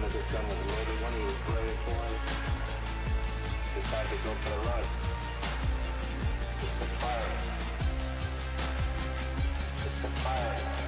as this gun was loaded, when he was ready for him, decided to go for the run. Just to fire. Just to fire.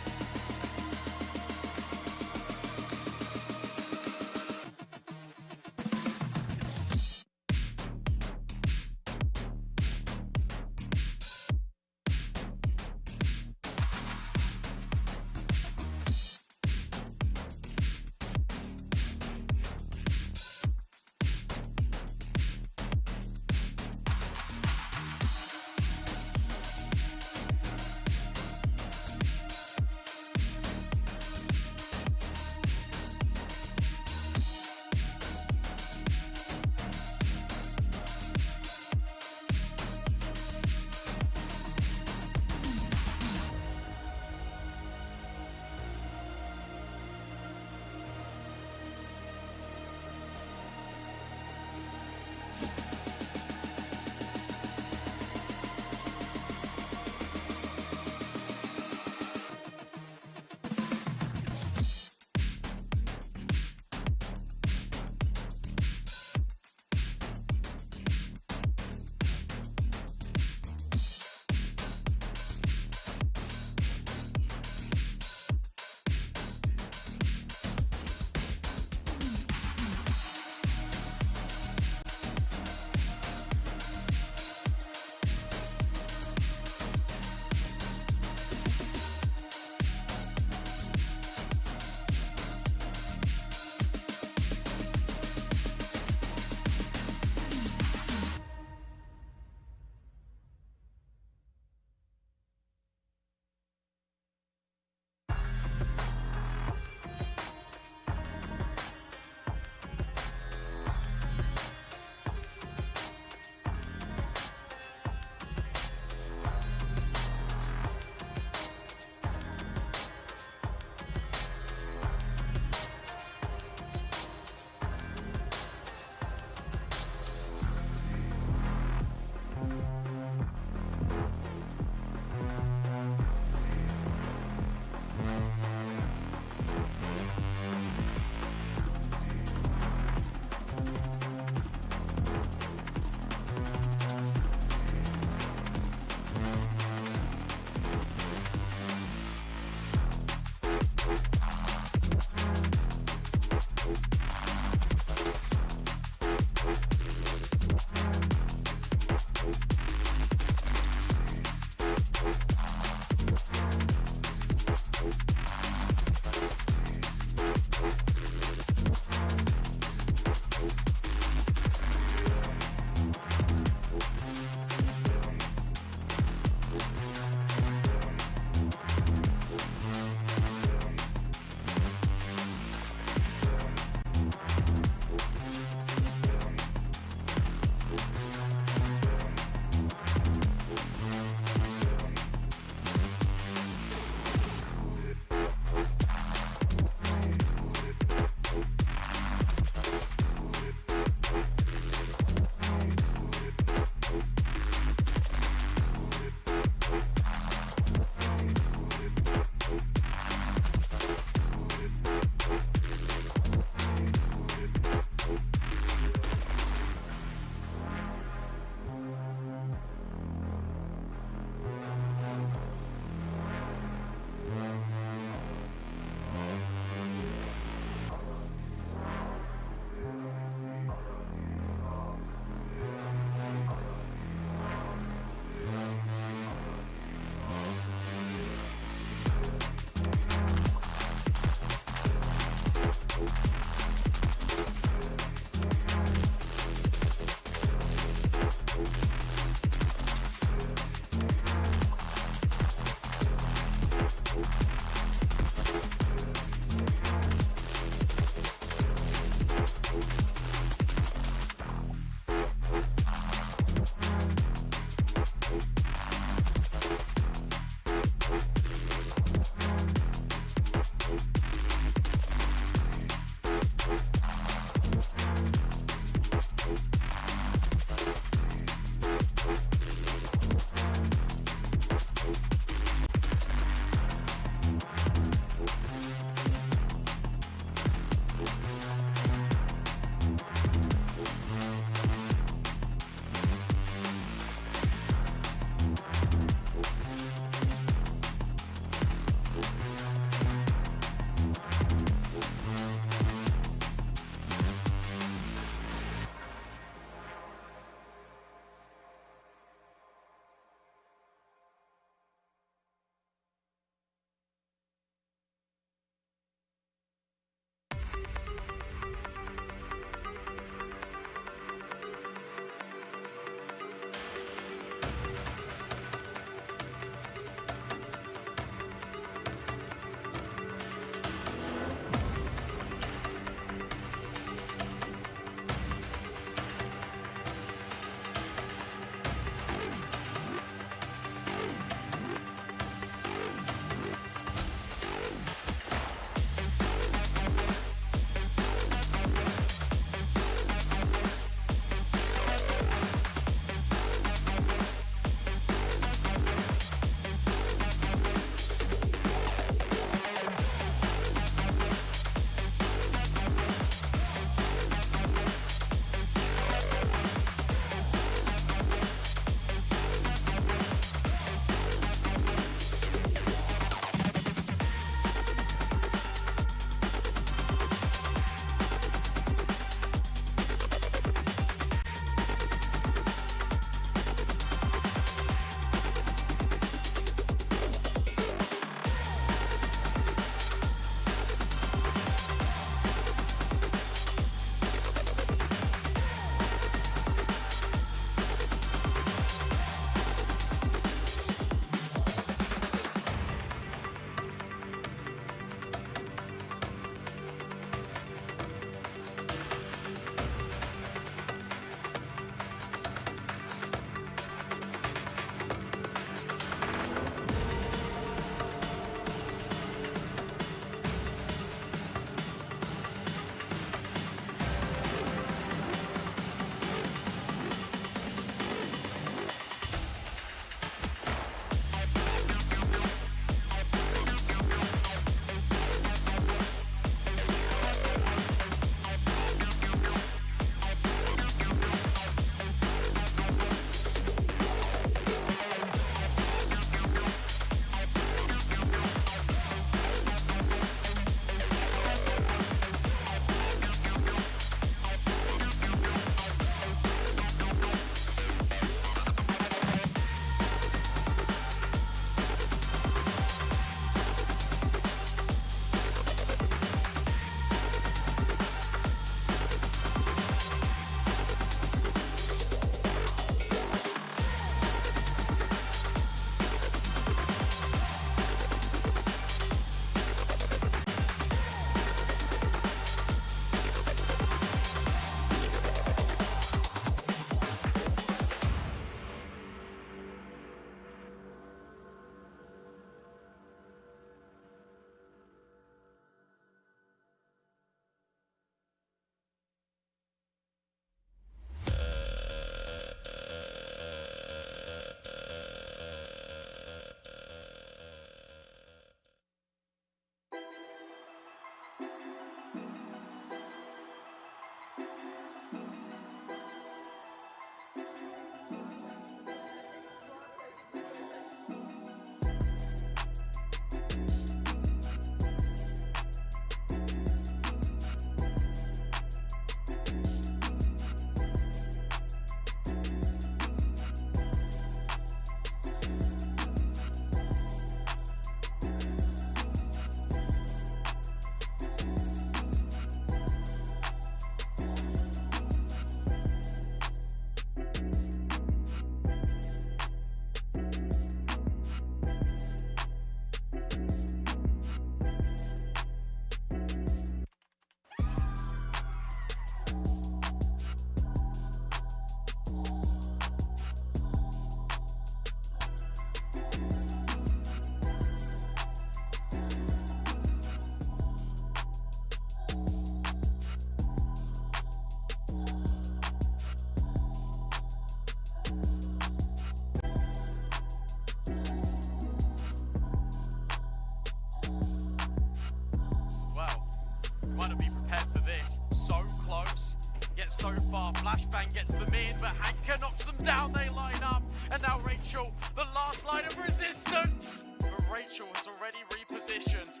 so far. Flashbang gets them in, but Hanka knocks them down. They line up, and now Rachel, the last line of resistance. But Rachel has already repositioned.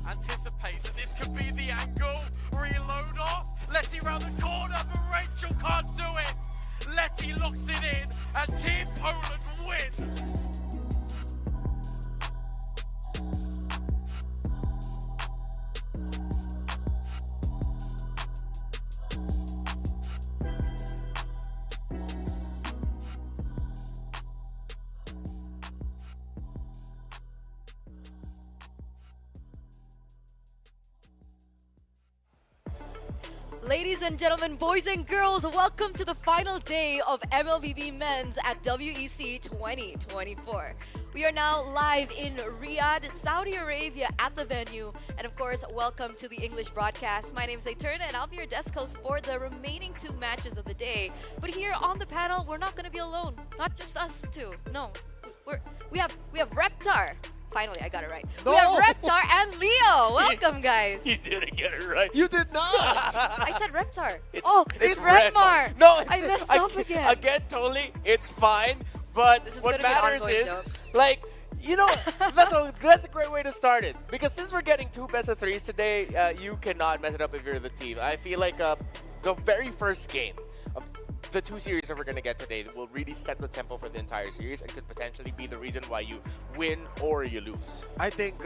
Anticipates that this could be the angle. Reload off. Letty round the corner, but Rachel can't do it. Letty locks it in, and Team Poland win. Ladies and gentlemen, boys and girls, welcome to the final day of MLBB Men's at WEC 2024. We are now live in Riyadh, Saudi Arabia at the venue. And of course, welcome to the English broadcast. My name is Eterna and I'll be your desk host for the remaining 2 matches of the day. But here on the panel, we're not going to be alone. Not just us two. No, we have Reptar. Finally, I got it right. No. We have Reptar and Leo. Welcome, guys. You didn't get it right. You did not! I said Reptar. It's Redmar. No, I messed up again. Again, totally. It's fine. But This is what gonna be an matters ongoing is, joke. like, you know, that's a great way to start it. Because since we're getting 2 best of 3s today, you cannot mess it up if you're the team. I feel like the very first game of the 2 series that we're going to get today will really set the tempo for the entire series and could potentially be the reason why you win or you lose. I think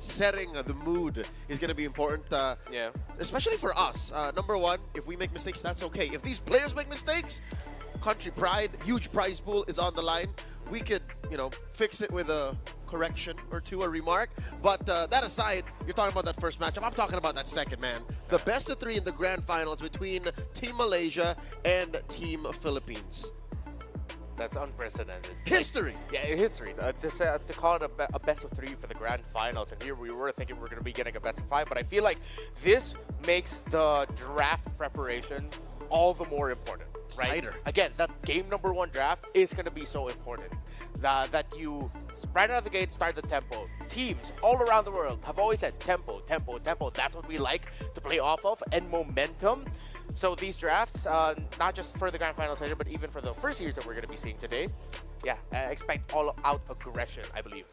setting the mood is going to be important, Yeah. especially for us. Number one, if we make mistakes, that's okay. If these players make mistakes, country pride, huge prize pool is on the line. We could, fix it with a correction or 2, a remark. But that aside, you're talking about that first matchup. I'm talking about that second, man. The best of 3 in the grand finals between Team Malaysia and Team Philippines. That's unprecedented. History! Yeah, history. To call it a best of 3 for the grand finals, and here we were thinking we're going to be getting a best of 5, but I feel like this makes the draft preparation all the more important, right? Cider. Again, that game number 1 draft is going to be so important. That you, right out of the gate, start the tempo. Teams all around the world have always said tempo, tempo, tempo. That's what we like to play off of, and momentum. So these drafts, not just for the grand finals later, but even for the first series that we're going to be seeing today, yeah, expect all-out aggression, I believe.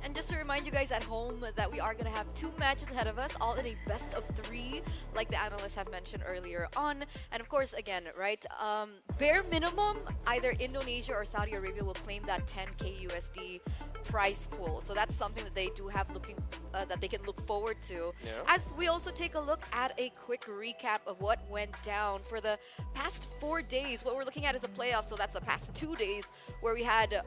And just to remind you guys at home that we are going to have 2 matches ahead of us, all in a best of 3, like the analysts have mentioned earlier on. And of course, again, right, bare minimum, either Indonesia or Saudi Arabia will claim that 10K USD prize pool. So that's something that they do have that they can look forward to. Yeah. As we also take a look at a quick recap of what went down for the past 4 days. What we're looking at is a playoff, so that's the past 2 days where we had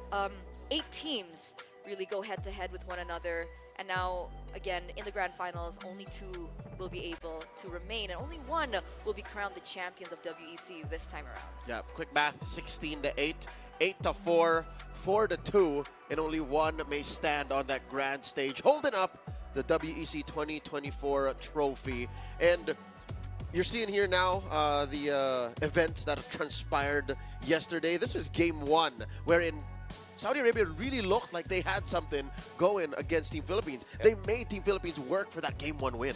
8 teams really go head-to-head with one another. And now, again, in the grand finals, only 2 will be able to remain, and only 1 will be crowned the champions of WEC this time around. Yeah, quick math, 16-8, 8-4, 4-2, and only 1 may stand on that grand stage, holding up the WEC 2024 trophy. And you're seeing here now the events that transpired yesterday. This was game 1, wherein Saudi Arabia really looked like they had something going against Team Philippines. They made Team Philippines work for that game 1 win.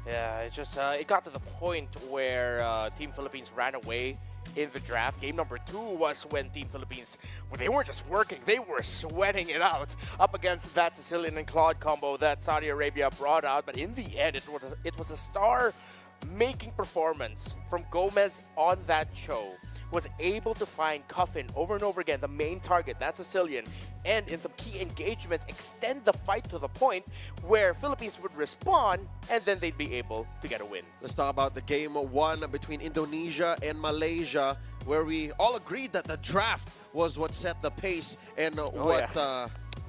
Yeah, it got to the point where Team Philippines ran away in the draft. Game number 2 was when Team Philippines, they weren't just working, they were sweating it out up against that Sicilian and Claude combo that Saudi Arabia brought out. But in the end, it was a star-making performance from Gomez on that show. Was able to find Cuffin over and over again, the main target, that Sicilian, and in some key engagements, extend the fight to the point where Philippines would respond, and then they'd be able to get a win. Let's talk about the game 1 between Indonesia and Malaysia, where we all agreed that the draft was what set the pace and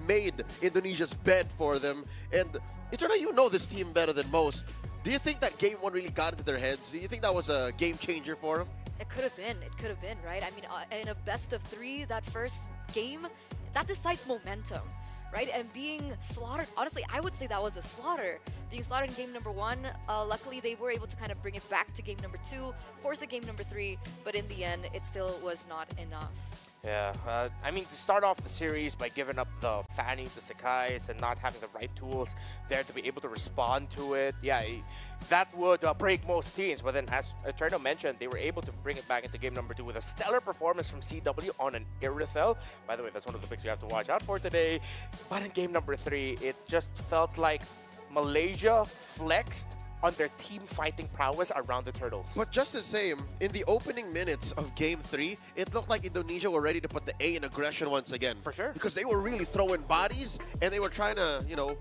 made Indonesia's bed for them. And Eterna, you know this team better than most. Do you think that game 1 really got into their heads? Do you think that was a game changer for them? It could have been. It could have been, right? I mean, in a best of 3, that first game, that decides momentum, right? And being slaughtered, honestly, I would say that was a slaughter. Being slaughtered in game number 1, luckily they were able to kind of bring it back to game number 2, force a game number 3, but in the end, it still was not enough. Yeah, I mean, to start off the series by giving up the fanning to Sakai's and not having the right tools there to be able to respond to it, yeah, that would break most teams. But then, as Eterno mentioned, they were able to bring it back into game number 2 with a stellar performance from CW on an Irithel. By the way, that's one of the picks we have to watch out for today. But in game number 3, it just felt like Malaysia flexed on their team fighting prowess around the Turtles. But just the same, in the opening minutes of Game 3, it looked like Indonesia were ready to put the A in aggression once again. For sure. Because they were really throwing bodies, and they were trying to,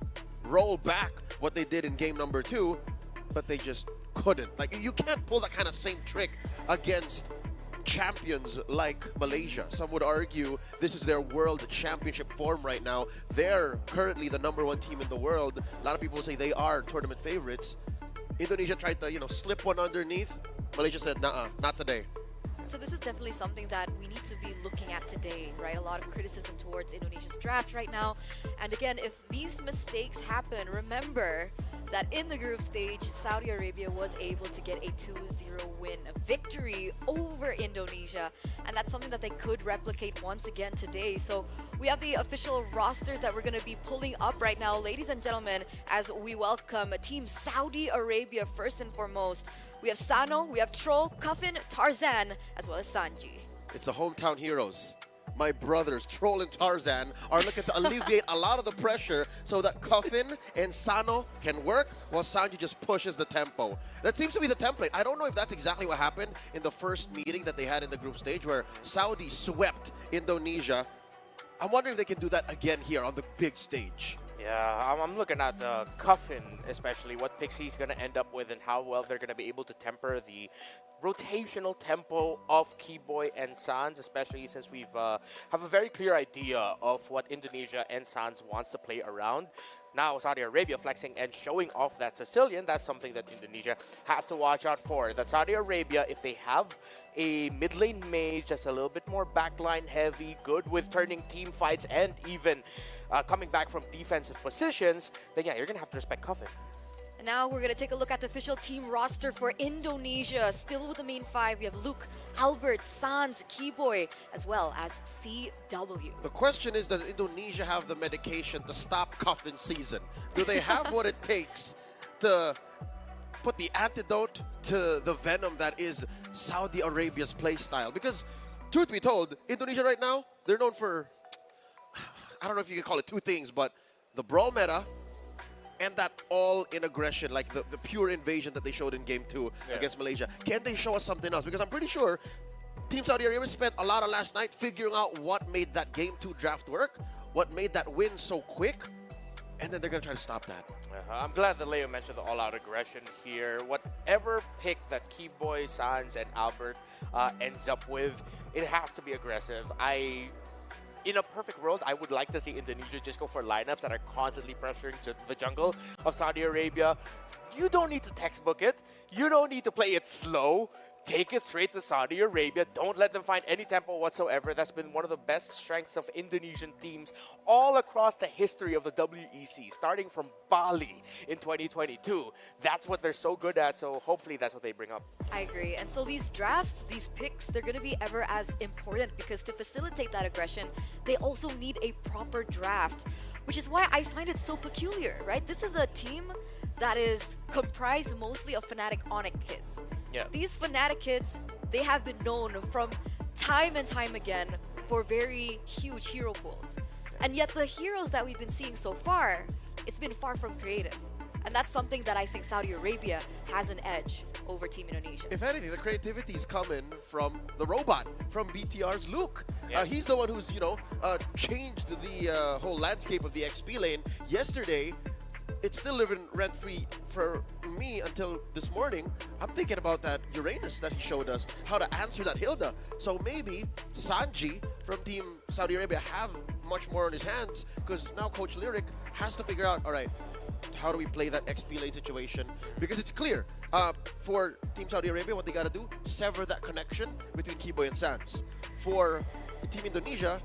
roll back what they did in Game number 2, but they just couldn't. Like, you can't pull that kind of same trick against champions like Malaysia. Some would argue this is their world championship form right now. They're currently the #1 team in the world. A lot of people say they are tournament favorites. Indonesia tried to, slip one underneath. Malaysia said, nah, not today. So this is definitely something that we need to be looking at today, right? A lot of criticism towards Indonesia's draft right now. And again, if these mistakes happen, remember that in the group stage, Saudi Arabia was able to get a 2-0 win, a victory over Indonesia. And that's something that they could replicate once again today. So we have the official rosters that we're going to be pulling up right now, ladies and gentlemen, as we welcome Team Saudi Arabia first and foremost. We have Sano, we have Troll, Cuffin, Tarzan, as well as Sanji. It's the hometown heroes. My brothers, Troll and Tarzan, are looking to alleviate a lot of the pressure so that Cuffin and Sano can work while Sanji just pushes the tempo. That seems to be the template. I don't know if that's exactly what happened in the first meeting that they had in the group stage where Saudi swept Indonesia. I'm wondering if they can do that again here on the big stage. Yeah, I'm looking at Cuffin, especially what picks he's going to end up with and how well they're going to be able to temper the rotational tempo of Keyboy and Sans, especially since we've have a very clear idea of what Indonesia and Sans wants to play around. Now, Saudi Arabia flexing and showing off that Sicilian, that's something that Indonesia has to watch out for. That Saudi Arabia, if they have a mid lane mage that's a little bit more backline heavy, good with turning team fights and even coming back from defensive positions, then yeah, you're going to have to respect Cuffin. And now we're going to take a look at the official team roster for Indonesia. Still with the main 5, we have Luke, Albert, Sans, Keyboy, as well as CW. The question is, does Indonesia have the medication to stop Cuffin season? Do they have what it takes to put the antidote to the venom that is Saudi Arabia's playstyle? Because, truth be told, Indonesia right now, they're known for, I don't know if you can call it 2 things, but the brawl meta and that all-in aggression, like the pure invasion that they showed in Game 2 against Malaysia. Can they show us something else? Because I'm pretty sure Team Saudi Arabia spent a lot of last night figuring out what made that Game 2 draft work, what made that win so quick, and then they're going to try to stop that. I'm glad that Leo mentioned the all-out aggression here. Whatever pick that Keyboy, Sans, and Albert ends up with, it has to be aggressive. In a perfect world, I would like to see Indonesia just go for lineups that are constantly pressuring the jungle of Saudi Arabia. You don't need to textbook it. You don't need to play it slow. Take it straight to Saudi Arabia. Don't let them find any tempo whatsoever. That's been one of the best strengths of Indonesian teams all across the history of the WEC, starting from Bali in 2022. That's what they're so good at, so hopefully that's what they bring up. I agree. And so these drafts, these picks, they're going to be ever as important because to facilitate that aggression, they also need a proper draft, which is why I find it so peculiar, right? This is a team that is comprised mostly of Fnatic Onyx kids. Yeah. These Fnatic kids, they have been known from time and time again for very huge hero pools. And yet the heroes that we've been seeing so far, it's been far from creative. And that's something that I think Saudi Arabia has an edge over Team Indonesia. If anything, the creativity is coming from the robot, from BTR's Luke. Yeah. He's the one who's, changed the whole landscape of the XP lane. Yesterday, it's still living rent-free for me until this morning. I'm thinking about that Uranus that he showed us, how to answer that Hilda. So maybe Sanji from Team Saudi Arabia have much more on his hands because now Coach Lyric has to figure out, all right, how do we play that XP lane situation? Because it's clear, for Team Saudi Arabia, what they got to do, sever that connection between Keyboy and Sans. For Team Indonesia,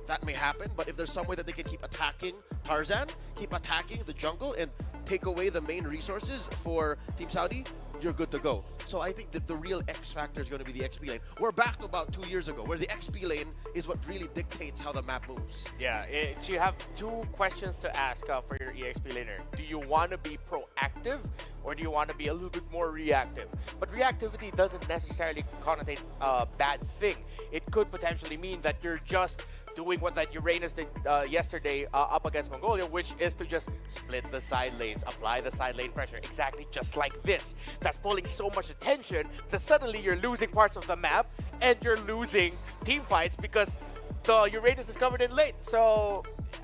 that may happen, but if there's some way that they can keep attacking Tarzan, keep attacking the jungle, and take away the main resources for Team Saudi, you're good to go. So I think that the real X factor is going to be the XP lane. We're back to about 2 years ago, where the XP lane is what really dictates how the map moves. Yeah, you have two questions to ask for your EXP laner. Do you want to be proactive, or do you want to be a little bit more reactive? But reactivity doesn't necessarily connotate a bad thing. It could potentially mean that you're just doing what that Uranus did yesterday up against Mongolia, which is to just split the side lanes, apply the side lane pressure, exactly just like this. That's pulling so much attention that suddenly you're losing parts of the map and you're losing team fights because the Uranus is covered in late. So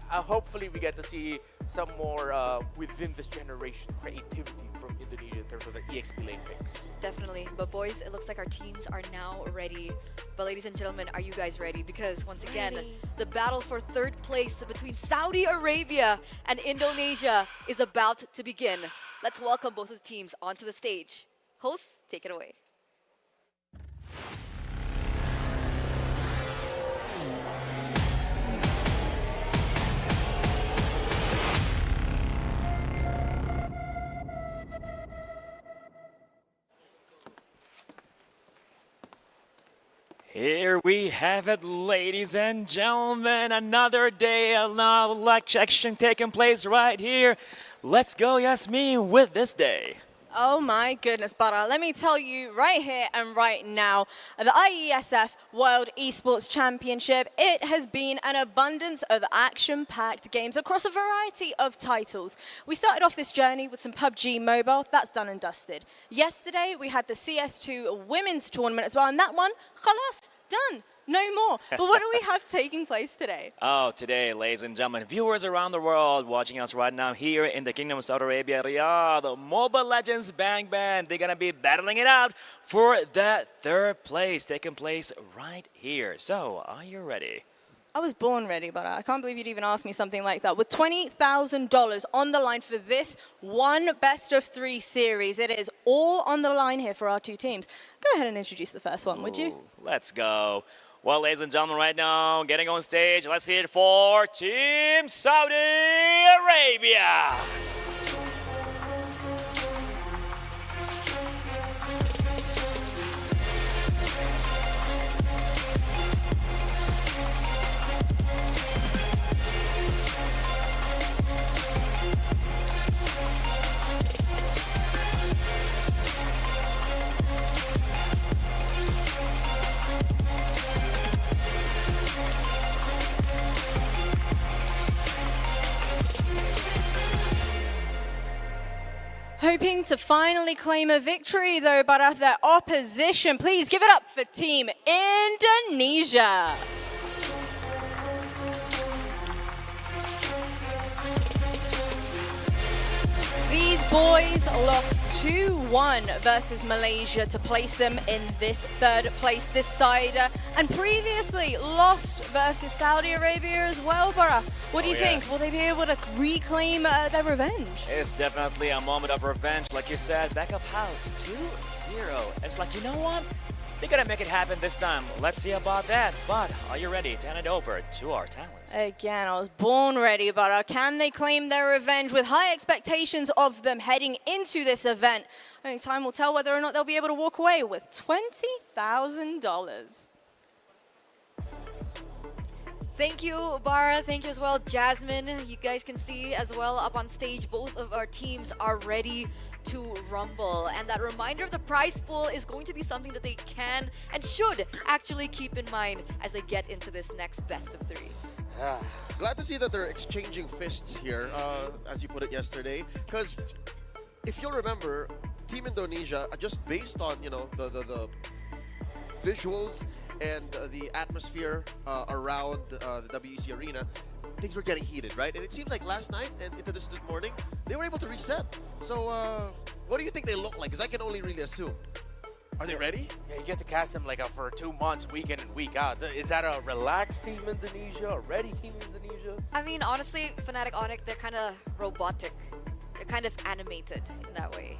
hopefully we get to see some more within this generation creativity from Indonesia in terms of their EXP lane picks. Definitely. But boys, it looks like our teams are now ready. But ladies and gentlemen, are you guys ready? Because once again, the battle for third place between Saudi Arabia and Indonesia is about to begin. Let's welcome both of the teams onto the stage. Hosts, take it away. Here we have it, ladies and gentlemen. Another day of action taking place right here. Let's go, Yasmin, with this day. Oh my goodness, Bara. Let me tell you right here and right now, the IESF World Esports Championship, it has been an abundance of action-packed games across a variety of titles. We started off this journey with some PUBG Mobile. That's done and dusted. Yesterday, we had the CS2 Women's Tournament as well, and that one, khalas, done. No more. But what do we have taking place today? Oh, today, ladies and gentlemen, viewers around the world watching us right now here in the Kingdom of Saudi Arabia, Riyadh, Mobile Legends Bang Bang, they're going to be battling it out for that third place taking place right here. So, are you ready? I was born ready, but I can't believe you'd even ask me something like that. With $20,000 on the line for this one best-of-3 series, it is all on the line here for our two teams. Go ahead and introduce the first one, would you? Let's go. Well, ladies and gentlemen, right now, getting on stage, let's see it for Team Saudi Arabia. Hoping to finally claim a victory, though, but their opposition. Please give it up for Team Indonesia. These boys lost 2-1 versus Malaysia to place them in this third place decider, and previously lost versus Saudi Arabia as well, Bara. What do you think? Will they be able to reclaim their revenge? It's definitely a moment of revenge. Like you said, backup house 2-0. It's like, you know what? They're gonna make it happen this time. Let's see about that. But are you ready to hand it over to our talents? Again, I was born ready, but can they claim their revenge with high expectations of them heading into this event? I think time will tell whether or not they'll be able to walk away with $20,000. Thank you, Bara. Thank you as well, Jasmine. You guys can see as well up on stage, both of our teams are ready to rumble. And that reminder of the prize pool is going to be something that they can and should actually keep in mind as they get into this next best of 3. Glad to see that they're exchanging fists here, as you put it yesterday. Because if you'll remember, Team Indonesia, just based on, you know, the visuals and the atmosphere around the WEC arena, things were getting heated, right? And it seems like last night and into this morning, they were able to reset. So what do you think they look like? Because I can only really assume. Are they ready? Yeah, you get to cast them like for 2 months, week in and week out. Is that a relaxed Team Indonesia, a ready Team Indonesia? I mean, honestly, Fnatic Onyx, they're kind of robotic. They're kind of animated in that way.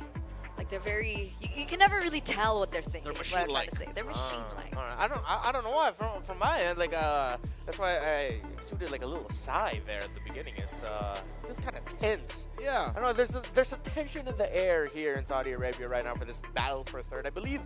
Like they're very, you can never really tell what they're thinking. They're is what I'm trying to machine-like. say. They're machine-like. I don't know why. From my end, like that's why I exuded like a little sigh there at the beginning. It's kind of tense. Yeah. I don't know. There's a tension in the air here in Saudi Arabia right now for this battle for third. I believe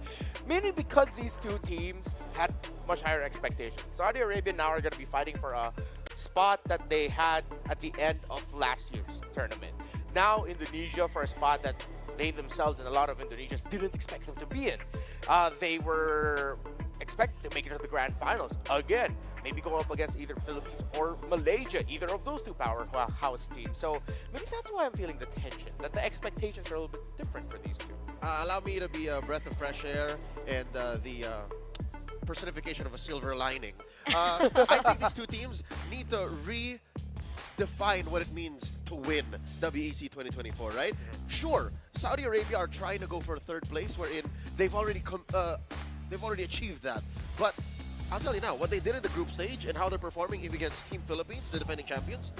mainly because these two teams had much higher expectations. Saudi Arabia now are going to be fighting for a spot that they had at the end of last year's tournament. Now Indonesia for a spot that they themselves and a lot of Indonesians didn't expect them to be in. They were expected to make it to the grand finals again. Maybe go up against either Philippines or Malaysia, either of those two powerhouse teams. So maybe that's why I'm feeling the tension, that the expectations are a little bit different for these two. Allow me to be a breath of fresh air and the personification of a silver lining. I think these two teams need to redefine what it means to win WEC 2024, right? Sure, Saudi Arabia are trying to go for third place, wherein they've already achieved that. But I'll tell you now, what they did in the group stage and how they're performing even against Team Philippines, the defending champions,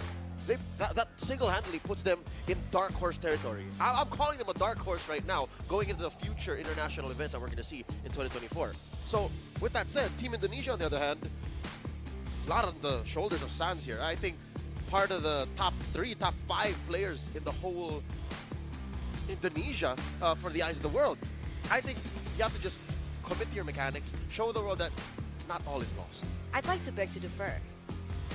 that single-handedly puts them in dark horse territory. I'm calling them a dark horse right now, going into the future international events that we're going to see in 2024. So, with that said, Team Indonesia, on the other hand, a lot on the shoulders of Sans here. I think part of the top 5 players in the whole Indonesia for the eyes of the world. I think you have to just commit to your mechanics, show the world that not all is lost. I'd like to beg to defer.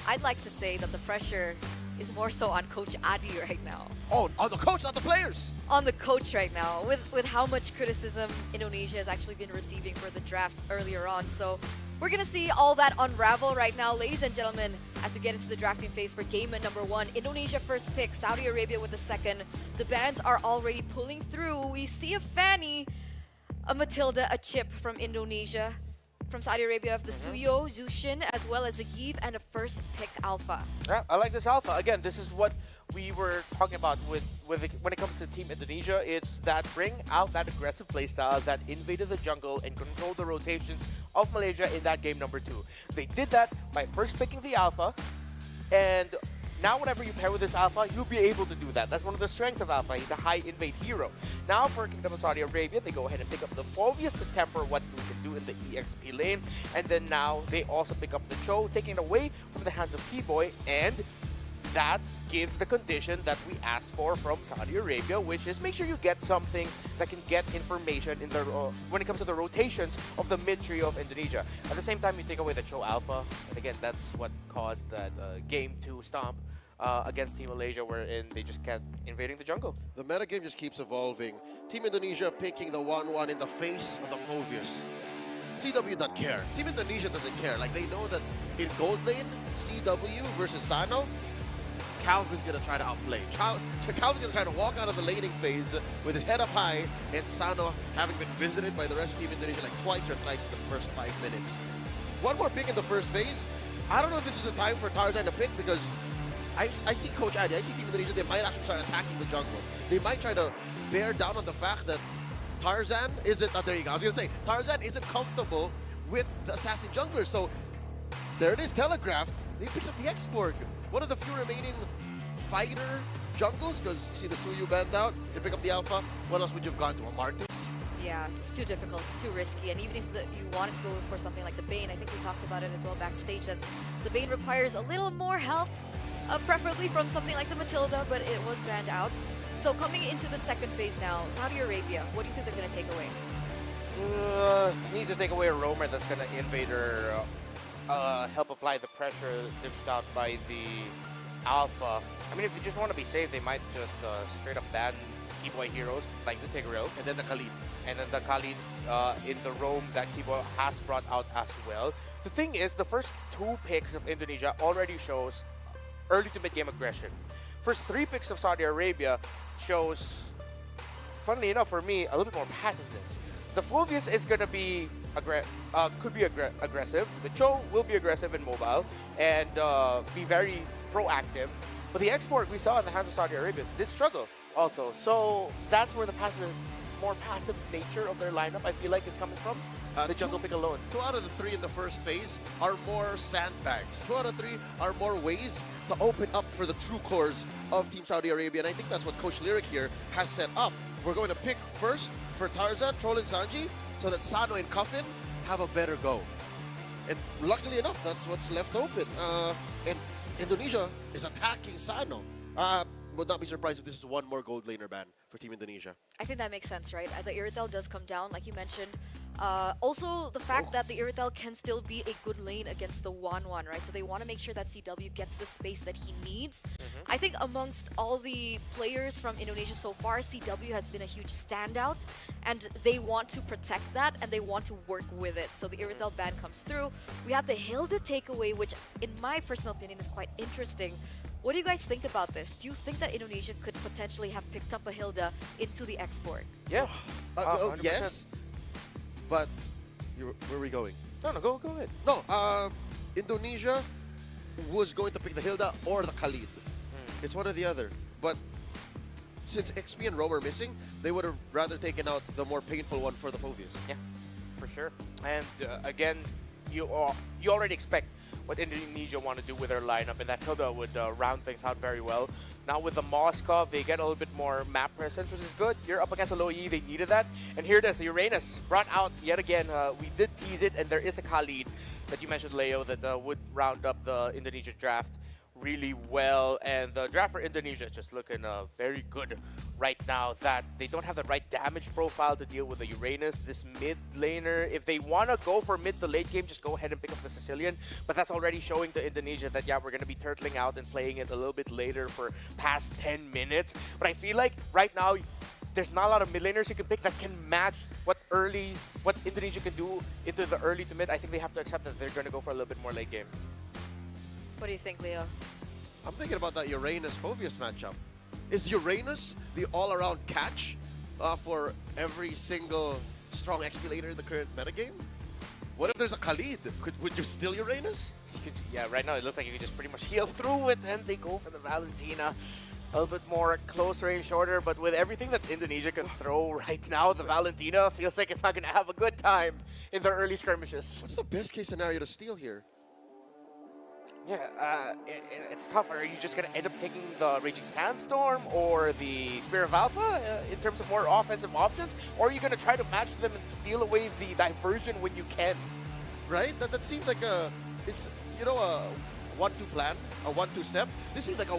I'd like to say that the pressure is more so on Coach Adi right now. Oh, on the coach, not the players! On the coach right now, with how much criticism Indonesia has actually been receiving for the drafts earlier on. So we're gonna see all that unravel right now, ladies and gentlemen, as we get into the drafting phase for game number 1. Indonesia first pick, Saudi Arabia with the second. The bands are already pulling through. We see a Fanny, a Matilda, a Chip from Indonesia. From Saudi Arabia of the Suyo, Zushin, as well as the Give and a first pick Alpha. Yeah, I like this Alpha. Again, this is what we were talking about with when it comes to Team Indonesia. It's that bring out that aggressive playstyle that invaded the jungle and controlled the rotations of Malaysia in that game number 2. They did that by first picking the Alpha, and now whenever you pair with this Alpha, you'll be able to do that. That's one of the strengths of Alpha. He's a high invade hero. Now for Kingdom of Saudi Arabia, they go ahead and pick up the Phobius to temper what we can do in the EXP lane. And then now they also pick up the Cho, taking it away from the hands of Keyboy. And that gives the condition that we asked for from Saudi Arabia, which is make sure you get something that can get information in the when it comes to the rotations of the mid trio of Indonesia. At the same time, you take away the Cho Alpha. And again, that's what caused that game 2 stomp against Team Malaysia, wherein they just kept invading the jungle. The metagame just keeps evolving. Team Indonesia picking the 1-1 in the face of the Phobius. CW doesn't care. Team Indonesia doesn't care. Like, they know that in gold lane, CW versus Sano, Calvin's going to try to outplay. Calvin's going to try to walk out of the laning phase with his head up high, and Sano having been visited by the rest of Team Indonesia like twice or thrice in the first 5 minutes. One more pick in the first phase. I don't know if this is a time for Tarzan to pick, because I see Coach Adi, I see Team Indonesia, they might actually start attacking the jungle. They might try to bear down on the fact that Tarzan isn't, there you go, I was going to say, Tarzan isn't comfortable with the assassin jungler. So there it is, telegraphed. He picks up the X-Borg, one of the few remaining fighter jungles, because you see the Suyu banned out. They pick up the Alpha. What else would you have gone to, a Martis? Yeah, it's too difficult, it's too risky, and even if you wanted to go for something like the Bane, I think we talked about it as well backstage, that the Bane requires a little more help, preferably from something like the Matilda, but it was banned out. So coming into the second phase now, Saudi Arabia, what do you think they're going to take away? Need to take away a roamer that's going to invade or help apply the pressure dished out by the Alpha. I mean, if you just want to be safe, they might just straight up ban Keyboy heroes like the Tigreal. And then the Khalid. And then the Khalid in the roam that Keyboy has brought out as well. The thing is, the first 2 picks of Indonesia already shows early to mid-game aggression. First 3 picks of Saudi Arabia shows, funnily enough for me, a little bit more passiveness. The Phobius is going to be aggressive. The Cho will be aggressive and mobile and be very proactive. But the export we saw in the hands of Saudi Arabia did struggle also. So that's where the more passive nature of their lineup, I feel like, is coming from. The jungle pick alone. 2 out of the 3 in the first phase are more sandbags. 2 out of 3 are more ways to open up for the true cores of Team Saudi Arabia. And I think that's what Coach Lyric here has set up. we're going to pick first for Tarzan, Troll, and Sanji, so that Sano and Coffin have a better go. And luckily enough, that's what's left open. And Indonesia is attacking Sano. Would not be surprised if this is one more gold laner ban for Team Indonesia. I think that makes sense, right? The Irritel does come down, like you mentioned. Also, the fact that the Irritel can still be a good lane against the 1-1, right? So they want to make sure that CW gets the space that he needs. I think amongst all the players from Indonesia so far, CW has been a huge standout, and they want to protect that, and they want to work with it. So the Irritel ban comes through. We have the Hilda takeaway, which in my personal opinion is quite interesting. What do you guys think about this? Do you think that Indonesia could potentially have picked up a Hilda into the export? Yeah. Yes, but where are we going? No, go ahead. No, Indonesia was going to pick the Hilda or the Khalid. It's one or the other. But since XP and Rome are missing, they would have rather taken out the more painful one for the Phoveus. Yeah, for sure. And again, you already expect what Indonesia want to do with their lineup, and that Hilda would round things out very well. Now with the Moskov, they get a little bit more map presence, which is good. You're up against a low E, they needed that. And here it is, the Uranus brought out yet again. We did tease it, and there is a Khalid that you mentioned, Leo, that would round up the Indonesia draft really well. And the draft for Indonesia is just looking very good right now, that they don't have the right damage profile to deal with the Uranus. This mid laner, if they want to go for mid to late game, just go ahead and pick up the Sicilian. But that's already showing to Indonesia that, yeah, we're going to be turtling out and playing it a little bit later for past 10 minutes. But I feel like right now, there's not a lot of mid laners you can pick that can match what Indonesia can do into the early to mid. I think they have to accept that they're going to go for a little bit more late game. What do you think, Leo? I'm thinking about that Uranus-Phoveus matchup. Is Uranus the all-around catch for every single strong XP laner in the current metagame? What if there's a Khalid? Would you steal Uranus? Yeah, right now it looks like you can just pretty much heal through it, and they go for the Valentina. A little bit more close range, shorter, but with everything that Indonesia can throw right now, the Valentina feels like it's not going to have a good time in the early skirmishes. What's the best case scenario to steal here? Yeah, it's tough. Are you just going to end up taking the Raging Sandstorm or the Spear of Alpha in terms of more offensive options? Or are you going to try to match them and steal away the diversion when you can? Right? That seems like a 1-2 plan, a 1-2 step. This seems like a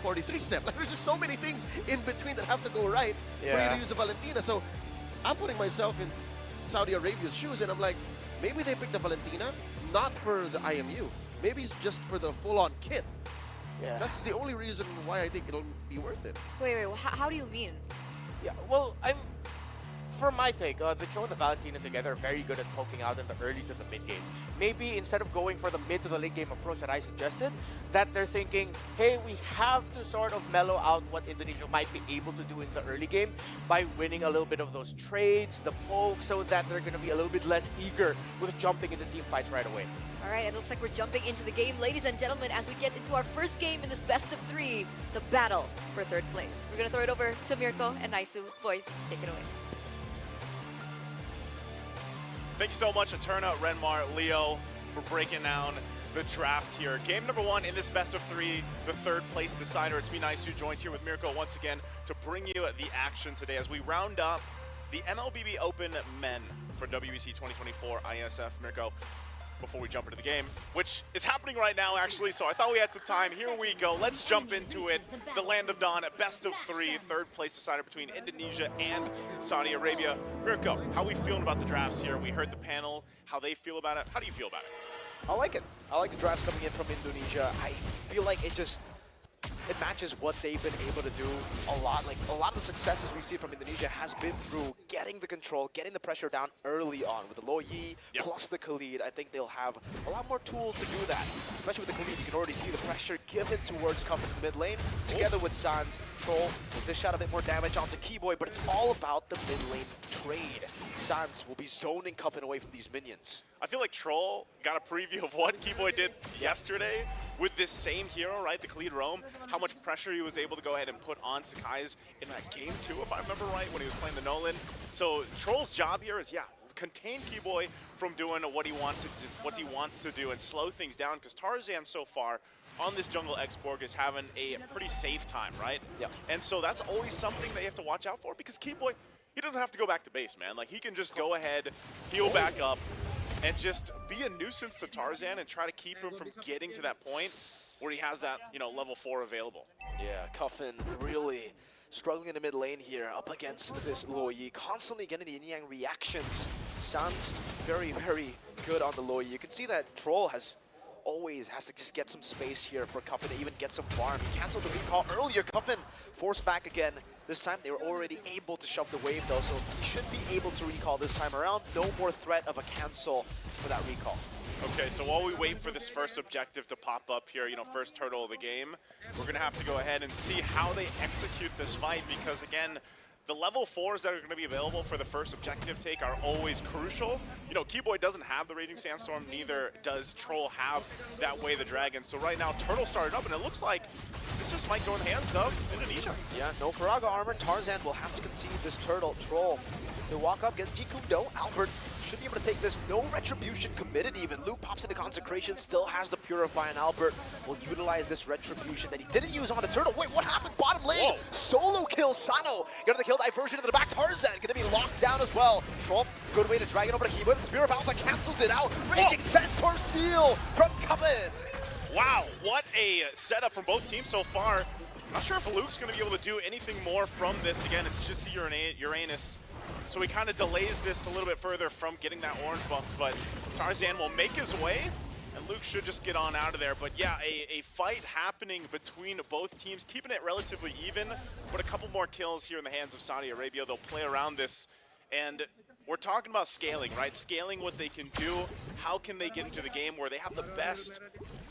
1-43 step. Like, there's just so many things in between that have to go right for you to use the Valentina. So I'm putting myself in Saudi Arabia's shoes, and I'm like, maybe they picked the Valentina not for the IMU. Maybe it's just for the full-on kit. Yeah. That's the only reason why I think it'll be worth it. Wait, how do you mean? Yeah, well, for my take, the Cho and the Valentina together are very good at poking out in the early to the mid game. Maybe instead of going for the mid to the late game approach that I suggested, that they're thinking, hey, we have to sort of mellow out what Indonesia might be able to do in the early game by winning a little bit of those trades, the poke, so that they're going to be a little bit less eager with jumping into team fights right away. All right, it looks like we're jumping into the game. Ladies and gentlemen, as we get into our first game in this best of 3, the battle for 3rd place. We're going to throw it over to Mirko and Naisu. Boys, take it away. Thank you so much, Eterna, Renmar, Leo, for breaking down the draft here. Game number 1 in this best of 3, the 3rd place decider. It's me, Naisu, joined here with Mirko once again to bring you the action today as we round up the MLBB Open Men for WEC 2024 IESF. Mirko, before we jump into the game, which is happening right now actually, so I thought we had some time. Here we go, let's jump into it. The Land of Dawn at best of 3, 3rd place decider between Indonesia and Saudi Arabia. Mirko, how are we feeling about the drafts here? We heard the panel, how they feel about it. How do you feel about it? I like it. I like the drafts coming in from Indonesia. I feel like it matches what they've been able to do a lot. Like, a lot of the successes we've seen from Indonesia has been through getting the control, getting the pressure down early on. With the Lo Yi plus the Khalid, I think they'll have a lot more tools to do that. Especially with the Khalid, you can already see the pressure given towards coming to mid lane. Together with Sans, Troll will dish out a bit more damage onto Keyboy, but it's all about the mid lane trade. Sans will be zoning Coven away from these minions. I feel like Troll got a preview of what Keyboy did yesterday with this same hero, right, the Khalid Roam, how much pressure he was able to go ahead and put on Sakai's in that game 2, if I remember right, when he was playing the Nolan. So Troll's job here is, contain Keyboy from doing what he wants to do and slow things down, because Tarzan so far on this jungle Xborg is having a pretty safe time, right? Yeah. And so that's always something that you have to watch out for because Keyboy, he doesn't have to go back to base, man. Like, he can just go ahead, heal back up, and just be a nuisance to Tarzan and try to keep him from getting to that point where he has that, you know, level 4 available. Yeah, Cuffin really struggling in the mid lane here up against this Loyi, constantly getting the yin-yang reactions. Sounds very, very good on the Loyi. You can see that Troll always has to just get some space here for Cuffin to even get some farm. He canceled the recall earlier. Cuffin forced back again. This time they were already able to shove the wave though, so he should be able to recall this time around. No more threat of a cancel for that recall. Okay, so while we wait for this first objective to pop up here, you know, first turtle of the game, we're going to have to go ahead and see how they execute this fight because, again, the level 4s that are going to be available for the first objective take are always crucial. You know, Keyboy doesn't have the Raging Sandstorm, neither does Troll have that Way the Dragon. So right now, Turtle started up, and it looks like this just might go in the hands of Indonesia. Yeah, no Faraga armor. Tarzan will have to concede this turtle. Troll, they walk up, get Jikundo. Albert should be able to take this. No retribution committed even. Luke pops into Consecration, still has the Purify, and Albert will utilize this retribution that he didn't use on the turtle. Wait, what happened? Bottom lane. Whoa. Solo kill. Sano getting the kill diversion into the back. Tarzan gonna be locked down as well. Troll, good way to drag it over to Keyboard. Spirit of Alpha cancels it out. Raging Sandstorm steal from Coven. Wow, what a setup from both teams so far. Not sure if Luke's going to be able to do anything more from this. Again, it's just the Uranus. So he kind of delays this a little bit further from getting that orange buff, but Tarzan will make his way, and Luke should just get on out of there. But yeah, a fight happening between both teams, keeping it relatively even, but a couple more kills here in the hands of Saudi Arabia. They'll play around this, and we're talking about scaling, right? Scaling what they can do. How can they get into the game where they have the best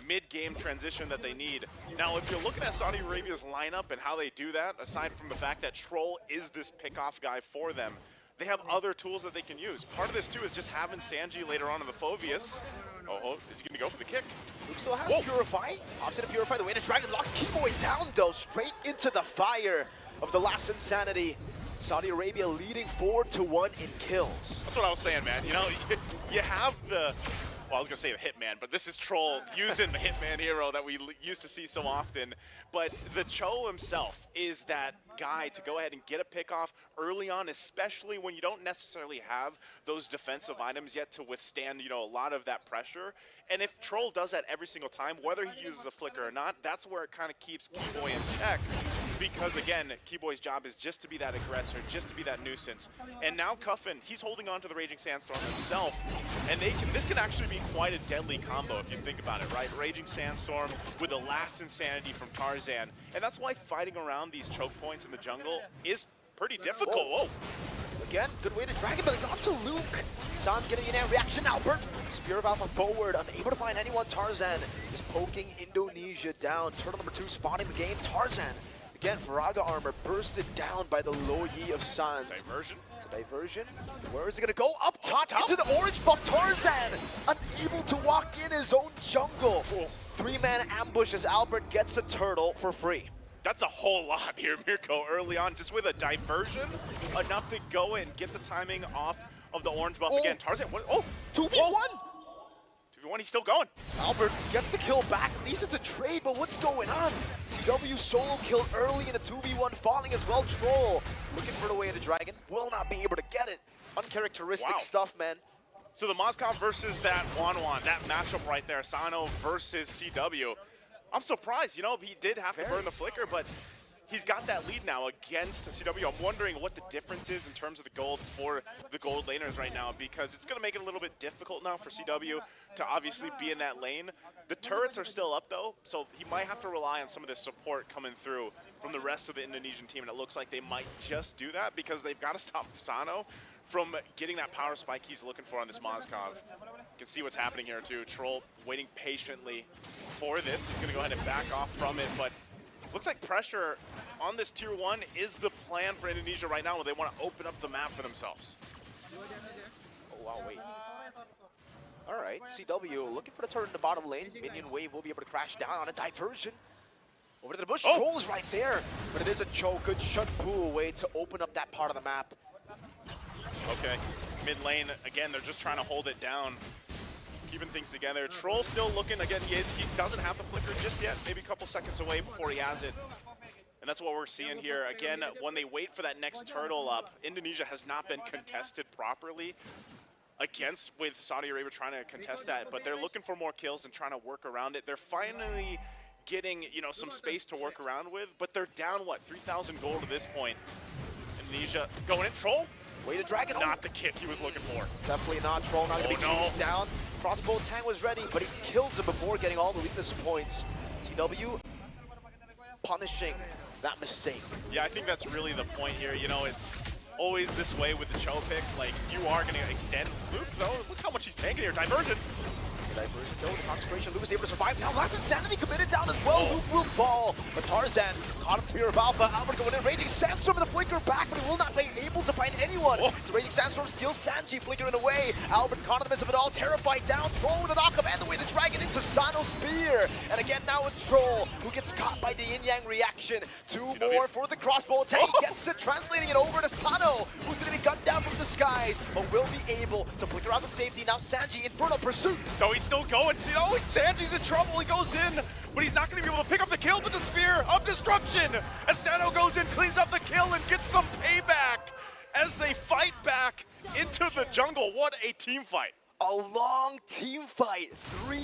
mid-game transition that they need? Now, if you're looking at Saudi Arabia's lineup and how they do that, aside from the fact that Troll is this pick-off guy for them, they have other tools that they can use. Part of this, too, is just having Sanji later on in the Phoveus. Oh, is he going to go for the kick? Luke still has Purify. Opts into Purify. The way to Dragon locks Keyboy down, though, straight into the fire of the last Insanity. Saudi Arabia leading 4-1 in kills. That's what I was saying, man. You know, you have the, well, I was going to say the Hitman, but this is Troll using the Hitman hero that we used to see so often. But the Cho himself is that guy to go ahead and get a pick off early on, especially when you don't necessarily have those defensive items yet to withstand, you know, a lot of that pressure. And if Troll does that every single time, whether he uses a flicker or not, that's where it kind of keeps Keyboy in check. Because again, Keyboy's job is just to be that aggressor, just to be that nuisance. And now Cuffin, he's holding on to the Raging Sandstorm himself. And this can actually be quite a deadly combo if you think about it, right? Raging Sandstorm with the last Insanity from Tarzan. And that's why fighting around these choke points in the jungle is pretty difficult. Whoa. Again, good way to drag it, but it's onto Luke. San's getting in a reaction. Albert, Spirit of Alpha forward, unable to find anyone. Tarzan is poking Indonesia down. Turtle number 2 spotting the game. Tarzan, again, Faraga armor bursted down by the Loyi of Sans. Diversion. It's a diversion. Where is it gonna go? Up top into the orange buff. Tarzan, unable to walk in his own jungle. 3-man ambush as Albert gets the turtle for free. That's a whole lot here, Mirko, early on, just with a diversion, enough to go and get the timing off of the orange buff again. Tarzan, what? Oh, 2v1! 2v1, he's still going. Albert gets the kill back. At least it's a trade, but what's going on? CW solo kill early in a 2v1, falling as well. Troll looking for the way of the dragon. Will not be able to get it. Uncharacteristic stuff, man. So the Moscow versus that Wanwan, that matchup right there, Sano versus CW. I'm surprised, you know, he did have to burn the flicker, but he's got that lead now against CW. I'm wondering what the difference is in terms of the gold for the gold laners right now, because it's going to make it a little bit difficult now for CW to obviously be in that lane. The turrets are still up, though, so he might have to rely on some of the support coming through from the rest of the Indonesian team, and it looks like they might just do that because they've got to stop Sano from getting that power spike he's looking for on this Moskov. You can see what's happening here, too. Troll waiting patiently for this. He's going to go ahead and back off from it, but looks like pressure on this tier 1 is the plan for Indonesia right now, where they want to open up the map for themselves. Oh, wow, wait. All right, CW looking for the turret in the bottom lane. Minion wave will be able to crash down on a diversion. Over to the bush. Troll's right there, but it is a choke. Good shut pool way to open up that part of the map. Okay, mid lane, again, they're just trying to hold it down. keeping things together. Troll still looking, again, he doesn't have the flicker just yet, maybe a couple seconds away before he has it. And that's what we're seeing here. Again, when they wait for that next turtle up, Indonesia has not been contested properly with Saudi Arabia trying to contest that, but they're looking for more kills and trying to work around it. They're finally getting, some space to work around with, but they're down, 3,000 gold at this point. Indonesia going in, Troll? Way to drag it. Not the kick he was looking for. Definitely not. Troll not going to be chased down. Crossbow tank was ready, but he kills him before getting all the weakness points. CW punishing that mistake. Yeah, I think that's really the point here. It's always this way with the Cho pick. Like, you are going to extend Luke, though. Look how much he's tanking here. Diversion. Diversion, no, the concentration. Luke is able to survive. Now, Last Insanity committed down as well. Luke will fall. But Tarzan caught in Spear of Alpha. Albert going in. Raging Sandstorm with the flicker back, but he will not be able to find anyone. So Raging Sandstorm steals Sanji, flickering away. Albert caught in the midst of it all. Terrified down. Troll with a knockup and the way to drag it into Sano's spear. And again, now it's Troll who gets caught by the yin-yang reaction. Two more for the crossbow attack. He gets it, translating it over to Sano, who's going to be gunned down from the skies, but will be able to flicker out the safety. Now Sanji, Infernal Pursuit. So he's still going. See, Sanji's in trouble. He goes in, but he's not going to be able to pick up the kill with the Spear of Destruction. As Sano goes in, cleans up the kill, and gets some payback as they fight back into the jungle. What a team fight. A long team fight. 3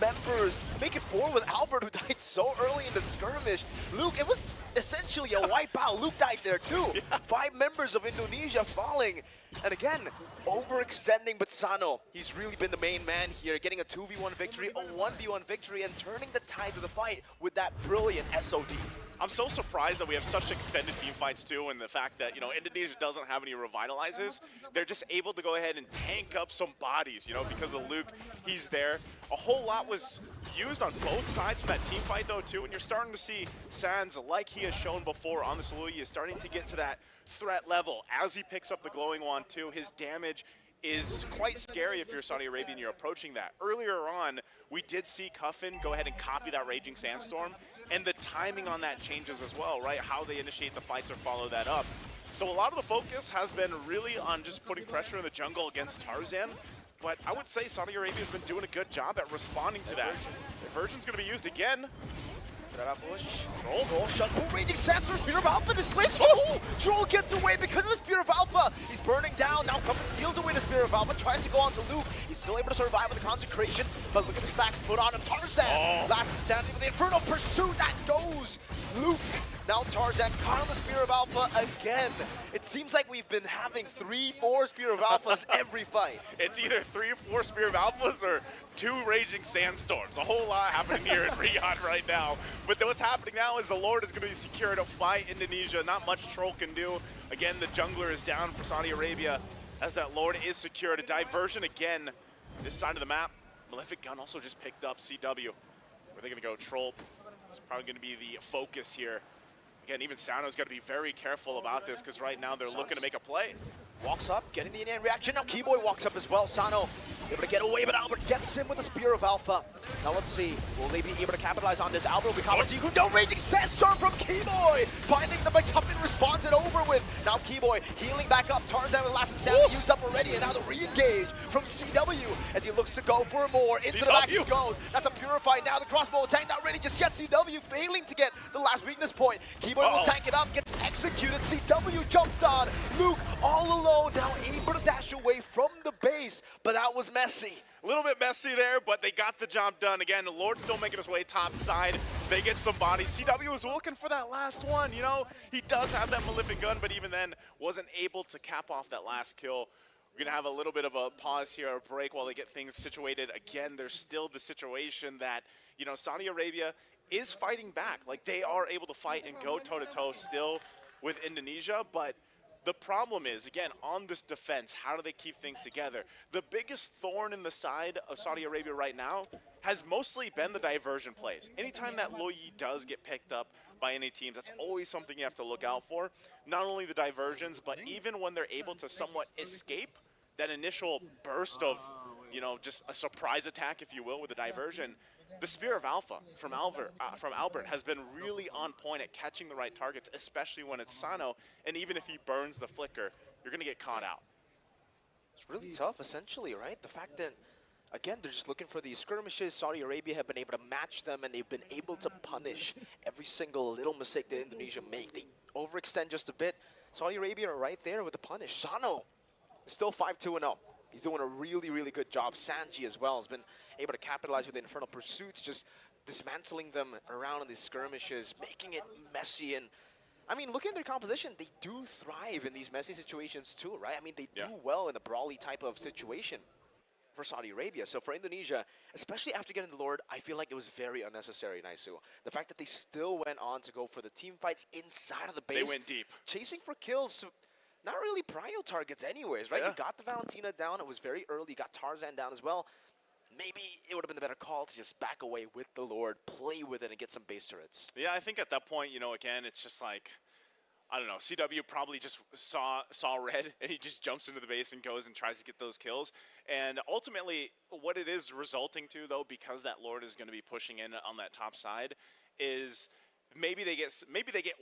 members make it 4 with Albert, who died so early in the skirmish. Luke, it was essentially a wipeout. Luke died there too. 5 members of Indonesia falling. And again, overextending, but Sano, he's really been the main man here, getting a 2v1 victory, a 1v1 victory, and turning the tides of the fight with that brilliant SOD. I'm so surprised that we have such extended team fights too, and the fact that, Indonesia doesn't have any revitalizes. They're just able to go ahead and tank up some bodies, because of Luke. He's there. A whole lot was used on both sides for that team fight though too, and you're starting to see Sands, like he has shown before on the Salui, is starting to get to that threat level as he picks up the glowing wand too. His damage is quite scary if you're Saudi Arabia and you're approaching that. Earlier on, we did see Cuffin go ahead and copy that Raging Sandstorm, and the timing on that changes as well, right? How they initiate the fights or follow that up. So a lot of the focus has been really on just putting pressure in the jungle against Tarzan, but I would say Saudi Arabia has been doing a good job at responding to that. Diversion's going to be used again. Troll shut. Raging Sandstorm, Spear of Alpha displaced. Troll gets away because of the Spear of Alpha. He's burning down. Now Cuffin steals away the Spear of Alpha, tries to go on to Luke. He's still able to survive with the consecration, but look at the stacks put on him. Tarzan, Last Insanity with the Infernal Pursuit. That goes Luke. Now Tarzan caught on the Spear of Alpha again. It seems like we've been having 3-4 Spear of Alphas every fight. It's either 3 or 4 Spear of Alphas or 2 Raging Sandstorms. A whole lot happening here in Riyadh right now. But what's happening now is the Lord is going to be secured by Indonesia. Not much Troll can do. Again, the jungler is down for Saudi Arabia as that Lord is secured. A diversion again this side of the map. Malefic Gun also just picked up CW. Where are they going to go? Troll. It's probably going to be the focus here. Again, even Sano's got to be very careful about this because right now they're looking to make a play. Walks up, getting the yin-yang reaction. Now Keyboy walks up as well. Sano able to get away, but Albert gets him with a Spear of Alpha. Now let's see, will they be able to capitalize on this? Albert will be caught. No Raging Sandstorm from Keyboy, finding the McCuffin responds it over with. Now Keyboy healing back up. Tarzan with Last Insanity used up already, and now the re-engage from CW as he looks to go for more. Into the back he goes. That's a Purify. Now the crossbow attack not ready just yet. CW failing to get the last weakness point. Keyboy will tank it up, gets executed. CW jumped on. Luke all alone, now able to dash away from the base, but that was messy. A little bit messy there, but they got the job done. Again, the Lord's still making his way top side. They get some bodies. CW was looking for that last one, He does have that Malefic Gun, but even then wasn't able to cap off that last kill. We're going to have a little bit of a pause here, a break while they get things situated. Again, there's still the situation that, Saudi Arabia is fighting back. Like, they are able to fight and go toe-to-toe still with Indonesia, but the problem is, again, on this defense, how do they keep things together? The biggest thorn in the side of Saudi Arabia right now has mostly been the diversion plays. Anytime that Loyi does get picked up by any teams, that's always something you have to look out for. Not only the diversions, but even when they're able to somewhat escape that initial burst of, just a surprise attack, if you will, with the diversion. The Spear of Alpha from Albert has been really on point at catching the right targets, especially when it's Sano. And even if he burns the flicker, you're going to get caught out. It's really tough, essentially, right? The fact that Again, they're just looking for these skirmishes. Saudi Arabia have been able to match them, and they've been able to punish every single little mistake that Indonesia make. They overextend just a bit. Saudi Arabia are right there with the punish. Sano is still 5-2-0. He's doing a really, really good job. Sanji as well has been able to capitalize with the Infernal Pursuits, just dismantling them around in these skirmishes, making it messy. And I mean, look at their composition. They do thrive in these messy situations too, right? I mean, they do well in a brawly type of situation for Saudi Arabia. So for Indonesia, especially after getting the Lord, I feel like it was very unnecessary, Naisu. The fact that they still went on to go for the team fights inside of the base. They went deep. Chasing for kills, not really prio targets anyways, right? Yeah. You got the Valentina down. It was very early. You got Tarzan down as well. Maybe it would have been the better call to just back away with the Lord, play with it, and get some base turrets. Yeah, I think at that point, you know, again, it's just like, I don't know, CW probably just saw red, and he just jumps into the base and goes and tries to get those kills. And ultimately, what it is resulting to, though, because that Lord is going to be pushing in on that top side, is maybe they get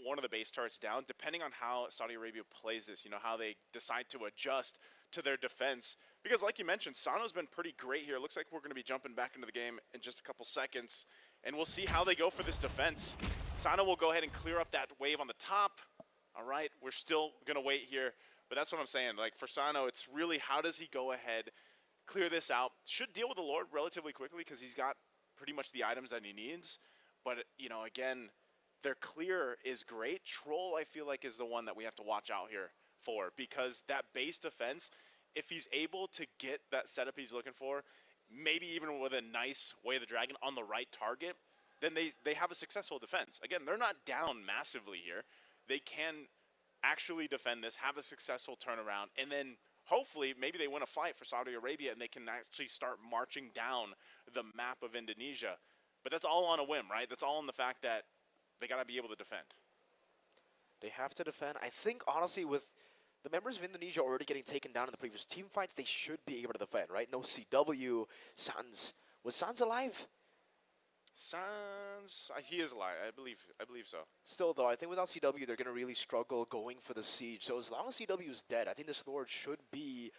one of the base turrets down, depending on how Saudi Arabia plays this, you know, how they decide to adjust to their defense. Because like you mentioned, Sano's been pretty great here. Looks like we're going to be jumping back into the game in just a couple seconds, and we'll see how they go for this defense. Sano will go ahead and clear up that wave on the top. All right, we're still going to wait here, but that's what I'm saying. Like, for Sano, it's really how does he go ahead, clear this out. Should deal with the Lord relatively quickly because he's got pretty much the items that he needs. But, you know, again, their clear is great. Troll, I feel like, is the one that we have to watch out here for, because that base defense, if he's able to get that setup he's looking for, maybe even with a nice Way of the Dragon on the right target, then they have a successful defense. Again, they're not down massively here. They can actually defend this, have a successful turnaround, and then hopefully maybe they win a fight for Saudi Arabia and they can actually start marching down the map of Indonesia. But that's all on a whim, right? That's all on the fact that they got to be able to defend. They have to defend. I think, honestly, with the members of Indonesia already getting taken down in the previous team fights, they should be able to defend, right? No CW, Sans. Was Sans alive? Sans, he is alive. I believe so. Still, though, I think without CW, they're going to really struggle going for the siege. So as long as CW is dead, I think this Lord should be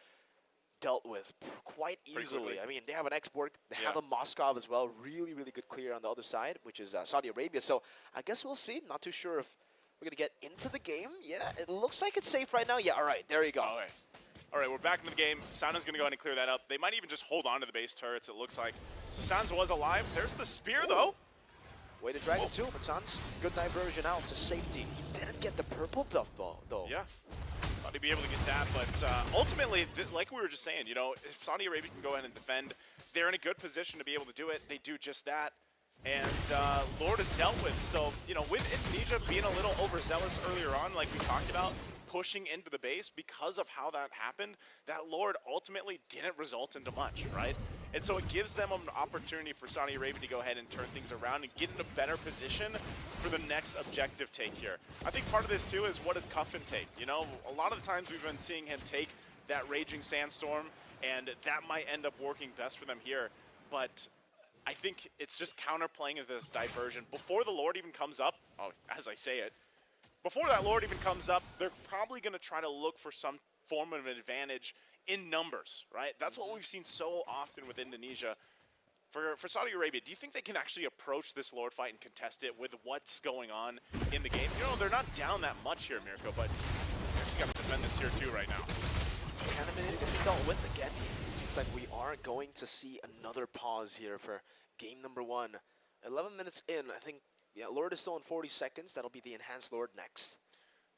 dealt with quite easily. I mean, they have an export. They have a Moskov as well. Really, really good clear on the other side, which is Saudi Arabia. So I guess we'll see. Not too sure if we're going to get into the game. Yeah, it looks like it's safe right now. Yeah, all right. There you go. Okay. All right, we're back into the game. Sano's going to go ahead and clear that up. They might even just hold on to the base turrets, it looks like. So Sans was alive. There's the spear, though. Way to drag it too, but Sans, good diversion out to safety. He didn't get the purple buff, though. Yeah. Thought he'd be able to get that, but ultimately, like we were just saying, you know, if Saudi Arabia can go ahead and defend, they're in a good position to be able to do it. They do just that. And Lord is dealt with. So, you know, with Indonesia being a little overzealous earlier on, like we talked about, pushing into the base because of how that happened, that Lord ultimately didn't result into much, right? And so it gives them an opportunity for Saudi Arabia to go ahead and turn things around and get in a better position for the next objective take here. I think part of this too is what does Cuffin take? You know, a lot of the times we've been seeing him take that Raging Sandstorm, and that might end up working best for them here. But I think it's just counterplaying this diversion. Before the Lord even comes up, as I say it, before that Lord even comes up, they're probably going to try to look for some form of an advantage in numbers, right? That's what we've seen so often with Indonesia. For Saudi Arabia, do you think they can actually approach this Lord fight and contest it with what's going on in the game? You know, they're not down that much here, Mirko, but you got to defend this tier 2 right now. Kind of going to be dealt with again. Seems like we are going to see another pause here for game number 1. 11 minutes in, I think. Yeah, Lord is still in 40 seconds. That'll be the Enhanced Lord next.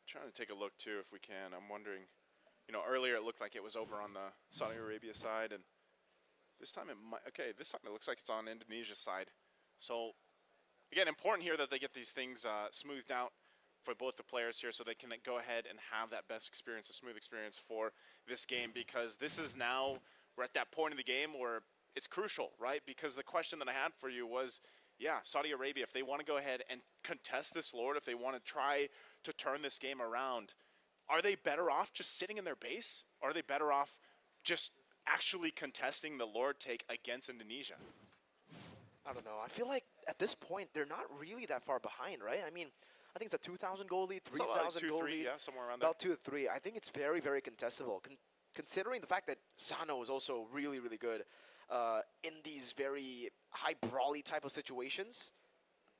Trying to take a look, too, if we can. I'm wondering, you know, earlier it looked like it was over on the Saudi Arabia side, and this time it might, okay, this time it looks like it's on Indonesia's side. So, again, important here that they get these things smoothed out for both the players here so they can go ahead and have that best experience, a smooth experience for this game, because this is now, we're at that point in the game where it's crucial, right? Because the question that I had for you was, yeah, Saudi Arabia, if they want to go ahead and contest this Lord, if they want to try to turn this game around, are they better off just sitting in their base? Or are they better off just actually contesting the Lord take against Indonesia? I don't know. I feel like at this point, they're not really that far behind, right? I mean, I think it's a 2,000 goal lead, 3,000 goal lead. Yeah, somewhere around there. About 2 or 3. I think it's very, very contestable. Considering the fact that Sano is also really, really good. in these very high brawly type of situations,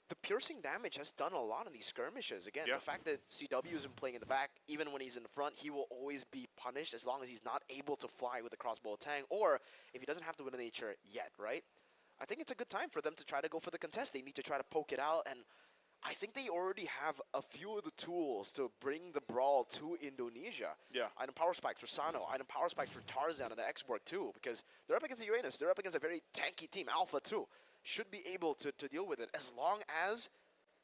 the piercing damage has done a lot in these skirmishes. Again, the fact that CW isn't playing in the back, even when he's in the front, he will always be punished as long as he's not able to fly with the crossbow tang, or if he doesn't have the Wind of Nature yet, right? I think it's a good time for them to try to go for the contest. They need to try to poke it out, and I think they already have a few of the tools to bring the brawl to Indonesia. Yeah. Item Power Spike for Sano, Item Power Spike for Tarzan and the Exborg too, because they're up against Uranus. They're up against a very tanky team, Alpha too. Should be able to deal with it as long as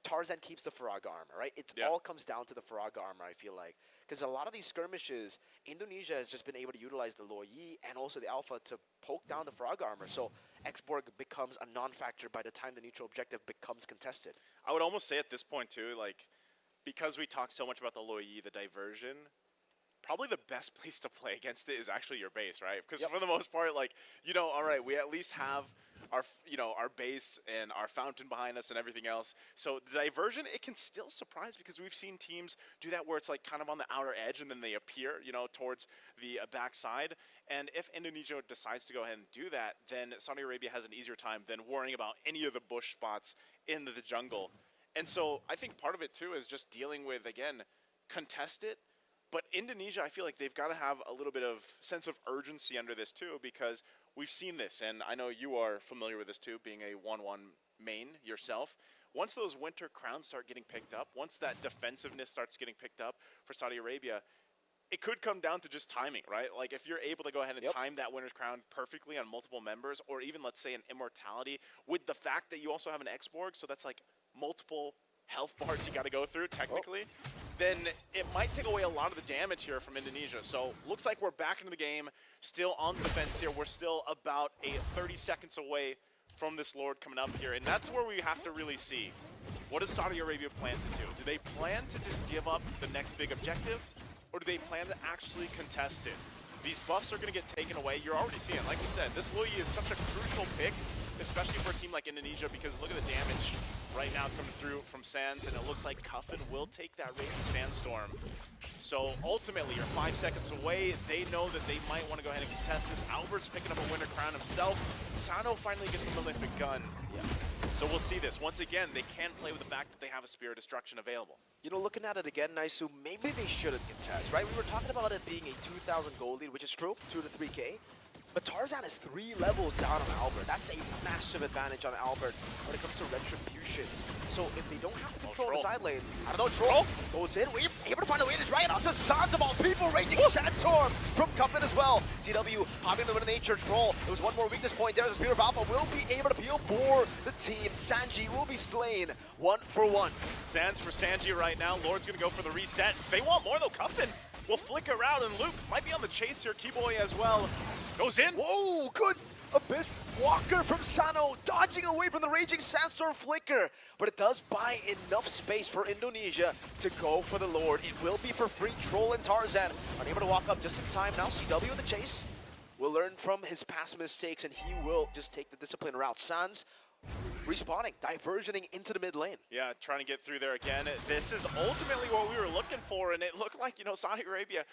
Tarzan keeps the Faraga armor, right? It all comes down to the Faraga armor, I feel like. Because a lot of these skirmishes, Indonesia has just been able to utilize the Loyi and also the Alpha to poke down the Faraga armor. So Exborg becomes a non-factor by the time the neutral objective becomes contested. I would almost say at this point too, like, because we talk so much about the Loyi, the diversion, probably the best place to play against it is actually your base, right? Because for the most part, like, you know, all right, we at least have our, you know, our base and our fountain behind us and everything else. So the diversion, it can still surprise because we've seen teams do that where it's like kind of on the outer edge and then they appear, you know, towards the backside. And if Indonesia decides to go ahead and do that, then Saudi Arabia has an easier time than worrying about any of the bush spots in the jungle. And so I think part of it too is just dealing with, again, contest it. But Indonesia, I feel like they've got to have a little bit of sense of urgency under this too, because we've seen this, and I know you are familiar with this too, being a 1-1 main yourself. Once those winter crowns start getting picked up, once that defensiveness starts getting picked up for Saudi Arabia, it could come down to just timing, right? Like if you're able to go ahead and time that winter's crown perfectly on multiple members, or even let's say an immortality, with the fact that you also have an Exborg, so that's like multiple health bars you got to go through technically, then it might take away a lot of the damage here from Indonesia. So looks like we're back into the game, still on the defense here. We're still about 30 seconds away from this Lord coming up here, and that's where we have to really see, what does Saudi Arabia plan to do? Do they plan to just give up the next big objective, or do they plan to actually contest it? These buffs are going to get taken away. You're already seeing, like you said, this Loyi is such a crucial pick, especially for a team like Indonesia, because look at the damage right now coming through from Sands, and it looks like Cuffin will take that Raging Sandstorm. So ultimately, you're 5 seconds away. They know that they might want to go ahead and contest this. Albert's picking up a Winter Crown himself. Sano finally gets a Malefic Gun. So we'll see this. Once again, they can play with the fact that they have a Spear of Destruction available. You know, looking at it again, Naisu, maybe they shouldn't contest, right? We were talking about it being a 2,000 gold lead, which is true, 2 to 3K. But Tarzan is 3 levels down on Albert. That's a massive advantage on Albert when it comes to Retribution. So if they don't have to control the side lane, I don't know, Troll goes in. We're able to find a way to right onto Sands of all people. Raging Sandstorm from Cuffin as well. CW hopping the Wind of Nature. Troll, there was one more weakness point there. The Spear of Alpha will be able to peel for the team. Sanji will be slain 1 for 1. Sands for Sanji right now. Lord's going to go for the reset. They want more though. Cuffin will flicker out, and Luke might be on the chase here. Keyboy as well. Goes in. Whoa, good Abyss Walker from Sano, dodging away from the Raging Sandstorm flicker. But it does buy enough space for Indonesia to go for the Lord. It will be for free. Troll and Tarzan unable to walk up just in time. Now CW in the chase will learn from his past mistakes, and he will just take the discipline route. Sans respawning, diversioning into the mid lane. Yeah, trying to get through there again. This is ultimately what we were looking for, and it looked like, you know, Saudi Arabia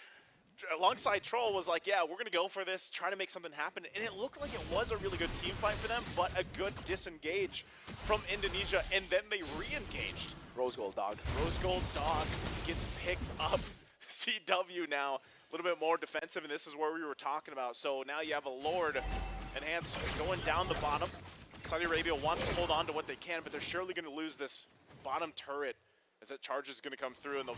alongside Troll was like, yeah, we're going to go for this, try to make something happen. And it looked like it was a really good team fight for them, but a good disengage from Indonesia, and then they re-engaged. Rose Gold Dog. Rose Gold Dog gets picked up. CW now a little bit more defensive, and this is where we were talking about. So now you have a Lord enhanced going down the bottom. Saudi Arabia wants to hold on to what they can, but they're surely going to lose this bottom turret as that charge is going to come through, and they'll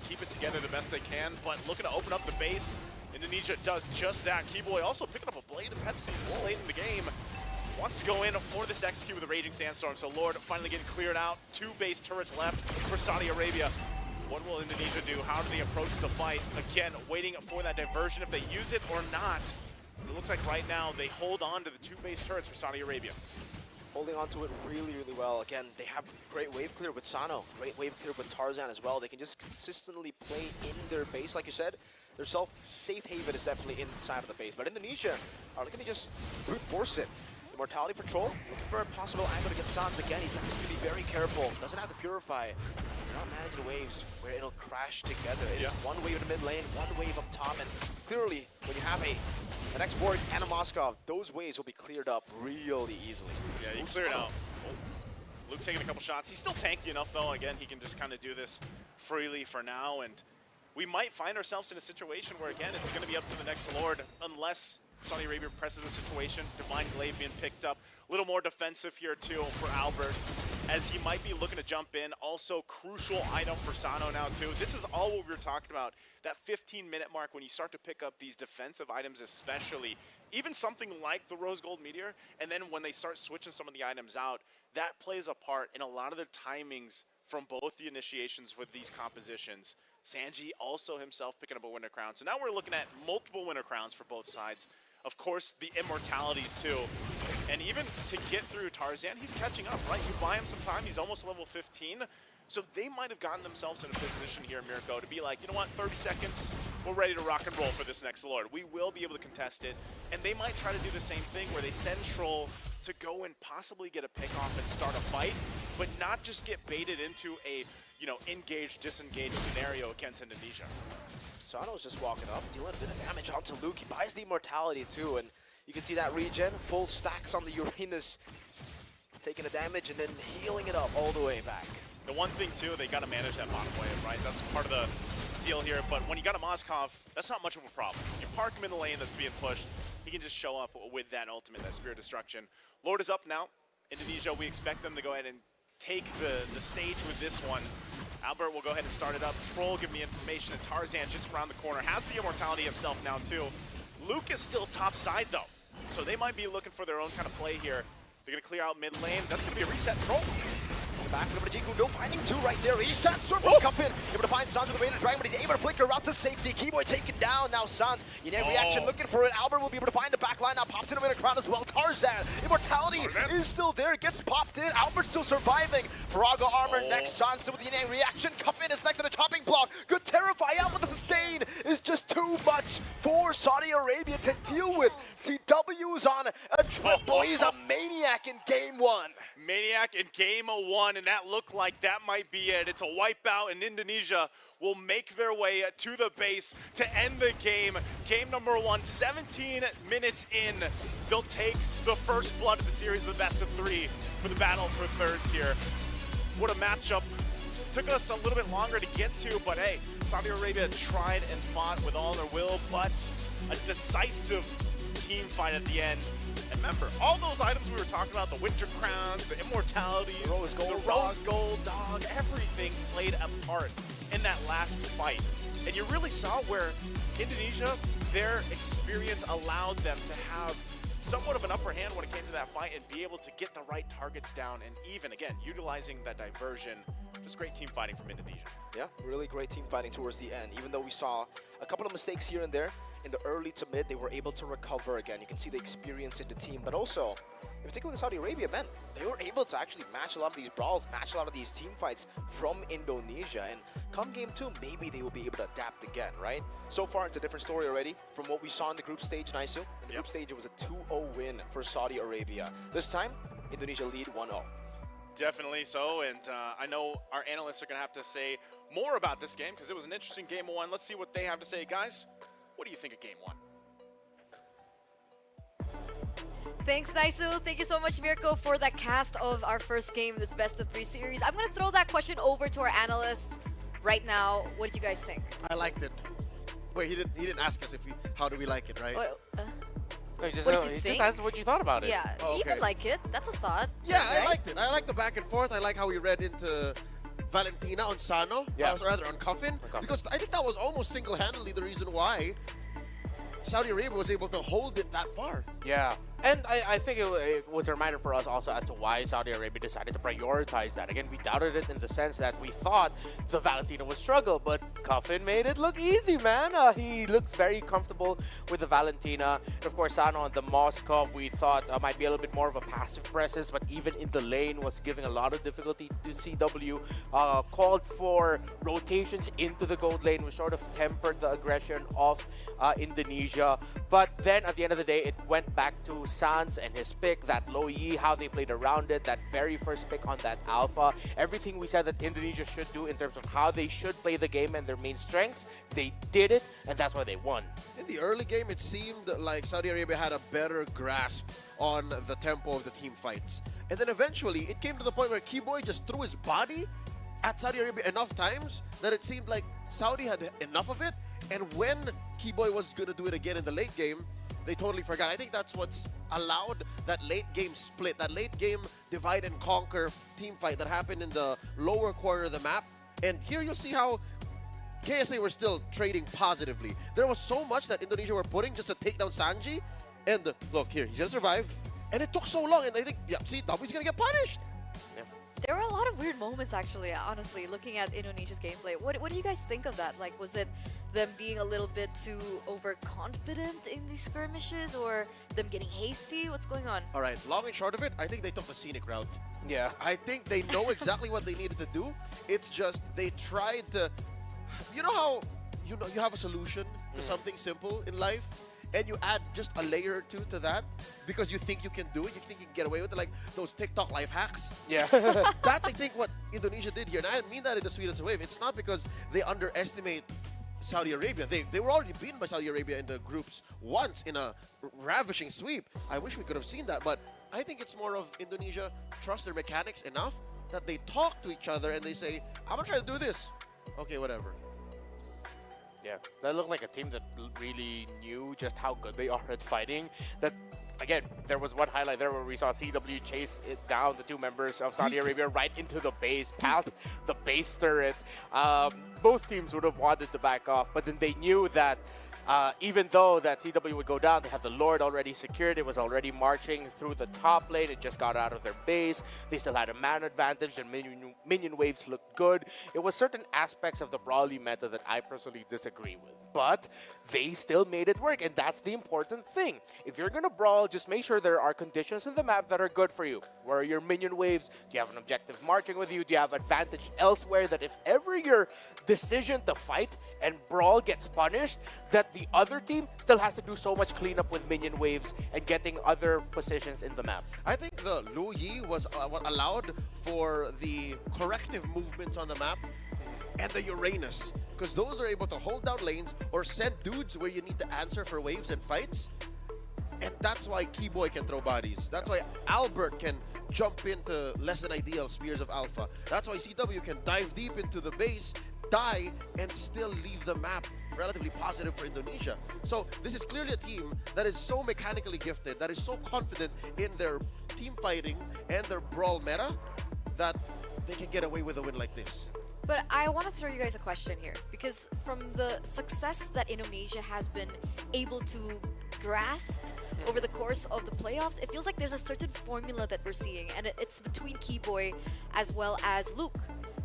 keep it together the best they can. But looking to open up the base, Indonesia does just that. Keyboy also picking up a Blade of Pepsi this late in the game. Wants to go in for this execute with a Raging Sandstorm. So Lord finally getting cleared out. 2 base turrets left for Saudi Arabia. What will Indonesia do? How do they approach the fight? Again, waiting for that diversion, if they use it or not. It looks like right now they hold on to the 2 base turrets for Saudi Arabia. Holding on to it really, really well. Again, they have great wave clear with Sano, great wave clear with Tarzan as well. They can just consistently play in their base. Like you said, their safe haven is definitely inside of the base. But Indonesia are looking to just brute force it. Immortality for Troll, looking for a possible angle to get Sans again. He has to be very careful. Doesn't have to purify. They're not managing waves where it'll crash together. It's one wave in the mid lane, one wave up top, and clearly when you have a An X-Borg and a Moskov, those ways will be cleared up really easily. Yeah, you cleared out. Oh. Luke taking a couple shots. He's still tanky enough, though. Again, he can just kind of do this freely for now. And we might find ourselves in a situation where, again, it's going to be up to the next Lord unless Saudi Arabia presses the situation. Divine Glaive being picked up. A little more defensive here, too, for Albert, as he might be looking to jump in. Also, crucial item for Sano now, too. This is all what we were talking about. That 15-minute mark when you start to pick up these defensive items especially. Even something like the Rose Gold Meteor, and then when they start switching some of the items out, that plays a part in a lot of the timings from both the initiations with these compositions. Sanji also himself picking up a Winter Crown. So now we're looking at multiple Winter Crowns for both sides. Of course, the Immortalities too. And even to get through Tarzan, he's catching up, right? You buy him some time, he's almost level 15. So they might have gotten themselves in a position here, Mirko, to be like, you know what, 30 seconds, we're ready to rock and roll for this next Lord. We will be able to contest it. And they might try to do the same thing where they send Troll to go and possibly get a pick off and start a fight, but not just get baited into a, you know, engage, disengage scenario against Indonesia. Sano's just walking up, dealing a bit of damage onto Luke. He buys the Immortality too, and you can see that regen, full stacks on the Uranus, taking the damage and then healing it up all the way back. The one thing too, they got to manage that bottom wave, right? That's part of the deal here, but when you got a Moskov, that's not much of a problem. You park him in the lane that's being pushed, he can just show up with that ultimate, that Spirit Destruction. Lord is up now. Indonesia, we expect them to go ahead and take the stage with this one. Albert will go ahead and start it up. Troll giving the information, and Tarzan just around the corner has the Immortality himself now too. Luke is still top side though, so they might be looking for their own kind of play here. They're gonna clear out mid lane. That's gonna be a reset. Troll. Back over to Jiku, no finding two right there. Reset, Surfer Cuffin, able to find Sans with the Raider Dragon, but he's able to flicker out to safety. Keyboy taken down, now Sans, reaction looking for it. Albert will be able to find the back line, now pops in a minute crowd as well. Tarzan, Immortality is still there, gets popped in. Albert still surviving. Faraga armor next, Sans with the reaction. Cuffin is next to the chopping block. Good Terrify out, but the sustain is just too much for Saudi Arabia to deal with. CW is on a triple. He's a maniac in game one. Maniac in game one, and that looked like that might be it. It's a wipeout, and Indonesia will make their way to the base to end the game. Game number one, 17 minutes in. They'll take the first blood of the series, the best of three, for the battle for thirds here. What a matchup. Took us a little bit longer to get to, but hey, Saudi Arabia tried and fought with all their will, but a decisive team fight at the end. And remember, all those items we were talking about, the Winter Crowns, the Immortalities, the Rose Gold Dog, everything played a part in that last fight. And you really saw where Indonesia, their experience allowed them to have somewhat of an upper hand when it came to that fight and be able to get the right targets down and even, again, utilizing that diversion. Just great team fighting from Indonesia. Yeah, really great team fighting towards the end. Even though we saw a couple of mistakes here and there, in the early to mid, they were able to recover again. You can see the experience in the team, but also, in particular Saudi Arabia, man, they were able to actually match a lot of these brawls, match a lot of these team fights from Indonesia. And come game two, maybe they will be able to adapt again, right? So far, it's a different story already from what we saw in the group stage, Naisu. In the group stage, it was a 2-0 win for Saudi Arabia. This time, Indonesia lead 1-0. Definitely so, and I know our analysts are going to have to say more about this game because it was an interesting game one. Let's see what they have to say. Guys, what do you think of game one? Thanks, Naisu. Thank you so much, Mirko, for that cast of our first game, this best of three series. I'm going to throw that question over to our analysts right now. What did you guys think? I liked it. Wait, he didn't ask us how do we like it, right? What He just did you think? asked what you thought about it. Yeah, Oh, you okay. can like it. That's a thought. Yeah, right? I liked it. I liked the back and forth. I like how we read into Valentina on Sano, Yeah. or rather on Cuffin, because I think that was almost single-handedly the reason why Saudi Arabia was able to hold it that far. Yeah, and I think it was a reminder for us also as to why Saudi Arabia decided to prioritize that. Again, we doubted it in the sense that we thought the Valentina would struggle, but Cuffin made it look easy, man. He looked very comfortable with the Valentina. And of course, Sano on the Moskov, we thought might be a little bit more of a passive presence, but even in the lane was giving a lot of difficulty to CW. Called for rotations into the gold lane, which sort of tempered the aggression of Indonesia. Indonesia. But then at the end of the day, it went back to Sans and his pick, that low Yi, how they played around it, that very first pick on that Alpha. Everything we said that Indonesia should do in terms of how they should play the game and their main strengths, they did it, and that's why they won. In the early game, it seemed like Saudi Arabia had a better grasp on the tempo of the team fights. And then eventually, it came to the point where Keyboy just threw his body at Saudi Arabia enough times that it seemed like Saudi had enough of it. And when Keyboy was going to do it again in the late game, they totally forgot. I think that's what's allowed that late game split, that late game divide and conquer team fight that happened in the lower quarter of the map. And here you'll see how KSA were still trading positively. There was so much that Indonesia were putting just to take down Sanji. And look here, he's gonna survive. And it took so long, and I think, yeah, see, W's gonna get punished. There were a lot of weird moments, actually, honestly, looking at Indonesia's gameplay. What do you guys think of that? Like, was it them being a little bit too overconfident in these skirmishes, or them getting hasty? What's going on? All right, long and short of it, I think they took the scenic route. Yeah. I think they know exactly what they needed to do. It's just they tried to, you know how you have a solution to something simple in life, and you add just a layer or two to that because you think you can do it, you think you can get away with it, like those TikTok life hacks. Yeah. That's, I think, what Indonesia did here. And I mean that in the sweetest way. It's not because they underestimate Saudi Arabia. They were already beaten by Saudi Arabia in the groups once in a ravishing sweep. I wish we could have seen that, but I think it's more of Indonesia trust their mechanics enough that they talk to each other and they say, I'm going to try to do this. Okay, whatever. Yeah, that looked like a team that really knew just how good they are at fighting. That, again, there was one highlight there where we saw CW chase it down, the two members of Saudi Arabia, right into the base, past the base turret. Both teams would have wanted to back off, but then they knew that even though that CW would go down, they had the Lord already secured. It was already marching through the top lane. It just got out of their base. They still had a man advantage. The minion waves looked good. It was certain aspects of the Brawly meta that I personally disagree with. But they still made it work, and that's the important thing. If you're going to brawl, just make sure there are conditions in the map that are good for you. Where are your minion waves? Do you have an objective marching with you? Do you have advantage elsewhere that if ever your decision to fight and brawl gets punished, that the other team still has to do so much cleanup with minion waves and getting other positions in the map? I think the Lu Yi was what allowed for the corrective movements on the map and the Uranus, because those are able to hold down lanes or send dudes where you need to answer for waves and fights. And that's why Keyboy can throw bodies. That's why Albert can jump into less than ideal spears of Alpha. That's why CW can dive deep into the base, die, and still leave the map relatively positive for Indonesia. So this is clearly a team that is so mechanically gifted, that is so confident in their team fighting and their brawl meta, that they can get away with a win like this. But I want to throw you guys a question here, because from the success that Indonesia has been able to grasp over the course of the playoffs, it feels like there's a certain formula that we're seeing, and it's between Keyboy as well as Luke.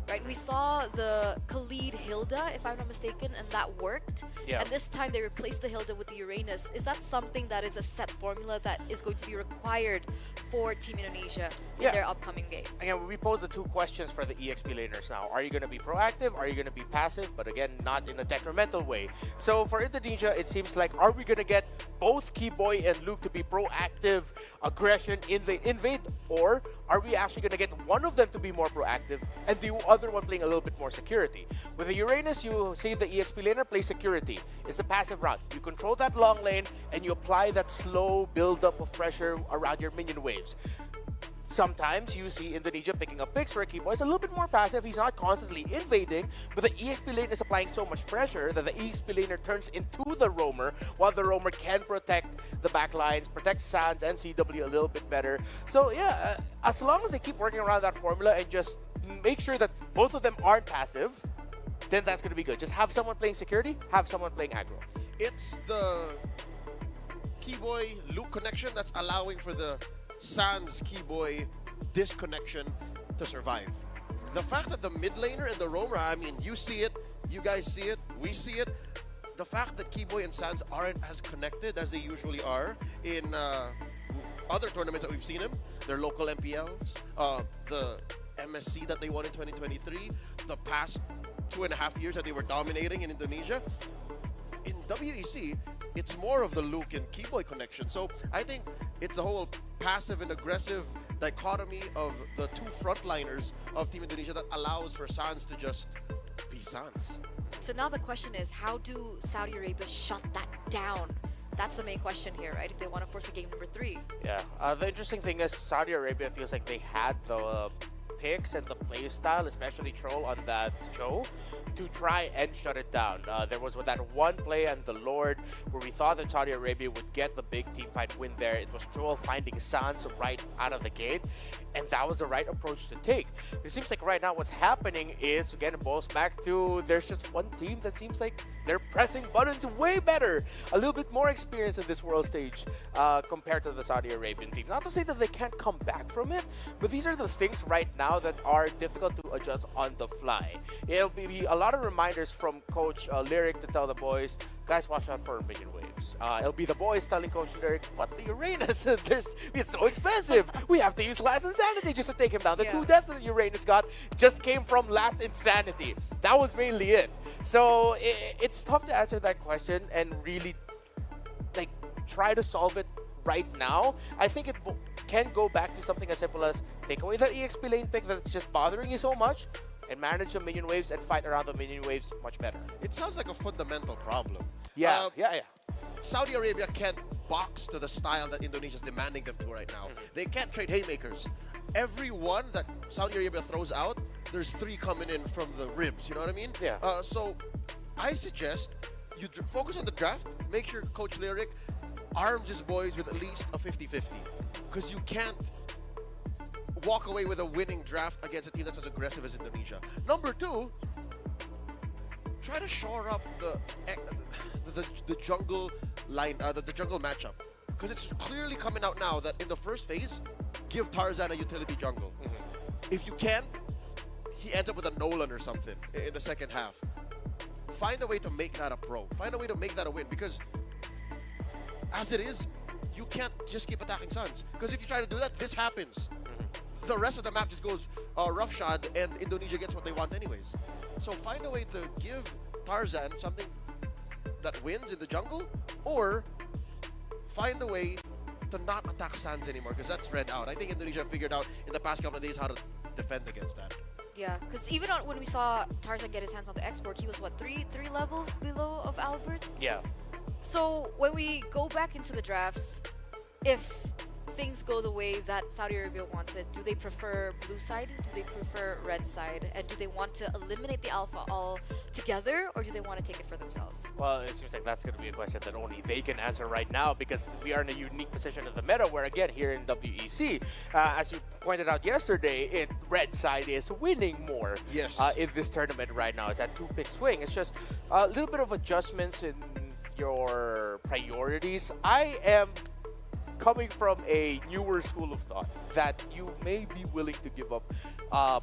Right, we saw the Khalid Hilda, if I'm not mistaken, and that worked. Yeah. And this time they replaced the Hilda with the Uranus. Is that something that is a set formula that is going to be required for Team Indonesia in their upcoming game? Again, we pose the two questions for the EXP laners now. Are you going to be proactive? Are you going to be passive? But again, not in a detrimental way. So for Indonesia, it seems like, are we going to get both Keyboy and Luke to be proactive, aggression, invade, or are we actually going to get one of them to be more proactive and the other one playing a little bit more security? With the Uranus, you see the EXP laner play security. It's the passive route. You control that long lane and you apply that slow build-up of pressure around your minion waves. Sometimes you see Indonesia picking up picks where Keyboy is a little bit more passive. He's not constantly invading, but the EXP lane is applying so much pressure that the EXP laner turns into the roamer, while the roamer can protect the backlines, protect Sans and CW a little bit better. So yeah, as long as they keep working around that formula and just make sure that both of them aren't passive, then that's going to be good. Just have someone playing security, have someone playing aggro. It's the Keyboy-Luke connection that's allowing for the Sans Keyboy disconnection to survive. The fact that the mid laner and the roamer, I mean, you see it, you guys see it, we see it. The fact that Keyboy and Sans aren't as connected as they usually are in other tournaments that we've seen them, their local MPLs, the MSC that they won in 2023, the past 2.5 years that they were dominating in Indonesia. In WEC, it's more of the Luke and Keyboy connection. So I think it's a whole passive and aggressive dichotomy of the two frontliners of Team Indonesia that allows for Sans to just be Sans. So now the question is, how do Saudi Arabia shut that down? That's the main question here, right? If they want to force a game number 3. Yeah. The interesting thing is Saudi Arabia feels like they had the picks and the play style, especially Troll on that show, to try and shut it down. There was that one play and the Lord where we thought that Saudi Arabia would get the big team fight win there. It was Troll finding Sans right out of the gate, and that was the right approach to take. It seems like right now what's happening is, again, it boils back to there's just one team that seems like they're pressing buttons way better, a little bit more experience in this world stage compared to the Saudi Arabian team. Not to say that they can't come back from it, but these are the things right now that are difficult to adjust on the fly. It'll be a lot of reminders from Coach Lyric to tell the boys, guys, watch out for minion waves. It'll be the boys telling Coach Lyric, what the Uranus? It's so expensive. We have to use Last Insanity just to take him down. The 2 deaths that Uranus got just came from Last Insanity. That was mainly it. So it's tough to answer that question and really like try to solve it right now. I think it can go back to something as simple as take away that EXP lane pick that's just bothering you so much and manage the minion waves and fight around the minion waves much better. It sounds like a fundamental problem. Yeah. Saudi Arabia can't box to the style that Indonesia's demanding them to right now. They can't trade haymakers. Every one that Saudi Arabia throws out, there's 3 coming in from the ribs, you know what I mean? Yeah. So I suggest you focus on the draft, make sure Coach Lyric arms his boys with at least a 50-50. Because you can't walk away with a winning draft against a team that's as aggressive as Indonesia. Number 2, try to shore up the jungle line, the jungle matchup, because it's clearly coming out now that in the first phase, give Tarzan a utility jungle. If you can't, he ends up with a Nolan or something in the second half. Find a way to make that a pro. Find a way to make that a win, because as it is, you can't just keep attacking Suns. Because if you try to do that, this happens. The rest of the map just goes roughshod, and Indonesia gets what they want anyways. So find a way to give Tarzan something that wins in the jungle, or find a way to not attack Sans anymore, because that's spread out. I think Indonesia figured out in the past couple of days how to defend against that. Yeah, because even when we saw Tarzan get his hands on the export, he was what, three levels below of Albert? Yeah. So when we go back into the drafts, if things go the way that Saudi Arabia wants it, do they prefer blue side? Do they prefer red side? And do they want to eliminate the alpha all together, or do they want to take it for themselves? Well, it seems like that's going to be a question that only they can answer right now, because we are in a unique position in the meta where, again, here in WEC, as you pointed out yesterday, red side is winning more in this tournament right now. It's at 2-pick swing. It's just a little bit of adjustments in your priorities. I am coming from a newer school of thought that you may be willing to give up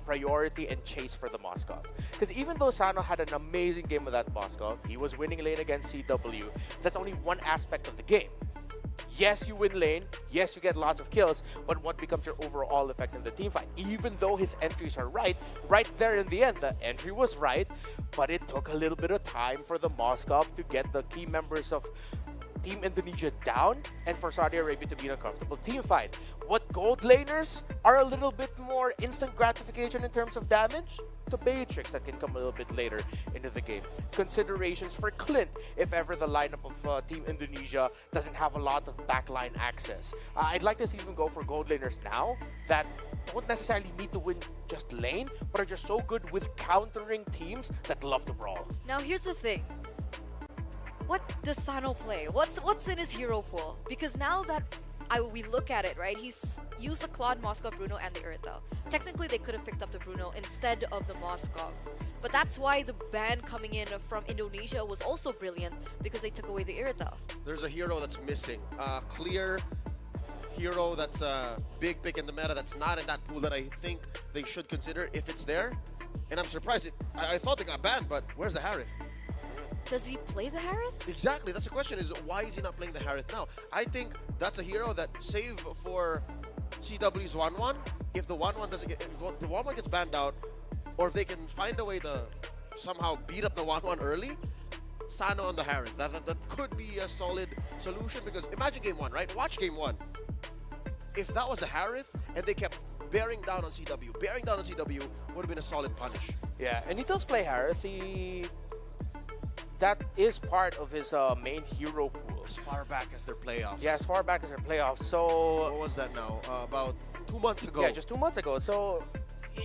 priority and chase for the Moskov. Because even though Sano had an amazing game with that Moskov, he was winning lane against CW, that's only one aspect of the game. Yes, you win lane, yes, you get lots of kills, but what becomes your overall effect in the team fight? Even though his entries are right there in the end, the entry was right, but it took a little bit of time for the Moskov to get the key members of Team Indonesia down and for Saudi Arabia to be in a comfortable team fight. What gold laners are a little bit more instant gratification in terms of damage? The Beatrix that can come a little bit later into the game. Considerations for Clint if ever the lineup of Team Indonesia doesn't have a lot of backline access. I'd like to see them go for gold laners now that don't necessarily need to win just lane, but are just so good with countering teams that love to brawl. Now here's the thing. What does Sano play? What's in his hero pool? Because now that we look at it, right, he's used the Claude, Moskov, Bruno, and the Urtel. Technically, they could have picked up the Bruno instead of the Moskov. But that's why the ban coming in from Indonesia was also brilliant, because they took away the Urtel. There's a hero that's missing. Clear hero that's a big pick in the meta that's not in that pool that I think they should consider if it's there. And I'm surprised. I thought they got banned, but where's the Harith? Does he play the Harith? Exactly. That's the question, is why is he not playing the Harith now? I think that's a hero that save for CW's 1-1. If the 1-1 doesn't get, if the 1-1 gets banned out, or if they can find a way to somehow beat up the 1-1 early, Sano on the Harith. That could be a solid solution because imagine game 1, right? Watch game 1. If that was a Harith and they kept bearing down on CW, would have been a solid punish. Yeah, and he does play Harith. That is part of his main hero pool. As far back as their playoffs. Yeah, as far back as their playoffs. So What was that now? About 2 months ago. yeah, just 2 months ago. So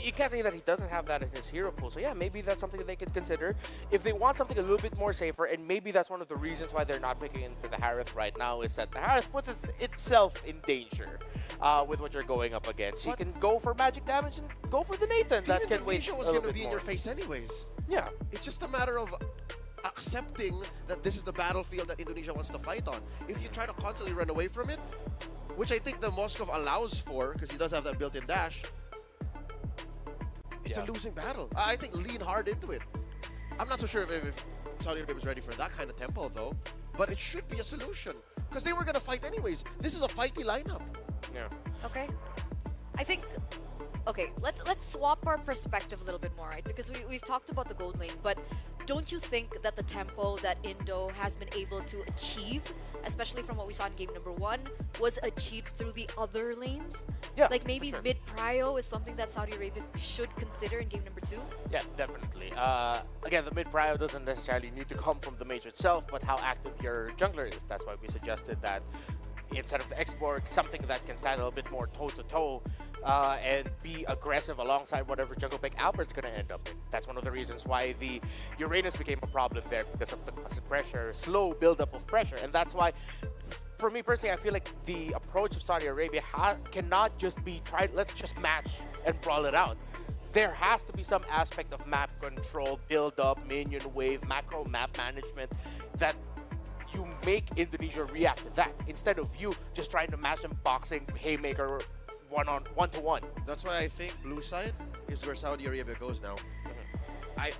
you can't say that he doesn't have that in his hero pool. So yeah, maybe that's something that they could consider if they want something a little bit more safer. And maybe that's one of the reasons why they're not picking into the Harith right now is that the Harith puts itself in danger with what you're going up against. You can go for magic damage and go for the Nathan. That can wait Indonesia a was little going to bit be in more. your face anyways. Yeah. It's just a matter of accepting that this is the battlefield that Indonesia wants to fight on. If you try to constantly run away from it, which I think the Moskov allows for, because he does have that built-in dash, it's a losing battle. I think lean hard into it. I'm not so sure if Saudi Arabia is ready for that kind of tempo, though, but it should be a solution, because they were going to fight anyways. This is a fighty lineup. Yeah. Okay. I think. Okay, let's swap our perspective a little bit more, right? Because we've talked about the gold lane, but don't you think that the tempo that Indo has been able to achieve, especially from what we saw in game number 1, was achieved through the other lanes? Yeah, Like maybe for sure. mid-prio is something that Saudi Arabia should consider in game number 2? Yeah, definitely. Again, the mid-prio doesn't necessarily need to come from the mage itself, but how active your jungler is. That's why we suggested that instead of the X-Borg, something that can stand a little bit more toe-to-toe and be aggressive alongside whatever jungle pick Albert's going to end up in. That's one of the reasons why the Uranus became a problem there, because of the constant pressure, slow build-up of pressure. And that's why, for me personally, I feel like the approach of Saudi Arabia cannot just be let's just match and brawl it out. There has to be some aspect of map control, build-up, minion wave, macro map management that you make Indonesia react to that instead of you just trying to match them boxing haymaker one-to-one. That's why I think blue side is where Saudi Arabia goes now.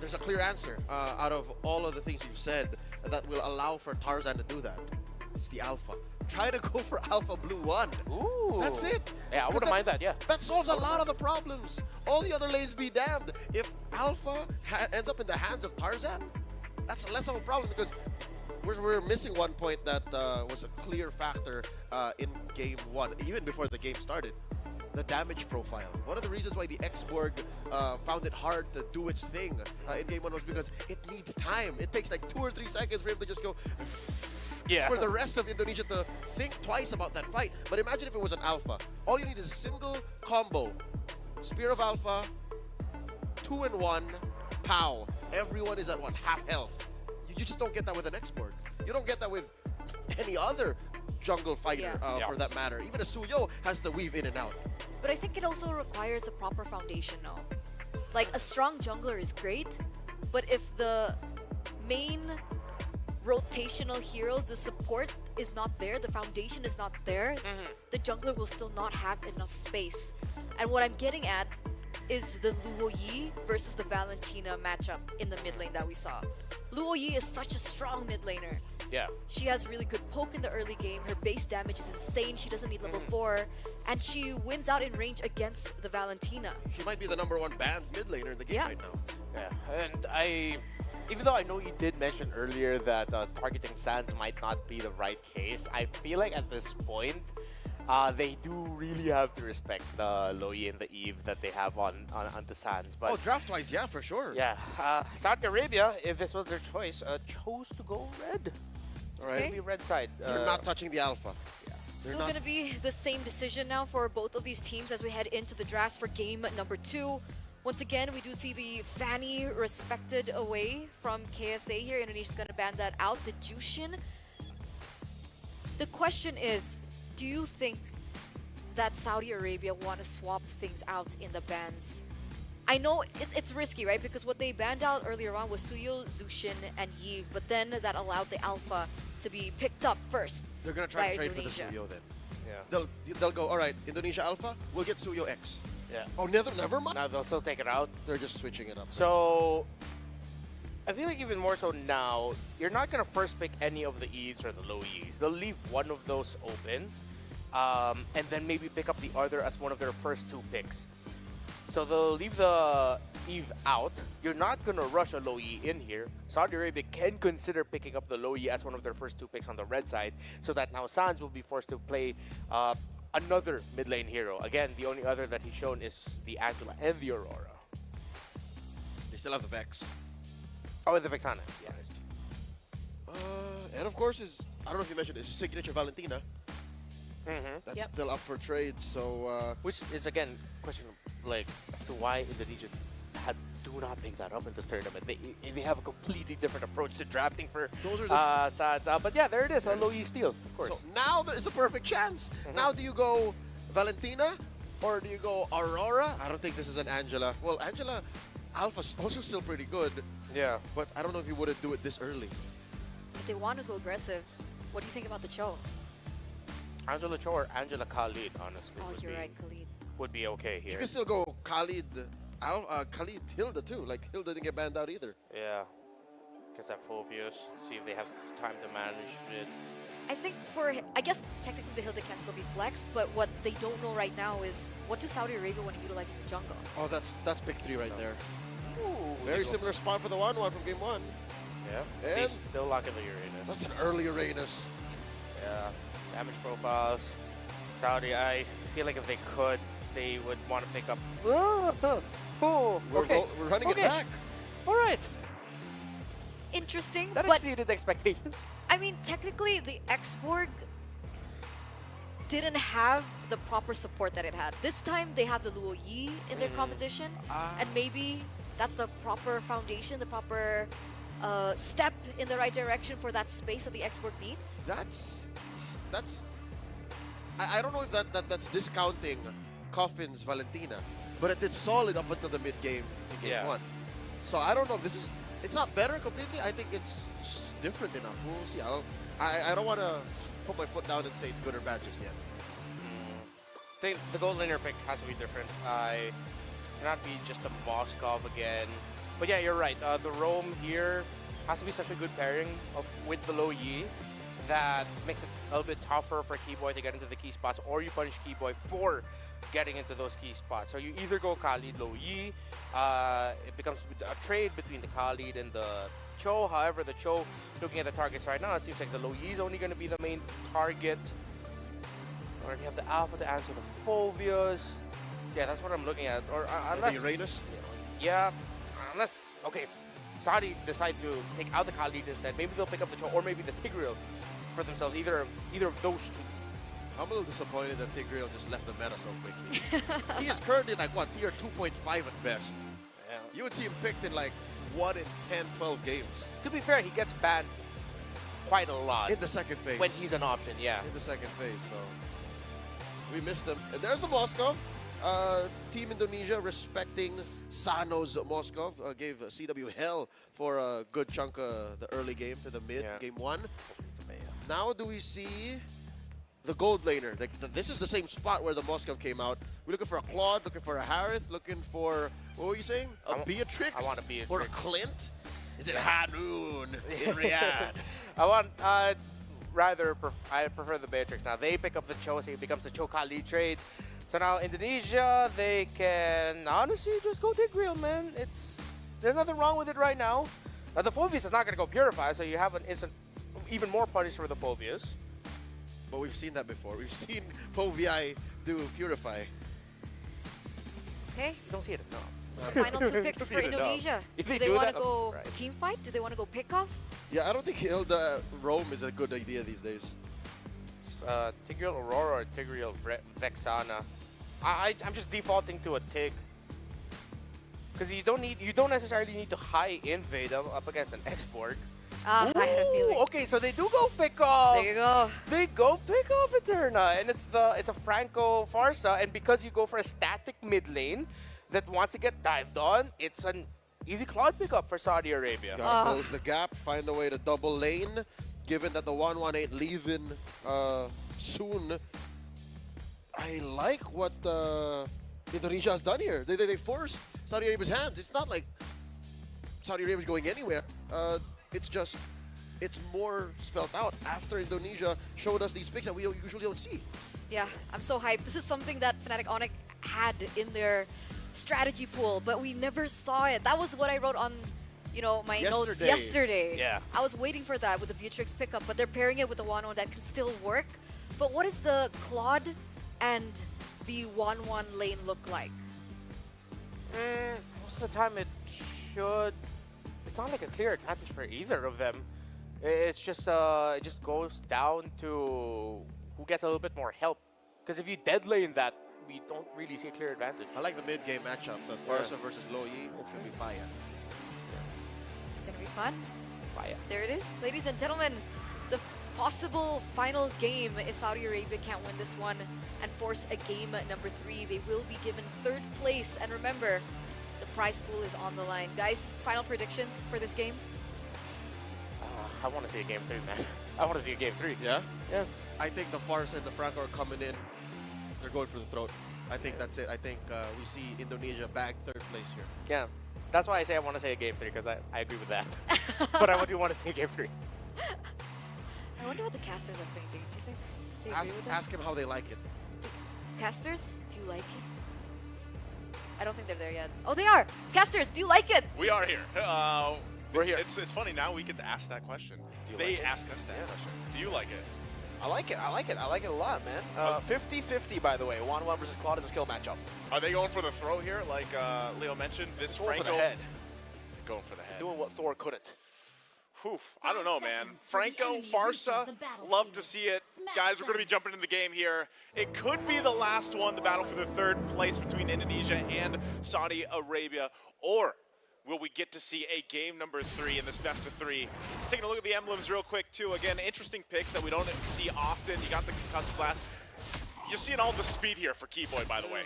There's a clear answer out of all of the things you've said that will allow for Tarzan to do that. It's the Alpha. Try to go for Alpha Blue 1. Ooh. That's it. Yeah, I 'Cause wouldn't mind that, yeah. That solves a lot of the problems. All the other lanes be damned. If Alpha ends up in the hands of Tarzan, that's less of a problem because we're missing one point that was a clear factor in game 1, even before the game started. The damage profile. One of the reasons why the X-Borg found it hard to do its thing in game 1 was because it needs time. It takes like 2 or 3 seconds for him to just go Yeah. for the rest of Indonesia to think twice about that fight. But imagine if it was an Alpha. All you need is a single combo. Spear of Alpha, 2 in 1, pow. Everyone is at what? Half health. You just don't get that with an X-Borg. You don't get that with any other jungle fighter for that matter. Even a Suyo has to weave in and out. But I think it also requires a proper foundation, no? Like, a strong jungler is great, but if the main rotational heroes, the support is not there, the foundation is not there, the jungler will still not have enough space. And what I'm getting at is the Luo Yi versus the Valentina matchup in the mid lane that we saw. Luo Yi is such a strong mid laner. Yeah. She has really good poke in the early game. Her base damage is insane. She doesn't need level 4. And she wins out in range against the Valentina. She might be the #1 banned mid laner in the game Yeah. right now. Yeah, and even though I know you did mention earlier that targeting Sands might not be the right case, I feel like at this point, they do really have to respect the Loyi and the Eve that they have on the Sands. But Oh, draft-wise, yeah, for sure. yeah, Saudi Arabia, if this was their choice, chose to go red. Okay. Maybe red side. They're not touching the Alpha. Still going to be the same decision now for both of these teams as we head into the drafts for game number 2. Once again, we do see the Fanny respected away from KSA here. Indonesia's going to ban that out. The Jushin. The question is, do you think that Saudi Arabia want to swap things out in the bans? I know it's risky, right? Because what they banned out earlier on was Suyo, Zushin, and Yves, but then that allowed the Alpha to be picked up first. They're going to try by to trade for the Indonesia. Suyo then. Yeah. They'll go, all right, Indonesia Alpha, we'll get Suyo X. Yeah. Oh, never mind. Now they'll still take it out. They're just switching it up. So I feel like even more so now, you're not gonna first pick any of the E's or the low E's. They'll leave one of those open, and then maybe pick up the other as one of their first 2 picks. So they'll leave the Eve out. You're not going to rush a low E in here. Saudi Arabia can consider picking up the low E as one of their first 2 picks on the red side, so that now Sands will be forced to play another mid lane hero. Again, the only other that he's shown is the Angela and the Aurora. They still have the Vex. Oh, and the Vexana. Yes. And of course, I don't know if you mentioned it, his signature Valentina. That's Yep. still up for trade. So Which is, again, question like as to why Indonesia do not pick that up in this tournament. They have a completely different approach to drafting for Those are the- Sands. But yeah, there it is. A low E steal, of course. so now there is a perfect chance. Now do you go Valentina or do you go Aurora? I don't think this is an Angela. Well, Angela Alpha's also still pretty good, yeah. but I don't know if you wouldn't do it this early. If they want to go aggressive, what do you think about the Cho? Angela Cho or Angela Khalid, honestly. Oh, would you're be, right, Khalid. Would be okay You here. can still go Khalid, Khalid Hilda too. Like Hilda didn't get banned out either. Yeah. Guess that full views. See if they have time to manage it. I think I guess technically the Hilda can still be flexed, but what they don't know right now is what do Saudi Arabia want to utilize in the jungle? Oh, that's big 3 right there. Ooh, Very similar spot for the 1-1 from game 1. Yeah. They And- still lock in the Uranus. That's an early Uranus. Yeah. Damage profiles. Saudi, I feel like if they could, they would want to pick up. Oh, okay. We're running Okay. it back. All right. Interesting, That but exceeded expectations. I mean, technically, the Xborg didn't have the proper support that it had. This time, they have the Luo Yi in their composition, and maybe that's the proper foundation, the proper step in the right direction for that space that the Xborg needs. That's. I don't know if that's discounting Coffin's Valentina, but it did solid up until the mid game in game Yeah. 1. So I don't know if this is. It's not better completely. I think it's just different enough. We'll see. I don't want to put my foot down and say it's good or bad just yet. I think the gold laner pick has to be different. I cannot be just a Moskov again. But yeah, you're right. The Rome here has to be such a good pairing with the low Yi that makes it a little bit tougher for Keyboy to get into the key spots, or you punish Keyboy for getting into those key spots. So you either go Khalid, low Yi. It becomes a trade between the Khalid and the Cho. However, the Cho, looking at the targets right now, it seems like the low Yi is only going to be the main target. Already have the Alpha to answer the Phobias. Yeah, that's what I'm looking at. Or unless The Uranus? Yeah, unless Saudi decide to take out the Khalid instead. Maybe they'll pick up the Cho or maybe the Tigreal for themselves. Either of those two. I'm a little disappointed that Tigreal just left the meta so quickly. He is currently like what, tier 2.5 at best. Yeah. You would see him picked in like 1 in 10, 12 games To be fair, he gets banned quite a lot in the second phase. when he's an option. Yeah. in the second phase, so we missed him. And there's the Moskov. Team Indonesia respecting Sano's Moskov. Gave CW hell for a good chunk of the early game to the mid, Yeah. game 1. Now do we see the gold laner? This is the same spot where the Moskov came out. We're looking for a Claude, looking for a Harith, looking for, what were you saying? A Beatrix? I want a Beatrix. Or a Clint? Is it Hanun in Riyadh? I prefer the Beatrix now. They pick up the Cho, so it becomes the Cho Kali trade. So now Indonesia, they can honestly just go Tigreal, man. There's nothing wrong with it right now. Now the Phobius is not going to go Purify, so you have an instant, even more punish for the Phobius. But we've seen that before. We've seen Phobii do Purify. Okay, You don't see it enough. the final 2 picks for Even enough. Indonesia. If Do they they do want that, to I'm go surprised. team fight? Do they want to go pick off? Yeah, I don't think Hilda Rome is a good idea these days. Tigreal Aurora or Tigreal Vexana. I'm just defaulting to a Tig. Because you don't necessarily need to high invade up against an Xborg. I had a feeling. Okay, so they do go pick off. There you go. They go pick off Eterna, and it's a Franco Farsa, and because you go for a static mid lane that wants to get dived on, it's an easy Claude pickup for Saudi Arabia. Gotta close the gap, find a way to double lane. Given that the 118 leaving soon, I like what Indonesia has done here. They forced Saudi Arabia's hands. It's not like Saudi Arabia's going anywhere. It's more spelled out after Indonesia showed us these picks that we usually don't see. Yeah, I'm so hyped. This is something that Fnatic Onyx had in their strategy pool, but we never saw it. That was what I wrote on, my notes Yesterday. yesterday. Yeah. I was waiting for that with the Beatrix pickup, but they're pairing it with the 1-1 that can still work. But what does the Claude and the 1-1 lane look like? Most of the time it's not like a clear advantage for either of them. It's just it just goes down to who gets a little bit more help. Because if you dead lane that, we don't really see a clear advantage. I like the mid-game matchup. The Farsa versus Lo Yi. It's going to be fire. It's gonna be fun. Fire. There it is, ladies and gentlemen. The possible final game if Saudi Arabia can't win this one and force a game at number 3, they will be given 3rd place. And remember, the prize pool is on the line. Guys, final predictions for this game? I want to see a game 3, man. I want to see a game 3. Yeah? Yeah. I think the Farsa and the Franco are coming in. They're going for the throat. I think that's it. I think we see Indonesia bag 3rd place here. Yeah. That's why I say I want to say a game 3, because I agree with that. But I do want to see a game 3. I wonder what the casters are thinking. Do you think they agree with us? Ask him how they like it. Casters, do you like it? I don't think they're there yet. Oh, they are! Casters, do you like it? We are here. We're here. It's funny now we get to ask that question. They ask us that question. Do you like it? I like it. I like it. I like it a lot, man. 50-50, by the way. 1-1 versus Claude is a skill matchup. Are they going for the throw here, like Leo mentioned? This Going for Franco the head. going for the head. Doing what Thor couldn't. Oof, I don't know, man. Franco, Farsa, love to see it. Guys, we're going to be jumping in the game here. It could be the last one, the battle for the 3rd place between Indonesia and Saudi Arabia. Or will we get to see a game number 3 in this best of 3? Taking a look at the emblems real quick, too. Again, interesting picks that we don't see often. You got the concussive blast. You're seeing all the speed here for Keyboy, by the way.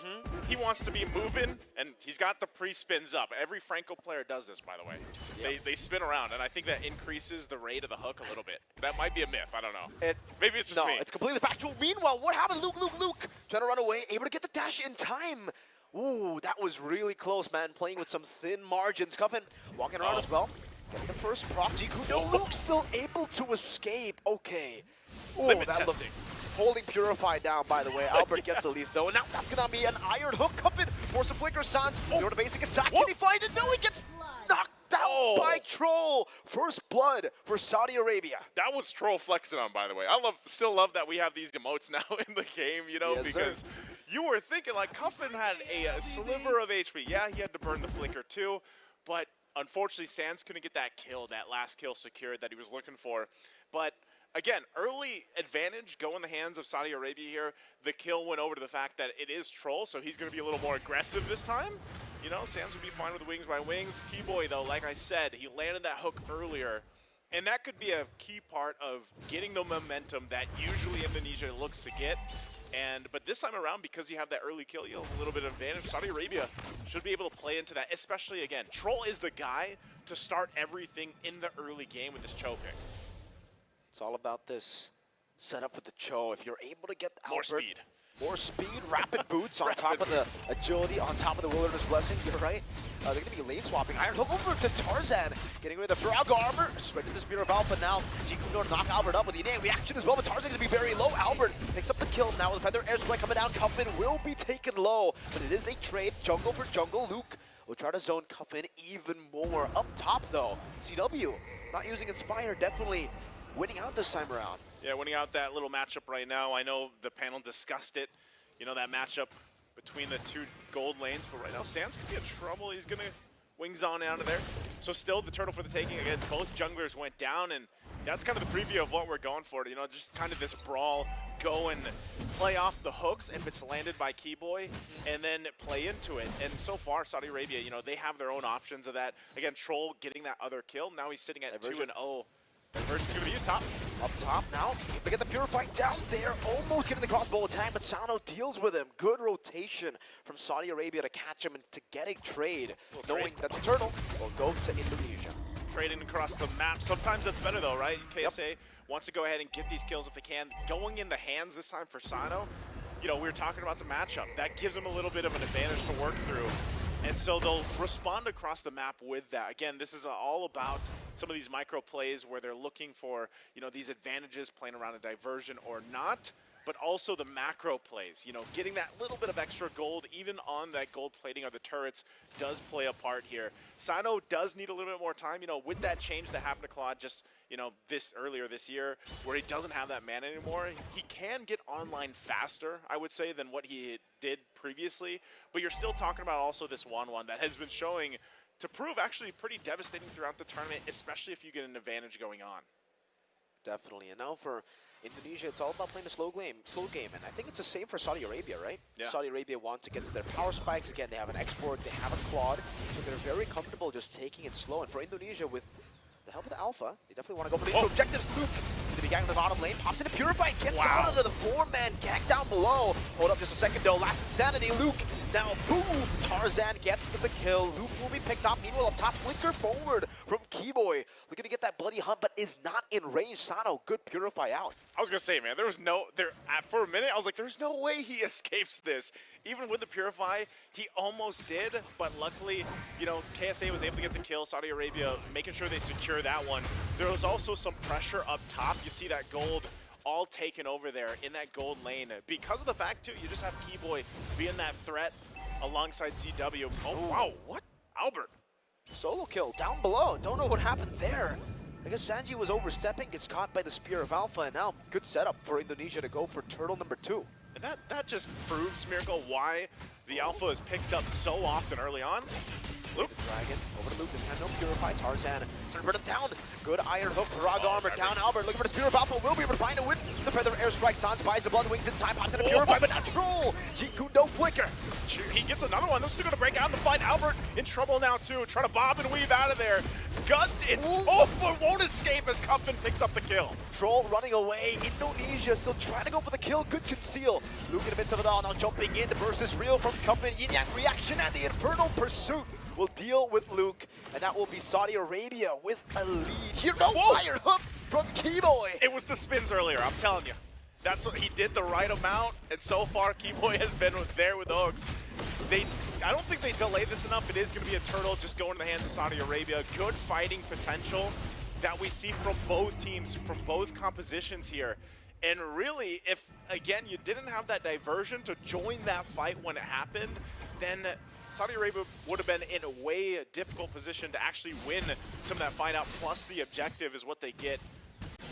He wants to be moving, and he's got the pre-spins up. Every Franco player does this, by the way. They spin around, and I think that increases the rate of the hook a little bit. That might be a myth. I don't know. Maybe it's just me. No, it's completely factual. Meanwhile, what happened? Luke. Trying to run away, able to get the dash in time. Ooh, that was really close, man. Playing with some thin margins. Cuffin walking around as well. Getting the first proc. Jiku. No, Luke still able to escape. Okay. Ooh, Limit that testing. Holding Purify down, by the way. Albert gets the lead, though. And now that's going to be an iron hook. Cuffin force a flicker. Sans. Go to basic attack. Can he find it? No, he gets knocked out by Troll. First blood for Saudi Arabia. That was Troll flexing on, by the way. Still love that we have these emotes now in the game, Yes, because sir. you were thinking, like, Cuffin had a sliver of HP. Yeah, he had to burn the flicker too, but unfortunately, Sans couldn't get that kill, that last kill secured that he was looking for. But again, early advantage go in the hands of Saudi Arabia here. The kill went over to the fact that it is Troll, so he's going to be a little more aggressive this time. Sans would be fine with wings by wings. Keyboy, though, like I said, he landed that hook earlier. And that could be a key part of getting the momentum that usually Indonesia looks to get. But this time around, because you have that early kill, you have a little bit of advantage. Saudi Arabia should be able to play into that, especially, again, Troll is the guy to start everything in the early game with this Cho pick. It's all about this setup with the Cho. If you're able to get More Albert, speed. more speed, rapid boots on Rapid top of the boots. agility, on top of the Wilderness Blessing, you're right. They're going to be lane swapping. Iron hook over to Tarzan, getting rid of the Braga armor. Straight to the Spear of Alpha now. Jiku going to knock Albert up with the innate reaction as well, but Tarzan going to be very low. Albert picks up the kill now with Feather Air Supply coming down. Cuffin will be taken low, but it is a trade. Jungle for jungle. Luke will try to zone Cuffin even more. Up top, though, CW not using Inspire, definitely winning out this time around. Yeah, winning out that little matchup right now. I know the panel discussed it, that matchup between the two gold lanes, but right now Sans could be in trouble. He's going to wings on out of there. So still the turtle for the taking. Again, both junglers went down, and that's kind of the preview of what we're going for. Just kind of this brawl, go and play off the hooks if it's landed by Keyboy, and then play into it. And so far, Saudi Arabia, they have their own options of that. Again, Troll getting that other kill. Now he's sitting at 2-0. Diversion going to use top. Up top now, they get the Purify down there, almost getting the crossbow attack, but Sano deals with him. Good rotation from Saudi Arabia to catch him and to get a trade, knowing that the turtle will go to Indonesia. Trading across the map. Sometimes that's better though, right? KSA wants to go ahead and get these kills if they can. Going in the hands this time for Sano, we were talking about the matchup. That gives them a little bit of an advantage to work through. And so they'll respond across the map with that. Again, this is all about some of these micro plays where they're looking for, these advantages playing around a diversion or not. but also the macro plays. You know, getting that little bit of extra gold, even on that gold plating of the turrets, does play a part here. Sino does need a little bit more time, you know, with that change that happened to Claude just, you know, earlier this year, where he doesn't have that mana anymore. He can get online faster, I would say, than what he did previously, but you're still talking about also this 1-1 that has been showing to prove actually pretty devastating throughout the tournament, especially if you get an advantage going on. Definitely. And now for Indonesia, it's all about playing a slow game, and I think it's the same for Saudi Arabia, right? Yeah. Saudi Arabia want to get to their power spikes. Again, they have an export, they have a Claude, so they're very comfortable just taking it slow. And for Indonesia, with the help of the Alpha, they definitely want to go for the intro objectives. Luke, to be gang in the bottom lane, pops into Purify, gets out into the 4-man gang down below. Hold up just a second though, last insanity. Luke, now boom, Tarzan gets to the kill. Luke will be picked up. Meanwhile, up top, flicker forward from Keyboy. Looking to get that bloody hunt, but is not in range. Sano, good Purify out. I was gonna say, man, for a minute, I was like, there's no way he escapes this. Even with the Purify, he almost did, but luckily, you know, KSA was able to get the kill. Saudi Arabia making sure they secure that one. There was also some pressure up top. You see that gold all taken over there in that gold lane. Because of the fact, too, you just have Keyboy being that threat alongside CW. Oh, wow, what? Albert. Solo kill down below. Don't know what happened there. I guess Sanji was overstepping, gets caught by the Spear of Alpha, and now good setup for Indonesia to go for turtle number 2. And that just proves, Miracle, why the Alpha is picked up so often early on. Luke. Dragon over to Luke. This time no Purify. Tarzan trying to burn him down. Good Iron Hook. Frog Armor down. Albert looking for the Spear of Alpha. Will be able to find a win. The Feather Airstrike. Sans buys the Blood Wings in time. Pops in a Purify, but not Troll. Jiku no flicker. He gets another one. They're still going to break out and find Albert in trouble now, too. Trying to bob and weave out of there. Gunned it. Oh, but won't escape as Cuffin picks up the kill. Troll running away. Indonesia still trying to go for the kill. Good conceal. Luke in the midst of it all. Now jumping in. The burst is real from Cuffin. Yin-Yang reaction and the Infernal Pursuit will deal with Luke, and that will be Saudi Arabia with a lead. Here, no Iron Hook from Keyboy. It was the spins earlier, I'm telling you. That's what he did, the right amount, and so far Keyboy has been there with the hooks. I don't think they delayed this enough. It is going to be a turtle just going to the hands of Saudi Arabia. Good fighting potential that we see from both teams, from both compositions here. And really, if, again, you didn't have that diversion to join that fight when it happened, then Saudi Arabia would have been in a way difficult position to actually win some of that fight out, plus the objective is what they get.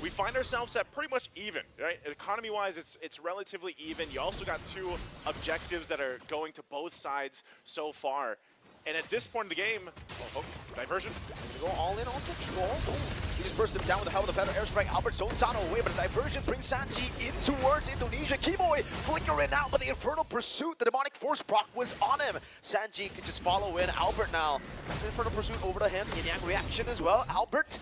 We find ourselves at pretty much even, right? Economy-wise, it's relatively even. You also got 2 objectives that are going to both sides so far. And at this point in the game, diversion. Go all in onto Troll. He just burst him down with the help of the Feather Airstrike. Albert zones Sano away, but a diversion brings Sanji in towards Indonesia. Keyboy flickering out, but the Infernal Pursuit, the Demonic Force proc was on him. Sanji can just follow in. Albert now. That's the Infernal Pursuit over to him. Yin-Yang reaction as well. Albert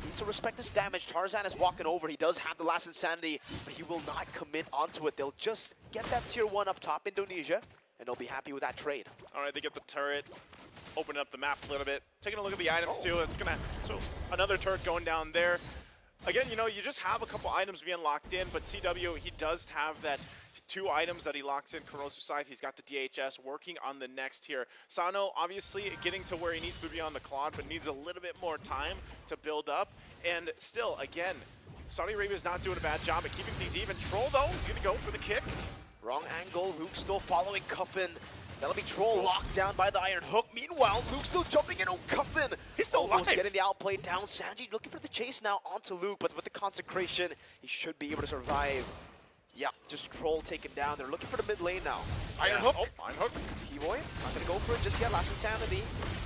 needs to respect this damage. Tarzan is walking over. He does have the last insanity, but he will not commit onto it. They'll just get that tier 1 up top, Indonesia, and they'll be happy with that trade. All right, they get the turret, open up the map a little bit, taking a look at the items too. It's gonna, so another turret going down there. Again, you know, you just have a couple items being locked in, but CW, he does have that 2 items that he locks in. Corrosive Scythe, he's got the DHS working on the next here. Sano, obviously, getting to where he needs to be on the Claude, but needs a little bit more time to build up. And still, again, Saudi Arabia's not doing a bad job at keeping things even. Troll, though, is gonna go for the kick. Wrong angle. Luke still following Cuffin. That'll be Troll locked down by the Iron Hook. Meanwhile, Luke still jumping in on Cuffin. He's still almost alive. Getting the outplay down. Sanji looking for the chase now onto Luke, but with the consecration, he should be able to survive. Yeah, just Troll taken down. They're looking for the mid lane now. Iron Hook. Oh, Iron Hook. Keyboy, not gonna go for it just yet. Last insanity.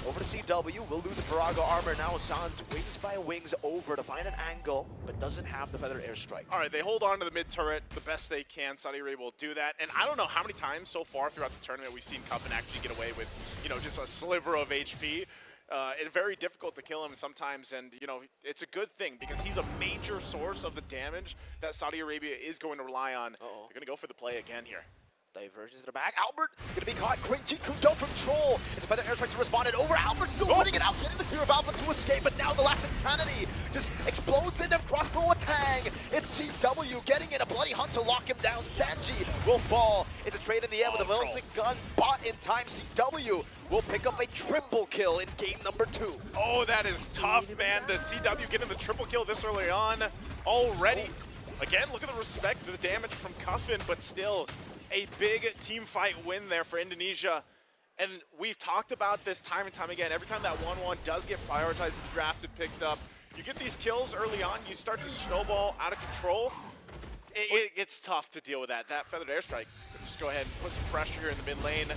Over to CW. Will lose a Virago armor. Now Sans wings by wings over to find an angle, but doesn't have the Feather Airstrike. All right, they hold on to the mid turret the best they can. Saudi Arabia will do that. And I don't know how many times so far throughout the tournament we've seen Cuffin actually get away with, you know, just a sliver of HP. It's very difficult to kill him sometimes, and you know, it's a good thing because he's a major source of the damage that Saudi Arabia is going to rely on. They're going to go for the play again here. Diversions to the back. Albert gonna be caught. Great Jiku from Troll. It's a Feather Airstrike to respond, and over. Albert still winning it out, getting the Spear of Alpha to escape, but now the last insanity just explodes into crossbow attack. It's CW getting in a bloody hunt to lock him down. Sanji will fall. It's a trade in the end with a velvet gun bought in time. CW will pick up a triple kill in game number 2. Oh, that is tough, man. The CW getting the triple kill this early on already. Again, look at the respect, the damage from Cuffin, but still a big team fight win there for Indonesia. And we've talked about this time and time again. Every time that 1-1 does get prioritized in the draft and picked up, you get these kills early on, you start to snowball out of control. It's tough to deal with that. That feathered airstrike. Just go ahead and put some pressure here in the mid lane.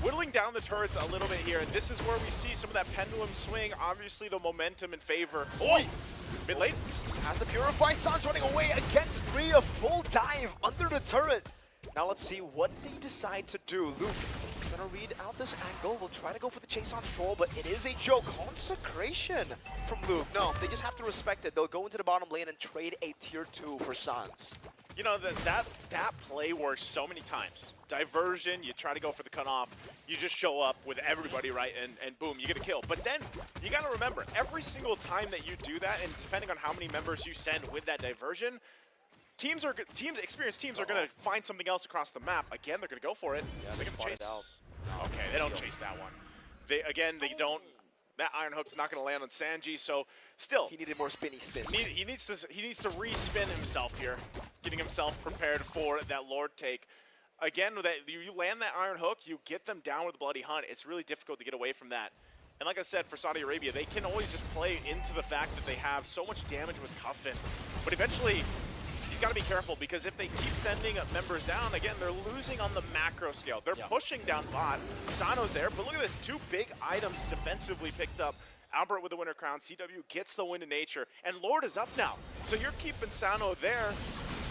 Whittling down the turrets a little bit here, and this is where we see some of that pendulum swing. Obviously, the momentum in favor. Oh, mid lane. Has the Purify. Suns running away against 3, a full dive under the turret. Now let's see what they decide to do. Luke gonna read out this angle. We'll try to go for the chase on Troll, but it is a joke. Consecration from Luke. No, they just have to respect it. They'll go into the bottom lane and trade a tier 2 for Sans. You know, that play works so many times. Diversion, you try to go for the cutoff, you just show up with everybody, right, and boom, you get a kill. But then, you gotta remember, every single time that you do that, and depending on how many members you send with that diversion, experienced teams are gonna find something else across the map. Again, they're gonna go for it. Yeah, they're they gonna spot chase. it out. Okay, they don't chase that one. They don't. That Iron Hook's not going to land on Sanji, so still. He needed more spinny spins. He needs to re-spin himself here, getting himself prepared for that Lord take. Again, that you land that Iron Hook, you get them down with the Bloody Hunt. It's really difficult to get away from that. And like I said, for Saudi Arabia, they can always just play into the fact that they have so much damage with Cuffin. But eventually, he's got to be careful, because if they keep sending members down, again, they're losing on the macro scale. They're pushing down bot. Sano's there, but look at this. 2 big items defensively picked up. Albert with the Winter Crown. CW gets the Wind of Nature. And Lord is up now. So you're keeping Sano there.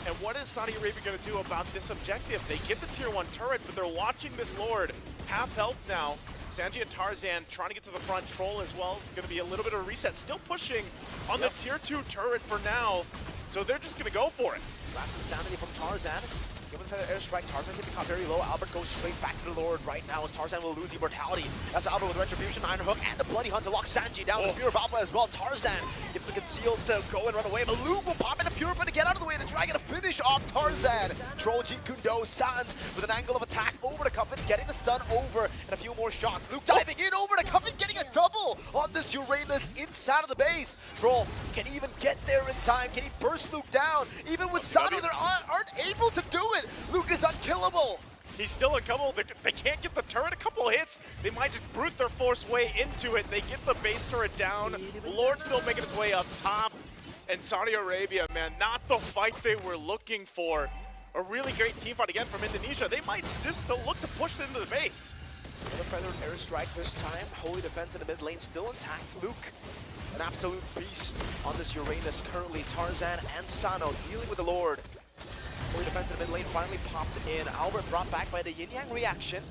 And what is Saudi Arabia going to do about this objective? They get the tier 1 turret, but they're watching this Lord. Half health now. Sanji and Tarzan trying to get to the front. Troll as well. Going to be a little bit of a reset. Still pushing on the tier 2 turret for now. So they're just going to go for it. Last insanity from Tarzan. Given the airstrike, Tarzan's hitting caught very low. Albert goes straight back to the Lord right now as Tarzan will lose immortality. That's Albert with Retribution, Iron Hook, and the Bloody Hunt to lock Sanji down. The Spear of Alpha as well. Tarzan gets the concealed to go and run away, but Luke will pop in the Purify to get out of the way. The Dragon to finish off Tarzan. Troll, Jeet Kundo, Sans with an angle of attack over to Cuffin, getting the stun over, and a few more shots. Luke diving in over to Cuffin, getting a double on this Uranus inside of the base. Troll can even get there in time. Can he burst Luke down? Even with Sano, they aren't able to do it. Luke is unkillable. He's still unkillable. They can't get the turret. A couple of hits. They might just brute their force way into it. They get the base turret down. Lord still making his way up top. And Saudi Arabia, man, not the fight they were looking for. A really great team fight again from Indonesia. They might just still look to push it into the base. Another feathered airstrike this time. Holy defense in the mid lane still intact. Luke, an absolute beast on this Uranus currently. Tarzan and Sano dealing with the Lord. Holy defense in the mid lane finally popped in. Albert brought back by the Yin Yang reaction.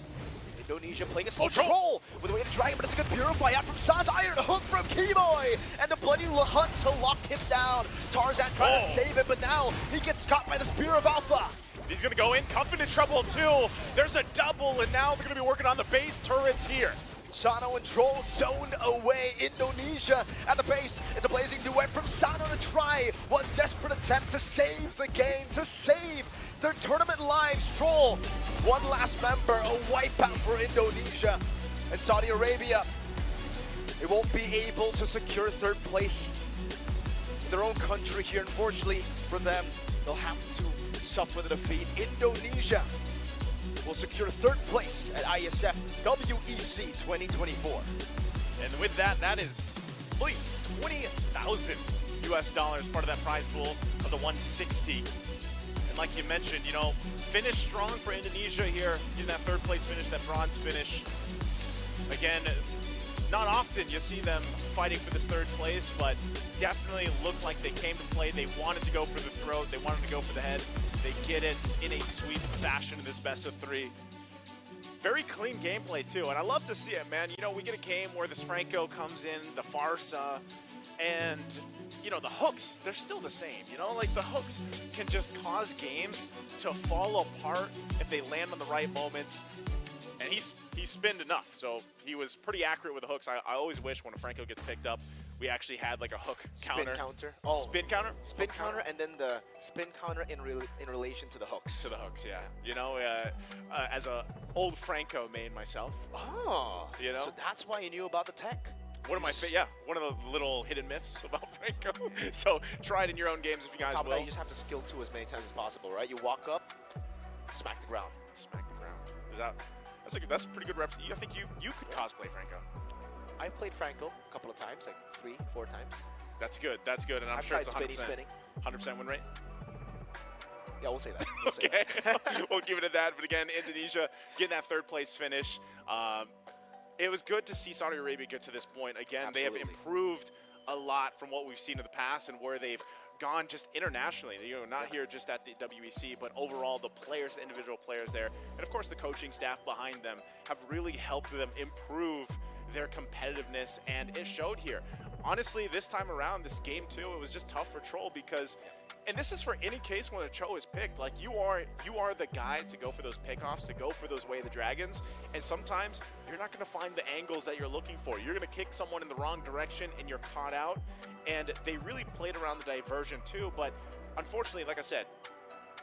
Indonesia playing a slow Troll with the way to Dragon, but it's a good Purify out from Sans. Iron Hook from Keyboy, and the Bloody Hunt to lock him down. Tarzan trying to save it, but now he gets caught by the Spear of Alpha. He's going to go in. Cuffin in trouble too. There's a double, and now they're going to be working on the base turrets here. Sano and Troll zoned away. Indonesia at the base. It's a blazing duet from Sano to try one desperate attempt to save the game, to save their tournament lives. Troll, one last member, a wipeout for Indonesia. And Saudi Arabia, they won't be able to secure 3rd place in their own country here. Unfortunately for them, they'll have to suffer the defeat. Indonesia will secure 3rd place at IESF WEC 2024. And with that, that is, I believe, $20,000 US, part of that prize pool of the 160. And like you mentioned, you know, finish strong for Indonesia here, getting that 3rd place finish, that bronze finish. Again, not often you see them fighting for this 3rd place, but definitely looked like they came to play. They wanted to go for the throat. They wanted to go for the head. They get it in a sweep fashion in this best of 3. Very clean gameplay too, and I love to see it, man. You know, we get a game where this Franco comes in, the Farsa, and you know, the hooks, they're still the same, you know? Like, the hooks can just cause games to fall apart if they land on the right moments. And he spinned enough, so he was pretty accurate with the hooks. I always wish when a Franco gets picked up, we actually had like a hook counter. Spin counter. Oh. Spin counter? Spin counter, and then the spin counter in relation to the hooks. To the hooks, yeah. You know, as a old Franco main myself. Oh. You know? So that's why you knew about the tech. One of my one of the little hidden myths about Franco. So try it in your own games if you guys Top of that, will. you just have to skill 2 as many times as possible, right? You walk up, smack the ground. Smack the ground. That's a pretty good reps. I think you could cosplay Franco. I've played Franco a couple of times, like 3, 4 times. That's good. That's good, and I'm I've sure tried it's 100%. spinning. 100% win rate. Yeah, we'll say that. We'll say Okay, that. we'll give it at that. But again, Indonesia getting that 3rd place finish. It was good to see Saudi Arabia get to this point. Again, they have Absolutely. improved a lot from what we've seen in the past and where they've gone just internationally. Not here just at the WEC, but overall the players, the individual players there, and of course the coaching staff behind them have really helped them improve their competitiveness, and it showed here. Honestly, this time around, this game 2, it was just tough for Troll because, and this is for any case when a Cho is picked, like you are the guy to go for those pickoffs, to go for those Way of the Dragons, and sometimes you're not going to find the angles that you're looking for. You're going to kick someone in the wrong direction and you're caught out, and they really played around the diversion too, but unfortunately, like I said,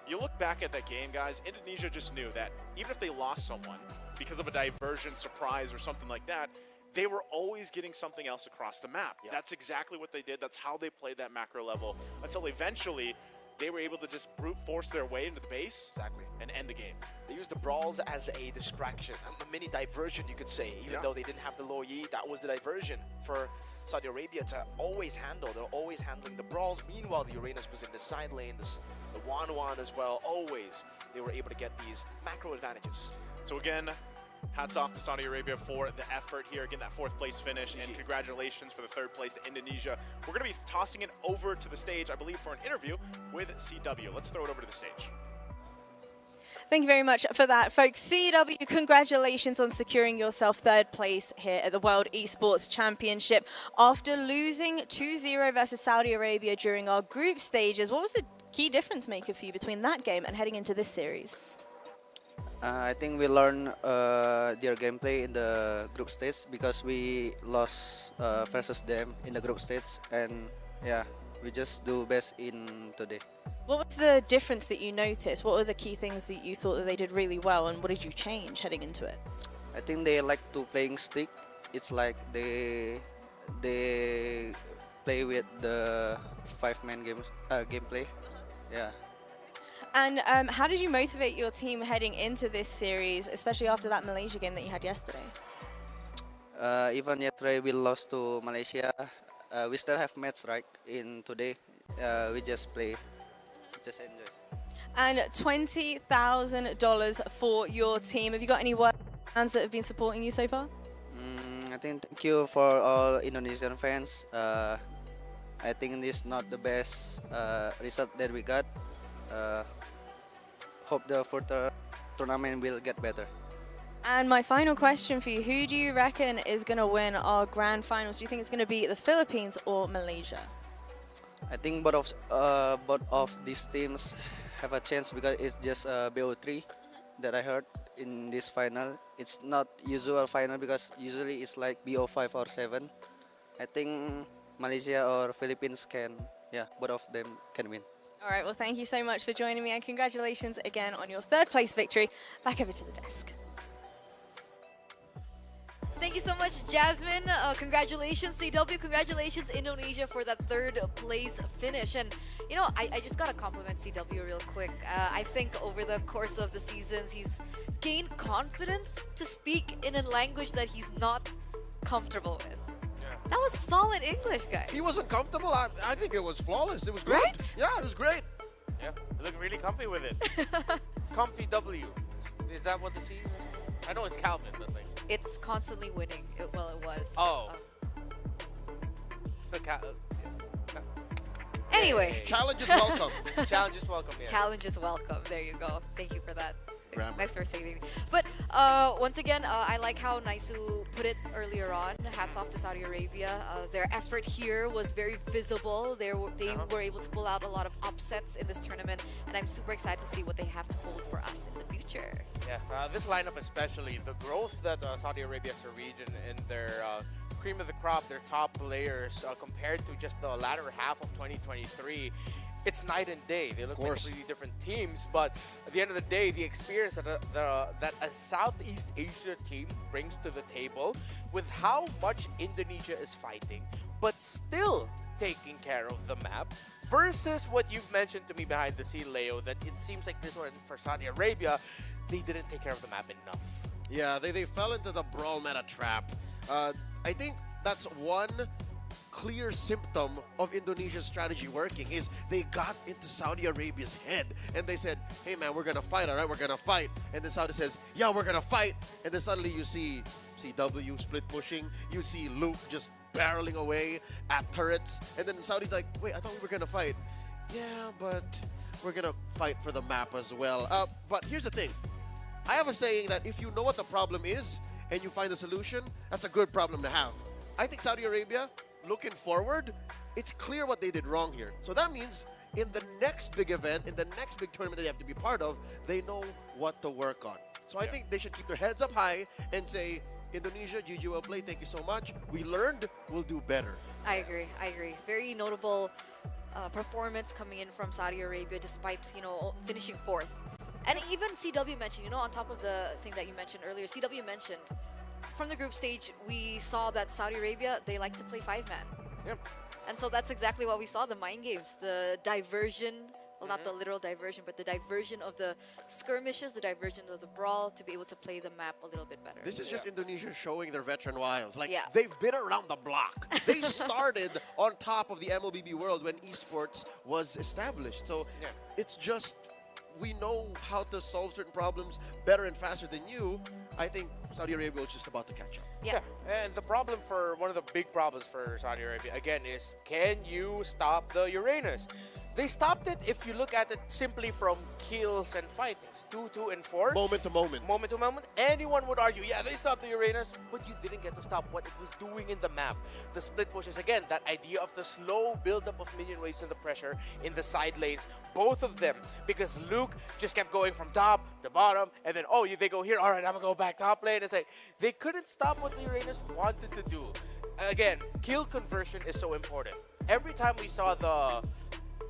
you look back at that game, guys, Indonesia just knew that even if they lost someone because of a diversion, surprise, or something like that, they were always getting something else across the map. Yeah. That's exactly what they did. That's how they played that macro level until eventually they were able to just brute force their way into the base Exactly. and end the game. They used the brawls as a distraction, a mini diversion, you could say. Even though they didn't have the low Yi, that was the diversion for Saudi Arabia to always handle. They're always handling the brawls. Meanwhile, the Uranus was in the side lane, the Wan as well. Always, they were able to get these macro advantages. So again, hats off to Saudi Arabia for the effort here, getting that 4th place finish, and congratulations for the 3rd place to Indonesia. We're going to be tossing it over to the stage, I believe, for an interview with CW. Let's throw it over to the stage. Thank you very much for that, folks. CW, congratulations on securing yourself 3rd place here at the World Esports Championship. After losing 2-0 versus Saudi Arabia during our group stages, what was the key difference maker for you between that game and heading into this series? I think we learned their gameplay in the group stage because we lost versus them in the group stage, and yeah, we just do best in today. What was the difference that you noticed? What were the key things that you thought that they did really well, and what did you change heading into it? I think they like to playing stick. It's like they play with the 5-man gameplay. Yeah. And how did you motivate your team heading into this series, especially after that Malaysia game that you had yesterday? Even yesterday we lost to Malaysia. We still have match right in today. We just play, just enjoy. And $20,000 for your team. Have you got any fans that have been supporting you so far? I think thank you for all Indonesian fans. I think this is not the best result that we got. Hope the further tournament will get better. And my final question for you, who do you reckon is going to win our grand finals? Do you think it's going to be the Philippines or Malaysia? I think both of these teams have a chance because it's just BO3 that I heard in this final. It's not usual final because usually it's like BO5 or 7. I think Malaysia or Philippines can, both of them can win. All right, well, thank you so much for joining me, and congratulations again on your 3rd place victory. Back over to the desk. Thank you so much, Jasmine. Congratulations, CW. Congratulations, Indonesia, for that 3rd place finish. And, you know, I just got to compliment CW real quick. I think over the course of the seasons, he's gained confidence to speak in a language that he's not comfortable with. That was solid English, guys. He wasn't comfortable. I think it was flawless. It was great. Right? Yeah, it was great. Yeah, you look really comfy with it. Comfy W. Is that what the C is? I know it's Calvin, but like. It's constantly winning. It was. Oh. It's the Anyway. Hey. Challenge is welcome. Challenge is welcome. Yeah. Challenge is welcome. There you go. Thank you for that. Grammar. Thanks for saving me. But once again, I like how Naisu put it earlier on. Hats off to Saudi Arabia. Their effort here was very visible. They were able to pull out a lot of upsets in this tournament, and I'm super excited to see what they have to hold for us in the future. Yeah, this lineup especially, the growth that Saudi Arabia as a region in their cream of the crop, their top players compared to just the latter half of 2023, it's night and day. They look like course. completely different teams, but at the end of the day, the experience that a Southeast Asia team brings to the table with how much Indonesia is fighting, but still taking care of the map, versus what you've mentioned to me behind the scene, Leo, that it seems like this one for Saudi Arabia, they didn't take care of the map enough. Yeah, they fell into the brawl meta trap. I think that's one clear symptom of Indonesia's strategy working is they got into Saudi Arabia's head and they said, hey man, we're gonna fight, all right, we're gonna fight. And then Saudi says, yeah, we're gonna fight. And then suddenly you see CW split pushing, you see Luke just barreling away at turrets. And then Saudi's like, wait, I thought we were gonna fight. Yeah, but we're gonna fight for the map as well. But here's the thing. I have a saying that if you know what the problem is and you find a solution, that's a good problem to have. I think Saudi Arabia, looking forward, it's clear what they did wrong here. So that means in the next big event, in the next big tournament that they have to be part of, they know what to work on. So I think they should keep their heads up high and say, Indonesia, GG well played, thank you so much. We learned, we'll do better. I agree. Very notable performance coming in from Saudi Arabia despite, finishing 4th. And even CW mentioned, on top of the thing that you mentioned earlier, CW mentioned from the group stage, we saw that Saudi Arabia, they like to play 5-man. Yep. And so that's exactly what we saw, the mind games, the diversion, well, not the literal diversion, but the diversion of the skirmishes, the diversion of the brawl to be able to play the map a little bit better. This is just Indonesia showing their veteran wiles. Like, Yeah. they've been around the block. They started on top of the MLBB world when esports was established. So it's just, we know how to solve certain problems better and faster than you. I think Saudi Arabia was just about to catch up. Yeah. And the problem one of the big problems for Saudi Arabia, again, is can you stop the Uranus? They stopped it if you look at it simply from kills and fightings, 2, 2, and 4. Moment to moment. Moment to moment. Anyone would argue, yeah, they stopped the Uranus, but you didn't get to stop what it was doing in the map. The split pushes, again, that idea of the slow buildup of minion waves and the pressure in the side lanes, both of them, because Luke just kept going from top to bottom, and then, they go here, all right, I'm gonna go back top lane. It's like, they couldn't stop what the Uranus wanted to do. Again, kill conversion is so important. Every time we saw the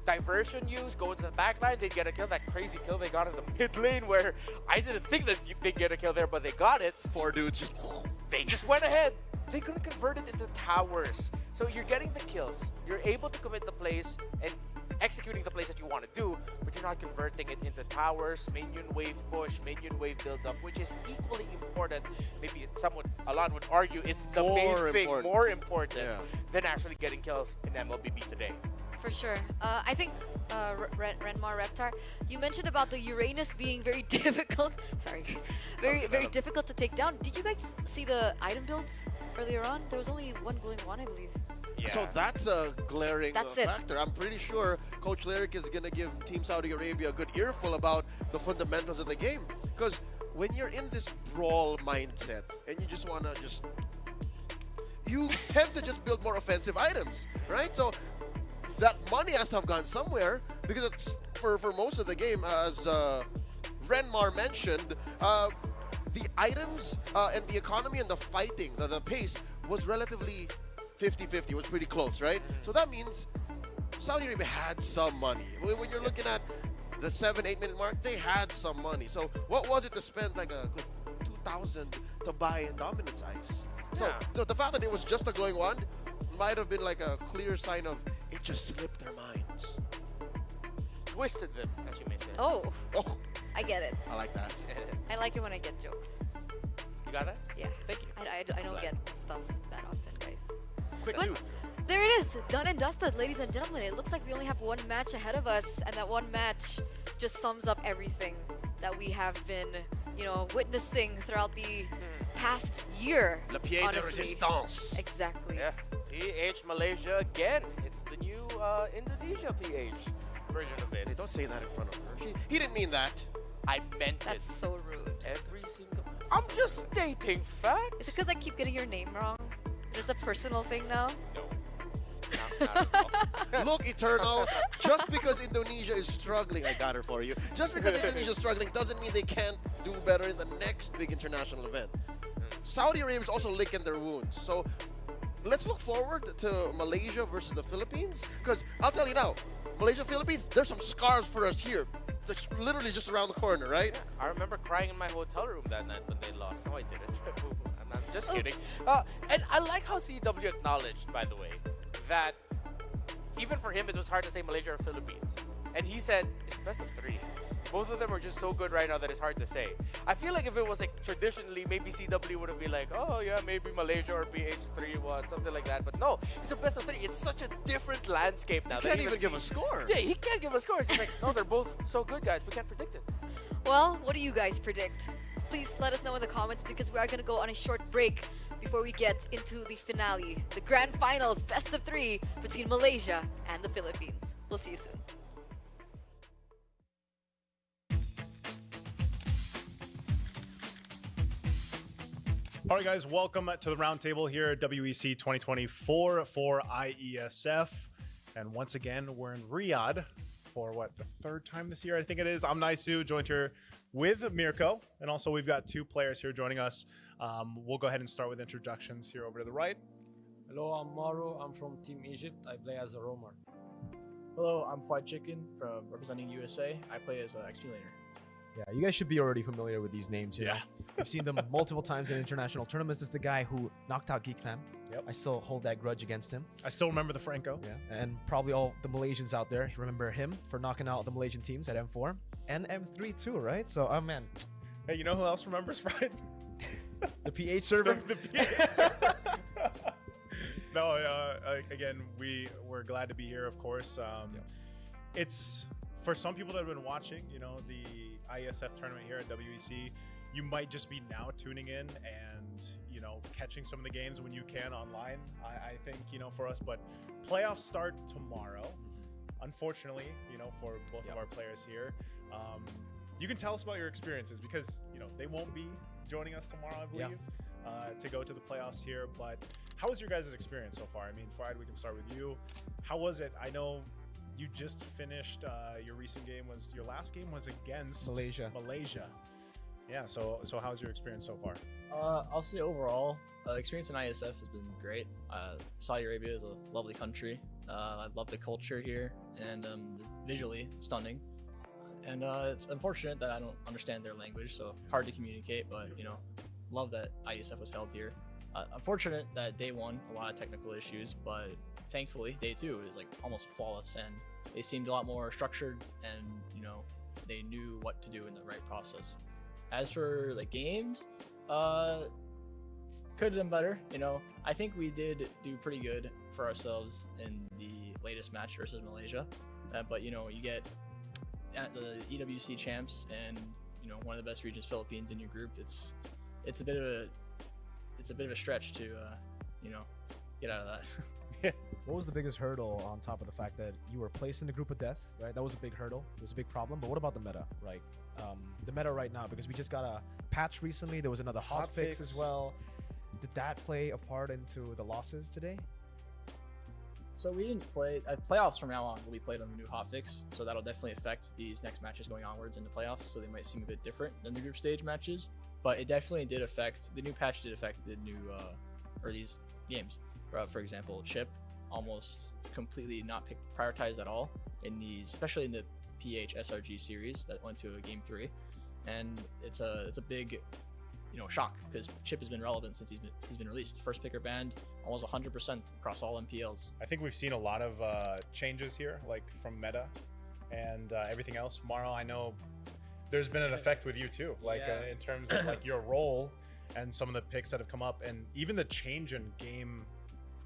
diversion use, go into the back line, they'd get a kill. That crazy kill they got in the mid lane where I didn't think that they'd get a kill there, but they got it. 4 dudes just... They just went ahead. They couldn't convert it into towers. So you're getting the kills. You're able to commit the plays and executing the plays that you want to do, but you're not converting it into towers, minion wave push, minion wave build up, which is equally important. Maybe a lot would argue it's the main thing, more important than actually getting kills in MLBB today. For sure. I think, Renmar Reptar, you mentioned about the Uranus being very difficult. Sorry, guys. Very difficult to take down. Did you guys see the item builds earlier on? There was only one going on, I believe. Yeah. So that's a glaring factor. I'm pretty sure Coach Lyric is going to give Team Saudi Arabia a good earful about the fundamentals of the game. Because when you're in this brawl mindset and you just want to you tend to just build more offensive items, right? So that money has to have gone somewhere because it's for most of the game, as Renmar mentioned, the items and the economy and the fighting, the pace was relatively 50-50, was pretty close, right? So that means Saudi Arabia had some money. When you're looking at the 7-8 minute mark, they had some money. So what was it to spend like a good 2,000 to buy Dominance Ice? So the fact that it was just a glowing wand might have been like a clear sign of it just slipped their minds. Twisted them, as you may say. Oh, I get it. I like that. I like it when I get jokes. You got that? Yeah. Thank you. I don't get stuff that often, guys. Quick But two. there it is, done and dusted, ladies and gentlemen. It looks like we only have one match ahead of us, and that one match just sums up everything that we have been, witnessing throughout the past year. Le pied de honestly. resistance. Exactly. Yeah. PH Malaysia again. It's the new Indonesia PH version of it. Hey, don't say that in front of her. He didn't mean that. I meant That's it. so rude. Every single. I'm just stating facts. Is it because I keep getting your name wrong? Is this a personal thing now? No. Not at all. Look, Eternal, just because Indonesia is struggling, I got her for you. Just because Indonesia is struggling doesn't mean they can't do better in the next big international event. Saudi Arabia is also licking their wounds. So let's look forward to Malaysia versus the Philippines. Because I'll tell you now, Malaysia, Philippines, there's some scars for us here. It's literally just around the corner, right? I remember crying in my hotel room that night when they lost. No, I didn't. I'm just kidding. And I like how CW acknowledged, by the way, that even for him, it was hard to say Malaysia or Philippines. And he said, it's best of 3. Both of them are just so good right now that it's hard to say. I feel like if it was like traditionally, maybe CW would have been like, oh yeah, maybe Malaysia or PH3-1, something like that. But no, it's a best of 3. It's such a different landscape now. He can't even give a score. Yeah, he can't give a score. It's just like, no, they're both so good, guys. We can't predict it. Well, what do you guys predict? Please let us know in the comments because we are going to go on a short break before we get into the finale, the grand finals, best of 3 between Malaysia and the Philippines. We'll see you soon. All right, guys, welcome to the roundtable here at WEC 2024 for IESF. And once again, we're in Riyadh for what, the 3rd time this year, I think it is. I'm Naisu, joined here with Mirko. And also we've got 2 players here joining us. We'll go ahead and start with introductions here over to the right. Hello, I'm Maru. I'm from Team Egypt. I play as a roamer. Hello, I'm Fried Chicken from representing USA. I play as an XP laner. Yeah, you guys should be already familiar with these names. You know? I've seen them multiple times in international tournaments. This is the guy who knocked out Geek Fam. Yep. I still hold that grudge against him. I still remember the Franco. Yeah, and probably all the Malaysians out there remember him for knocking out the Malaysian teams at M4 and M3 too, right? So, oh man. Hey, you know who else remembers Fried? The PH server. the PH server. No, again, we're glad to be here, of course. It's for some people that have been watching, you know, the IESF tournament here at WEC, you might just be now tuning in and, you know, catching some of the games when you can online, I think, you know, for us. But playoffs start tomorrow, unfortunately, you know, for both of our players here. You can tell us about your experiences because, you know, they won't be joining us tomorrow, I believe, to go to the playoffs here. But how was your guys' experience so far? I mean, Fried, we can start with you. How was it? I know you just finished your recent game. Your last game was against Malaysia. Yeah. So how's your experience so far? I'll say overall, experience in ISF has been great. Saudi Arabia is a lovely country. I love the culture here and visually stunning. And it's unfortunate that I don't understand their language, so hard to communicate. But you know, love that ISF was held here. Unfortunate that day 1, a lot of technical issues, but thankfully day 2 is like almost flawless, and they seemed a lot more structured, and you know, they knew what to do in the right process. As for the games, could have done better. You know, I think we did do pretty good for ourselves in the latest match versus Malaysia, but you know, you get at the EWC champs and you know, one of the best regions, Philippines, in your group. It's a bit of a stretch to you know, get out of that. What was the biggest hurdle on top of the fact that you were placed in the group of death, right? That was a big hurdle. It was a big problem. But what about the meta, right? The meta right now, because we just got a patch recently. There was another hotfix as well. Did that play a part into the losses today? So we didn't play playoffs from now on will be played on the new hotfix, so that'll definitely affect these next matches going onwards into playoffs. So they might seem a bit different than the group stage matches, but it definitely did affect the new patch. Did affect the new or these games. For example, Chip almost completely not prioritized at all in these, especially in the PH SRG series that went to a game 3, and it's a big, you know, shock because Chip has been relevant since he's been released. First picker banned almost 100% across all MPLs. I think we've seen a lot of changes here, like from meta and everything else. Maro, I know there's been an effect with you too, like in terms of like your role and some of the picks that have come up, and even the change in game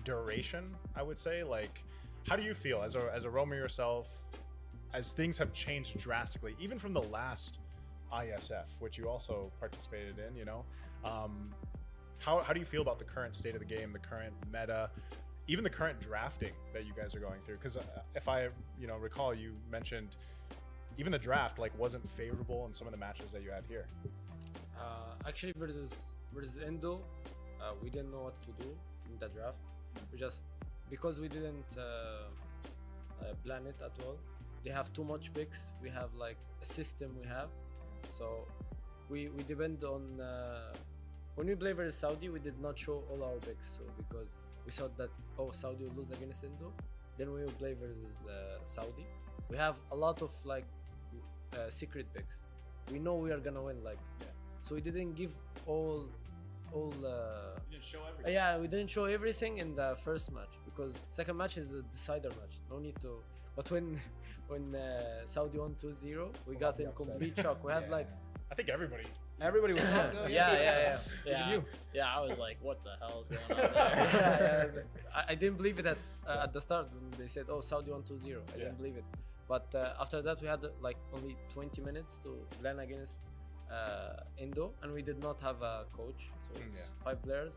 duration. I would say, like, how do you feel as a roamer yourself, as things have changed drastically, even from the last ISF, which you also participated in, you know? How do you feel about the current state of the game, the current meta, even the current drafting that you guys are going through? Because if I, you know, recall, you mentioned even the draft like wasn't favorable in some of the matches that you had here. Actually, versus Indo, we didn't know what to do in the draft. We just, because we didn't plan it at all. They have too much picks. We have like a system we have, so we depend on when we play versus Saudi. We did not show all our picks, so because we thought that, oh, Saudi will lose against Indo. Then we will play versus Saudi. We have a lot of like secret picks. We know we are gonna win, like, so we didn't give all. You didn't show everything. Yeah, we didn't show everything in the first match because second match is a decider match. No need to. But when Saudi won 2-0, we got in complete shock. We had like. I think everybody was shocked. Yeah. Yeah, I was like, what the hell is going on there? I didn't believe it at the start when they said, oh, Saudi won 2-0. I didn't believe it. But after that, we had like only 20 minutes to plan against Indo, and we did not have a coach, so it's 5 players.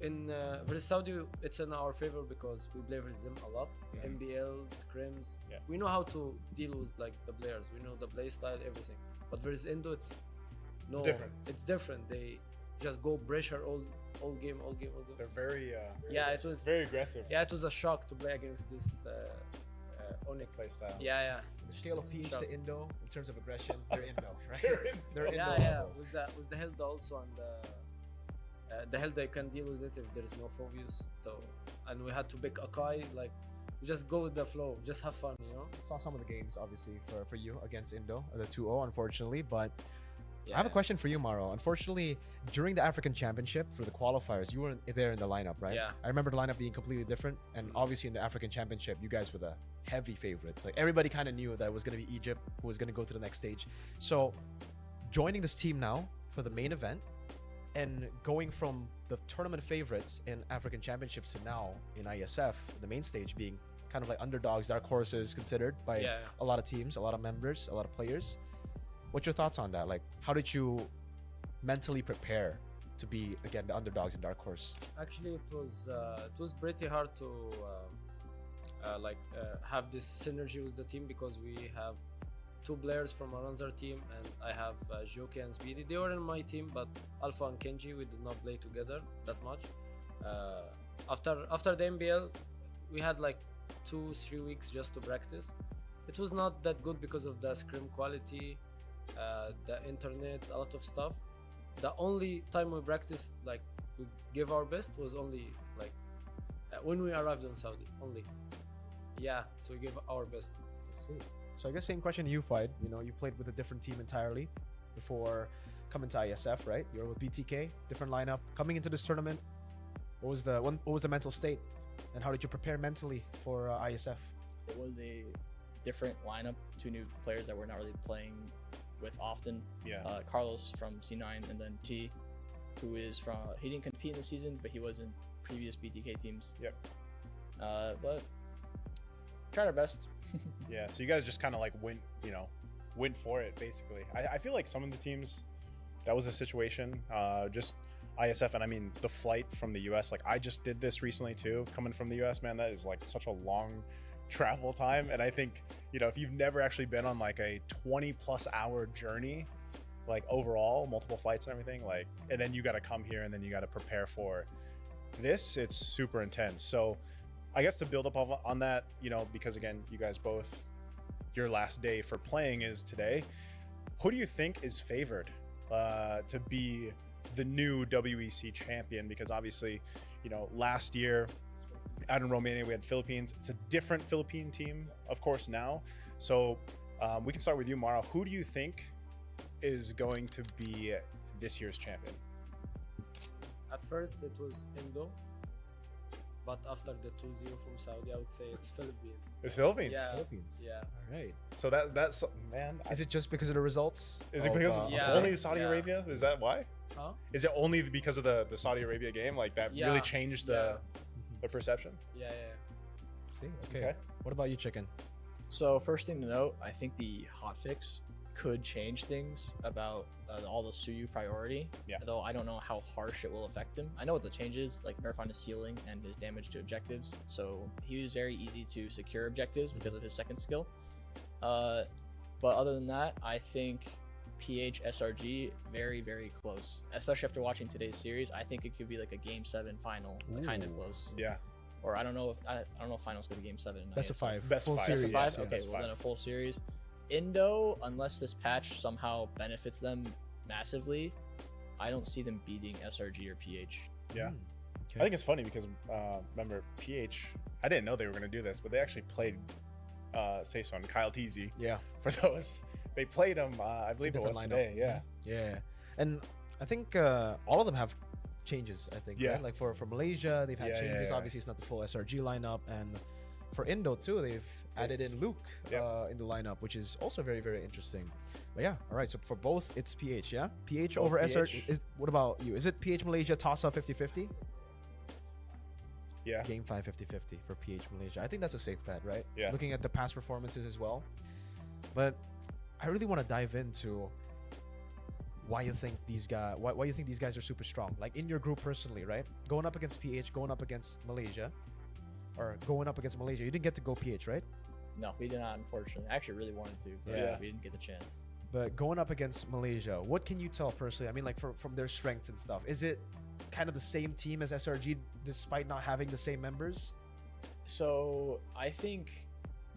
In versus Saudi, it's in our favor because we play versus them a lot. MBL, scrims. We know how to deal with like the players. We know the play style, everything. But versus Indo, it's different. It's different. They just go pressure all game. They're very it was very aggressive. Yeah, it was a shock to play against this Onyx play style. Yeah. The scale of PH to Indo in terms of aggression, they're Indo, right? They're Indo. Yeah. With the Hilda also, and the Hilda you can deal with it if there is no Phobius. So, and we had to pick Akai, like we just go with the flow, just have fun, you know. Saw some of the games obviously for you against Indo, the 2-0 unfortunately, but I have a question for you, Maro. Unfortunately, during the African Championship for the qualifiers, you weren't there in the lineup, right? Yeah. I remember the lineup being completely different, and obviously in the African Championship, you guys were the heavy favorites. Like everybody kind of knew that it was going to be Egypt who was going to go to the next stage. So, joining this team now for the main event, and going from the tournament favorites in African Championships to now in IESF, the main stage being kind of like underdogs, dark horses considered by a lot of teams, a lot of members, a lot of players. What's your thoughts on that? Like, how did you mentally prepare to be, again, the underdogs in Dark Horse? Actually, it was pretty hard to have this synergy with the team because we have 2 players from another team, and I have Joki and Speedy. They were in my team, but Alpha and Kenji, we did not play together that much. After the MBL, we had like 2-3 weeks just to practice. It was not that good because of the scrim quality, the internet, a lot of stuff. The only time we practiced, like we gave our best, was only like when we arrived in Saudi. Only, so we gave our best. So I guess same question to you, Fide. You know, you played with a different team entirely before coming to ISF, right? You're with BTK, different lineup. Coming into this tournament, what was the mental state, and how did you prepare mentally for ISF? It was a different lineup, 2 new players that we're not really playing with often. Carlos from C9, and then T, who is from, he didn't compete in the season, but he was in previous BTK teams. But tried our best. So you guys just kind of like went for it basically. I feel like some of the teams, that was a situation, just ISF, and I mean the flight from the US, like I just did this recently too, coming from the US, man, that is like such a long travel time. And I think, you know, if you've never actually been on like a 20+ hour journey, like overall, multiple flights and everything, like, and then you got to come here and then you got to prepare for this, it's super intense. So I guess to build up on that, you know, because again, you guys both, your last day for playing is today. Who do you think is favored to be the new WEC champion? Because obviously, you know, last year out in Romania, we had Philippines. It's a different Philippine team, of course, now. So we can start with you, Mara. Who do you think is going to be this year's champion? At first, it was Indo. But after the 2-0 from Saudi, I would say it's Philippines. It's Philippines? Yeah. Philippines. Yeah. All right. So that's, man. Is it just because of the results? Is it because it's only Saudi Arabia? Is that why? Huh? Is it only because of the Saudi Arabia game? Like that really changed the perception? Yeah. See? Okay. What about you, Chicken? So first thing to note, I think the hotfix could change things about all the Suyu priority, though I don't know how harsh it will affect him. I know what the change is, like nerf his healing and his damage to objectives, so he was very easy to secure objectives because of his second skill. But other than that, I think PH SRG very, very close, especially after watching today's series. I think it could be like a game 7 final, kind of close. Or I don't know if finals go to game 7. Best of 5. Best full five. series. Best of 5. Okay, well then a full series. Indo, unless this patch somehow benefits them massively, I don't see them beating SRG or PH. I think it's funny because remember PH. I didn't know they were going to do this, but they actually played Saison, Kyle Teasy. Yeah. For those, they played him. I believe it was lineup. today. Yeah. Yeah, and I think all of them have changes. I think. Yeah. Right? Like for Malaysia, they've had Yeah, changes. yeah. Obviously, it's not the full SRG lineup, and for Indo too, they've added in Luke in the lineup, which is also very, very interesting. But yeah, all right. So for both, it's PH. Yeah, PH Both over PH. SRG. What about you? Is it PH Malaysia toss up 50-50? Yeah. Game 5 50-50 for PH Malaysia. I think that's a safe bet, right? Yeah. Looking at the past performances as well. But I really want to dive into why you think these guys are super strong. Like in your group personally, right? Going up against PH, going up against Malaysia, or going up against Malaysia. You didn't get to go PH, right? No, we did not, unfortunately. I actually really wanted to, but Yeah. we didn't get the chance. But going up against Malaysia, what can you tell personally? I mean, like from their strengths and stuff. Is it kind of the same team as SRG despite not having the same members? So I think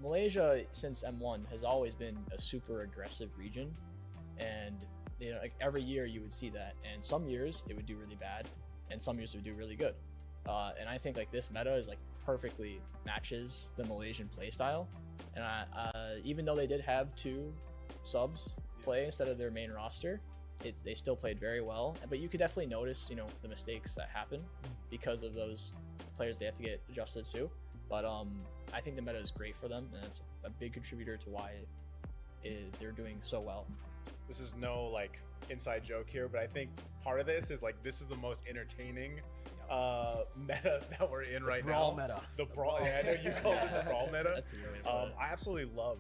Malaysia, since M1, has always been a super aggressive region, and you know, like every year you would see that, and some years it would do really bad, and some years it would do really good. And I think like this meta is like perfectly matches the Malaysian playstyle, and even though they did have 2 subs play instead of their main roster, they still played very well. But you could definitely notice, you know, the mistakes that happen because of those players they have to get adjusted to. But I think the meta is great for them, and it's a big contributor to why they're doing so well. This is no like inside joke here, but I think part of this is like this is the most entertaining meta that we're in right brawl now. Meta. The brawl. Yeah, I know you called it the brawl meta. That's a good way to put it. I absolutely love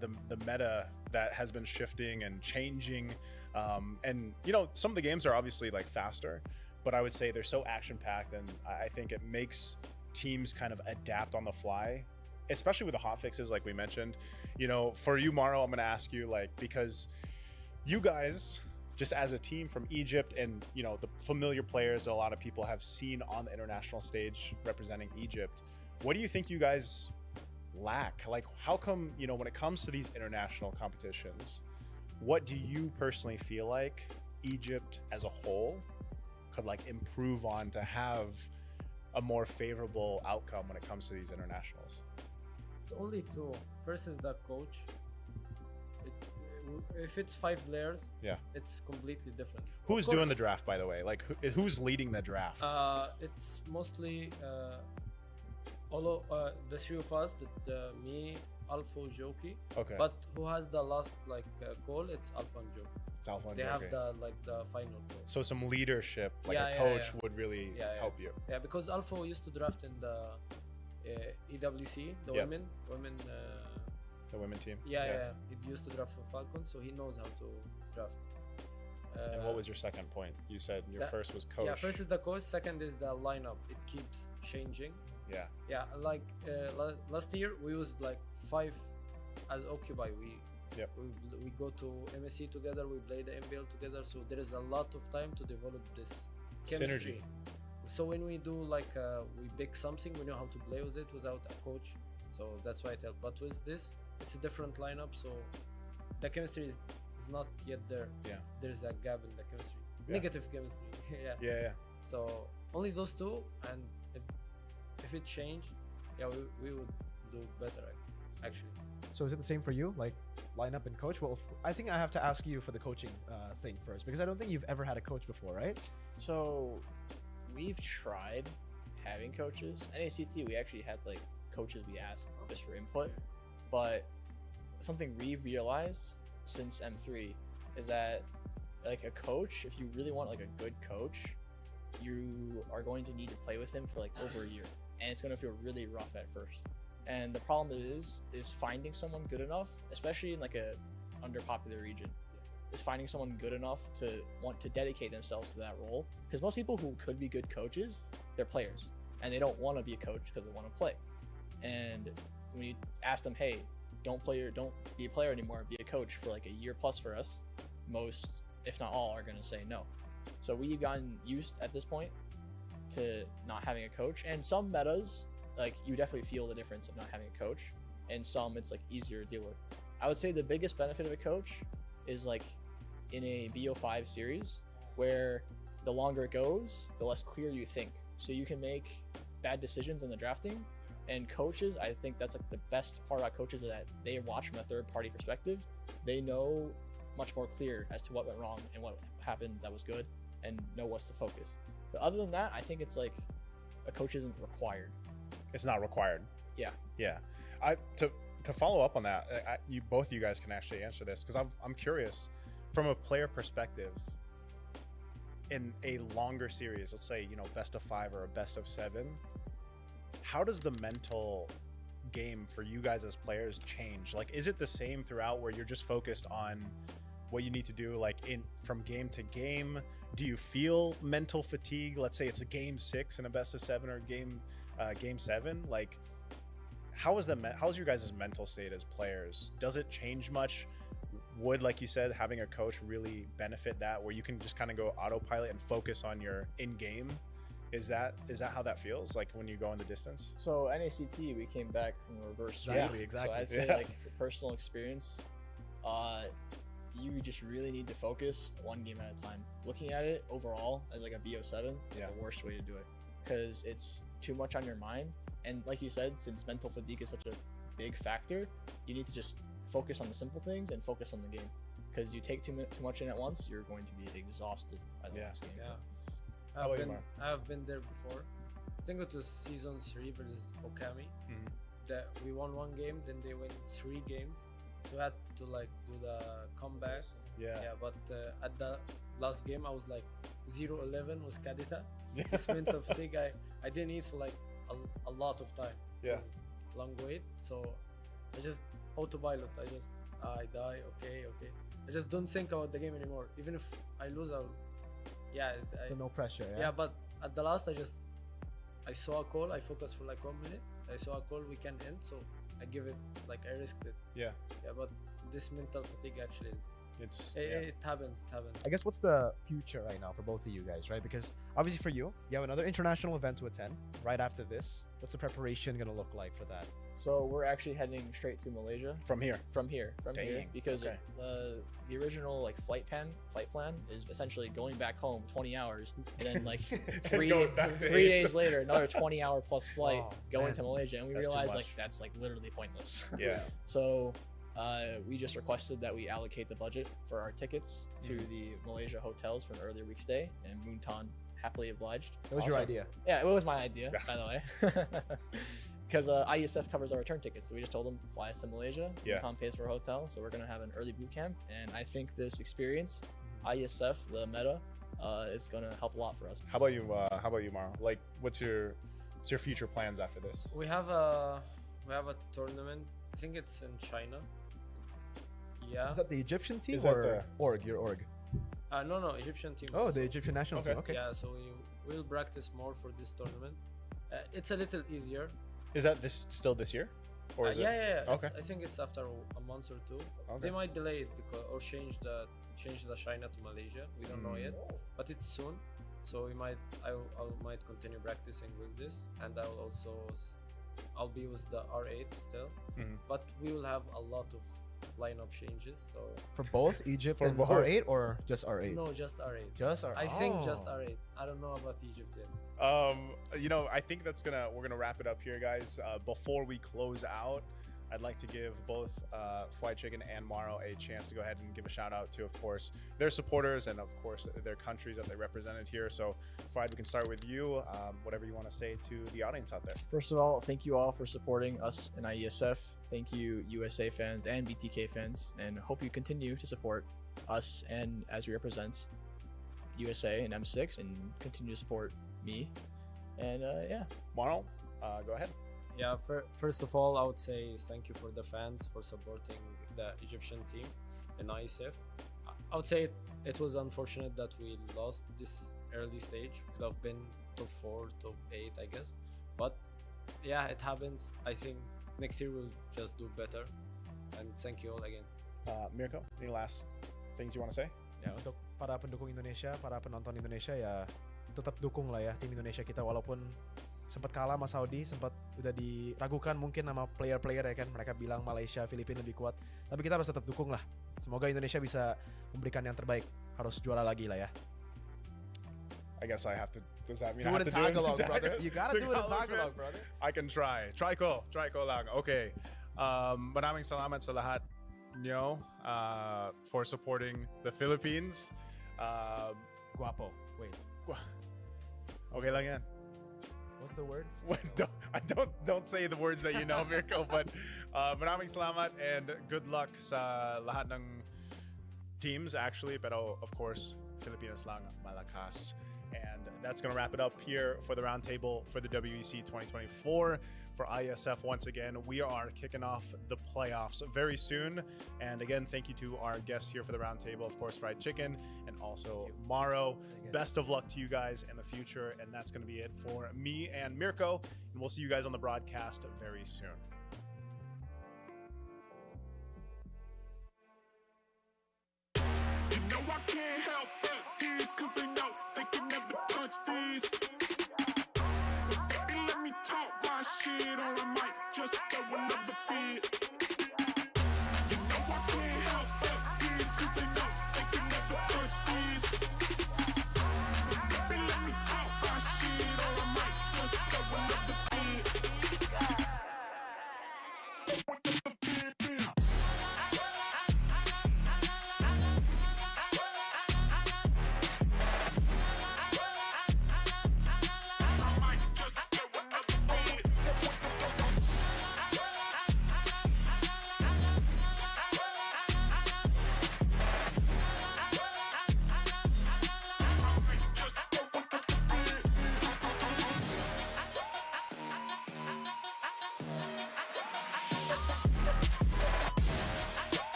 the meta that has been shifting and changing. And you know, some of the games are obviously like faster, but I would say they're so action packed, and I think it makes teams kind of adapt on the fly, especially with the hot fixes like we mentioned. You know, for you, Maro, I'm going to ask you, like, because you guys just as a team from Egypt, and you know, the familiar players that a lot of people have seen on the international stage representing Egypt, what do you think you guys lack? Like, how come, you know, when it comes to these international competitions, what do you personally feel like Egypt as a whole could like improve on to have a more favorable outcome when it comes to these internationals? It's only 2. First is the coach. If it's 5 players, Yeah. it's completely different. Who's Of course, doing the draft, by the way? Like, who's leading the draft? It's mostly the 3 of us, me, Alpha, Joki. Okay. But who has the last call? It's Alpha and Joki. It's Alpha and They have Joki. the final call. So some leadership, like Yeah, a yeah, coach yeah. would really help you. Yeah, because Alpha used to draft in the EWC, the Yep. women. The women team. Yeah. He used to draft for Falcons, so he knows how to draft. And what was your second point? You said your first was coach. Yeah, first is the coach. Second is the lineup. It keeps changing. Yeah. Yeah, like last year we used like 5 as Occupy. We go to MSC together. We play the MBL together. So there is a lot of time to develop this chemistry. Synergy. So when we do like we pick something, we know how to play with it without a coach. So that's why I tell. But with this, it's a different lineup. So the chemistry is not yet there. Yeah. There's a gap in the chemistry. Yeah. Negative chemistry. Yeah. So only those 2, and if it changed, yeah, we would do better actually. So is it the same for you, like lineup and coach? Well, I think I have to ask you for the coaching thing first, because I don't think you've ever had a coach before, right? So we've tried having coaches. NACT, we actually had like coaches we asked just for input, but something we realized since M3 is that like a coach, if you really want like a good coach, you are going to need to play with him for like over a year, and it's going to feel really rough at first. And the problem is finding someone good enough, especially in like a underpopulated region, is finding someone good enough to want to dedicate themselves to that role. Because most people who could be good coaches, they're players, and they don't want to be a coach because they want to play. And when you ask them, hey, don't be a player anymore, be a coach for like a year plus for us, most, if not all, are going to say no. So we've gotten used at this point to not having a coach, and some metas, like you definitely feel the difference of not having a coach, and some it's like easier to deal with. I would say the biggest benefit of a coach is like in a BO5 series where the longer it goes, the less clear you think. So you can make bad decisions in the drafting. And coaches, I think that's like the best part about coaches is that they watch from a third party perspective. They know much more clear as to what went wrong and what happened that was good and know what's to focus. But other than that, I think it's like a coach isn't required. It's not required. Yeah. Yeah. To follow up on that, both of you guys can actually answer this because I'm curious from a player perspective. In a longer series, let's say best of 5 or a best of 7, how does the mental game for you guys as players change? Like, is it the same throughout where you're just focused on what you need to do, like from game to game? Do you feel mental fatigue? Let's say it's a game 6 in a best of 7 or game 7. Like, how's your guys' mental state as players? Does it change much? Would, like you said, having a coach really benefit that, where you can just kind of go autopilot and focus on your in-game? Is that how that feels like when you go in the distance? So NACT, we came back from the reverse. Exactly. So I'd say like for personal experience, you just really need to focus one game at a time. Looking at it overall as like a BO7 is the worst way to do it because it's too much on your mind. And like you said, since mental fatigue is such a big factor, you need to just focus on the simple things and focus on the game. Because you take too much in at once, you're going to be exhausted by the last game. Yeah. I've been there before. I think it was season 3 versus Okami. That we won 1 game, then they win 3 games. So I had to like do the comeback. Yeah. But at the last game, I was like 0-11 with Kadita. This mental fatigue, I didn't eat for like a lot of time. Yeah. It was long wait. So I just autopilot. I die. Okay. I just don't think about the game anymore. Even if I lose, So no pressure. yeah, but at the last, I saw a call. I focused for like 1 minute. I saw a call we can end, so I give it like I risked it. Yeah. But this mental fatigue actually it happens. I guess what's the future right now for both of you guys, right? Because obviously for you have another international event to attend right after this. What's the preparation gonna look like for that? So we're actually heading straight to Malaysia. From here, because the original like flight plan is essentially going back home 20 hours, and then like three days later another 20-hour plus flight going to Malaysia, and we realized like that's like literally pointless. Yeah. So we just requested that we allocate the budget for our tickets to the Malaysia hotels for an earlier week stay, and Moonton happily obliged. It was your idea. Yeah, it was my idea, by the way. Because IESF covers our return tickets, so we just told them fly us to Malaysia. Tom pays for a hotel, so we're gonna have an early boot camp, and I think this experience, IESF, the meta, is gonna help a lot for us. How about you, Maro? Like, what's your future plans after this? We have a tournament. I think it's in China. Yeah. Is that the Egyptian team Is or that org? Your org? No, Egyptian team. Oh, also. the Egyptian national team. Okay. Yeah, so we'll practice more for this tournament. It's a little easier. Is that still this year? Or is yeah. Okay. I think it's after a month or 2. Okay. They might delay it or change the China to Malaysia. We don't know yet, but it's soon. So I might continue practicing with this, and I'll be with the R8 still. But we will have a lot of lineup changes. So for both Egypt and both. R8 or just R8? No, just R8. Just R8. I think just R8. I don't know about Egypt yet. I think we're gonna wrap it up here, guys. Before we close out, I'd like to give both Fly Chicken and Maro a chance to go ahead and give a shout out to, of course, their supporters and of course their countries that they represented here. So Fly, we can start with you. Whatever you want to say to the audience out there. First of all, thank you all for supporting us in IESF. Thank you USA fans and BTK fans, and hope you continue to support us and as we represent USA and M6, and continue to support me. And Maro, go ahead. Yeah, first of all, I would say thank you for the fans for supporting the Egyptian team in IESF. I would say it was unfortunate that we lost this early stage. Could have been top 4, top 8, I guess. But yeah, it happens. I think next year we'll just do better. And thank you all again. Mirko, any last things you want to say? Ya, untuk para pendukung Indonesia, para penonton Indonesia ya tetap dukung lah ya tim Indonesia kita, walaupun sempat kalah sama Saudi, sempat udah diragukan mungkin sama player-player ya kan, mereka bilang Malaysia, Filipina lebih kuat, tapi kita harus tetap dukung lah. Semoga Indonesia bisa memberikan yang terbaik, harus juara lagi lah ya. I guess I have to. Does that mean Do I it have in to do it Tagalog, in brother. You gotta do it in Tagalog, Tagalog, man? brother. I can try. Try ko lang. Okay. Maraming salamat sa lahat nyo for supporting the Philippines. Guapo. Wait. Okay lang yan. What's the word? Don't say the words that you know, Mirko, but maraming salamat and good luck sa lahat ng teams actually, pero of course, Filipinas lang malakas. And that's going to wrap it up here for the roundtable for the WEC 2024. For IESF, once again, we are kicking off the playoffs very soon. And again, thank you to our guests here for the roundtable, of course, Fried Chicken and also Maro. Best of luck to you guys in the future. And that's going to be it for me and Mirko. And we'll see you guys on the broadcast very soon. You know I can't help but this, cause they know they can never touch this. So baby, let me talk my shit, or I might just throw another fit. You know I can't help but this, cause they know they can never touch this. So baby, let me talk my shit, or I might just throw another fit.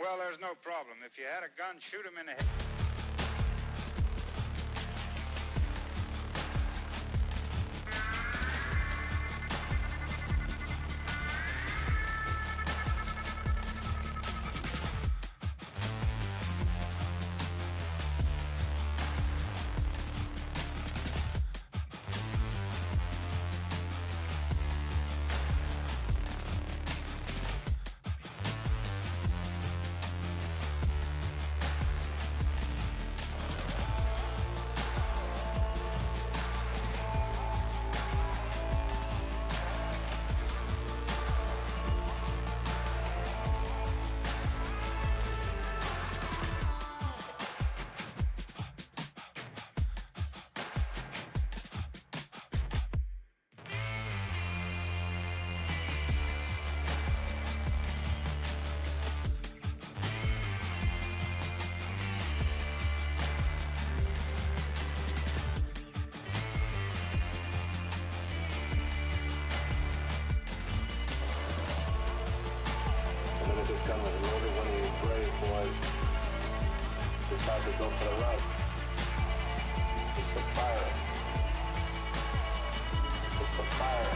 Well, there's no problem. If you had a gun, shoot him in the head. Gun was loaded. One of you brave boys decided to go for the run. It's a fire. It's a fire.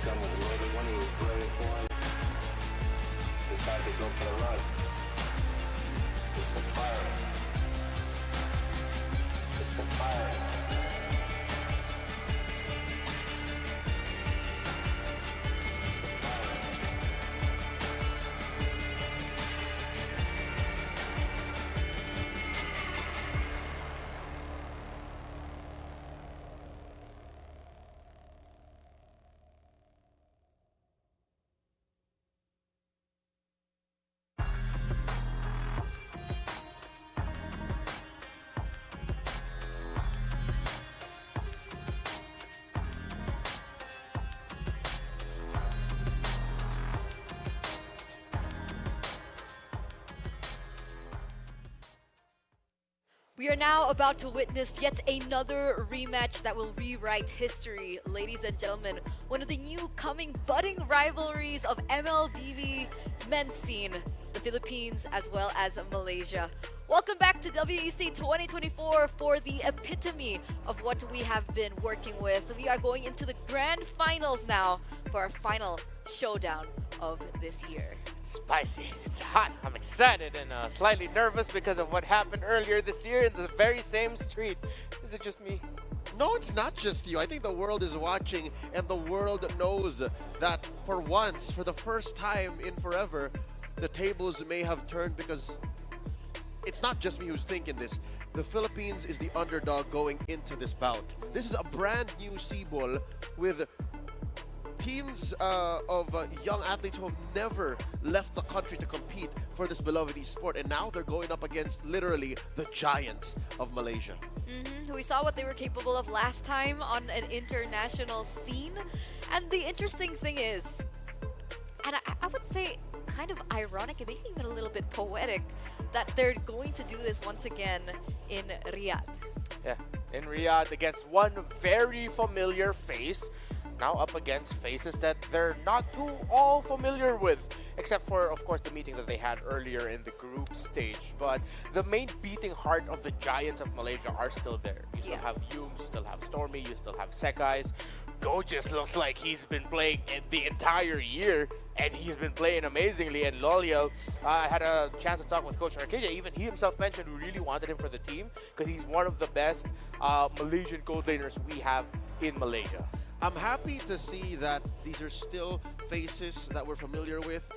Gun was loaded. One of you brave boys decided to go for the run. It's a fire. It's a fire. We are now about to witness yet another rematch that will rewrite history, ladies and gentlemen. One of the new coming budding rivalries of MLBB men's scene, the Philippines as well as Malaysia. Welcome back to WEC 2024 for the epitome of what we have been working with. We are going into the grand finals now for our final showdown of this year. It's spicy, it's hot, I'm excited and slightly nervous because of what happened earlier this year in the very same street. Is it just me? No, it's not just you. I think the world is watching and the world knows that for once, for the first time in forever, the tables may have turned because it's not just me who's thinking this. The Philippines is the underdog going into this bout. This is a brand new C-Ball with teams of young athletes who have never left the country to compete for this beloved esport, and now they're going up against literally the giants of Malaysia. We saw what they were capable of last time on an international scene. And the interesting thing is, and I would say kind of ironic and maybe even a little bit poetic, that they're going to do this once again in Riyadh. Yeah, in Riyadh against one very familiar face. Now up against faces that they're not too all familiar with, except for, of course, the meeting that they had earlier in the group stage. But the main beating heart of the Giants of Malaysia are still there. You still have Yums, you still have Stormy, you still have Sekais. Gojus looks like he's been playing the entire year, and he's been playing amazingly. And Loliel, I had a chance to talk with Coach Arcadia. Even he himself mentioned we really wanted him for the team because he's one of the best Malaysian gold laners we have in Malaysia. I'm happy to see that these are still faces that we're familiar with,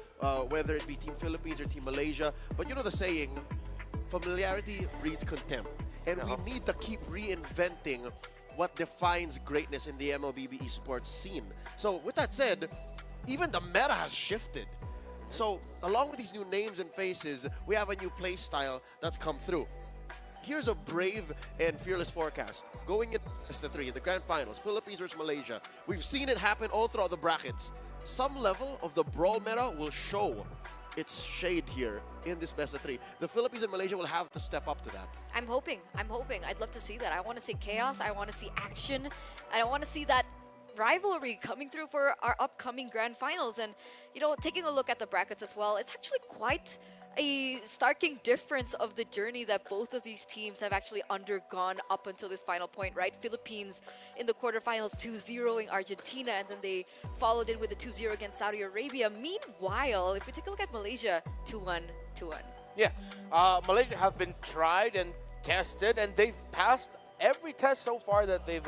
whether it be Team Philippines or Team Malaysia. But you know the saying, familiarity breeds contempt. And we need to keep reinventing what defines greatness in the MLBB esports scene. So with that said, even the meta has shifted. So along with these new names and faces, we have a new play style that's come through. Here's a brave and fearless forecast. Going into the 3 in the grand finals, Philippines versus Malaysia. We've seen it happen all throughout the brackets. Some level of the brawl meta will show its shade here in this best of 3. The Philippines and Malaysia will have to step up to that. I'm hoping. I'd love to see that. I want to see chaos. I want to see action. I want to see that rivalry coming through for our upcoming grand finals. And, you know, taking a look at the brackets as well, it's actually quite a starking difference of the journey that both of these teams have actually undergone up until this final point, right? Philippines in the quarterfinals 2-0ing Argentina, and then they followed in with a 2-0 against Saudi Arabia. Meanwhile, if we take a look at Malaysia, 2-1, 2-1. Yeah, Malaysia have been tried and tested, and they've passed every test so far that they've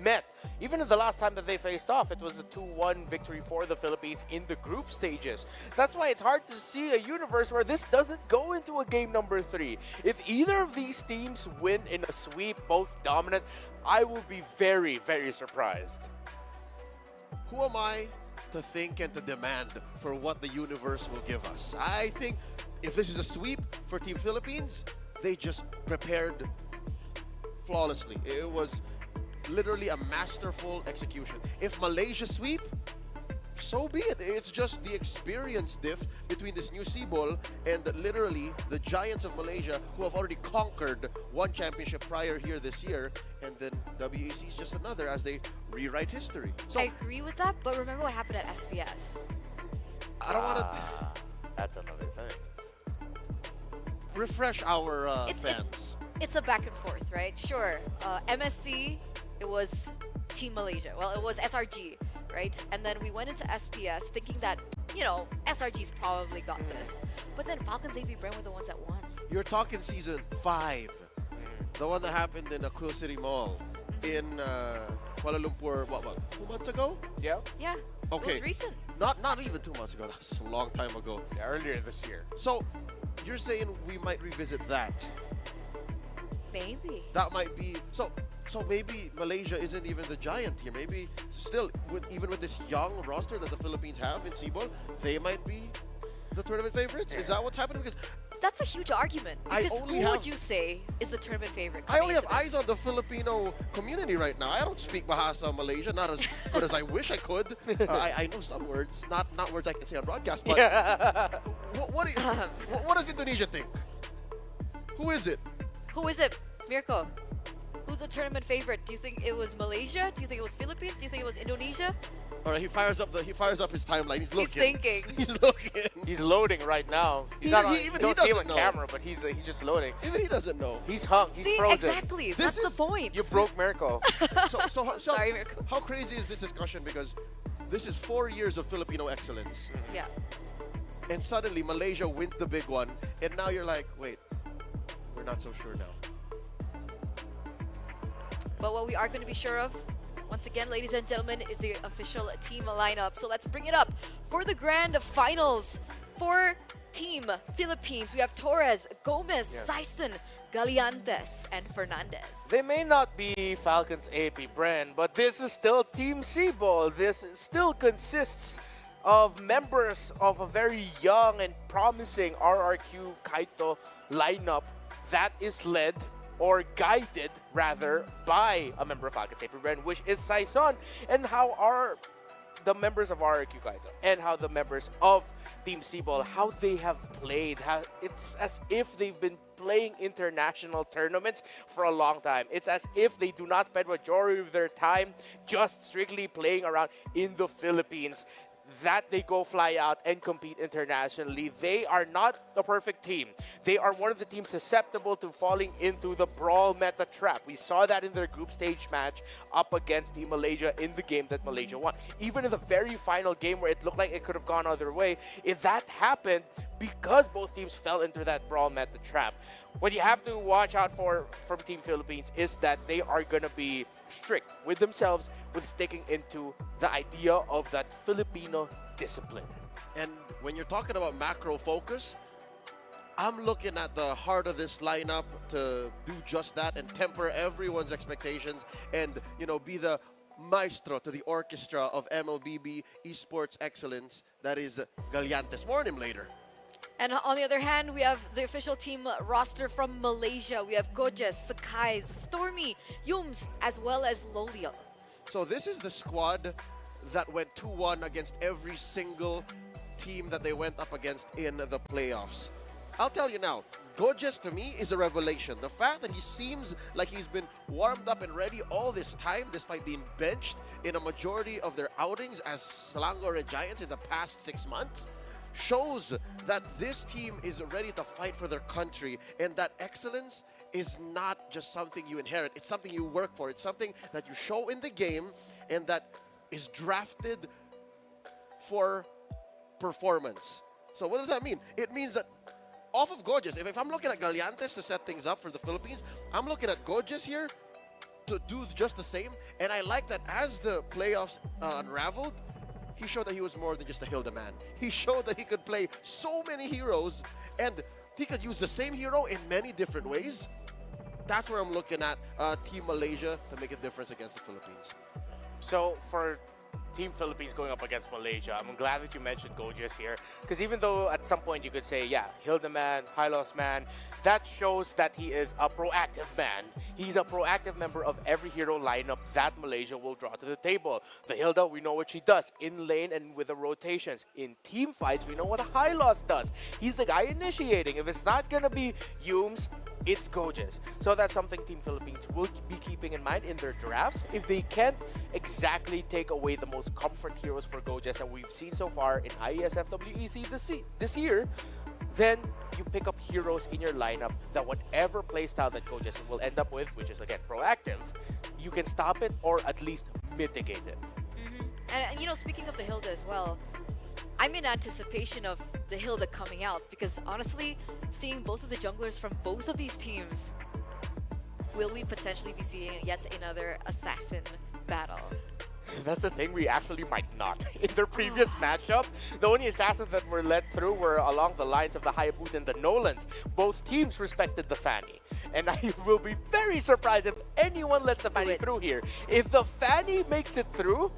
met. Even in the last time that they faced off, it was a 2-1 victory for the Philippines in the group stages. That's why it's hard to see a universe where this doesn't go into a game number 3. If either of these teams win in a sweep, both dominant, I will be very, very surprised. Who am I to think and to demand for what the universe will give us? I think if this is a sweep for Team Philippines, they just prepared flawlessly. It was literally a masterful execution. If Malaysia sweep, so be it. It's just the experience diff between this new C-Ball and literally the Giants of Malaysia, who have already conquered one championship prior here this year, and then WEC is just another as they rewrite history. So I agree with that, but remember what happened at SPS. I don't want to That's another thing. refresh our fans. It's a back and forth, right? Sure, MSC, it was Team Malaysia. Well, it was SRG, right? And then we went into SPS thinking that, you know, SRG's probably got this. But then Falcons AV Brand were the ones that won. You're talking season 5, the one that happened in Quill City Mall in Kuala Lumpur, what, 2 months ago? Yeah. Yeah, Okay. it was recent. Not even 2 months ago, that was a long time ago. Yeah, earlier this year. So, you're saying we might revisit that? Maybe. That might be, so maybe Malaysia isn't even the giant here. Maybe still, even with this young roster that the Philippines have in C-Ball, they might be the tournament favorites? Is that what's happening? Because That's a huge argument. I Because only who would have- you say is the tournament favorite? I only coming have into eyes this? on the Filipino community right now. I don't speak Bahasa Malaysia, not as good as I wish I could. I know some words, not words I can say on broadcast, but what does Indonesia think? Who is it? Who is it? Mirko, who's the tournament favorite? Do you think it was Malaysia? Do you think it was Philippines? Do you think it was Indonesia? All right, he fires up his timeline. He's looking. He's thinking. He's looking. He's loading right now. He's Even not on, he- even you he don't see him on doesn't know. camera, but he's he's just loading. Even he doesn't know. He's hung. He's See, frozen. exactly. This That's is- the point. You broke Mirko. So Sorry, Mirko. how crazy is this discussion? Because this is 4 years of Filipino excellence, Yeah. and suddenly Malaysia wins the big one, and now you're like, wait, we're not so sure now. But what we are going to be sure of, once again, ladies and gentlemen, is the official team lineup. So let's bring it up for the grand finals. For Team Philippines, we have Torres, Gomez, Sison, Galiantes, and Fernandez. They may not be Falcons AP brand, but this is still Team C-Ball. This still consists of members of a very young and promising RRQ Kaito lineup that is led or guided rather by a member of Alcansay Ren, which is Saison, and how are the members of RRQ Kaito and how the members of Team Seaball, how they have played. How it's as if they've been playing international tournaments for a long time. It's as if they do not spend majority of their time just strictly playing around in the Philippines, that they go fly out and compete internationally. They are not a perfect team. They are one of the teams susceptible to falling into the brawl meta trap. We saw that in their group stage match up against Team Malaysia in the game that Malaysia won. Even in the very final game where it looked like it could have gone other way, if that happened because both teams fell into that brawl meta trap. What you have to watch out for from Team Philippines is that they are going to be strict with themselves with sticking into the idea of that Filipino discipline. And when you're talking about macro focus, I'm looking at the heart of this lineup to do just that and temper everyone's expectations and, you know, be the maestro to the orchestra of MLBB Esports excellence. That is Gallantes. More on him later. And on the other hand, we have the official team roster from Malaysia. We have Gojes, Sakai's, Stormy, Yums, as well as Lolio. So this is the squad that went 2-1 against every single team that they went up against in the playoffs. I'll tell you now, Gojes to me is a revelation. The fact that he seems like he's been warmed up and ready all this time despite being benched in a majority of their outings as Selangor Red Giants in the past 6 months shows that this team is ready to fight for their country, and that excellence is not just something you inherit. It's something you work for. It's something that you show in the game and that is drafted for performance. So what does that mean? It means that off of Gojes, if I'm looking at Gallantes to set things up for the Philippines, I'm looking at Gojes here to do just the same. And I like that as the playoffs unraveled, he showed that he was more than just a Hilda man. He showed that he could play so many heroes and he could use the same hero in many different ways. That's where I'm looking at Team Malaysia to make a difference against the Philippines. So for Team Philippines going up against Malaysia, I'm glad that you mentioned Gojes here, because even though at some point you could say, yeah, Hilda man, Hylos man, that shows that he is a proactive man. He's a proactive member of every hero lineup that Malaysia will draw to the table. The Hilda, we know what she does in lane and with the rotations. In team fights, we know what a Hylos does. He's the guy initiating. If it's not gonna be Yums, it's Gojes. So that's something Team Philippines will be keeping in mind in their drafts. If they can't exactly take away the most comfort heroes for Gojes that we've seen so far in IESF WEC this year, then you pick up heroes in your lineup that whatever playstyle that Gojes will end up with, which is again proactive, you can stop it or at least mitigate it. And you know, speaking of the Hilda as well, I'm in anticipation of the Hilda coming out because honestly, seeing both of the junglers from both of these teams, will we potentially be seeing yet another assassin battle? That's the thing, we actually might not. In their previous matchup, the only assassins that were let through were along the lines of the Hayabus and the Nolans. Both teams respected the Fanny. And I will be very surprised if anyone lets the Fanny through here. If the Fanny makes it through,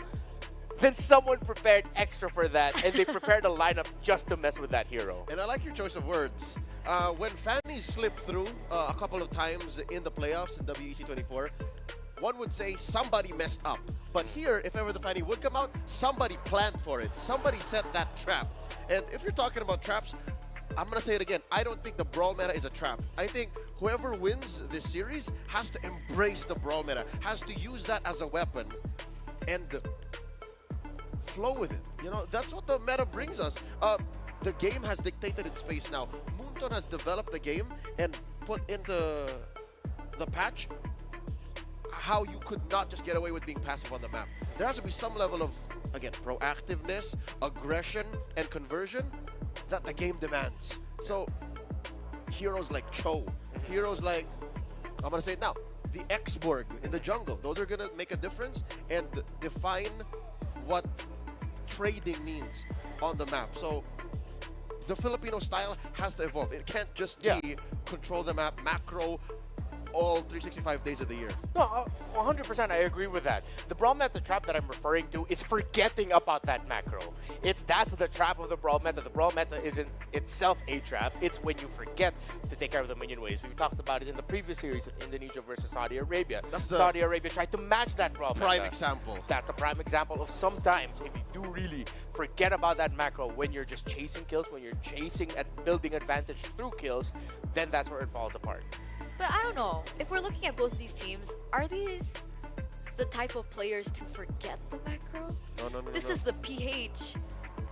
then someone prepared extra for that, and they prepared a lineup just to mess with that hero. And I like your choice of words. When Fanny slipped through a couple of times in the playoffs in WEC 24, one would say somebody messed up. But here, if ever the Fanny would come out, somebody planned for it. Somebody set that trap. And if you're talking about traps, I'm going to say it again. I don't think the Brawl meta is a trap. I think whoever wins this series has to embrace the Brawl meta, has to use that as a weapon and flow with it. You know, that's what the meta brings us. The game has dictated its pace now. Moonton has developed the game and put into the patch how you could not just get away with being passive on the map. There has to be some level of, again, proactiveness, aggression, and conversion that the game demands. So, heroes like Cho, heroes like, I'm gonna say it now, the X-Borg in the jungle, those are gonna make a difference and define what trading means on the map. So, the Filipino style has to evolve. It can't just be control the map, macro, all 365 days of the year. No, 100% I agree with that. The brawl meta trap that I'm referring to is forgetting about that macro. That's the trap of the brawl meta. The brawl meta isn't itself a trap. It's when you forget to take care of the minion waves. We've talked about it in the previous series of Indonesia versus Saudi Arabia. Saudi Arabia tried to match that brawl meta. Prime example. That's a prime example of sometimes if you do really forget about that macro when you're just chasing kills, when you're chasing and building advantage through kills, then that's where it falls apart. But I don't know. If we're looking at both of these teams, are these the type of players to forget the macro? No. This is the PH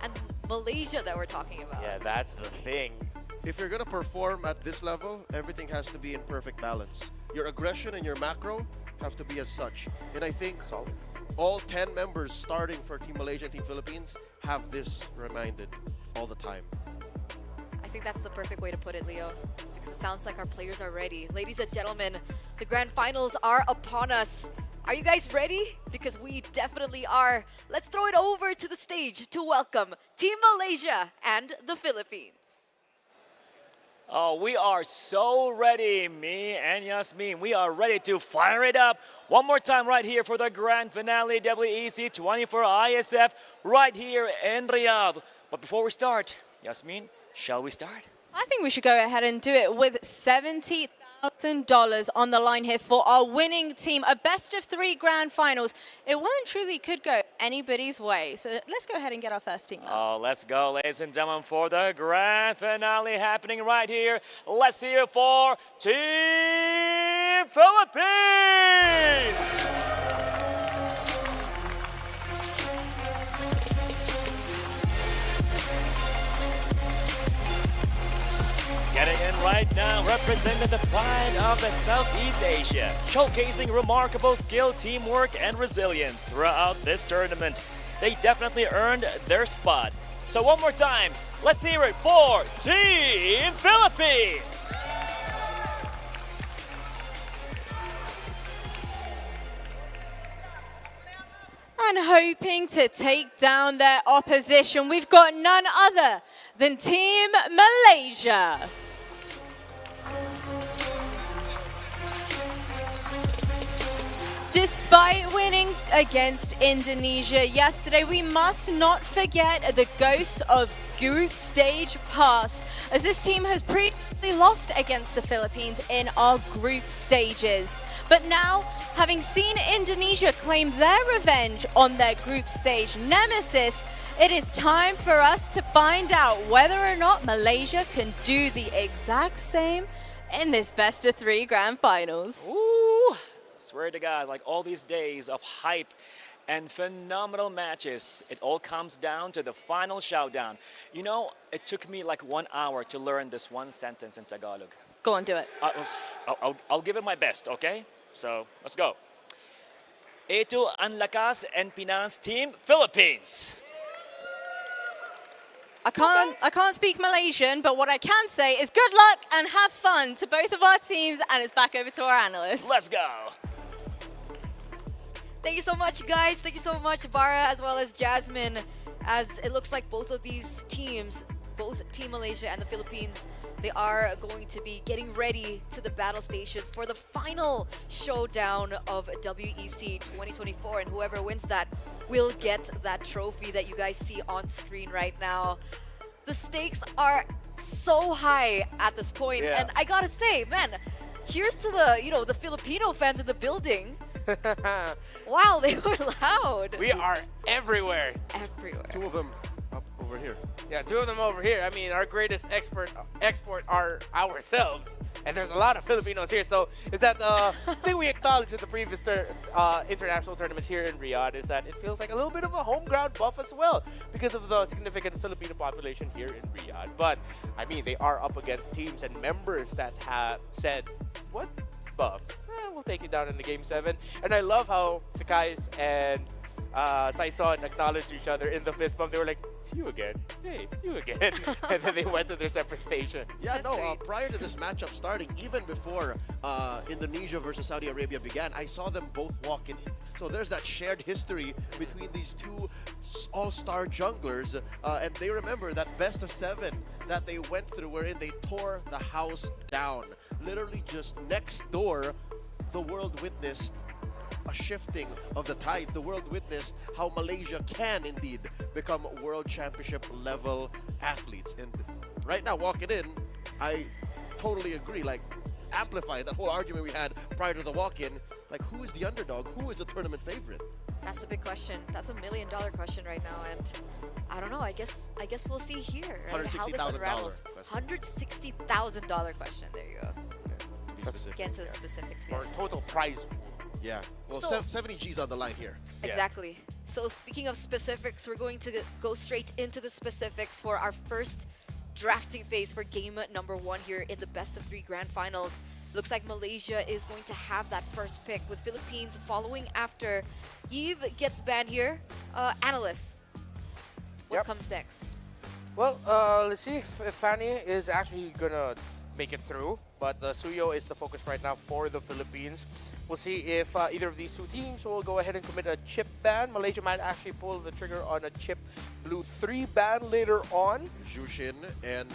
and Malaysia that we're talking about. Yeah, that's the thing. If you're going to perform at this level, everything has to be in perfect balance. Your aggression and your macro have to be as such. And I think all 10 members starting for Team Malaysia and Team Philippines have this reminded all the time. I think that's the perfect way to put it, Leo, because it sounds like our players are ready. Ladies and gentlemen, the grand finals are upon us. Are you guys ready? Because we definitely are. Let's throw it over to the stage to welcome Team Malaysia and the Philippines. Oh, we are so ready, me and Yasmin. We are ready to fire it up one more time right here for the grand finale WEC 24 ISF right here in Riyadh. But before we start, Yasmin, shall we start? I think we should go ahead and do it with $70,000 on the line here for our winning team. A best of 3 grand finals. It well and truly could go anybody's way. So let's go ahead and get our first team. Oh, let's go, ladies and gentlemen, for the grand finale happening right here. Let's hear it for Team Philippines! Getting in right now, representing the pride of the Southeast Asia, showcasing remarkable skill, teamwork, and resilience throughout this tournament. They definitely earned their spot. So one more time, let's hear it for Team Philippines! And hoping to take down their opposition, we've got none other than Team Malaysia. Despite winning against Indonesia yesterday, we must not forget the ghost of group stage pass, as this team has previously lost against the Philippines in our group stages. But now, having seen Indonesia claim their revenge on their group stage nemesis, it is time for us to find out whether or not Malaysia can do the exact same in this best of 3 grand finals. Ooh, swear to God, like all these days of hype and phenomenal matches, it all comes down to the final showdown. You know, it took me like 1 hour to learn this one sentence in Tagalog. Go on, do it. I'll give it my best, okay? So, let's go. Ito ang lakas and Pinas Team Philippines. I can't speak Malaysian, but what I can say is good luck and have fun to both of our teams, and it's back over to our analysts. Let's go. Thank you so much, guys. Thank you so much, Bara, as well as Jasmine, as it looks like both of these teams, both Team Malaysia and the Philippines, they are going to be getting ready to the battle stations for the final showdown of WEC 2024, and whoever wins that will get that trophy that you guys see on screen right now. The stakes are so high at this point, and I gotta say, man, cheers to the the Filipino fans in the building. Wow, they were loud. We are everywhere. Everywhere. 2 of them up over here. Yeah, 2 of them over here. I mean, our greatest export are ourselves, and there's a lot of Filipinos here. So is that thing we acknowledged in the previous international tournaments here in Riyadh, is that it feels like a little bit of a home ground buff as well because of the significant Filipino population here in Riyadh. But I mean, they are up against teams and members that have said, "What buff? We'll take it down in the game 7." And I love how Sakai's and Saison acknowledged each other in the fist bump. They were like, it's you again. Hey, you again. And then they went to their separate stations. Yeah, no, prior to this matchup starting, even before Indonesia versus Saudi Arabia began, I saw them both walk in. So there's that shared history between these two all-star junglers, and they remember that best of 7 that they went through wherein they tore the house down. Literally just next door, the world witnessed a shifting of the tides. The world witnessed how Malaysia can indeed become world championship level athletes. And right now, walking in, I totally agree. Like, amplify that whole argument we had prior to the walk-in. Like, who is the underdog? Who is the tournament favorite? That's a big question. That's $1 million question right now, and I don't know. I guess we'll see here. Right? How this unravels. $160,000 question. There you go. Let's get into the specifics. Or Yes. total prize pool. Yeah. Well, So- 70 G's on the line here. Exactly. So speaking of specifics, we're going to go straight into the specifics for our first drafting phase for game number 1 here in the best of 3 grand finals. Looks like Malaysia is going to have that first pick, with Philippines following after. Yves gets banned here. Analysts, what comes next? Well, let's see if Fanny is actually gonna make it through. But Suyo is the focus right now for the Philippines. We'll see if either of these two teams will go ahead and commit a chip ban. Malaysia might actually pull the trigger on a chip blue 3 ban later on. Jushin and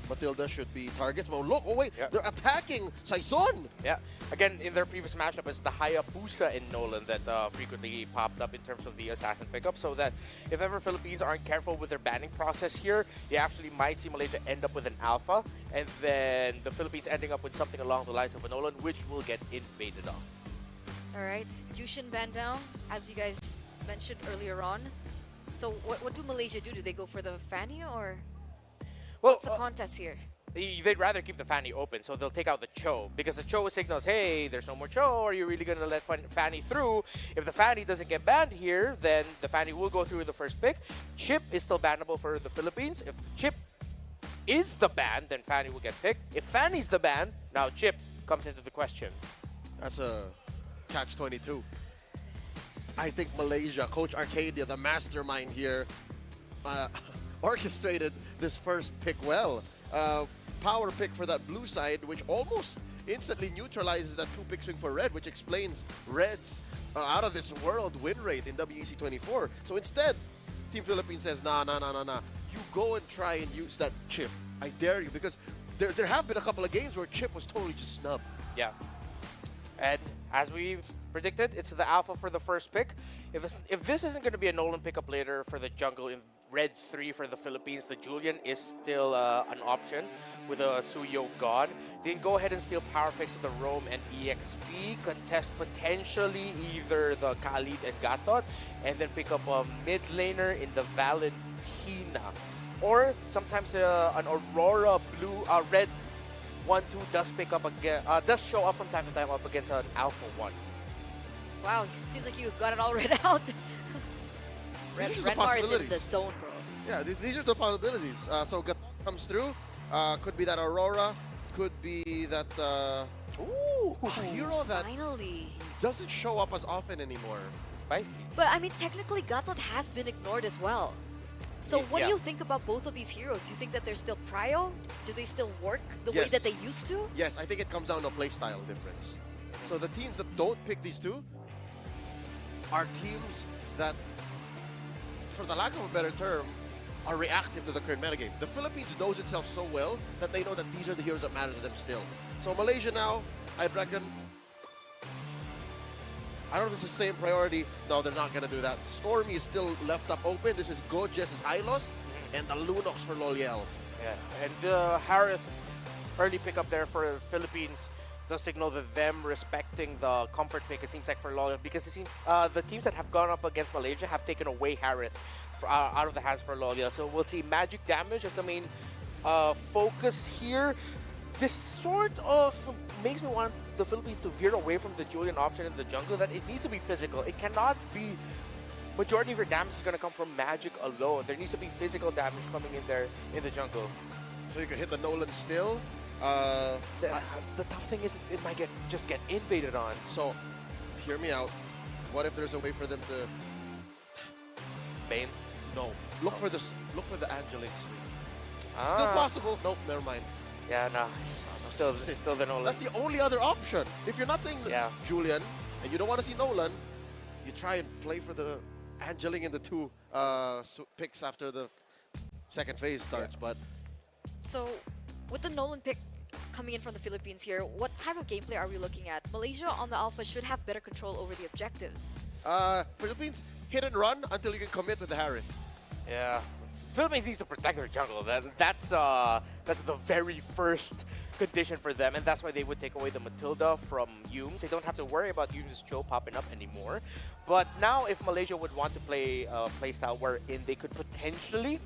Matilda should be targets. Oh, look, oh wait, they're attacking Saison. Yeah, again, in their previous matchup, it's the Hayabusa in Nolan that frequently popped up in terms of the assassin pickup, so that if ever Philippines aren't careful with their banning process here, you actually might see Malaysia end up with an alpha, and then the Philippines ending up with something along the lines of a Nolan, which will get invaded on. All right, Jushin banned down, as you guys mentioned earlier on. So what do Malaysia do? Do they go for the Fanny, or what's the contest here? They'd rather keep the Fanny open, so they'll take out the Cho, because the Cho signals, hey, there's no more Cho, are you really going to let Fanny through? If the Fanny doesn't get banned here, then the Fanny will go through with the first pick. Chip is still bannable for the Philippines. If Chip is the ban, then Fanny will get picked. If Fanny's the ban, now Chip comes into the question. That's a catch-22. I think Malaysia, Coach Arcadia, the mastermind here, orchestrated this first pick well. Power pick for that blue side, which almost instantly neutralizes that 2-pick swing for red, which explains red's out of this world win rate in WEC 24. So instead, Team Philippines says, nah. You go and try and use that chip. I dare you, because there have been a couple of games where chip was totally just snubbed. Yeah. And as we predicted, it's the alpha for the first pick. If this isn't going to be a Nolan pickup later for the jungle in red 3 for the Philippines, the Julian is still an option with a Suyo gone. They can go ahead and steal power picks of the Rome and EXP, contest potentially either the Khalid and Gatot, and then pick up a mid laner in the Valentina. Or sometimes an Aurora blue, red 1-2 does pick up again, does show up from time to time up against an Alpha 1. Wow, seems like you got it all read out. Renmar is in the zone, bro. Yeah, these are the possibilities. So Gatot comes through. Could be that Aurora. Could be that Ooh, a hero that finally doesn't show up as often anymore. Spicy. But I mean, technically, Gatot has been ignored as well. So what do you think about both of these heroes? Do you think that they're still prio? Do they still work the way that they used to? Yes, I think it comes down to a playstyle difference. So the teams that don't pick these two are teams that, for the lack of a better term, are reactive to the current metagame. The Philippines knows itself so well that they know that these are the heroes that matter to them still. So Malaysia now, I'd reckon, I don't know if it's the same priority. No, they're not going to do that. Stormy is still left up open. This is Gojes as Hylos, and the Lunox for Loliel. Yeah, and Harith early pickup there for Philippines does signal that them respecting the comfort pick, it seems like, for Loliel, because it seems the teams that have gone up against Malaysia have taken away Harith out of the hands for Loliel. So we'll see magic damage as the main focus here. This sort of makes me want the Philippines to veer away from the Julian option in the jungle, that it needs to be physical. It cannot be majority of your damage is going to come from magic alone. There needs to be physical damage coming in there in the jungle. So you can hit the Nolan still. The tough thing is it might just get invaded on. So hear me out. What if there's a way for them to Bane? No. Look for this. Look for the Angelic swing. Ah. Still possible. Nope, never mind. Yeah, no. Still the Nolan. That's the only other option. If you're not saying Julian and you don't want to see Nolan, you try and play for the Angeling in the two picks after the second phase starts. But So, with the Nolan pick coming in from the Philippines here, what type of gameplay are we looking at? Malaysia on the Alpha should have better control over the objectives. Philippines, hit and run until you can commit with the Harith. Yeah. Philippines needs to protect their jungle. That's the very first condition for them, and that's why they would take away the Matilda from Yumes. They don't have to worry about Yumes' Cho popping up anymore. But now, if Malaysia would want to play a playstyle wherein they could potentially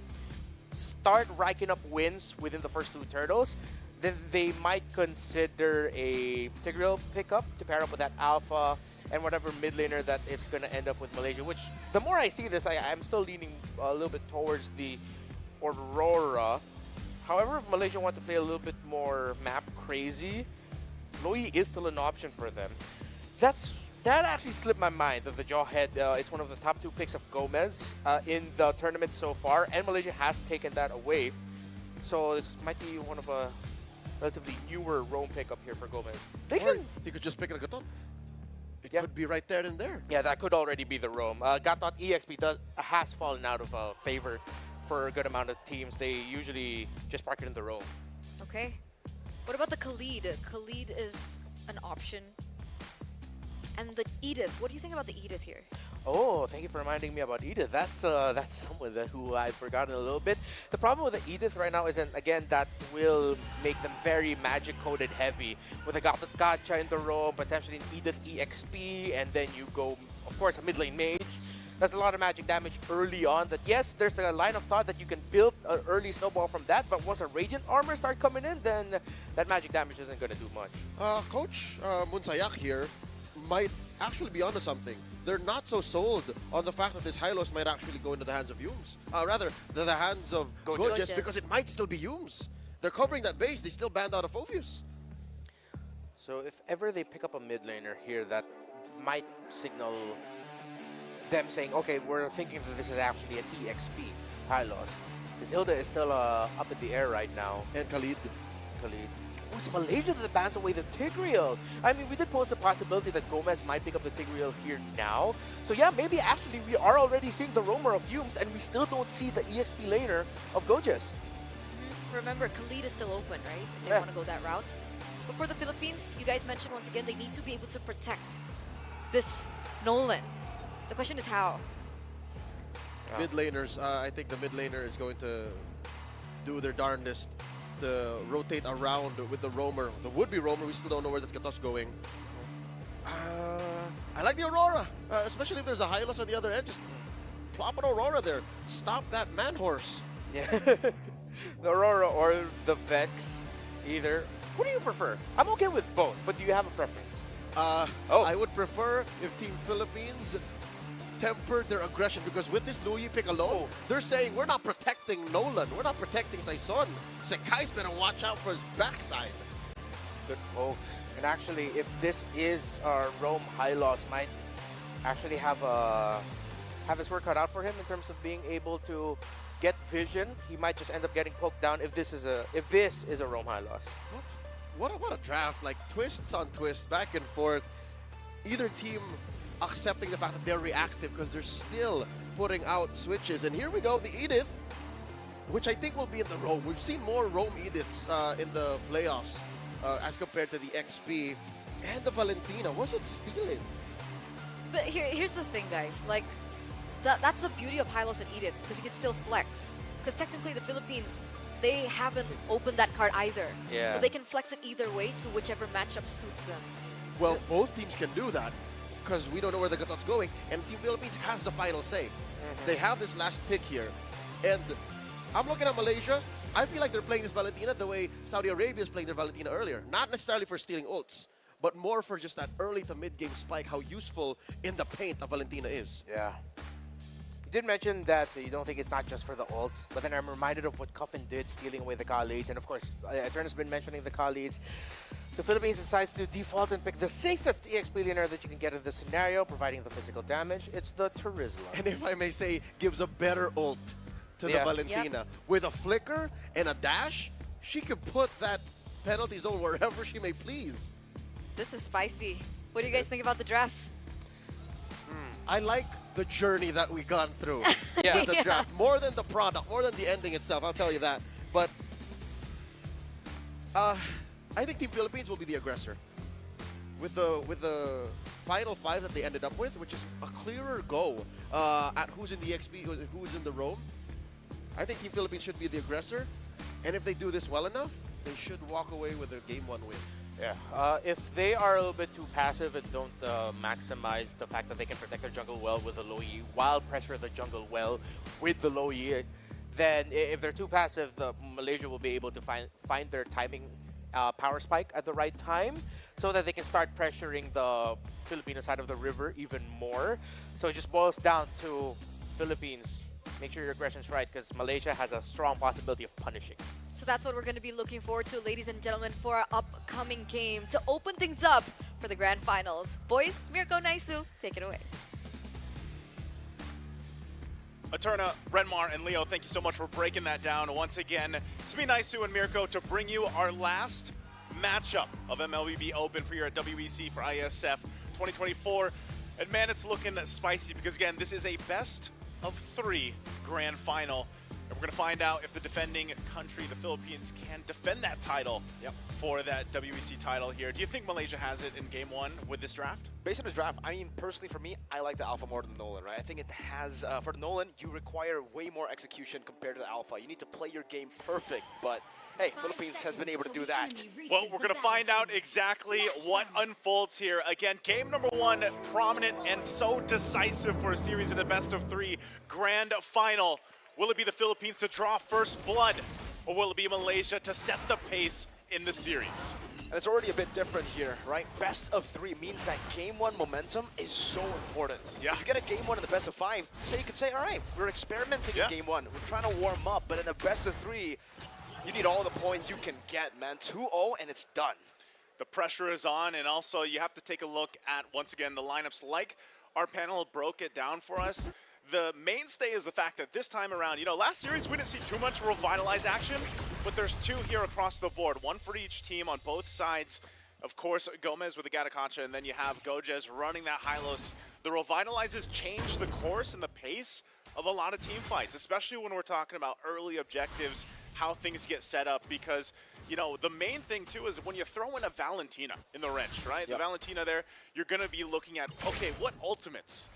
start racking up wins within the first two turtles, then they might consider a Tigreal pickup to pair up with that Alpha and whatever mid laner that is going to end up with Malaysia, which the more I see this, I'm still leaning a little bit towards the Aurora. However, if Malaysia want to play a little bit more map crazy, Loi is still an option for them. That actually slipped my mind that the Jawhead is one of the top 2 picks of Gomez in the tournament so far, and Malaysia has taken that away. So this might be one of a relatively newer roam pickup here for Gomez. He could just pick a Gatot. It could be right there and there. Yeah, that could already be the roam. Gatot EXP has fallen out of favor for a good amount of teams. They usually just park it in the roam. Okay. What about the Khalid? Khalid is an option. And the Edith, what do you think about the Edith here? Oh, thank you for reminding me about Edith. That's someone who I've forgotten a little bit. The problem with the Edith right now is that, again, that will make them very magic-coded heavy. With a Gacha in the roam, potentially an Edith EXP, and then you go, of course, a mid lane mage. That's a lot of magic damage early on. That yes, there's a line of thought that you can build an early snowball from that, but once a Radiant armor start coming in, then that magic damage isn't going to do much. Coach Munsayak here might actually be onto something. They're not so sold on the fact that this Hylos might actually go into the hands of Yumes. Rather, the hands of Gorgeous, because it might still be Yumes. They're covering that base. They still banned out of Phoveus. So if ever they pick up a mid laner here, that might signal them saying, okay, we're thinking that this is actually an EXP Hylos. Because Hilda is still up in the air right now. And Khalid. Oh, it's Malaysia that bans away the Tigreal. I mean, we did pose the possibility that Gomez might pick up the Tigreal here now. So yeah, maybe actually we are already seeing the roamer of Yumes, and we still don't see the EXP laner of Gorgeous. Remember, Khalid is still open, right? If they want to go that route. But for the Philippines, you guys mentioned once again, they need to be able to protect this Nolan. The question is how? Mid laners, I think the mid laner is going to do their darndest to rotate around with the roamer. The would-be roamer, we still don't know where this Gatos going. I like the Aurora, especially if there's a Hylos on the other end. Just plop an Aurora there. Stop that man horse. Yeah. The Aurora or the Vex, either. What do you prefer? I'm okay with both, but do you have a preference? I would prefer if Team Philippines tempered their aggression, because with this Louis pick alone, they're saying we're not protecting Nolan, we're not protecting Saison. Sekai's better watch out for his backside. It's good, folks. And actually, if this is Rome Hylos, might actually have his work cut out for him in terms of being able to get vision. He might just end up getting poked down if this is a Rome Hylos. What a draft! Like twists on twists, back and forth. Either team accepting the fact that they're reactive because they're still putting out switches. And here we go, the Edith, which I think will be in the Rome. We've seen more Rome Ediths in the playoffs as compared to the XP. And the Valentina, was it stealing? But here's the thing, guys. Like, that's the beauty of Hylos and Edith, because you can still flex. Because technically the Philippines, they haven't opened that card either. Yeah. So they can flex it either way to whichever matchup suits them. Well, both teams can do that, because we don't know where the Gatot's going, and Team Philippines has the final say. They have this last pick here. And I'm looking at Malaysia. I feel like they're playing this Valentina the way Saudi Arabia is playing their Valentina earlier. Not necessarily for stealing ults, but more for just that early to mid-game spike, how useful in the paint a Valentina is. Yeah. You did mention that you don't think it's not just for the ults, but then I'm reminded of what Coffin did, stealing away the Khalids. And of course, Eternus has been mentioning the Khalids. So Philippines decides to default and pick the safest EXP laner that you can get in this scenario, providing the physical damage. It's the Terizla. And if I may say, gives a better ult to the Yeah. Valentina. With a flicker and a dash, she could put that penalty zone wherever she may please. This is spicy. What do you guys think about the drafts? I like the journey that we gone through Yeah. with the draft. More than the product, more than the ending itself, I'll tell you that. But I think Team Philippines will be the aggressor. With the final 5 that they ended up with, which is a clearer go at who's in the XP, who's in the roam. I think Team Philippines should be the aggressor. And if they do this well enough, they should walk away with a Game 1 win. Yeah, if they are a little bit too passive and don't maximize the fact that they can protect their jungle well with the low E, while pressure the jungle well with the low E, then if they're too passive, Malaysia will be able to find their timing power spike at the right time so that they can start pressuring the Filipino side of the river even more. So it just boils down to Philippines. Make sure your aggression's right because Malaysia has a strong possibility of punishing. So that's what we're going to be looking forward to, ladies and gentlemen, for our upcoming game to open things up for the grand finals. Boys, Mirko, Naisu, take it away. Eterna, Renmar, and Leo, thank you so much for breaking that down. Once again, it's me, Naisu, and Mirko to bring you our last matchup of MLBB Open for your WEC for IESF 2024. And man, it's looking spicy because, again, this is a best of 3 grand final. And we're going to find out if the defending country, the Philippines, can defend that title for that WEC title here. Do you think Malaysia has it in Game 1 with this draft? Based on the draft, I mean, personally for me, I like the Alpha more than the Nolan, right? I think it has, for the Nolan, you require way more execution compared to the Alpha. You need to play your game perfect, but hey, Philippines has been able to do that. Well, we're going to find out exactly what unfolds here. Again, game number 1, prominent and so decisive for a series in the best of 3 grand final. Will it be the Philippines to draw first blood, or will it be Malaysia to set the pace in the series? And it's already a bit different here, right? Best of 3 means that game 1 momentum is so important. Yeah. If you get a game 1 in the best of 5, say you could say, all right, we're experimenting in game 1. We're trying to warm up, but in the best of 3, you need all the points you can get, man. 2-0 and it's done. The pressure is on, and also you have to take a look at, once again, the lineups like our panel broke it down for us. The mainstay is the fact that this time around, you know, last series we didn't see too much Revitalize action, but there's 2 here across the board, 1 for each team on both sides. Of course, Gomez with the Gatakacha, and then you have Gojes running that Hylos. The Revitalizes change the course and the pace of a lot of team fights, especially when we're talking about early objectives, how things get set up, because, you know, the main thing too is when you throw in a Valentina in the wrench, right? The Valentina there, you're gonna be looking at, okay, what ultimates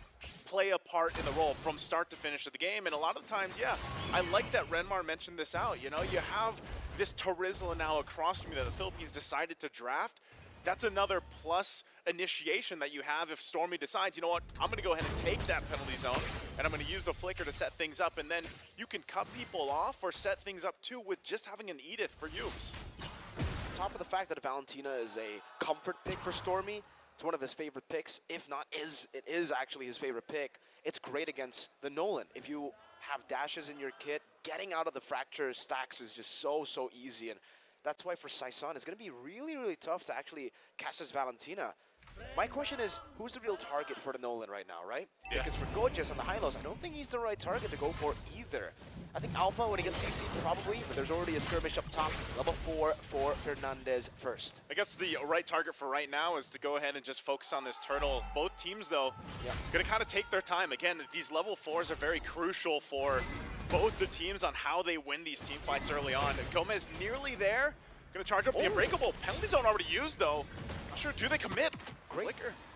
play a part in the role from start to finish of the game? And a lot of the times, yeah, I like that Renmar mentioned this out. You know, you have this Terizla now across from you that the Philippines decided to draft. That's another plus initiation that you have if Stormy decides, you know what, I'm going to go ahead and take that penalty zone, and I'm going to use the flicker to set things up, and then you can cut people off or set things up too with just having an Edith for use. On top of the fact that Valentina is a comfort pick for Stormy, it's one of his favorite picks, if not it is actually his favorite pick. It's great against the Nolan. If you have dashes in your kit, getting out of the fracture stacks is just so easy, and that's why for Saison it's going to be really tough to actually catch this Valentina. My question is, who's the real target for the Nolan right now, right? Yeah. Because for Gojes on the Hylos, I don't think he's the right target to go for either. I think Alpha, when he gets CC, probably, but there's already a skirmish up top. Level 4 for Fernandez first. I guess the right target for right now is to go ahead and just focus on this turtle. Both teams, though, going to kind of take their time. Again, these level 4s are very crucial for both the teams on how they win these team fights early on. Gomez nearly there. Going to charge up the Unbreakable. Penalty zone already used, though. Not sure, do they commit?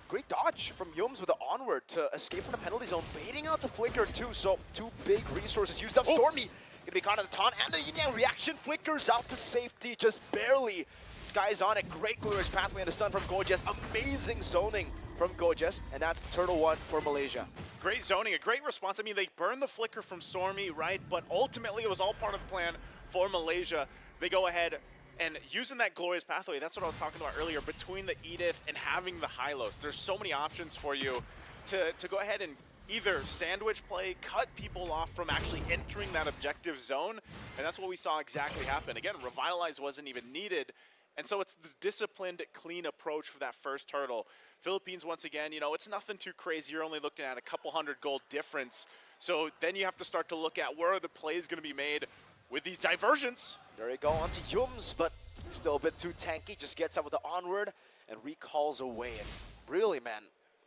Great dodge from Yums with the onward to escape from the penalty zone, baiting out the flicker too, so 2 big resources used up. Stormy gonna be caught in the taunt, and the yin yang reaction flickers out to safety, just barely. Sky's on it, great glorious pathway and a stun from Gojes, amazing zoning from Gojes, and that's Turtle 1 for Malaysia. Great zoning, a great response. I mean, they burned the flicker from Stormy, right? But ultimately, it was all part of the plan for Malaysia. They go ahead and using that glorious pathway, that's what I was talking about earlier, between the Edith and having the Hylos. There's so many options for you to go ahead and either sandwich play, cut people off from actually entering that objective zone, and that's what we saw exactly happen. Again, Revitalize wasn't even needed, And so it's the disciplined, clean approach for that first turtle. Philippines, once again, you know, it's nothing too crazy. You're only looking at a couple hundred gold difference. So then you have to start to look at where are the plays going to be made with these diversions. There you go, onto Yums, but still a bit too tanky. Just gets up with the onward and recalls away. And really, man,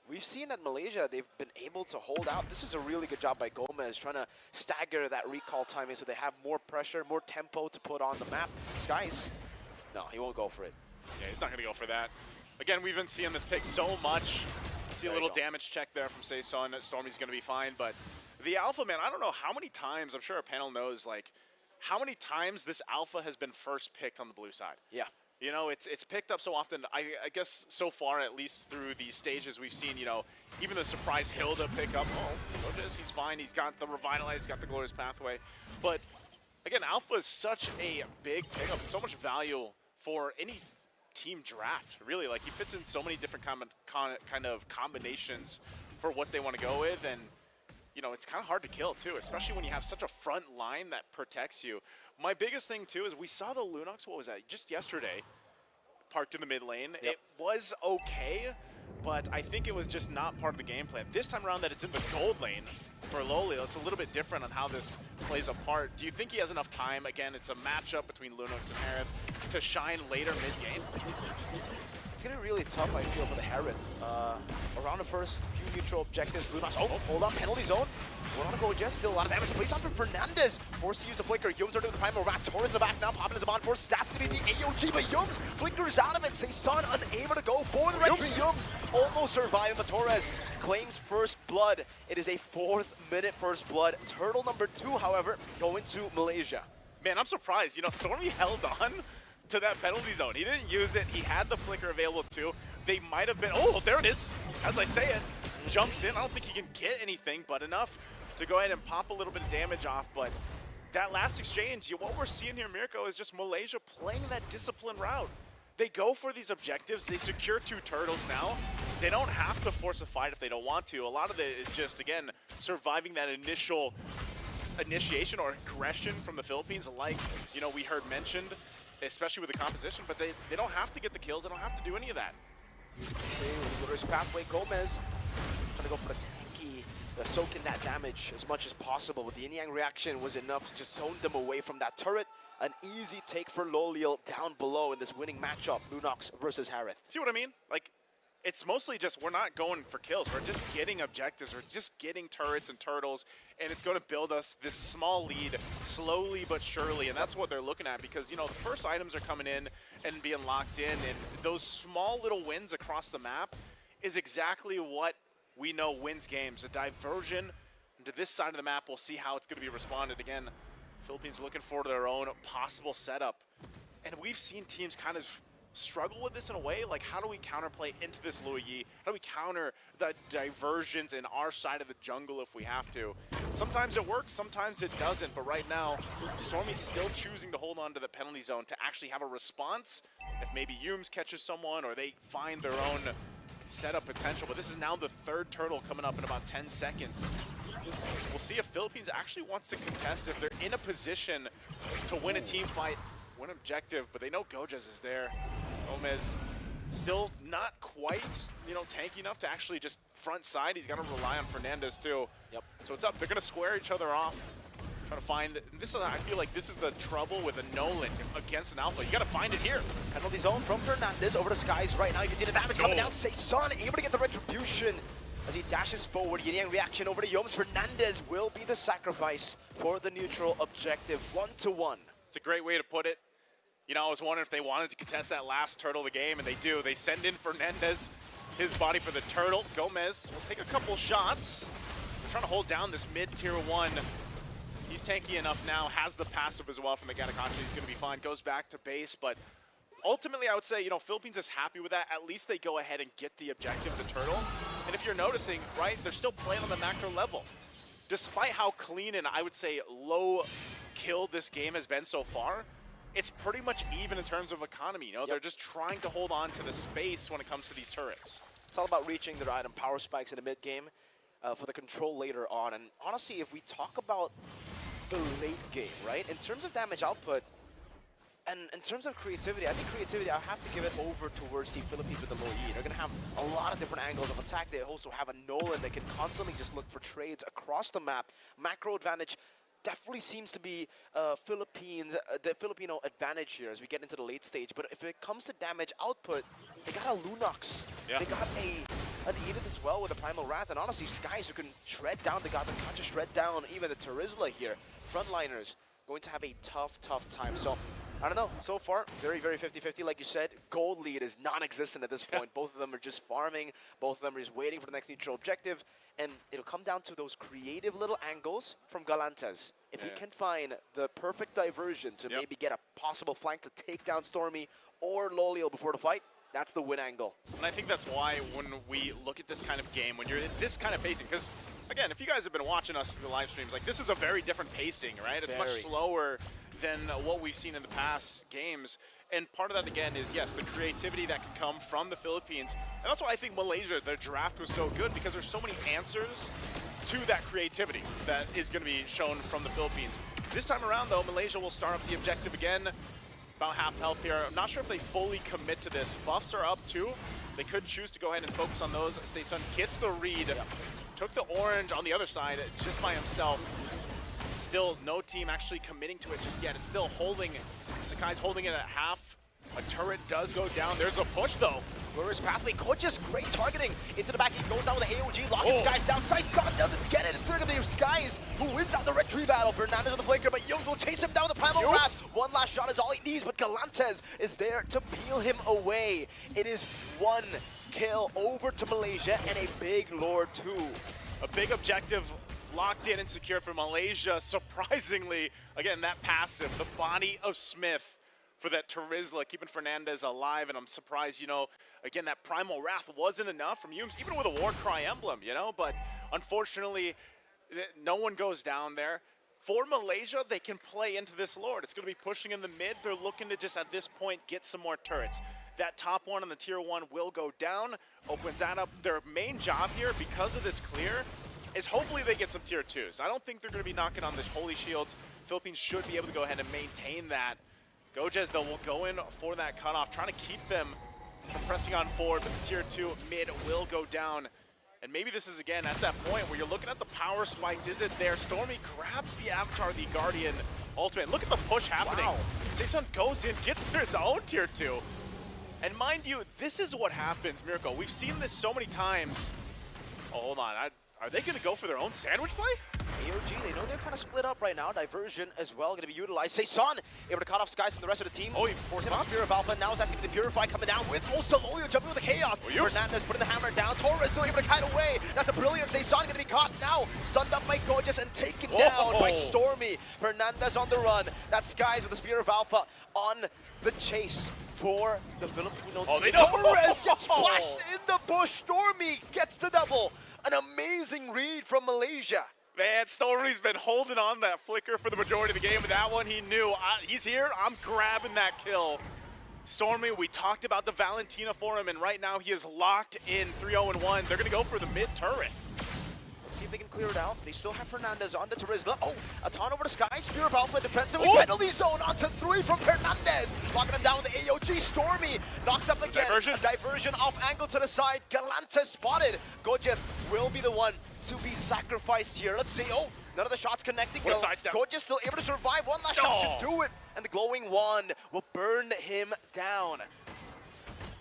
we've seen that Malaysia, they've been able to hold out. This is a really good job by Gomez, trying to stagger that recall timing so they have more pressure, more tempo to put on the map. Skies, no, he won't go for it. Yeah, he's not going to go for that. Again, we've been seeing this pick so much. See a little damage check there from Saison. Stormy's going to be fine, but the Alpha, man, I don't know how many times, I'm sure our panel knows, like, how many times this Alpha has been first picked on the blue side. Yeah. You know, it's picked up so often. I guess so far, at least through these stages, we've seen, you know, even the surprise Hilda pick up. Oh, Lotus, he's fine. He's got the Revitalize, he's got the Glorious Pathway. But, again, Alpha is such a big pickup, so much value for any team draft, really. Like, he fits in so many different kind of combinations for what they want to go with. And, you know, it's kind of hard to kill, too, especially when you have such a front line that protects you. My biggest thing, too, is we saw the Lunox, what was that, just yesterday, parked in the mid lane. Yep. It was okay, but I think it was just not part of the game plan. This time around that it's in the gold lane for Lolio, it's a little bit different on how this plays apart. Do you think he has enough time? Again, it's a matchup between Lunox and Harith to shine later mid-game. It's going to be really tough, I feel, for the Harith. Around the first few neutral objectives, Lunox, oh, hold up, penalty zone. We're on a go just still a lot of damage. Plays on for Fernandez. Forced to use the flicker. Yums are doing the primal rat. Torres in the back now. Popping his on force. That's going to be the AOG, but Yums flickers out of it. Saison unable to go for the retry. Yums almost surviving, but Torres claims first blood. It is a 4th minute first blood. Turtle number 2, however, going to Malaysia. Man, I'm surprised. You know, Stormy held on to that penalty zone. He didn't use it. He had the flicker available too. They might have been, oh, there it is. As I say it, jumps in. I don't think he can get anything, but enough to go ahead and pop a little bit of damage off. But that last exchange, what we're seeing here, Mirko, is just Malaysia playing that disciplined route. They go for these objectives. They secure 2 turtles now. They don't have to force a fight if they don't want to. A lot of it is just, again, surviving that initial initiation or aggression from the Philippines, like, you know, we heard mentioned, especially with the composition, but they don't have to get the kills. They don't have to do any of that. Glorious Pathway, Gomez trying to go for the tanky, soaking that damage as much as possible. But the yin-yang reaction was enough to just zone them away from that turret. An easy take for Loliel down below in this winning matchup, Lunox versus Harith. See what I mean? Like, it's mostly just we're not going for kills. We're just getting objectives. We're just getting turrets and turtles, and it's going to build us this small lead slowly but surely, and that's what they're looking at because, you know, the first items are coming in and being locked in, and those small little wins across the map is exactly what we know wins games. A diversion to this side of the map, we'll see how it's going to be responded. Again, Philippines looking for their own possible setup, and we've seen teams kind of struggle with this in a way. Like, how do we counterplay into this Louis Yi? How do we counter the diversions in our side of the jungle if we have to? Sometimes it works, sometimes it doesn't, but right now, Stormy's still choosing to hold on to the penalty zone to actually have a response if maybe Yums catches someone or they find their own setup potential. But this is now the 3rd turtle coming up in about 10 seconds. We'll see if Philippines actually wants to contest, if they're in a position to win a team fight, win objective, but they know Gojas is there. Gomez still not quite, you know, tanky enough to actually just front side. He's got to rely on Fernandez too. Yep. So it's up. They're going to square each other off. Trying to find this is. I feel like this is the trouble with a Nolan against an Alpha. You got to find it here. Penalty zone from Fernandez over to Skies right now. You can see the damage coming down. Saison able to get the retribution as he dashes forward. Yin-yang reaction over to Yums. Fernandez will be the sacrifice for the neutral objective. 1-1. It's a great way to put it. You know, I was wondering if they wanted to contest that last turtle of the game, and they do. They send in Fernandez, his body for the turtle. Gomez will take a couple shots. They're trying to hold down this mid-tier 1. He's tanky enough now, has the passive as well from the Gatakachi. He's going to be fine, goes back to base, but ultimately I would say, you know, Philippines is happy with that. At least they go ahead and get the objective of the turtle. And if you're noticing, right, they're still playing on the macro level. Despite how clean and I would say low kill this game has been so far, it's pretty much even in terms of economy. You know, they're just trying to hold on to the space when it comes to these turrets. It's all about reaching their item power spikes in the mid game for the control later on. And honestly, if we talk about the late game, right, in terms of damage output, And in terms of creativity, I think creativity, I have to give it over towards the Philippines with the low E. They're going to have a lot of different angles of attack. They also have a Nolan that can constantly just look for trades across the map. Macro advantage definitely seems to be the Filipino advantage here as we get into the late stage. But if it comes to damage output, they got a Lunox. Yeah. They got an Edith as well with a Primal Wrath. And honestly, Skies who can shred down the God, can't just shred down even the Terizla here. Frontliners going to have a tough time. So, I don't know. So far, very 50-50. Like you said, gold lead is non-existent at this point. Both of them are just farming. Both of them are just waiting for the next neutral objective. And it'll come down to those creative little angles from Galantes. If he can find the perfect diversion to maybe get a possible flank to take down Stormy or Loliel before the fight, that's the win angle. And I think that's why when we look at this kind of game, when you're in this kind of pacing, because again, if you guys have been watching us through the live streams, like this is a very different pacing, right? It's much slower than what we've seen in the past games. And part of that, again, is, yes, the creativity that can come from the Philippines. And that's why I think Malaysia, their draft was so good, because there's so many answers to that creativity that is going to be shown from the Philippines. This time around, though, Malaysia will start up the objective again. About half health here. I'm not sure if they fully commit to this. Buffs are up, too. They could choose to go ahead and focus on those. Saesun gets the read. Took the orange on the other side just by himself. Still, no team actually committing to it just yet. It's still holding. Sakai's holding it at half. A turret does go down. There's a push, though. Where's Pathway? Gorgeous, great targeting. Into the back, he goes down with the AOG, locking Skies down. Saesun doesn't get it. It's going to be Skies who wins out the red tree battle. Fernandez with the flanker, but Youngs will chase him down with the Primal Wrath. One last shot is all he needs, but Galantes is there to peel him away. It is one kill over to Malaysia and a big Lord too. A big objective locked in and secured for Malaysia. Surprisingly, again, that passive, the body of Smith for that Terizla, keeping Fernandez alive, and I'm surprised, you know, again, that Primal Wrath wasn't enough from Humes, even with a Warcry emblem, you know, but unfortunately, no one goes down there. For Malaysia, they can play into this Lord. It's going to be pushing in the mid. They're looking to just, at this point, get some more turrets. That top one on the tier 1 will go down, opens that up. Their main job here, because of this clear, is hopefully they get some tier 2s. I don't think they're going to be knocking on the Holy Shields. Philippines should be able to go ahead and maintain that. Gojez, though, will go in for that cutoff, trying to keep them from pressing on forward, but the tier 2 mid will go down. And maybe this is, again, at that point where you're looking at the power spikes. Is it there? Stormy grabs the Avatar, the Guardian ultimate. Look at the push happening. Wow. Saesun goes in, gets his own tier 2. And mind you, this is what happens, Miracle. We've seen this so many times. Oh, hold on. Are they going to go for their own sandwich play? AOG, they know they're kind of split up right now. Diversion as well going to be utilized. Saesun able to cut off Skies from the rest of the team. Oh, he forced the Spear of Alpha. Now is asking the Purify coming down with also Lolio jumping with the Chaos. Oh, Fernandez putting the hammer down. Torres still able to kite away. That's a brilliant Saesun going to be caught now. Stunned up by Gorgeous and taken down by Stormy. Fernandez on the run. That's Skies with the Spear of Alpha on the chase for the Filipino team. They don't. Torres gets splashed in the bush. Stormy gets the double. An amazing read from Malaysia. Man, Stormy's been holding on that flicker for the majority of the game, but that one he knew. He's here, I'm grabbing that kill. Stormy, we talked about the Valentina for him, and right now he is locked in 3-0-1. They're going to go for the mid turret. Let's see if they can clear it out. They still have Fernandez on to Terizla. Oh, a ton over to Sky. Spear of Alpha defensively. Penalty zone onto 3 from Fernandez. Locking him down with the AOG. Stormy knocked up again. A diversion off angle to the side. Galantes spotted. Gorgeous will be the one to be sacrificed here. Let's see. Oh, none of the shots connecting. Gorgeous still able to survive. One last shot should do it. And the glowing wand will burn him down.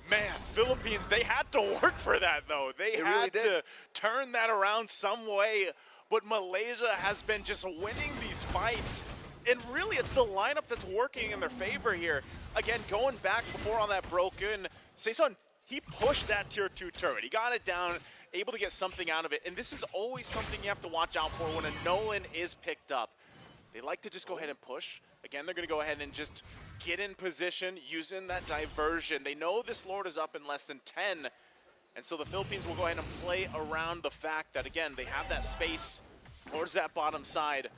Man, Philippines, they had to work for that, though. They had to turn that around some way. But Malaysia has been just winning these fights. And really, it's the lineup that's working in their favor here. Again, going back before all that broken, Saesun, he pushed that tier 2 turret. He got it down, able to get something out of it. And this is always something you have to watch out for when a Nolan is picked up. They like to just go ahead and push. Again, they're going to go ahead and just get in position using that diversion. They know this Lord is up in less than 10. And so the Philippines will go ahead and play around the fact that, again, they have that space towards that bottom side.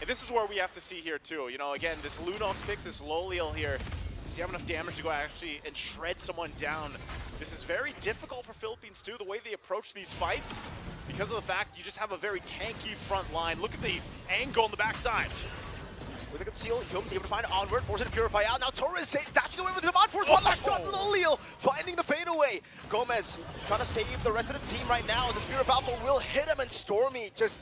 And this is where we have to see here, too. You know, again, this Lunox picks this Loliel here. Does he have enough damage to go actually and shred someone down? This is very difficult for Philippines, too, the way they approach these fights. Because of the fact you just have a very tanky front line. Look at the angle on the backside. With a conceal, Yum's able to find onward, forcing to purify out. Now Torres dashing away with his on force. One last shot, Lolio finding the fadeaway. Gomez trying to save the rest of the team right now as the Spirit of Alpha will hit him, and Stormy just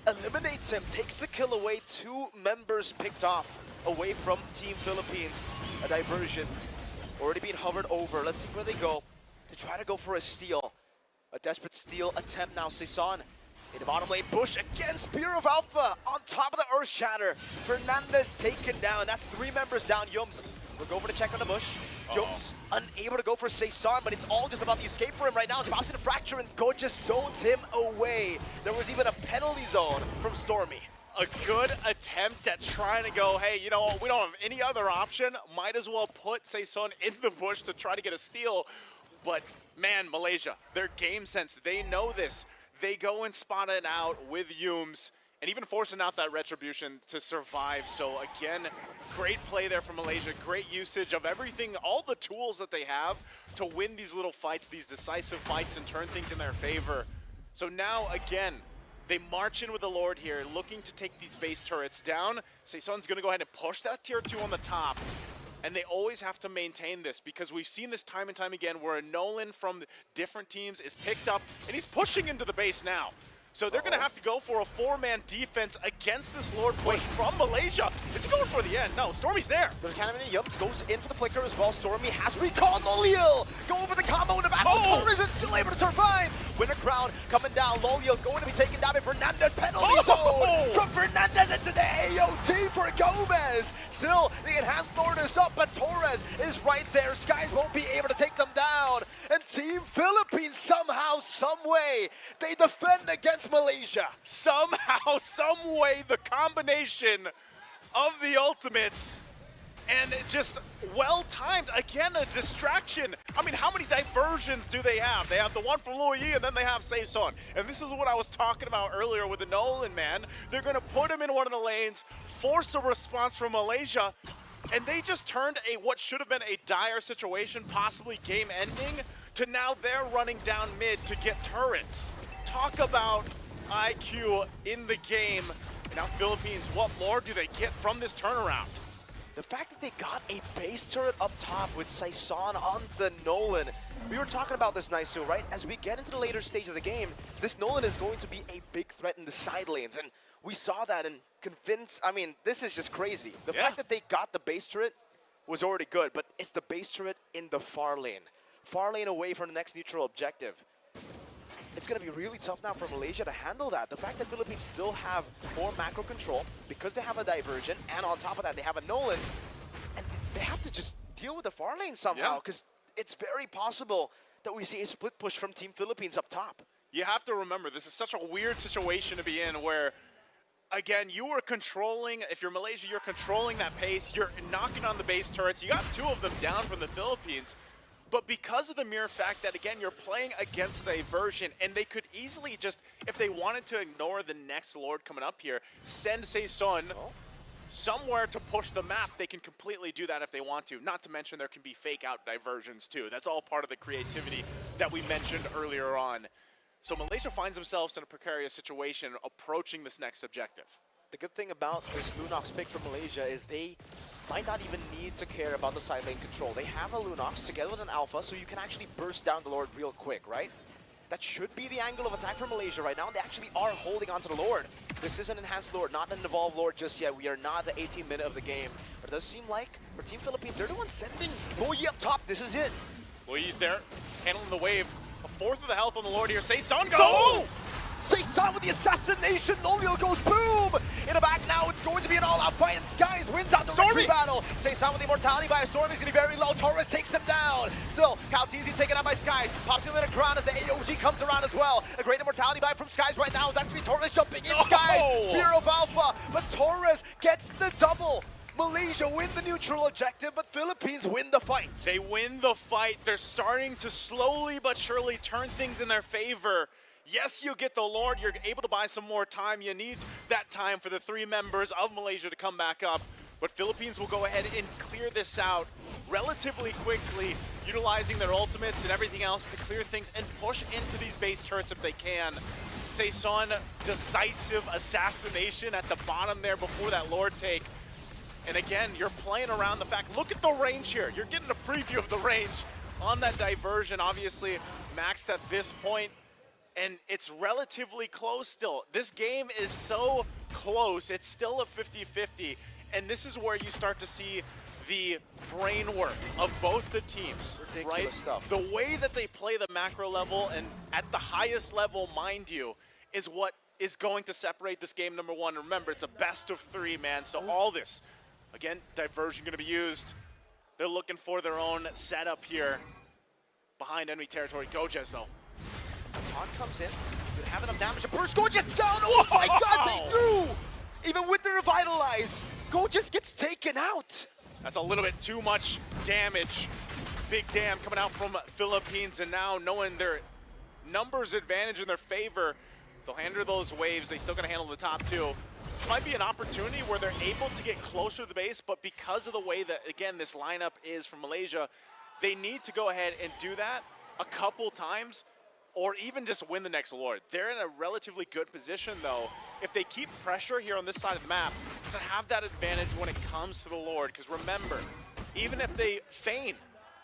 eliminates him, takes the kill away. 2 members picked off away from Team Philippines. A diversion already being hovered over. Let's see where they go. They try to go for a steal. A desperate steal attempt now. Saison in the bottom lane, Bush against Spear of Alpha on top of the Earth Shatter. Fernandez taken down. That's 3 members down. Yums will go over to check on the Bush. Yums unable to go for Saison, but it's all just about the escape for him right now. It's about to fracture, and Go just zones him away. There was even a penalty zone from Stormy. A good attempt at trying to go, hey, you know what, we don't have any other option. Might as well put Saison in the bush to try to get a steal. But man, Malaysia, their game sense, they know this. They go and spot it out with Yums and even forcing out that retribution to survive. So again, great play there from Malaysia, great usage of everything, all the tools that they have to win these little fights, these decisive fights, and turn things in their favor. So now again, they march in with the Lord here, looking to take these base turrets down. Saison's gonna go ahead and push that tier 2 on the top. And they always have to maintain this because we've seen this time and time again where a Nolan from different teams is picked up and he's pushing into the base now. So they're gonna have to go for a 4-man defense against this Lord push from Malaysia. Is he going for the end? No, Stormy's there. There's kind of any Yums, goes in for the flicker as well. Stormy has recalled Lolio. Go over the combo in the back. Torres is still able to survive. Winter Crown coming down. Lolio going to be taken down by Fernandez. Penalty zone from Fernandez into the AOT for Gomez. Still, the enhanced Lord is up, but Torres is right there. Skies won't be able to take them down. And Team Philippines somehow, some way, they defend against Malaysia. Somehow, some way, the combination of the ultimates and just well-timed. Again, a distraction. I mean, how many diversions do they have? They have the one from Luo Yi, and then they have Saison. And this is what I was talking about earlier with the Nolan, man. They're going to put him in one of the lanes, force a response from Malaysia, and they just turned what should have been a dire situation, possibly game-ending, to now they're running down mid to get turrets. Talk about IQ in the game. And now Philippines, what more do they get from this turnaround? The fact that they got a base turret up top with Saison on the Nolan. We were talking about this, Naisu, right? As we get into the later stage of the game, this Nolan is going to be a big threat in the side lanes. And we saw that and I mean, this is just crazy. The fact that they got the base turret was already good, but it's the base turret in the far lane. Far lane away from the next neutral objective. It's going to be really tough now for Malaysia to handle that. The fact that Philippines still have more macro control because they have a diversion, and on top of that, they have a Nolan, and they have to just deal with the far lane somehow, because it's very possible that we see a split push from Team Philippines up top. You have to remember, this is such a weird situation to be in where, again, you are controlling, if you're Malaysia, you're controlling that pace, you're knocking on the base turrets, you got 2 of them down from the Philippines. But because of the mere fact that, again, you're playing against a version, and they could easily just, if they wanted to ignore the next Lord coming up here, send Saison somewhere to push the map, they can completely do that if they want to. Not to mention there can be fake out diversions too. That's all part of the creativity that we mentioned earlier on. So Malaysia finds themselves in a precarious situation approaching this next objective. The good thing about this Lunox pick from Malaysia is they might not even need to care about the side lane control. They have a Lunox together with an Alpha, so you can actually burst down the Lord real quick, right? That should be the angle of attack for Malaysia right now, and they actually are holding onto the Lord. This is an enhanced Lord, not an evolved Lord just yet. We are not the 18th minute of the game. But it does seem like for Team Philippines, they're the ones sending Luo Yi up top. This is it. Luo Yi's there, handling the wave. A 4th of the health on the Lord here. Saison go! Go! Saison with the assassination. Lolio goes boom! In the back now, it's going to be an all-out fight, and Skies wins out the victory battle. Saison with the immortality by a Storm is going to be very low. Torres takes him down. Still, Caltizi taken out by Skies. Pops him in the ground as the AOG comes around as well. A great immortality buy from Skies right now. That's going to be Torres jumping in. Skies, Spear of Alpha, but Torres gets the double. Malaysia win the neutral objective, but Philippines win the fight. They win the fight. They're starting to slowly but surely turn things in their favor. Yes, you get the Lord. You're able to buy some more time. You need that time for the 3 members of Malaysia to come back up. But Philippines will go ahead and clear this out relatively quickly, utilizing their ultimates and everything else to clear things and push into these base turrets if they can. Saison, decisive assassination at the bottom there before that Lord take. And again, you're playing around the fact, look at the range here. You're getting a preview of the range on that diversion, obviously maxed at this point, and it's relatively close still. This game is so close, it's still a 50-50, and this is where you start to see the brain work of both the teams, Ridiculous right? stuff. The way that they play the macro level and at the highest level, mind you, is what is going to separate this game number one. Remember, it's a best of three, man, so all this, again, diversion gonna be used. They're looking for their own setup here behind enemy territory. Gojez, though. Taunt comes in. Good, having enough damage to burst. Gorgeous down. Oh my god, they threw! Even with the revitalize, Gorgeous gets taken out. That's a little bit too much damage. Big damn coming out from Philippines, and now knowing their numbers advantage in their favor, they'll handle those waves. They still gonna handle the top two. This might be an opportunity where they're able to get closer to the base, but because of the way that, again, this lineup is from Malaysia, they need to go ahead and do that a couple times or even just win the next Lord. They're in a relatively good position, though, if they keep pressure here on this side of the map, to have that advantage when it comes to the Lord. Because remember, even if they feign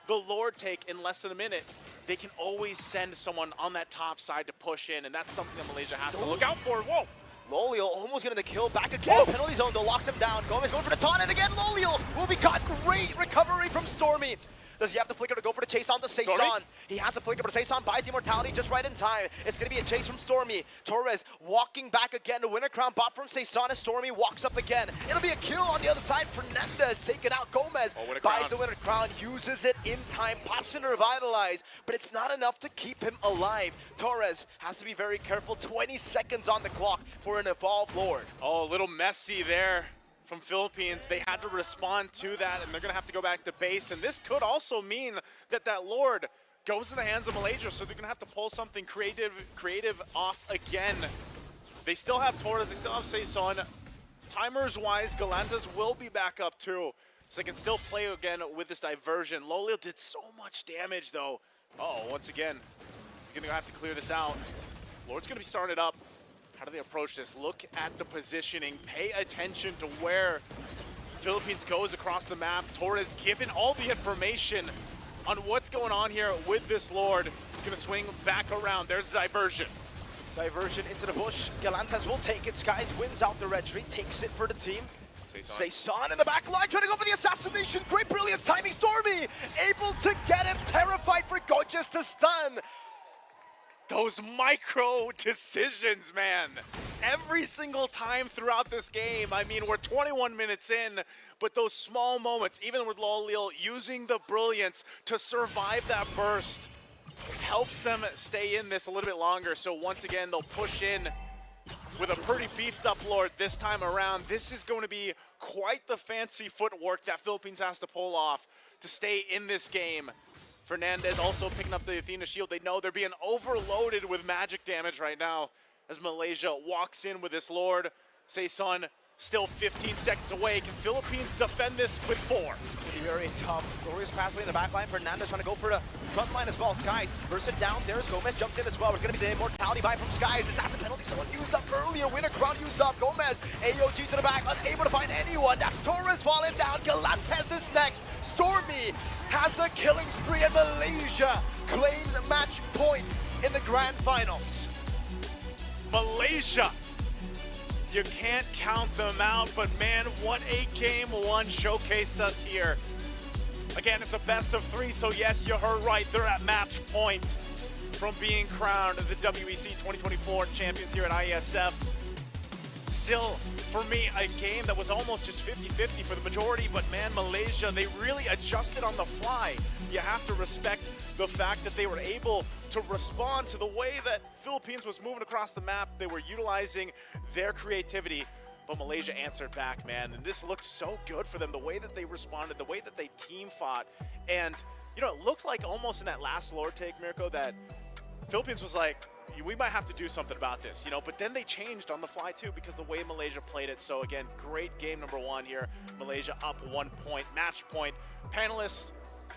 the Lord take in less than a minute, they can always send someone on that top side to push in, and that's something that Malaysia has to look out for. Whoa! Lolio almost getting the kill back again. Whoa. Penalty zone though locks him down. Gomez going for the taunt, and again Lolio will be caught. Great recovery from Stormy. Does he have the flicker to go for the chase on the Saison? He has the flicker, but Saison buys the immortality just right in time. It's going to be a chase from Stormy. Torres walking back again to win a crown bot from Saison as Stormy walks up again. It'll be a kill on the other side. Fernandez taken out. Gomez buys the winner crown, uses it in time, pops in to revitalize, but it's not enough to keep him alive. Torres has to be very careful. 20 seconds on the clock for an evolved Lord. Oh, a little messy there from Philippines. They had to respond to that, and they're going to have to go back to base. And this could also mean that that Lord goes in the hands of Malaysia, so they're going to have to pull something creative off again. They still have Torres, they still have Saison. Timers-wise, Galantas will be back up too, so they can still play again with this diversion. Lolio did so much damage, though. Uh-oh, once again, he's going to have to clear this out. Lord's going to be starting it up. How do they approach this? Look at the positioning. Pay attention to where Philippines goes across the map. Torres given all the information on what's going on here with this Lord. He's going to swing back around. There's the diversion. Diversion into the bush. Galantas will take it. Skies wins out the red tree, takes it for the team. Saison in the back line, trying to go for the assassination. Great brilliance timing. Stormy able to get him. Terrified for Gorgeous to stun. Those micro decisions, man. Every single time throughout this game, I mean, we're 21 minutes in, but those small moments, even with Lolio using the brilliance to survive that burst, helps them stay in this a little bit longer. So once again, they'll push in with a pretty beefed up Lord this time around. This is going to be quite the fancy footwork that Philippines has to pull off to stay in this game. Fernandez also picking up the Athena shield. They know they're being overloaded with magic damage right now as Malaysia walks in with this Lord. Saison still 15 seconds away. Can Philippines defend this with 4? It's going to be very tough. Glorious pathway in the back line. Fernandez trying to go for the front line as well. Skies bursts it down. There's Gomez jumps in as well. It's going to be the immortality buy from Skies. Is that the penalty zone used up earlier? Winner crown used up. Gomez, AOG to the back, unable to find anyone. That's Torres falling down. Galantes is next. Stormy has a killing spree, and Malaysia claims match point in the grand finals. Malaysia, you can't count them out, but man, what a game one showcased us here. Again, it's a best of 3, so yes, you heard right, they're at match point from being crowned the WEC 2024 champions here at IESF. Still, for me, a game that was almost just 50-50 for the majority, but man, Malaysia, they really adjusted on the fly. You have to respect the fact that they were able to respond to the way that Philippines was moving across the map. They were utilizing their creativity, but Malaysia answered back, man. And this looked so good for them, the way that they responded, the way that they team fought. And, you know, it looked like almost in that last Lord take, Mirko, that Philippines was like, we might have to do something about this, you know, but then they changed on the fly too because the way Malaysia played it. So again, great game number 1 here. Malaysia up 1 point, match point. Panelists,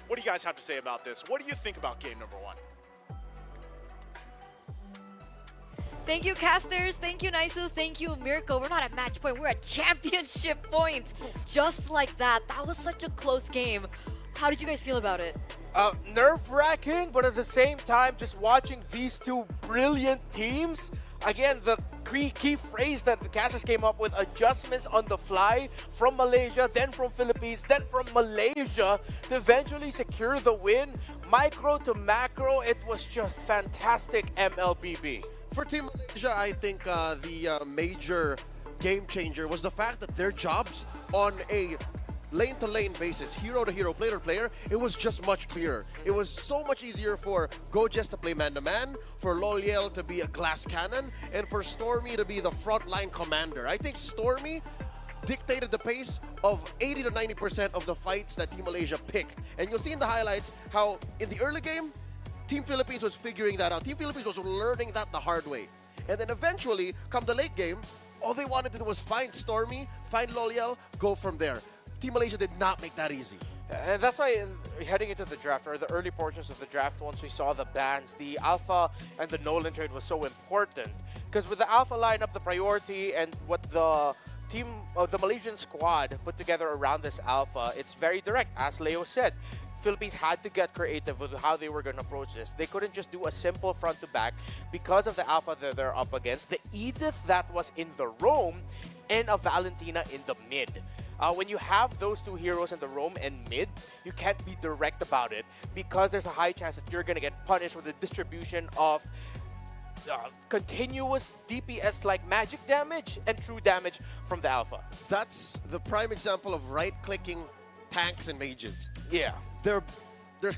what do you guys have to say about this? What do you think about game number 1? Thank you, casters. Thank you, Naisu. Thank you, Mirko. We're not at match point. We're at championship point. Just like that. That was such a close game. How did you guys feel about it? Nerve-wracking, but at the same time, just watching these two brilliant teams. Again, the key phrase that the casters came up with, adjustments on the fly from Malaysia, then from Philippines, then from Malaysia to eventually secure the win. Micro to macro, it was just fantastic MLBB. For Team Malaysia, I think the major game changer was the fact that their jobs on a lane-to-lane basis, hero-to-hero, player-to-player, it was just much clearer. It was so much easier for Gojes to play man-to-man, for Loliel to be a glass cannon, and for Stormy to be the frontline commander. I think Stormy dictated the pace of 80 to 90% of the fights that Team Malaysia picked. And you'll see in the highlights how in the early game, Team Philippines was figuring that out. Team Philippines was learning that the hard way. And then eventually, come the late game, all they wanted to do was find Stormy, find Loliel, go from there. Team Malaysia did not make that easy. And that's why heading into the draft, or the early portions of the draft, once we saw the bans, the Alpha and the Nolan trade was so important. Because with the Alpha lineup, the priority and what the team, the Malaysian squad put together around this Alpha, it's very direct. As Leo said, Philippines had to get creative with how they were going to approach this. They couldn't just do a simple front to back because of the Alpha that they're up against. The Edith that was in the roam and a Valentina in the mid. When you have those two heroes in the roam and mid, you can't be direct about it because there's a high chance that you're going to get punished with the distribution of continuous DPS-like magic damage and true damage from the Alpha. That's the prime example of right-clicking tanks and mages. Yeah. They're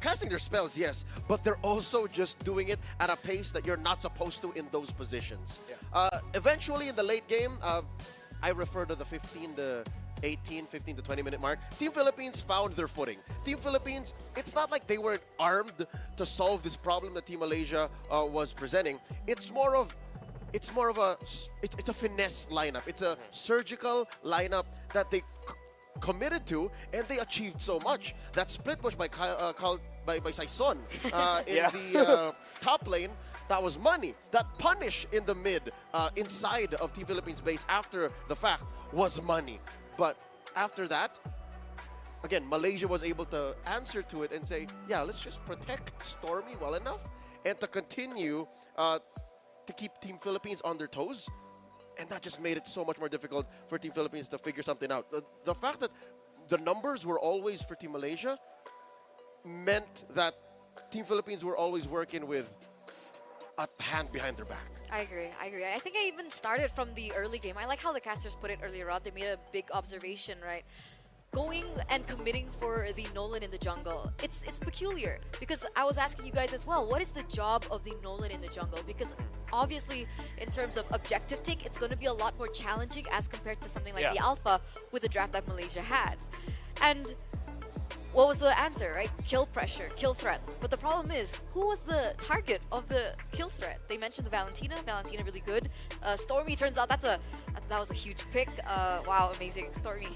casting their spells, yes, but they're also just doing it at a pace that you're not supposed to in those positions. Yeah. Eventually, in the late game, I refer to the 15 to 20 minute mark, Team Philippines found their footing. Team Philippines, it's not like they weren't armed to solve this problem that Team Malaysia was presenting. It's a finesse lineup. It's a surgical lineup that they committed to, and they achieved so much. That split push by Saison in the top lane, that was money. That punish in the mid, inside of Team Philippines base after the fact, was money. But after that, again, Malaysia was able to answer to it and say, yeah, let's just protect Stormy well enough and to continue to keep Team Philippines on their toes. And that just made it so much more difficult for Team Philippines to figure something out. The fact that the numbers were always for Team Malaysia meant that Team Philippines were always working with a hand behind their back. I agree. I think I even started from the early game. I like how the casters put it earlier on. They made a big observation, right? Going and committing for the Nolan in the jungle, it's peculiar because I was asking you guys as well, what is the job of the Nolan in the jungle? Because obviously, in terms of objective take, it's going to be a lot more challenging as compared to something like the Alpha with the draft that Malaysia had. And what was the answer, right? Kill pressure, kill threat. But the problem is, who was the target of the kill threat? They mentioned the Valentina really good. Stormy, turns out that was a huge pick. Wow, amazing, Stormy.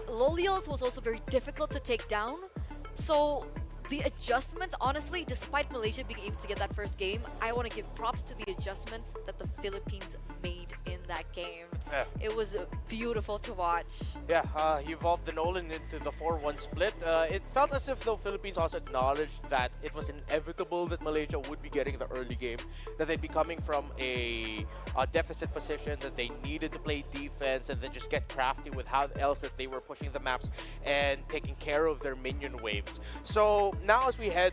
Loliel's was also very difficult to take down. So the adjustments, honestly, despite Malaysia being able to get that first game, I want to give props to the adjustments that the Philippines made in that game. Yeah. It was beautiful to watch. Yeah, he evolved the Nolan into the 4-1 split. It felt as if the Philippines also acknowledged that it was inevitable that Malaysia would be getting the early game, that they'd be coming from a deficit position, that they needed to play defense and then just get crafty with how else that they were pushing the maps and taking care of their minion waves. So now as we head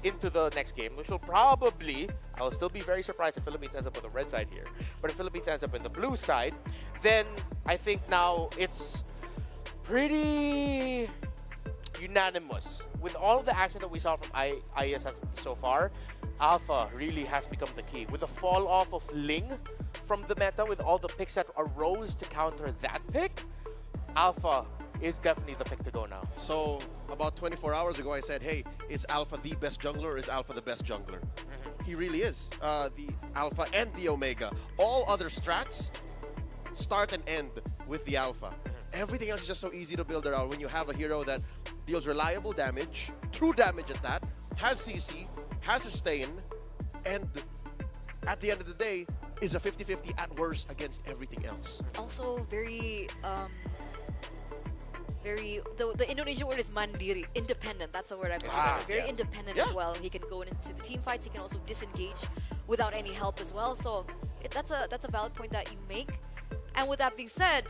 into the next game, which will probably, I'll still be very surprised if Philippines ends up on the red side here, but if Philippines ends up in the blue side, then I think now it's pretty unanimous. With all of the action that we saw from IESF so far, Alpha really has become the key. With the fall off of Ling from the meta, with all the picks that arose to counter that pick, Alpha is definitely the pick to go now. So about 24 hours ago, I said, hey, is Alpha the best jungler or is Alpha the best jungler? He really is. The Alpha and the Omega. All other strats start and end with the Alpha. Everything else is just so easy to build around when you have a hero that deals reliable damage, true damage at that, has CC, has sustain, and at the end of the day, is a 50-50 at worst against everything else. Also very the Indonesian word is mandiri, independent. That's the word I'm looking for. Very independent as well. He can go into the team fights. He can also disengage without any help as well. So that's a valid point that you make. And with that being said,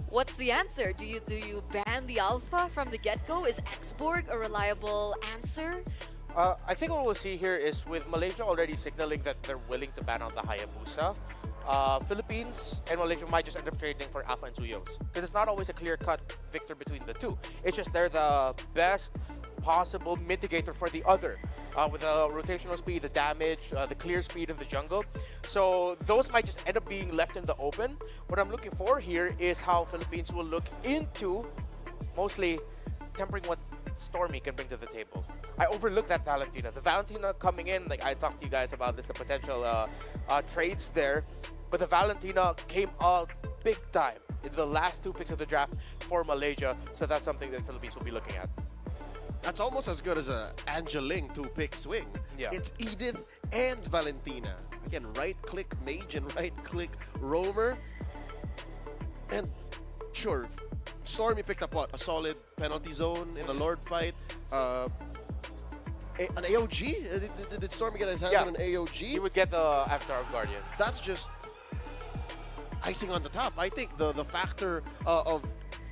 what's the answer? Do you ban the Alpha from the get-go? Is Xborg a reliable answer? I think what we'll see here is with Malaysia already signaling that they're willing to ban out the Hayabusa, Philippines and Malaysia might just end up trading for Alpha and Suyos. Because it's not always a clear-cut victor between the two. It's just they're the best possible mitigator for the other. With the rotational speed, the damage, the clear speed in the jungle. So those might just end up being left in the open. What I'm looking for here is how Philippines will look into mostly tempering what Stormy can bring to the table. I overlooked that Valentina. The Valentina coming in, like I talked to you guys about this, the potential trades there. But the Valentina came out big time in the last 2 picks of the draft for Malaysia. So that's something that Philippines will be looking at. That's almost as good as a Angeling 2-pick swing. Yeah. It's Edith and Valentina. Again, right-click Mage and right-click Roamer. And sure, Stormy picked up what? A solid penalty zone in the Lord fight. An AOG? Did Stormy get his hands on an AOG? He would get the Avatar of Guardian. That's just icing on the top. I think the factor of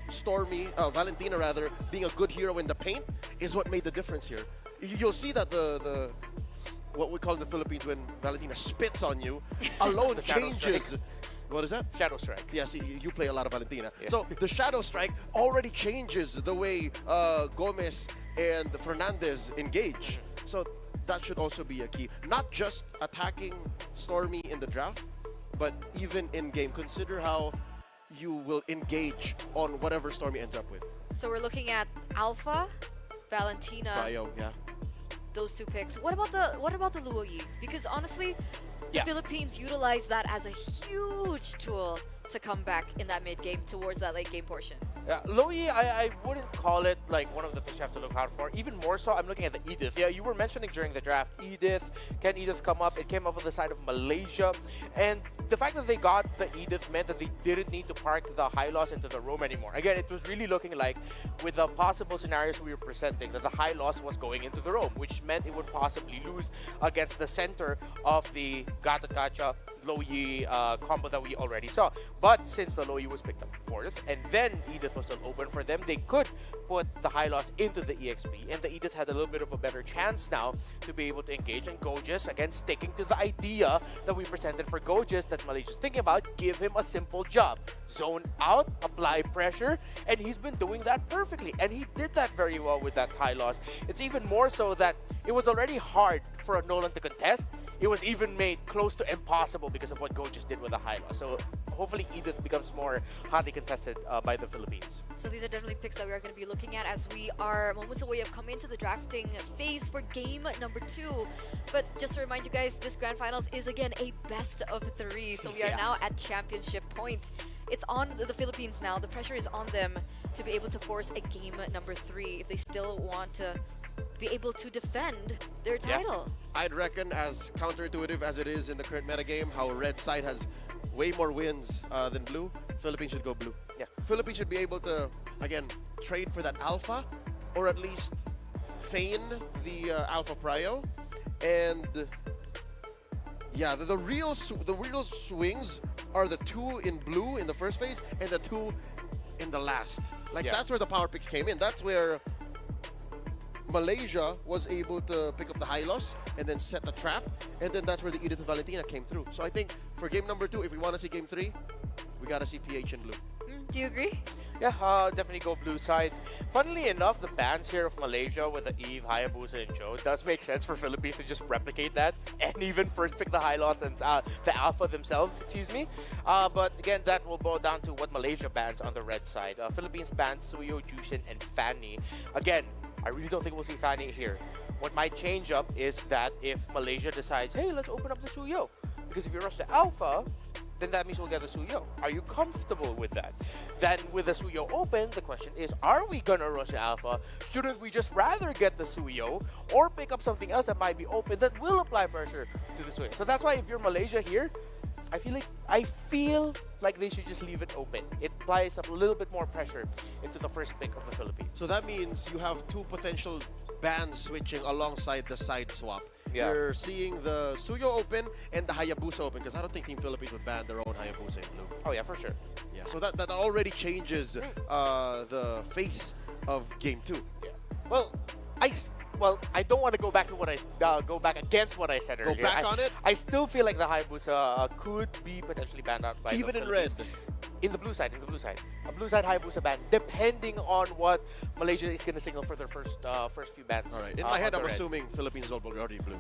Stormy, Valentina rather, being a good hero in the paint is what made the difference here. You'll see that the what we call in the Philippines when Valentina spits on you alone changes. What is that? Shadow Strike. Yeah, see, you play a lot of Valentina. Yeah. So the Shadow Strike already changes the way Gomez and Fernandez engage. So that should also be a key. Not just attacking Stormy in the draft, but even in game. Consider how you will engage on whatever Stormy ends up with. So we're looking at Alpha, Valentina, Bio, yeah. those 2 picks. What about the Luo Yi? Because honestly, the Philippines utilize that as a huge tool to come back in that mid game towards that late game portion. Yeah, Loyi, I wouldn't call it like one of the things you have to look out for. Even more so, I'm looking at the Edith. Yeah, you were mentioning during the draft, Edith. Can Edith come up? It came up on the side of Malaysia. And the fact that they got the Edith meant that they didn't need to park the high loss into the roam anymore. Again, it was really looking like, with the possible scenarios we were presenting, that the high loss was going into the roam, which meant it would possibly lose against the center of the Gata Gacha Loyi combo that we already saw. But since the Loyi was picked up 4th, and then Edith was still open for them, they could put the high loss into the EXP, and the Edith had a little bit of a better chance now to be able to engage. And Goges, again, sticking to the idea that we presented for Goges that Malaysia's thinking about, give him a simple job. Zone out, apply pressure, and he's been doing that perfectly. And he did that very well with that high loss. It's even more so that it was already hard for a Nolan to contest. It was even made close to impossible because of what Goges did with the high loss. So hopefully Edith becomes more hotly contested by the Philippines. So these are definitely picks that we are going to be looking at as we are moments away of coming into the drafting phase for game number 2. But just to remind you guys, this grand finals is again a best of 3. So we are now at championship point. It's on the Philippines now. The pressure is on them to be able to force a game number 3 if they still want to be able to defend their title. I'd reckon, as counterintuitive as it is in the current metagame, how red side has way more wins than blue, Philippines should go blue. Yeah. Philippines should be able to, again, trade for that alpha, or at least feign the alpha prio. And yeah, the real swings are the 2 in blue in the first phase and the 2 in the last. Like, that's where the power picks came in. That's where Malaysia was able to pick up the high loss and then set the trap, and then that's where the Edith and Valentina came through. So I think for game number 2, if we want to see game 3, we got to see PH in blue. Do you agree? Yeah, definitely go blue side. Funnily enough, the bans here of Malaysia with the Eve, Hayabusa, and Joe does make sense for Philippines to just replicate that and even first pick the high loss and the alpha themselves, excuse me. But again, that will boil down to what Malaysia bans on the red side. Philippines bans Suyo, Jushin, and Fanny. Again, I really don't think we'll see Fanny here. What might change up is that if Malaysia decides, hey, let's open up the Suyo. Because if you rush the alpha, then that means we'll get the Suyo. Are you comfortable with that? Then with the Suyo open, the question is, are we gonna rush Alpha? Shouldn't we just rather get the Suyo or pick up something else that might be open that will apply pressure to the Suyo? So that's why if you're Malaysia here, I feel like they should just leave it open. It applies a little bit more pressure into the first pick of the Philippines. So that means you have two potential bans switching alongside the side swap. Yeah. You're seeing the Suyo open and the Hayabusa open, because I don't think Team Philippines would ban their own Hayabusa in blue. Oh yeah, for sure. Yeah, so that already changes the face of Game 2. Yeah. Well, I don't want to go back to what I go back against what I said earlier. Go back on it? I still feel like the Hayabusa could be potentially banned out by Even the in red. In the blue side, a blue side Hayabusa ban, depending on what Malaysia is going to signal for their first few bans. All right. In my head, I'm assuming Philippines is already blue.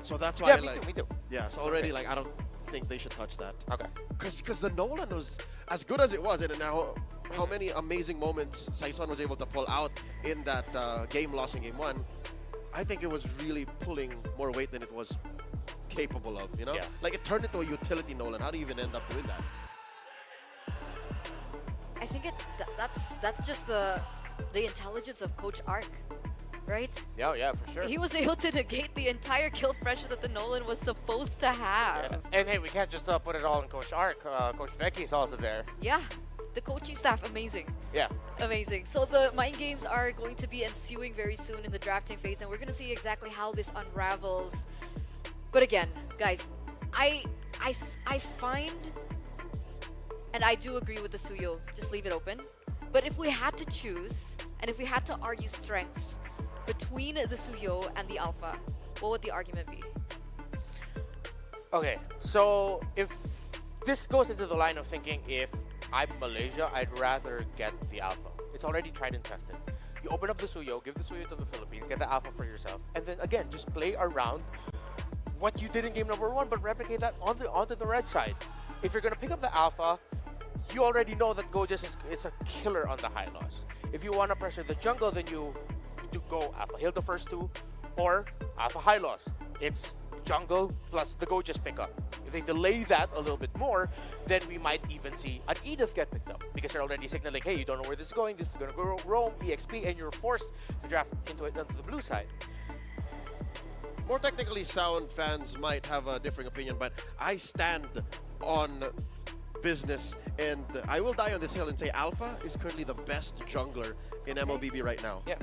So that's why. Yeah, me too. Yeah, it's already like I don't think they should touch that. Okay. Because the Nolan was as good as it was, and now how many amazing moments Saison was able to pull out in that game loss in Game 1. I think it was really pulling more weight than it was capable of, you know? Yeah. Like it turned into a utility Nolan. How do you even end up doing that? I think that's just the intelligence of Coach Ark, right? Yeah, for sure. He was able to negate the entire kill pressure that the Nolan was supposed to have. Yeah. And hey, we can't just put it all on Coach Ark. Coach Vecchi's also there. Yeah, the coaching staff, amazing. Yeah. Amazing. So the mind games are going to be ensuing very soon in the drafting phase, and we're going to see exactly how this unravels. But again, guys, I find, and I do agree with the Suyo, just leave it open. But if we had to choose, and if we had to argue strengths between the Suyo and the Alpha, what would the argument be? Okay, so if this goes into the line of thinking, if I'm Malaysia, I'd rather get the Alpha. It's already tried and tested. You open up the Suyo, give the Suyo to the Philippines, get the Alpha for yourself, and then again, just play around what you did in game number 1, but replicate that onto the red side. If you're gonna pick up the Alpha, you already know that Gojas is a killer on the high loss. If you wanna pressure the jungle, then you do go Alpha heal the first 2, or Alpha high loss. It's jungle plus the Gojas pick up. If they delay that a little bit more, then we might even see an Edith get picked up, because they're already signaling, hey, you don't know where this is going, this is gonna go roam, EXP, and you're forced to draft into it onto the blue side. More technically sound fans might have a differing opinion, but I stand on business, and I will die on this hill and say Alpha is currently the best jungler in MLBB right now. Yeah.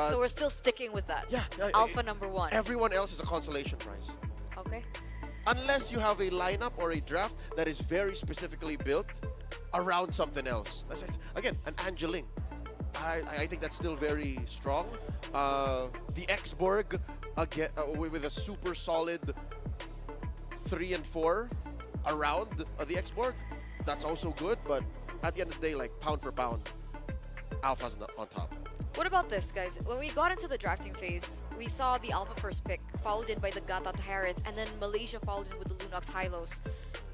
So we're still sticking with that. Yeah. Alpha number 1. Everyone else is a consolation prize. Okay. Unless you have a lineup or a draft that is very specifically built around something else. That's it. Again, an Angeling. I think that's still very strong. The X-Borg, again, with a super solid 3 and 4 around the X-Borg, that's also good, but at the end of the day, like pound for pound, Alpha's on top. What about this, guys? When we got into the drafting phase, we saw the Alpha first pick, followed in by the Gatot Harith, and then Malaysia followed in with the Lunox Hylos.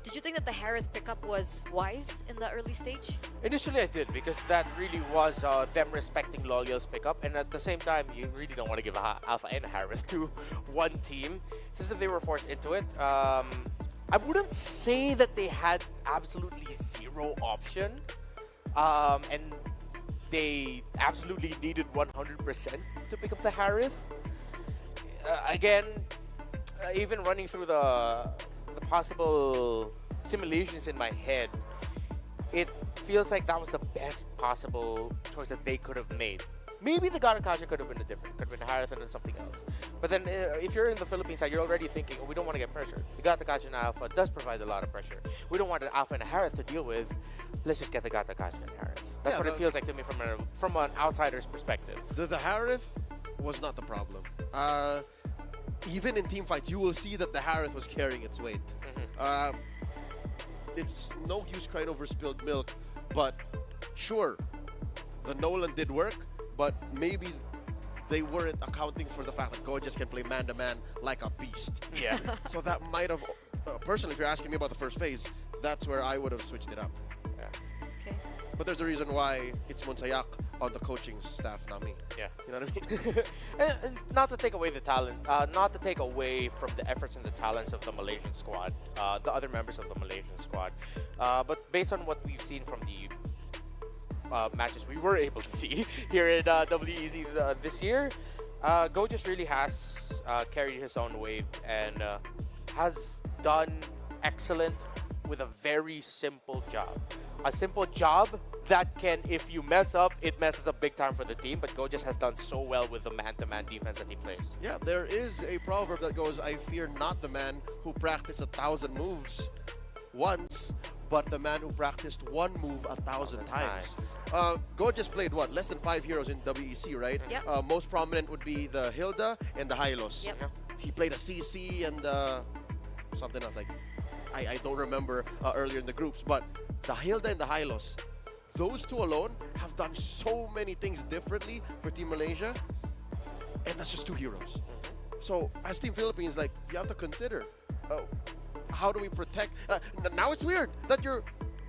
Did you think that the Harith pickup was wise in the early stage? Initially I did, because that really was them respecting Loyal's pickup, and at the same time, you really don't want to give Alpha and Harith to one team, since if they were forced into it. I wouldn't say that they had absolutely zero option, and they absolutely needed 100% to pick up the Harith. Again, even running through the possible simulations in my head, it feels like that was the best possible choice that they could have made. Maybe the Garakasha could have been different, could have been Harith and then something else. But then if you're in the Philippines side, you're already thinking, oh, we don't want to get pressure. The Garakasha and Alpha does provide a lot of pressure. We don't want an Alpha and a Harith to deal with. Let's just get the Garakasha and Harith. That's what it feels like to me from an outsider's perspective. The Harith was not the problem. Even in team fights, you will see that the Harith was carrying its weight. It's no use crying over spilled milk, but sure, the Nolan did work, but maybe they weren't accounting for the fact that Gojas can play man-to-man like a beast. Yeah. So that might have, personally, if you're asking me about the first phase, that's where I would have switched it up. Yeah. Okay. But there's a reason why it's Monsayak on the coaching staff, not me. Yeah. You know what I mean? And not to take away the talent, not to take away from the efforts and the talents of the Malaysian squad, the other members of the Malaysian squad. But based on what we've seen from the matches we were able to see here in WEZ this year, Go just really has carried his own weight and has done excellent with a very simple job. A simple job that can, if you mess up, it messes up big time for the team, but Go just has done so well with the man-to-man defense that he plays. Yeah, there is a proverb that goes, I fear not the man who practiced 1,000 moves once, but the man who practiced one move 1,000 times. Go just played what? Less than 5 heroes in WEC, right? Yep. Most prominent would be the Hilda and the Hylos. Yep. He played a CC and something else. Like I don't remember earlier in the groups, but the Hilda and the Hylos, those two alone have done so many things differently for Team Malaysia, and that's just 2 heroes. So as Team Philippines, like, you have to consider, how do we protect? Now it's weird that you're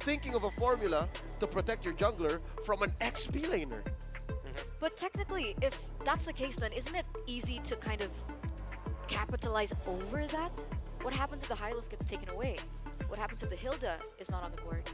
thinking of a formula to protect your jungler from an XP laner. But technically, if that's the case, then isn't it easy to kind of capitalize over that? What happens if the Hylos gets taken away? What happens if the Hilda is not on the board?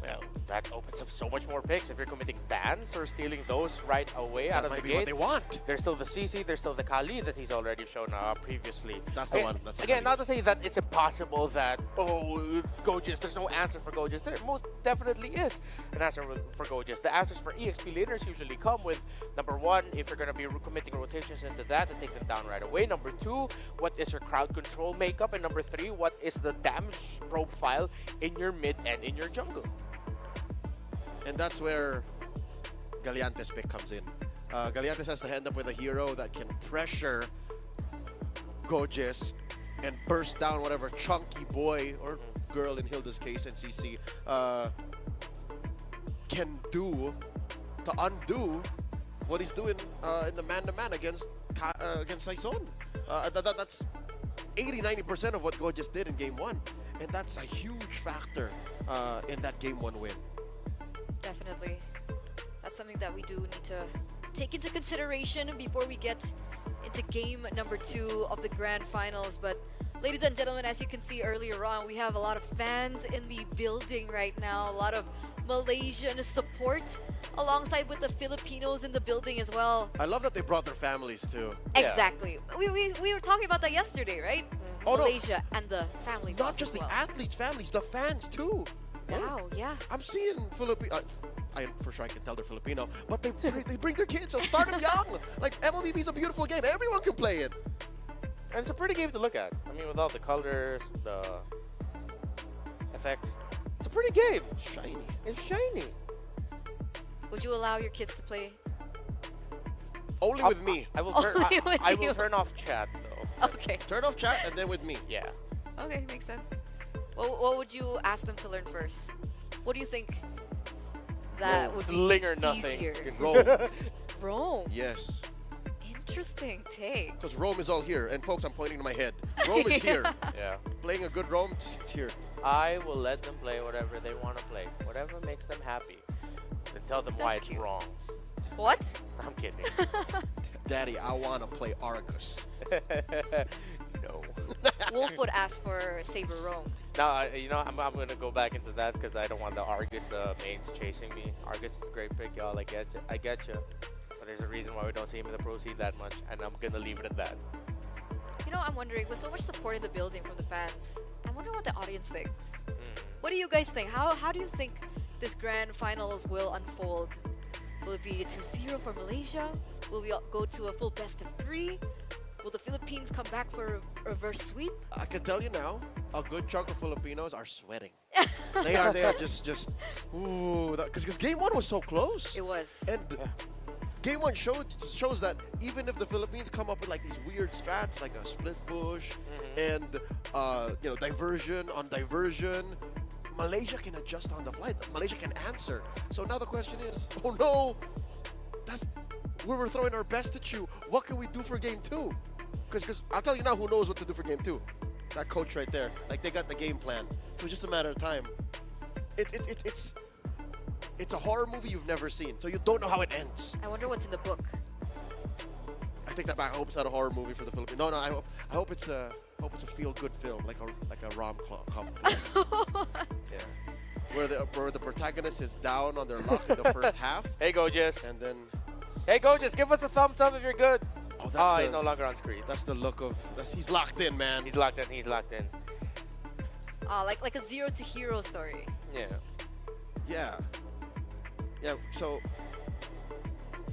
Well, that opens up so much more picks if you're committing bans or stealing those right away out of the might be gate. what they want. There's still the CC, there's still the Kali that he's already shown previously. That's the one. That's the Again, Kali. not to say that it's impossible that, Gojis, there's no answer for Gojis. There most definitely is an answer for Gojis. The answers for EXP laners usually come with, number one, if you're going to be committing rotations into that and take them down right away. Number two, what is your crowd control makeup? And number three, what is the damage profile in your mid and in your jungle? And that's where Galiante's pick comes in. Galiantes has to end up with a hero that can pressure Gojis and burst down whatever chunky boy or girl in Hilda's case and CC can do to undo what he's doing in the man-to-man against Saison. That's 80-90% of what Gojis did in Game 1. And that's a huge factor in that Game 1 win. Definitely. That's something that we do need to take into consideration before we get into game number 2 of the grand finals. But ladies and gentlemen, as you can see earlier on, we have a lot of fans in the building right now, a lot of Malaysian support alongside with the Filipinos in the building as well. I love that they brought their families too. Exactly. We were talking about that yesterday, right? Oh, no. Malaysia and the family. Not just the athletes' families, the fans too. Wow, yeah. I'm seeing Filipino. I for sure I can tell they're Filipino, but they bring their kids. So start them young. Like MLBB is a beautiful game. Everyone can play it. And it's a pretty game to look at. I mean, with all the colors, the effects, it's a pretty game. Shiny. It's shiny. Would you allow your kids to play? Only with me. I will turn. Only with I will you. turn off chat though. Okay. Turn off chat and then with me. Yeah. Okay, makes sense. What would you ask them to learn first? What do you think that would be Sling or nothing. easier? Rome. Rome. Yes. Interesting take. Because Rome is all here. And folks, I'm pointing to my head. Rome is here. Yeah. Playing a good Rome, it's here. I will let them play whatever they want to play, whatever makes them happy. Then tell them why That's it's cute. wrong. What? I'm kidding. Daddy, I want to play Argus. No. Wolf would ask for Saber Rome. No, you know, I'm going to go back into that because I don't want the Argus mains chasing me. Argus is a great pick, y'all. I get you. But there's a reason why we don't see him in the pro scene that much, and I'm going to leave it at that. You know, I'm wondering, with so much support in the building from the fans, I wonder what the audience thinks. What do you guys think? How do you think this grand finals will unfold? Will it be a 2-0 for Malaysia? Will we go to a full best of 3? Will the Philippines come back for a reverse sweep? I can tell you now, a good chunk of Filipinos are sweating. they are just ooh, because game 1 was so close. It was. And game 1 shows that even if the Philippines come up with like these weird strats, like a split push and diversion on diversion, Malaysia can adjust on the fly. Malaysia can answer. So now the question is, oh no, we were throwing our best at you. What can we do for game 2? Because I'll tell you now who knows what to do for game 2. That coach right there. Like, they got the game plan. So it's just a matter of time. It's it's a horror movie you've never seen, so you don't know how it ends. I wonder what's in the book. I take that back. I hope it's not a horror movie for the Philippines. No, I hope it's a feel-good film, like a rom-com film. Yeah. Where the protagonist is down on their luck in the first half. Hey, Gojis. And then... Hey, Gojis, give us a thumbs up if you're good. Oh, that's he's no longer on screen. That's the look of... he's locked in, man. He's locked in. He's locked in. Like a zero to hero story. Yeah. Yeah. Yeah, so...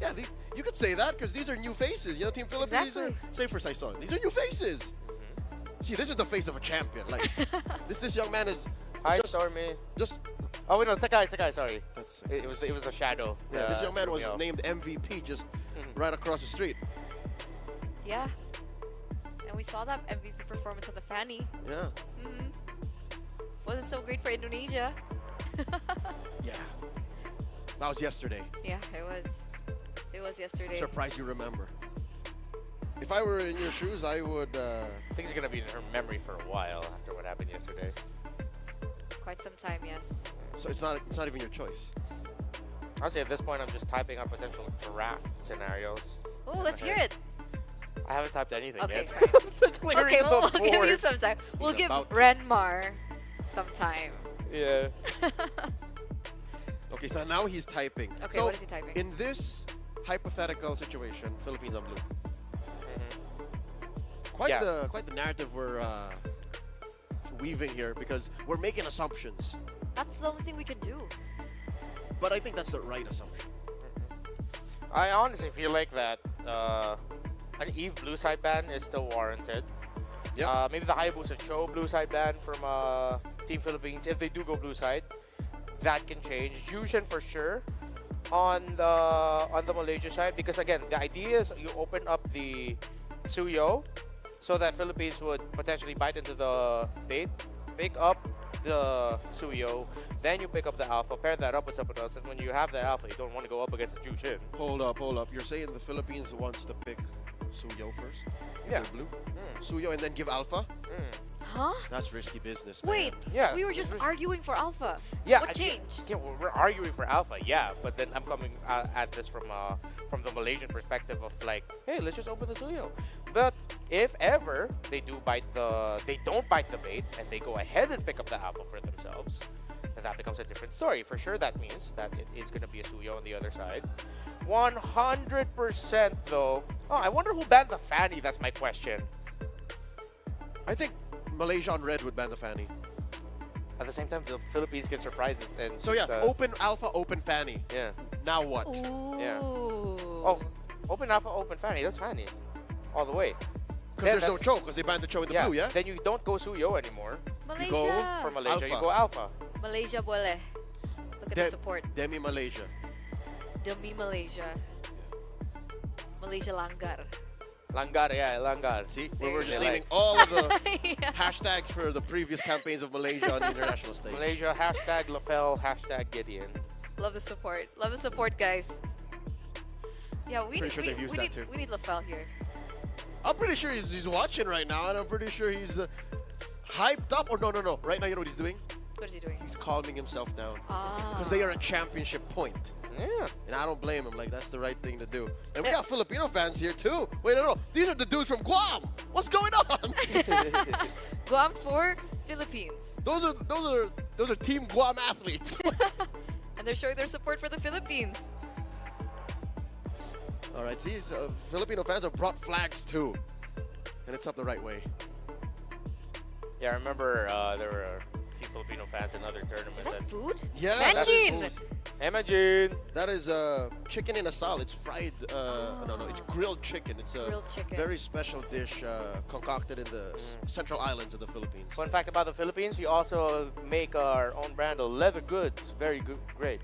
Yeah, you could say that because these are new faces. You know, Team Philippines, Exactly. say for Saison, these are new faces. See, this is the face of a champion. Like, this young man is... Hi, Stormy. Oh, wait, no, Sakai, sorry. That's it was the shadow. Yeah, this young man was named MVP just right across the street. Yeah. And we saw that MVP performance on the Fanny. Yeah. Wasn't so great for Indonesia. Yeah. That was yesterday. Yeah, it was. It was yesterday. I'm surprised you remember. If I were in your shoes, I would... I think it's going to be in her memory for a while after what happened yesterday. Quite some time, yes. So it's not even your choice. Honestly, at this point, I'm just typing up potential draft scenarios. Oh, let's hear it. I haven't typed anything Okay, yet. fine. I'm still clearing Okay, the we'll give you board. some time. We'll He's give about to. Renmar some time. Yeah. Okay, so now he's typing. Okay, so what is he typing? In this hypothetical situation, Philippines on blue. Quite the narrative we're weaving here because we're making assumptions. That's the only thing we can do. But I think that's the right assumption. I honestly feel like that an Eve blue side ban is still warranted. Yep. Maybe the Hayabusa Cho blue side ban from Team Philippines, if they do go blue side, that can change. Jushin for sure on the Malaysia side, because again, the idea is you open up the Suyo so that Philippines would potentially bite into the bait, pick up the Suyo, then you pick up the Alpha, pair that up with someone else, and when you have the Alpha, you don't want to go up against the Jushin. Hold up. You're saying the Philippines wants to pick Suyo first? If Yeah. they're blue? Suyo and then give Alpha? Huh? That's risky business, man. Wait, Yeah, we were just arguing for Alpha. Yeah, What changed? Yeah, we're arguing for Alpha, yeah, but then I'm coming at this from the Malaysian perspective of like, hey, let's just open the Suyo. But if ever they don't bite the bait and they go ahead and pick up the Alpha for themselves, then that becomes a different story. For sure, that means that it is going to be a Suyo on the other side. 100% though. Oh, I wonder who banned the Fanny. That's my question. I think Malaysia on red would ban the Fanny. At the same time, the Philippines get surprised and So just, yeah, open Alpha, open Fanny. Yeah. Now what? Ooh. Yeah. Oh, open Alpha, open Fanny. That's Fanny. All the way. Because there's no Cho, because they banned the Cho in the blue, yeah? Then you don't go Suyo anymore. Malaysia. You go For Malaysia, Alpha. you go Alpha. Malaysia boleh. Look at the support. Demi Malaysia. Demi Malaysia. Malaysia langgar. Langar, yeah, Langar. See, There we're you just go. naming all of the Yeah. hashtags for the previous campaigns of Malaysia on the international stage. Malaysia, hashtag LaFell, hashtag Gideon. Love the support. Love the support, guys. Yeah, we Pretty sure they've used that too. We need LaFell here. I'm pretty sure he's watching right now, and I'm pretty sure he's hyped up. Or no. Right now, you know what he's doing? What is he doing? He's calming himself down. Ah. Because they are a championship point. Yeah. And I don't blame him. Like, that's the right thing to do. And we got Filipino fans here, too. Wait, no. These are the dudes from Guam. What's going on? Guam for Philippines. Those are Team Guam athletes. And they're showing their support for the Philippines. All right, see, Filipino fans have brought flags, too. And it's up the right way. Yeah, I remember there were a few Filipino fans in other tournaments. Is that food? Yeah, that's Manjin! food. Imagine. That is chicken in a salad. It's fried. No, it's grilled chicken. It's a Grilled chicken. very special dish concocted in the Central Islands of the Philippines. Fun fact about the Philippines, we also make our own brand of leather goods. Very good, great.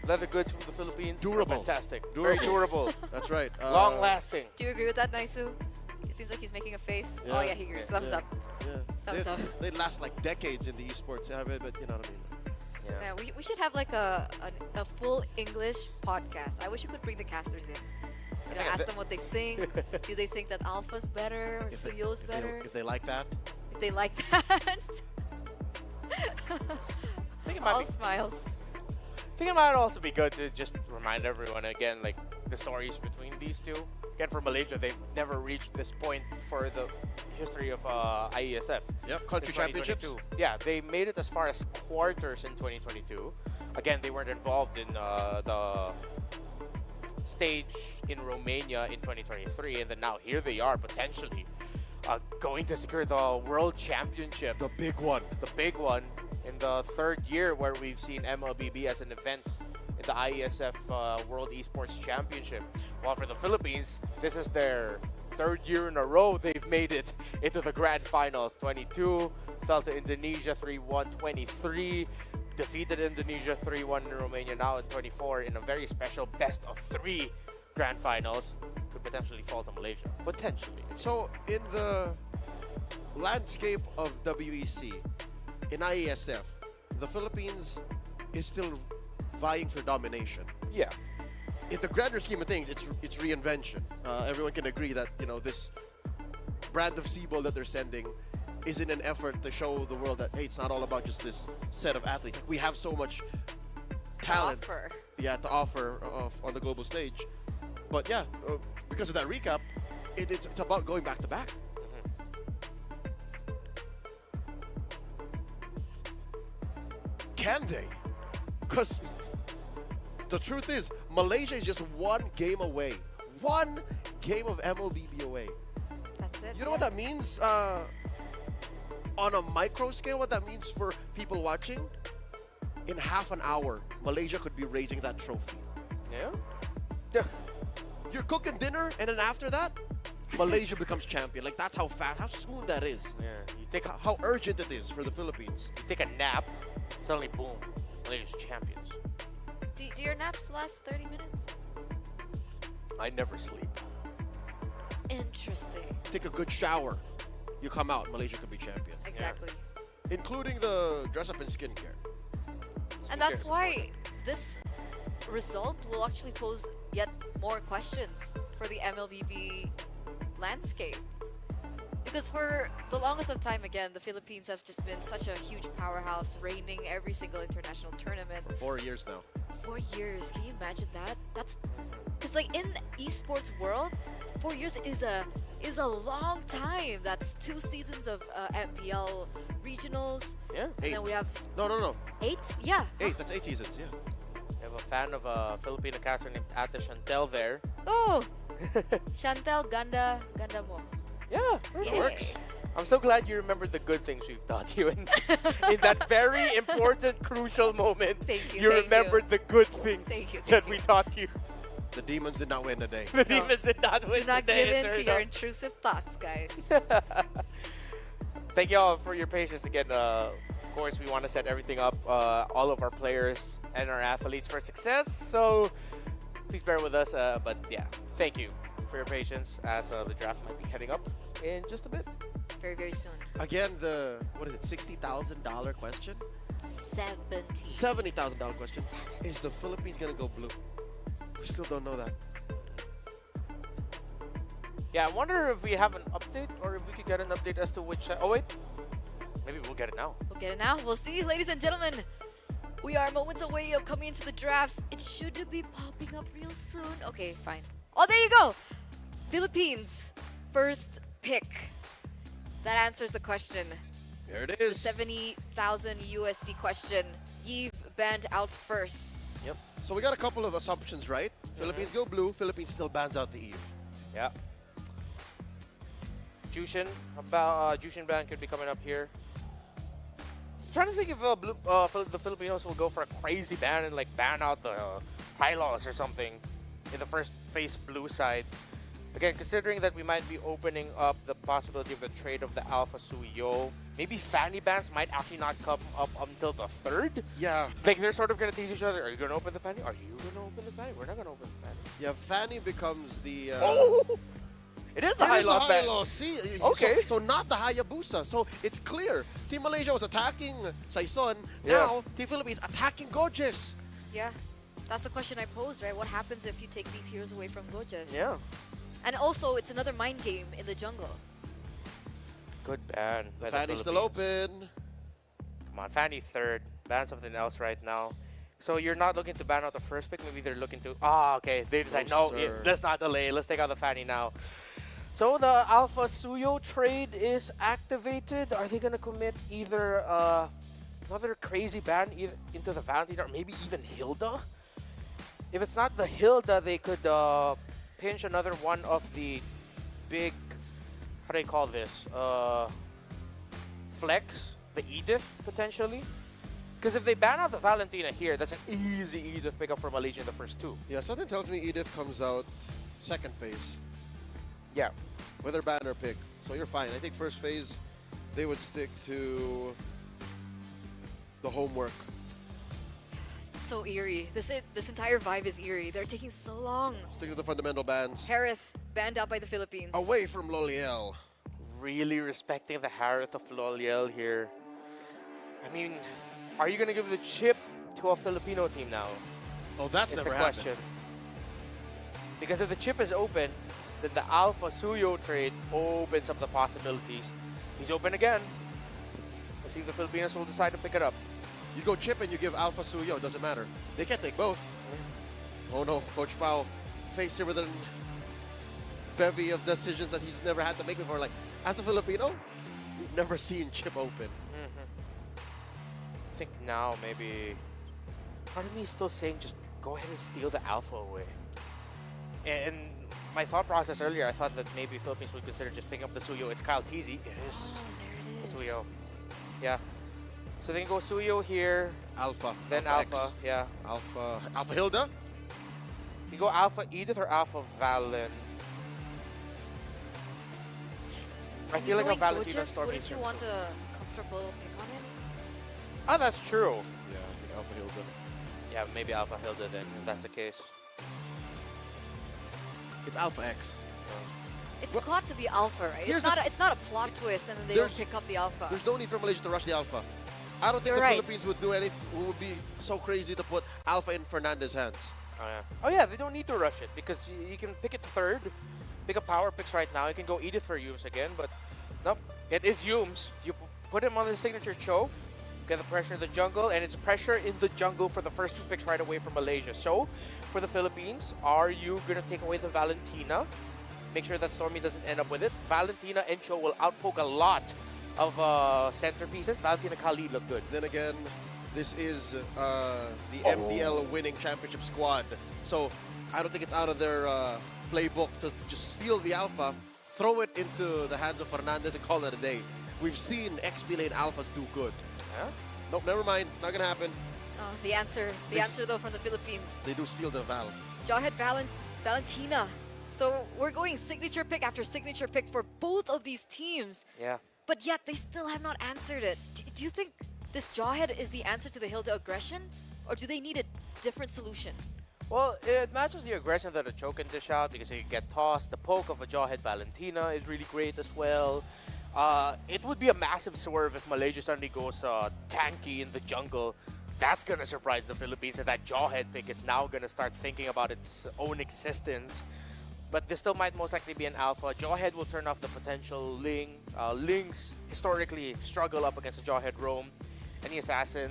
Leather goods from the Philippines. are Durable. Fantastic. Very durable. That's right. Long lasting. Do you agree with that, Naisu? It seems like he's making a face. Yeah. Oh yeah, he agrees. Thumbs up. Yeah. Thumbs up. They last like decades in the esports, but you know what I mean. Yeah, we should have like a full English podcast. I wish you could bring the casters in. You know, Okay, ask them what they think. Do they think that Alpha's better or Suyo's better? If they like that. If they like that. think it might All be- smiles. I think it might also be good to just remind everyone again, like the stories between these two. Again, for Malaysia, they've never reached this point for the history of IESF. Yep, country in championships. 2022. Yeah, they made it as far as quarters in 2022. Again, they weren't involved in the stage in Romania in 2023, and then now here they are potentially going to secure the World Championship. The big one. The big one in the third year where we've seen MLBB as an event in the IESF World Esports Championship. While for the Philippines, this is their third year in a row they've made it into the grand finals. 22, fell to Indonesia 3-1, 23, defeated Indonesia 3-1 in Romania, now in 24 in a very special best of 3 grand finals. Could potentially fall to Malaysia. Potentially. So in the landscape of WEC, in IESF, the Philippines is still vying for domination. Yeah. In the grander scheme of things, it's reinvention. Everyone can agree that this brand of Seaball that they're sending is in an effort to show the world that, hey, it's not all about just this set of athletes. We have so much talent to offer on the global stage. But yeah, because of that recap, it's about going back to back. Can they? Because the truth is, Malaysia is just one game away. One game of MLBB away. That's it. You know what that means? On a micro scale, what that means for people watching? In half an hour, Malaysia could be raising that trophy. Yeah? You're cooking dinner, and then after that, Malaysia becomes champion. Like, that's how fast, how soon that is. Yeah. You take how urgent it is for the Philippines. You take a nap, suddenly boom, Malaysia's champions. Do your naps last 30 minutes? I never sleep. Interesting. Take a good shower. You come out, Malaysia could be champion. Exactly. Yeah. Including the dress up in skincare. And that's why this result will actually pose yet more questions for the MLBB landscape. Because for the longest of time, again, the Philippines have just been such a huge powerhouse, reigning every single international tournament. For 4 years now. 4 years, can you imagine that? That's because like in esports world, 4 years is a long time. That's 2 seasons of MPL regionals. Yeah. And 8. then we have No. 8? Yeah. 8. That's 8 seasons. Yeah. We have a fan of a Filipino caster named Ate Chantel there. Oh, Chantel Ganda mo. Yeah, it works. I'm so glad you remembered the good things we've taught you in that very important, crucial moment. Thank you. You remembered the good things that we taught you. The demons did not win the day. The demons did not win Do not the day. give in to your intrusive thoughts, guys. Thank you all for your patience again. Of course, we want to set everything up, all of our players and our athletes for success. So please bear with us. But yeah, thank you for your patience as the draft might be heading up in just a bit. Very, very soon. Again, the, what is it, $60,000 question? 70. $70,000 question. Is the Philippines going to go blue? We still don't know that. Yeah, I wonder if we have an update or if we could get an update as to which... oh, wait. Maybe we'll get it now. We'll get it now. We'll see, ladies and gentlemen. We are moments away of coming into the drafts. It should be popping up real soon. Okay, fine. Oh, there you go. Philippines, first pick. That answers the question. There it The is. 70,000 USD question. Yves banned out first. Yep. So we got a couple of assumptions, right? Philippines go blue. Philippines still bans out the Eve. Yeah. Jushin ban could be coming up here. Trying to think if the Filipinos will go for a crazy ban and like ban out the Hylos or something in the first face blue side. Again, considering that we might be opening up the possibility of the trade of the Alpha Suyo, maybe Fanny bans might actually not come up until the 3rd. Yeah. Like they're sort of gonna tease each other. Are you gonna open the Fanny? Are you gonna open the Fanny? We're not gonna open the Fanny. Yeah, Fanny becomes the... oh! It is the Hylos ban. Hylos. See? Okay. So not the Hayabusa. So it's clear. Team Malaysia was attacking Saison. Now, Team Philippines attacking Gojes. Yeah. That's the question I posed, right? What happens if you take these heroes away from Gojes? Yeah. And also, it's another mind game in the jungle. Good ban. The Fanny's still open. Come on, Fanny 3rd. Ban something else right now. So you're not looking to ban out the first pick. Maybe they're looking to. Ah, okay. They decide no. Let's not delay. Let's take out the Fanny now. So the Alpha Suyo trade is activated. Are they gonna commit either another crazy ban into the Valentina or maybe even Hilda? If it's not the Hilda, they could pinch another one of the big, how do you call this? Flex, the Edith potentially. Because if they ban out the Valentina here, that's an easy Edith pickup for Malaysia in the first two. Yeah, something tells me Edith comes out second phase. Yeah. With her banner pick. So you're fine. I think first phase, they would stick to the homework. It's so eerie. This entire vibe is eerie. They're taking so long. Stick to the fundamental bans. Harith banned out by the Philippines. Away from Loliel. Really respecting the Harith of Loliel here. I mean, are you going to give the chip to a Filipino team now? Oh, that's is never the happened. question. Because if the chip is open, then the Alpha Suyo trade opens up the possibilities. He's open again. Let's see if the Filipinos will decide to pick it up. You go chip and you give Alpha Suyo, doesn't matter. They can't take both. Oh no, Coach Pao faced here with a bevy of decisions that he's never had to make before. Like, as a Filipino, we've never seen chip open. I think now maybe part of me is still saying just go ahead and steal the Alpha away. And my thought process earlier, I thought that maybe Philippines would consider just picking up the Suyo. It's Kyle Teasy. It is. Oh, there it is. Suyo. Yeah. So they can go Suyo here. Alpha. Then Alpha Alpha. X. Yeah. Alpha Hilda? You go Alpha Edith or Alpha Valen. I feel like a Knowing Valentina Gorgeous, Storm. wouldn't you want a comfortable pick on him? Oh, that's true. Yeah, I think Alpha Hilda. Yeah, maybe Alpha Hilda then, if that's the case. It's Alpha X. It's got to be Alpha, right? Here's It's not a plot twist and then they don't pick up the Alpha. There's no need for Malaysia to rush the Alpha. I don't think You're the right. Philippines would do anything. Would be so crazy to put Alpha in Fernandez's hands. Oh yeah. Oh yeah, they don't need to rush it because you can pick it third, pick up power picks right now. You can go Edith for Yumes again, but nope, it is Yumes. You put him on the signature choke, get the pressure in the jungle, and it's pressure in the jungle for the first two picks right away from Malaysia. So, for the Philippines, are you gonna take away the Valentina? Make sure that Stormy doesn't end up with it. Valentina and Cho will outpoke a lot of centerpieces. Valentina Khalid look good. Then again, this is the MDL winning championship squad. So I don't think it's out of their playbook to just steal the Alpha, throw it into the hands of Fernandez and call it a day. We've seen XP lane Alphas do good. Yeah? Nope, never mind. Not gonna happen. The answer though from the Philippines. They do steal the Val. Jawhead Valentina. So we're going signature pick after signature pick for both of these teams. Yeah. But yet they still have not answered it. Do you think this Jawhead is the answer to the Hilda aggression? Or do they need a different solution? Well, it matches the aggression that a Cho can dish out because he can get tossed. The poke of a Jawhead Valentina is really great as well. It would be a massive swerve if Malaysia suddenly goes tanky in the jungle. That's going to surprise the Philippines, and that Jawhead pick is now going to start thinking about its own existence. But this still might most likely be an Alpha. Jawhead will turn off the potential Ling. Lings historically struggle up against the Jawhead Roam. Any Assassin.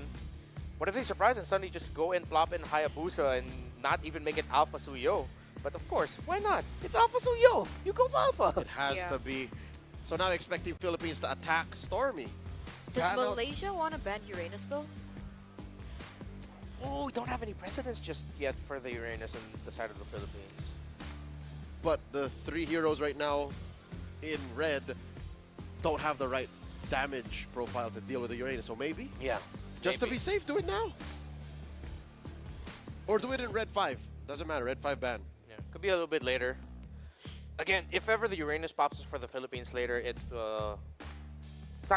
What if they surprise and suddenly just go and plop in Hayabusa and not even make it Alpha Suyo? But of course, why not? It's Alpha Suyo! You go for Alpha! It has to be. So now expecting Philippines to attack Stormy. Does Malaysia want to ban Uranus though? Oh, we don't have any precedents just yet for the Uranus on the side of the Philippines. But the three heroes right now in red don't have the right damage profile to deal with the Uranus. So maybe? Yeah. Just to be safe, do it now. Or do it in red 5. Doesn't matter. Red 5 ban. Yeah, could be a little bit later. Again, if ever the Uranus pops for the Philippines later, it's not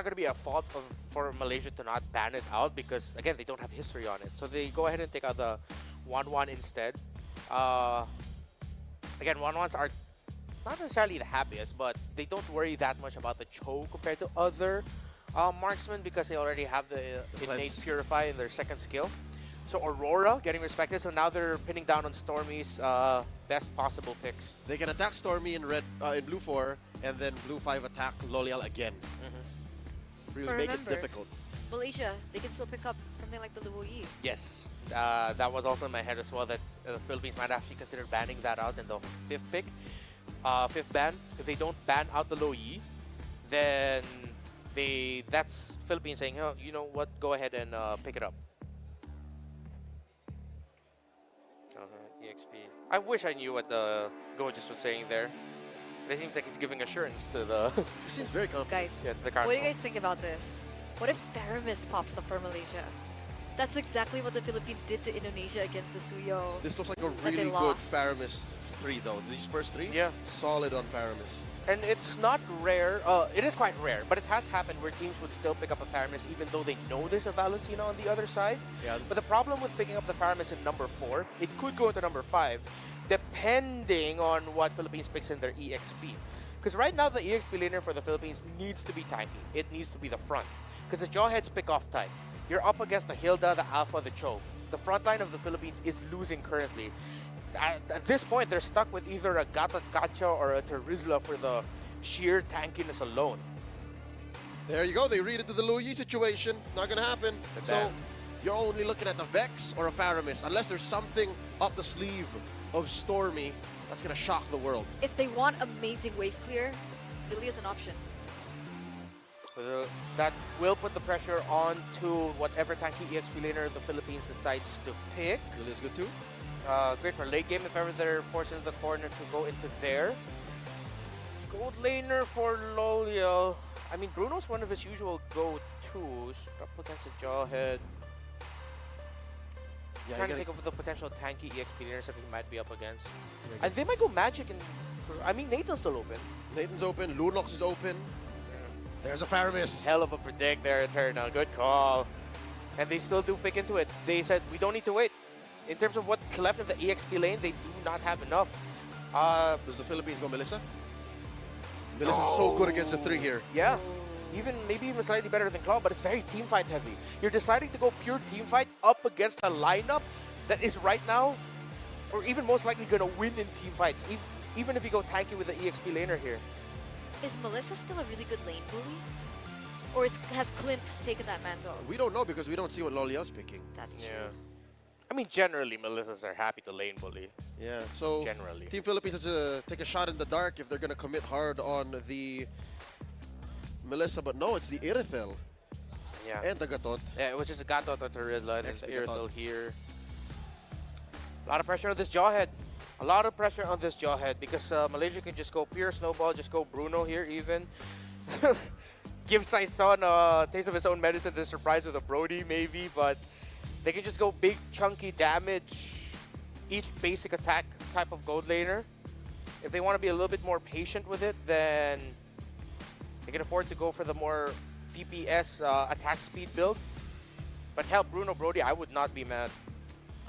going to be a fault for Malaysia to not ban it out because, again, they don't have history on it. So they go ahead and take out the 1-1 instead. Again, 1-1s are not necessarily the happiest, but they don't worry that much about the Cho compared to other marksmen because they already have the innate Purify in their second skill. So Aurora getting respected, so now they're pinning down on Stormy's best possible picks. They can attack Stormy in red, in blue 4, and then blue 5 attack Lolial again. Really make it difficult. Malaysia, they can still pick up something like the Luo Yi. Yes, that was also in my head as well, that the Philippines might actually consider banning that out in the fifth pick. Fifth ban. If they don't ban out the Luo Yi, then that's Philippines saying, oh, you know what, go ahead and pick it up. EXP. I wish I knew what the Gorgeous was saying there. It seems like he's giving assurance to the... He seems very confident. Guys, yeah, to the what do you Cardinal. guys think about this? What if Faramis pops up for Malaysia? That's exactly what the Philippines did to Indonesia against the Suyo. This looks like a that they really good lost. Faramis 3 though. These first 3? Yeah. Solid on Faramis. And it's not rare, it is quite rare, but it has happened where teams would still pick up a Faramis even though they know there's a Valentino on the other side. Yeah. But the problem with picking up the Faramis in number 4, it could go into number 5, depending on what Philippines picks in their EXP. Because right now the EXP laner for the Philippines needs to be tanky. It needs to be the front. Because the Jawheads pick off type. You're up against the Hilda, the Alpha, the Cho. The front line of the Philippines is losing currently. At this point, they're stuck with either a Gata Gacha or a Terizla for the sheer tankiness alone. There you go. They read into the Luo Yi situation. Not going to happen. So damn. you're only looking at the Vex or a Faramis. Unless there's something up the sleeve of Stormy that's going to shock the world. If they want amazing wave clear, Lily is an option. That will put the pressure on to whatever tanky EXP laner the Philippines decides to pick. Lily's good too. Great for late game if ever they're forced into the corner to go into there. Gold laner for Loliel. I mean, Bruno's one of his usual go-tos. Up against the Jawhead. Yeah, Trying to think of the potential tanky EXP laner that he might be up against. And they might go Magic and... I mean, Nathan's still open. Nathan's open. Lunox is open. There's a Faramis. Hell of a predict there, Eternal. Good call. And they still do pick into it. They said, we don't need to wait. In terms of what's left in the EXP lane, they do not have enough. Does the Philippines go Melissa? Melissa's so good against a 3 here. Yeah. Maybe even slightly better than Claw, but it's very team fight heavy. You're deciding to go pure team fight up against a lineup that is right now, or even most likely going to win in team fights, even if you go tanky with the EXP laner here. Is Melissa still a really good lane bully? Or has Clint taken that mantle? We don't know because we don't see what Loliel's picking. That's true. Yeah. I mean, generally, Melissas are happy to lane bully. Yeah, so Generally. Team Philippines has to take a shot in the dark if they're going to commit hard on the Melissa. But no, it's the Irithel Yeah. and the Gatot. Yeah, it was just a Gato to Terizla and then XP the Irithel Gatot. here. A lot of pressure on this Jawhead. A lot of pressure on this Jawhead because Malaysia can just go pure snowball, just go Bruno here even. Give Saison a taste of his own medicine, then surprise with a Brody maybe, but they can just go big chunky damage, each basic attack type of gold laner. If they want to be a little bit more patient with it, then they can afford to go for the more DPS attack speed build. But hell, Bruno Brody, I would not be mad.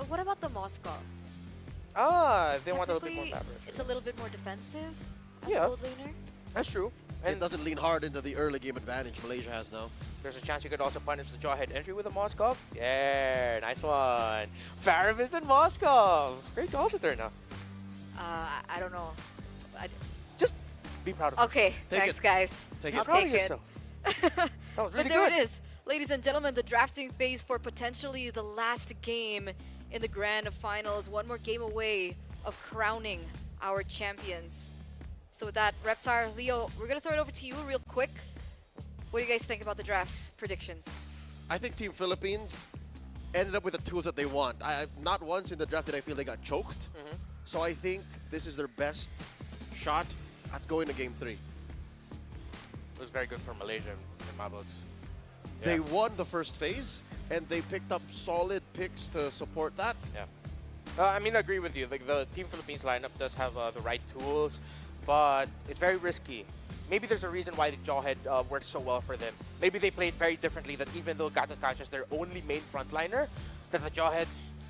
What about the Moscow? If they want a little bit more Technically, coverage. it's a little bit more defensive as Yeah. a gold laner. That's true. And it doesn't lean hard into the early game advantage Malaysia has now. There's a chance you could also punish the Jawhead entry with a Moskov. Yeah, nice one. Faramis and Moskov. Great calls it there now. I don't know. Just be proud of Okay, Take thanks it. guys. Take I'll it. Proud take of it. yourself. That was really But there good. it is. Ladies and gentlemen, the drafting phase for potentially the last game in the grand finals. One more game away of crowning our champions. So with that, Reptar, Leo, we're going to throw it over to you real quick. What do you guys think about the draft's predictions? I think Team Philippines ended up with the tools that they want. Not once in the draft did I feel they got choked. So I think this is their best shot at going to Game 3. It was very good for Malaysia in my books. They won the first phase, and they picked up solid picks to support that. Yeah. I mean, I agree with you. Like the Team Philippines lineup does have the right tools, but it's very risky. Maybe there's a reason why the Jawhead works so well for them. Maybe they played very differently, that even though Gato Kacha is their only main frontliner, that the Jawhead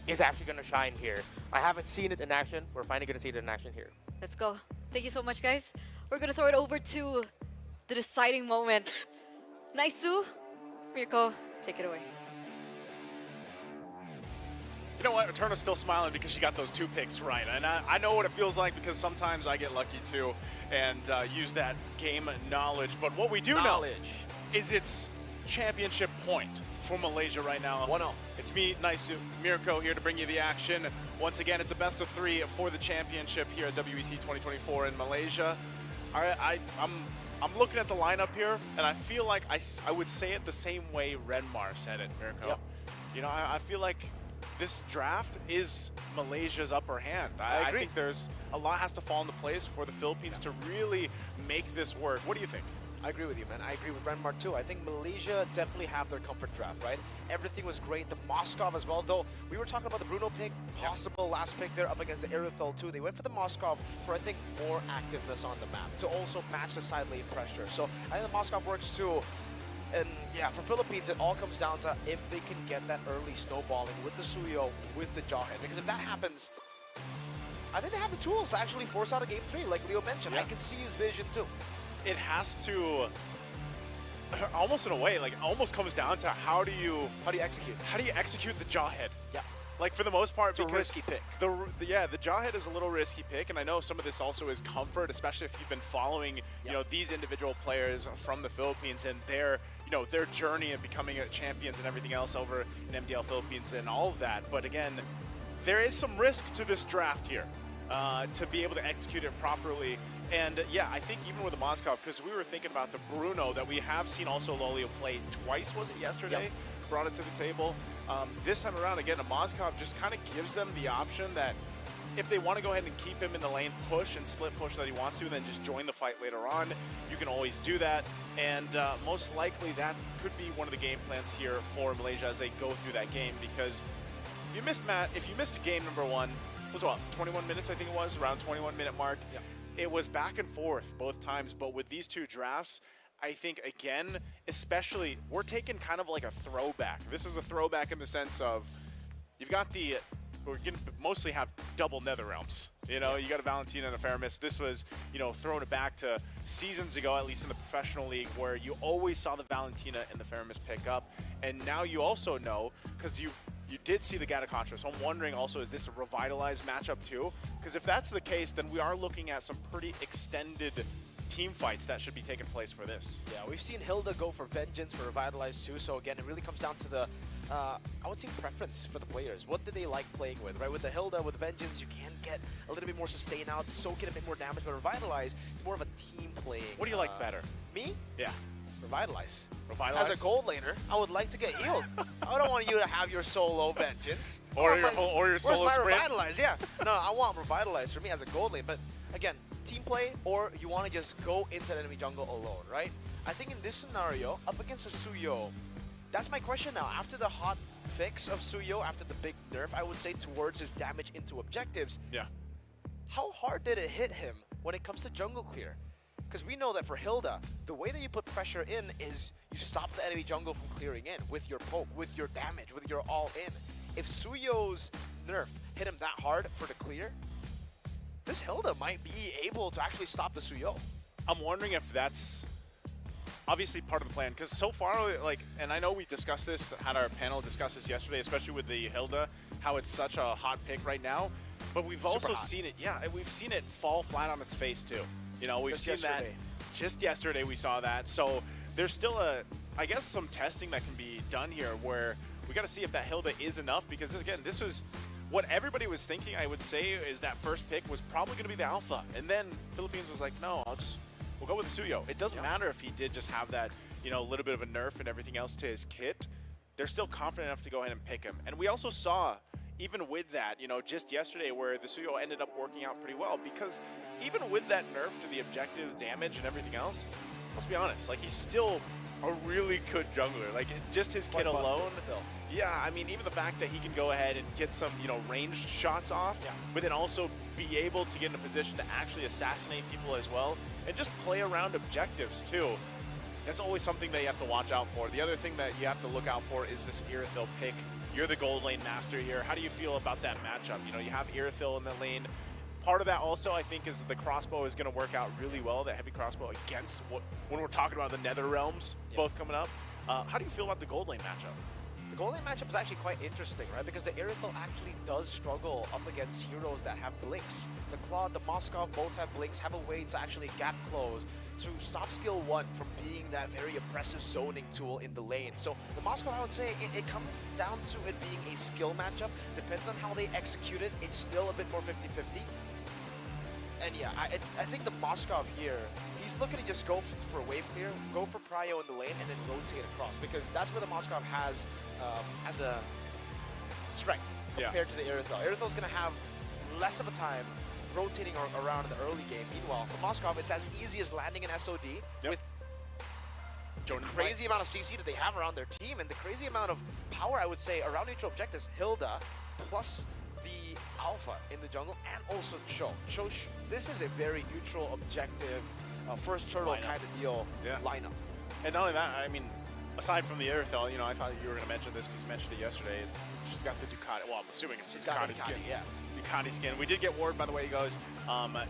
is actually going to shine here. I haven't seen it in action. We're finally going to see it in action here. Let's go. Thank you so much, guys. We're going to throw it over to the deciding moment. Naisu, Mirko, take it away. You know what? Eterna's still smiling because she got those 2 picks right. And I know what it feels like because sometimes I get lucky too and use that game knowledge. But what we do know is it's championship point for Malaysia right now. 1-0. It's me, Naisu, Mirko here to bring you the action. Once again, it's a best of 3 for the championship here at WEC 2024 in Malaysia. I'm looking at the lineup here, and I feel like I would say it the same way Renmar said it, Mirko. Yep. You know, I feel like this draft is Malaysia's upper hand. I agree. I think there's a lot has to fall into place for the Philippines to really make this work. What do you think? I agree with you, man. I agree with Renmar too. I think Malaysia definitely have their comfort draft, right? Everything was great. The Moskov as well, though we were talking about the Bruno pick, possible last pick there up against the Irithel too. They went for the Moskov for, I think, more activeness on the map to also match the side lane pressure. So I think the Moskov works too. And yeah, for Philippines, it all comes down to if they can get that early snowballing with the Suyo, with the Jawhead. Because if that happens, I think they have the tools to actually force out a game 3, like Leo mentioned. I can see his vision too. It has to, almost in a way, like almost comes down to how do you execute? How do you execute the Jawhead? Yeah. Like for the most part, It's a risky pick. The Jawhead is a little risky pick, and I know some of this also is comfort, especially if you've been following, you know, these individual players from the Philippines and their, you know, their journey of becoming champions and everything else over in MDL Philippines and all of that. But again, there is some risk to this draft here to be able to execute it properly. And yeah, I think even with the Moskov, because we were thinking about the Bruno that we have seen also Lolio play twice, was it yesterday? Yep. Brought it to the table. This time around, again, a Moskov just kind of gives them the option that if they want to go ahead and keep him in the lane, push and split push that he wants to, and then just join the fight later on, you can always do that. And most likely that could be one of the game plans here for Malaysia as they go through that game, because if you missed game number 1, it was what, 21 minutes I think it was, around 21-minute mark. Yep. It was back and forth both times, but with these two drafts, I think, again, especially, we're taking kind of like a throwback. This is a throwback in the sense of, you've got we're going to mostly have double Netherrealms. You know, you got a Valentina and a Faramis. This was, you know, throwing it back to seasons ago, at least in the professional league, where you always saw the Valentina and the Faramis pick up. And now you also know, because you did see the Gatacontra, so I'm wondering also, is this a revitalized matchup too? Because if that's the case, then we are looking at some pretty extended team fights that should be taking place for this. Yeah, we've seen Hilda go for Vengeance, for Revitalize too, so again, it really comes down to the, I would say, preference for the players. What do they like playing with, right? With the Hilda, with Vengeance, you can get a little bit more sustain out, soak in a bit more damage, but Revitalize, it's more of a team playing. What do you like better? Me? Yeah. Revitalize. Revitalize? As a gold laner, I would like to get healed. I don't want you to have your solo Vengeance. Or your solo where's my sprint. Revitalize? Yeah. No, I want Revitalize for me as a gold lane. But again, team play, or you want to just go into the enemy jungle alone, right? I think in this scenario, up against a Suyo, that's my question now. After the hot fix of Suyo, after the big nerf, I would say, towards his damage into objectives, yeah. How hard did it hit him when it comes to jungle clear? Because we know that for Hilda, the way that you put pressure in is you stop the enemy jungle from clearing in with your poke, with your damage, with your all-in. If Suyo's nerf hit him that hard for the clear, this Hilda might be able to actually stop the Suyo. I'm wondering if that's obviously part of the plan, because so far, like, and I know we discussed this, had our panel discuss this yesterday, especially with the Hilda, how it's such a hot pick right now, but we've also seen it, we've seen it fall flat on its face too. You know, we've seen that just yesterday. We saw that. So there's still I guess, some testing that can be done here where we got to see if that Hilda is enough, because again, this was what everybody was thinking. I would say is that first pick was probably going to be the alpha, and then Philippines was like, no, we'll go with the Suyo. It doesn't matter if he did just have that, you know, little bit of a nerf and everything else to his kit. They're still confident enough to go ahead and pick him. And we also saw, even with that, you know, just yesterday where the Suyo ended up working out pretty well, because even with that nerf to the objective damage and everything else, let's be honest, like, he's still a really good jungler. Like, just his kit alone. Yeah, I mean, even the fact that he can go ahead and get some, you know, ranged shots off, but then also be able to get in a position to actually assassinate people as well, and just play around objectives too. That's always something that you have to watch out for. The other thing that you have to look out for is this Irithil pick. You're the gold lane master here. How do you feel about that matchup? You know, you have Irithil in the lane. Part of that also, I think, is the crossbow is going to work out really well, the heavy crossbow against when we're talking about the Nether Realms both coming up. How do you feel about the gold lane matchup? The goal lane matchup is actually quite interesting, right? Because the Aerithal actually does struggle up against heroes that have blinks. The Claude, the Moskov both have blinks, have a way to actually gap close to stop skill 1 from being that very oppressive zoning tool in the lane. So the Moskov, I would say, it comes down to it being a skill matchup. Depends on how they execute it. It's still a bit more 50-50. And yeah, I think the Moskov here, he's looking to just go for a wave clear, go for prio in the lane, and then rotate across, because that's where the Moskov has as a strength compared to the Aerithal. Aerithal's going to have less of a time rotating around in the early game. Meanwhile, for Moskov, it's as easy as landing an SOD with the crazy amount of CC that they have around their team and the crazy amount of power, I would say, around neutral objectives. Hilda plus the Alpha in the jungle, and also Cho. This is a very neutral objective, first turtle kind of deal lineup. And not only that, I mean, aside from the Aerithal, you know, I thought you were going to mention this because you mentioned it yesterday. She's got the Ducati. Well, I'm assuming it's the Ducati skin. Yeah. Ducati skin. We did get word, by the way, guys,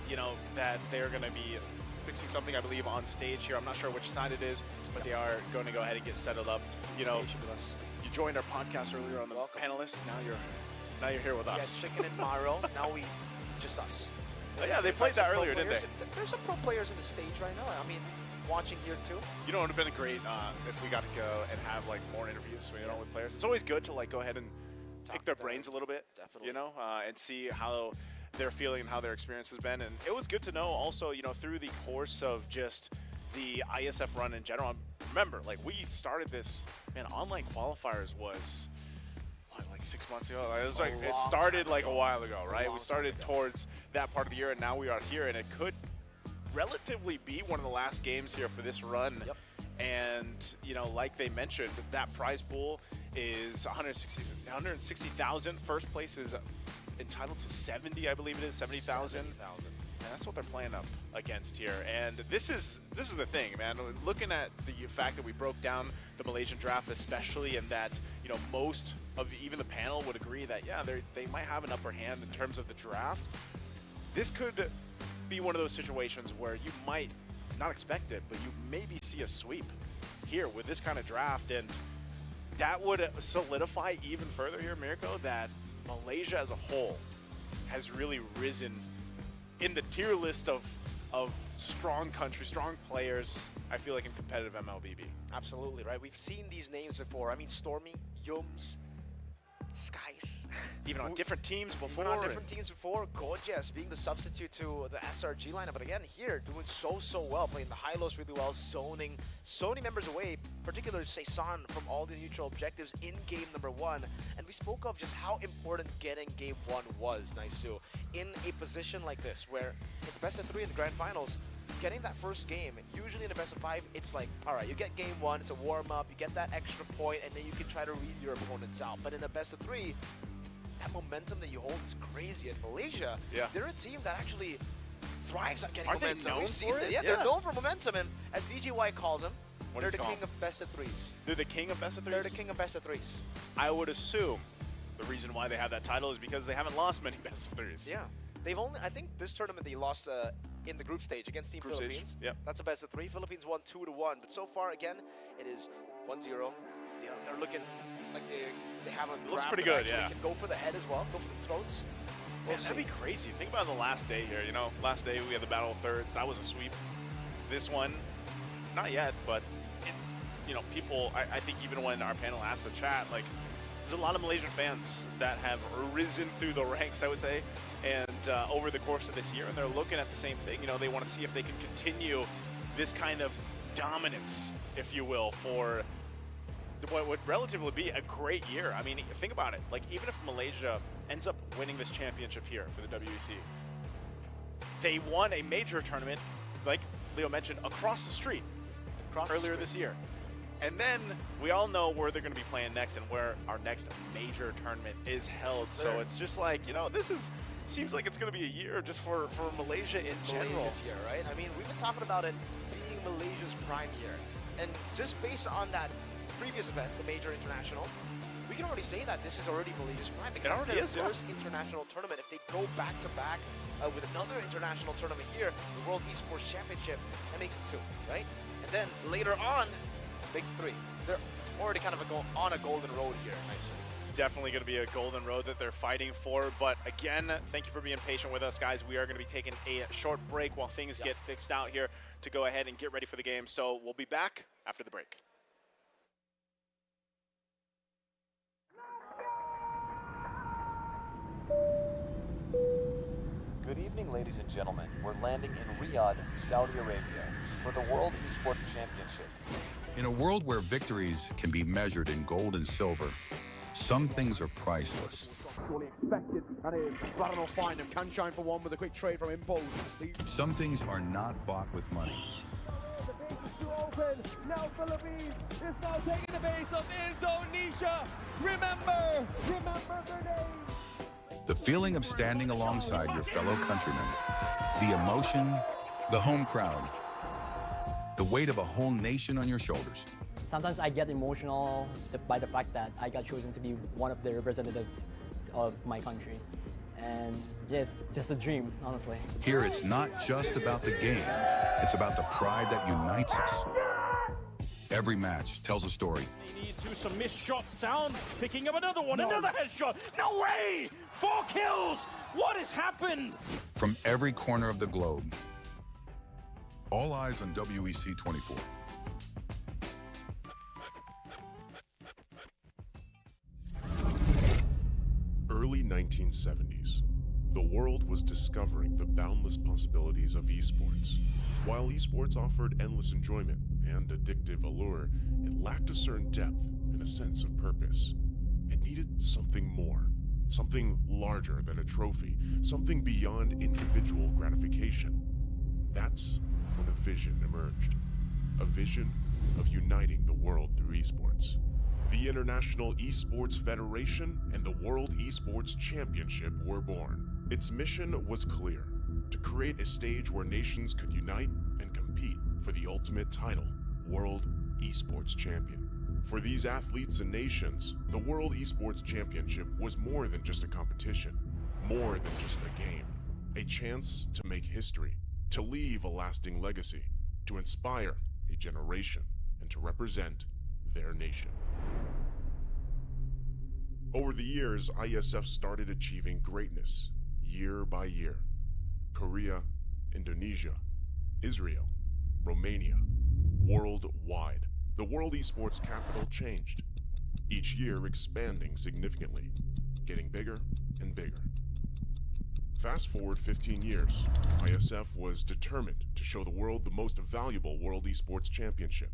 you know, that they're going to be fixing something, I believe, on stage here. I'm not sure which side it is, but they are going to go ahead and get settled up. You know, you joined our podcast earlier on the panelists. Now you're here with us. Yeah, Chicken and Maro. Now just us. Yeah, they played that earlier, didn't they? There's some pro players on the stage right now. I mean, watching here too. You know, it would have been great if we got to go and have like more interviews, you know, with players. It's always good to like go ahead and pick their brains a little bit, you know, and see how they're feeling and how their experience has been. And it was good to know also, you know, through the course of just the IESF run in general. Remember, like we started this, man, online qualifiers was like 6 months ago. It was like it started like a while ago, right? We started towards that part of the year, and now we are here, and it could relatively be one of the last games here for this run. And you know, like they mentioned, that prize pool is 160,000. First place is entitled to 70, I believe it is 70,000. And that's what they're playing up against here. And this is the thing, man. Looking at the fact that we broke down the Malaysian draft, especially, and that, you know, most of even the panel would agree that, yeah, they might have an upper hand in terms of the draft. This could be one of those situations where you might not expect it, but you maybe see a sweep here with this kind of draft, and that would solidify even further here, Mirko, that Malaysia as a whole has really risen in the tier list of strong countries, strong players, I feel like, in competitive MLBB. Absolutely, right? We've seen these names before. I mean, Stormy, Yums, Skies. Even on different teams before. Gorgeous being the substitute to the SRG lineup. But again, here, doing so well, playing the high-lows really well, zoning so many members away, particularly Seisan from all the neutral objectives in game number 1. And we spoke of just how important getting game 1 was, Naisu, in a position like this, where it's best of 3 in the grand finals. Getting that first game, usually in a best of 5, it's like, all right, you get game 1, it's a warm-up, you get that extra point, and then you can try to read your opponents out. But in a best of 3, that momentum that you hold is crazy. And Malaysia, they're a team that actually thrives on getting momentum. They known for it? Yeah, they're known for momentum, and as DGY calls them, they're the king of best of 3s. They're the king of best of 3s? They're the king of best of 3s. I would assume the reason why they have that title is because they haven't lost many best of 3s. Yeah. They've only, I think this tournament they lost in the group stage against Team Philippines. That's a best of 3. Philippines won 2-1. But so far, again, it is 1-0. They're looking like they have a draft. Looks pretty good, They can go for the head as well, go for the throats. Man, that'd be crazy. Think about the last day here. You know, last day we had the Battle of Thirds. That was a sweep. This one, not yet, but you know, people. I think even when our panel asked the chat, like, there's a lot of Malaysian fans that have risen through the ranks, I would say, and over the course of this year, and they're looking at the same thing. You know, they want to see if they can continue this kind of dominance, if you will, for what would relatively be a great year. I mean, think about it. Like, even if Malaysia ends up winning this championship here for the WEC, they won a major tournament, like Leo mentioned, across the street earlier this year. And then we all know where they're going to be playing next and where our next major tournament is held. So it's just like, you know, seems like it's going to be a year just for Malaysia in general. Malaysia's year, right? I mean, we've been talking about it being Malaysia's prime year. And just based on that previous event, the major international, we can already say that this is already Malaysia's prime, because it's their first international tournament. If they go back-to-back with another international tournament here, the World Esports Championship, that makes it 2, right? And then later on, makes it 3. they're already kind of on a golden road here. Definitely going to be a golden road that they're fighting for. But again, thank you for being patient with us, guys. We are going to be taking a short break while things get fixed out here to go ahead and get ready for the game. So we'll be back after the break. Good evening, ladies and gentlemen. We're landing in Riyadh, Saudi Arabia, for the World Esports Championship. In a world where victories can be measured in gold and silver, some things are priceless. Fully expected, and it is Baron will find him. Can shine for one with a quick trade from Impulse. Some things are not bought with money. The base is too open. Now Philippines is now taking the base of Indonesia. Remember their name. The feeling of standing alongside your fellow countrymen, the emotion, the home crowd, the weight of a whole nation on your shoulders. Sometimes I get emotional by the fact that I got chosen to be one of the representatives of my country. And yeah, it's just a dream, honestly. Here it's not just about the game, it's about the pride that unites us. Every match tells a story. He needs to some missed shots. Sound picking up another one, another headshot. No way! 4 kills! What has happened? From every corner of the globe. All eyes on WEC 24. Early 1970s, the world was discovering the boundless possibilities of esports. While esports offered endless enjoyment and addictive allure, it lacked a certain depth and a sense of purpose. It needed something more, something larger than a trophy, something beyond individual gratification. That's when a vision emerged. A vision of uniting the world through esports. The International Esports Federation and the World Esports Championship were born. Its mission was clear: to create a stage where nations could unite and compete for the ultimate title, World Esports Champion. For these athletes and nations, the World Esports Championship was more than just a competition, more than just a game. A chance to make history, to leave a lasting legacy, to inspire a generation, and to represent their nation. Over the years, IESF started achieving greatness, year by year. Korea, Indonesia, Israel, Romania, worldwide. The World Esports capital changed, each year expanding significantly, getting bigger and bigger. Fast forward 15 years, IESF was determined to show the world the most valuable World Esports Championship.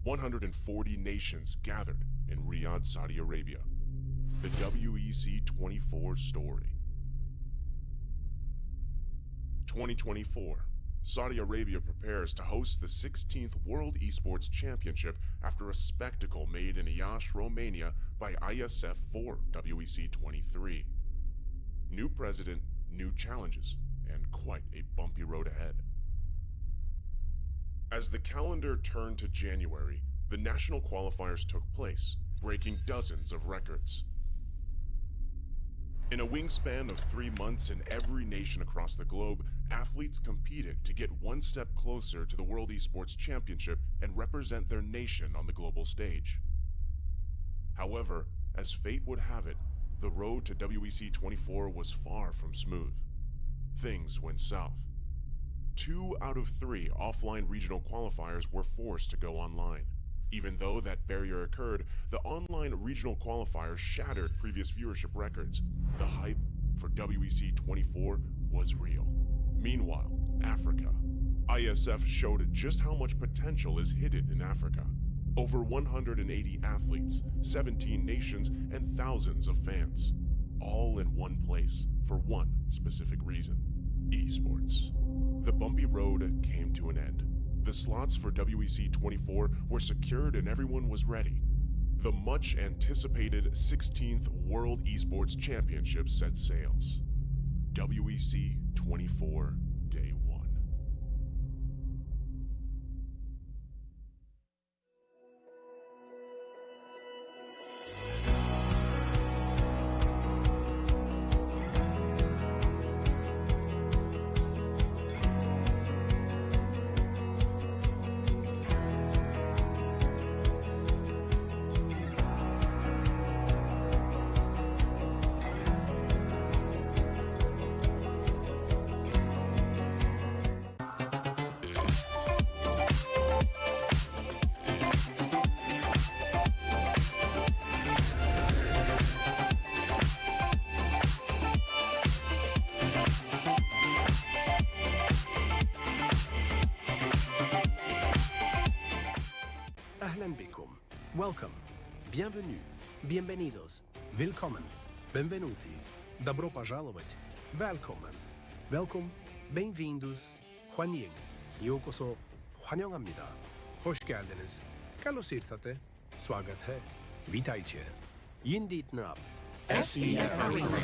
140 nations gathered in Riyadh, Saudi Arabia. The WEC 24 story. 2024. Saudi Arabia prepares to host the 16th World Esports Championship after a spectacle made in Iași, Romania by IESF for WEC 23. New president, new challenges, and quite a bumpy road ahead. As the calendar turned to January, the national qualifiers took place, breaking dozens of records. In a wingspan of 3 months in every nation across the globe, athletes competed to get one step closer to the World Esports Championship and represent their nation on the global stage. However, as fate would have it, the road to WEC 24 was far from smooth. Things went south. 2 out of 3 offline regional qualifiers were forced to go online. Even though that barrier occurred, the online regional qualifiers shattered previous viewership records. The hype for WEC 24 was real. Meanwhile, Africa. IESF showed just how much potential is hidden in Africa. Over 180 athletes, 17 nations, and thousands of fans. All in one place for one specific reason: esports. The bumpy road came to an end. The slots for WEC 24 were secured and everyone was ready. The much anticipated 16th World Esports Championship set sails. WEC 24 Day 1. Welcome, bienvenue, bienvenidos, willkommen, benvenuti, добро пожаловать, välkommen, welkom, bem-vindos, 환영, 요koso, 환영합니다, hoş geldiniz, kallos irtate, swagat hai, witajcie, yindit nab, SEF Arena.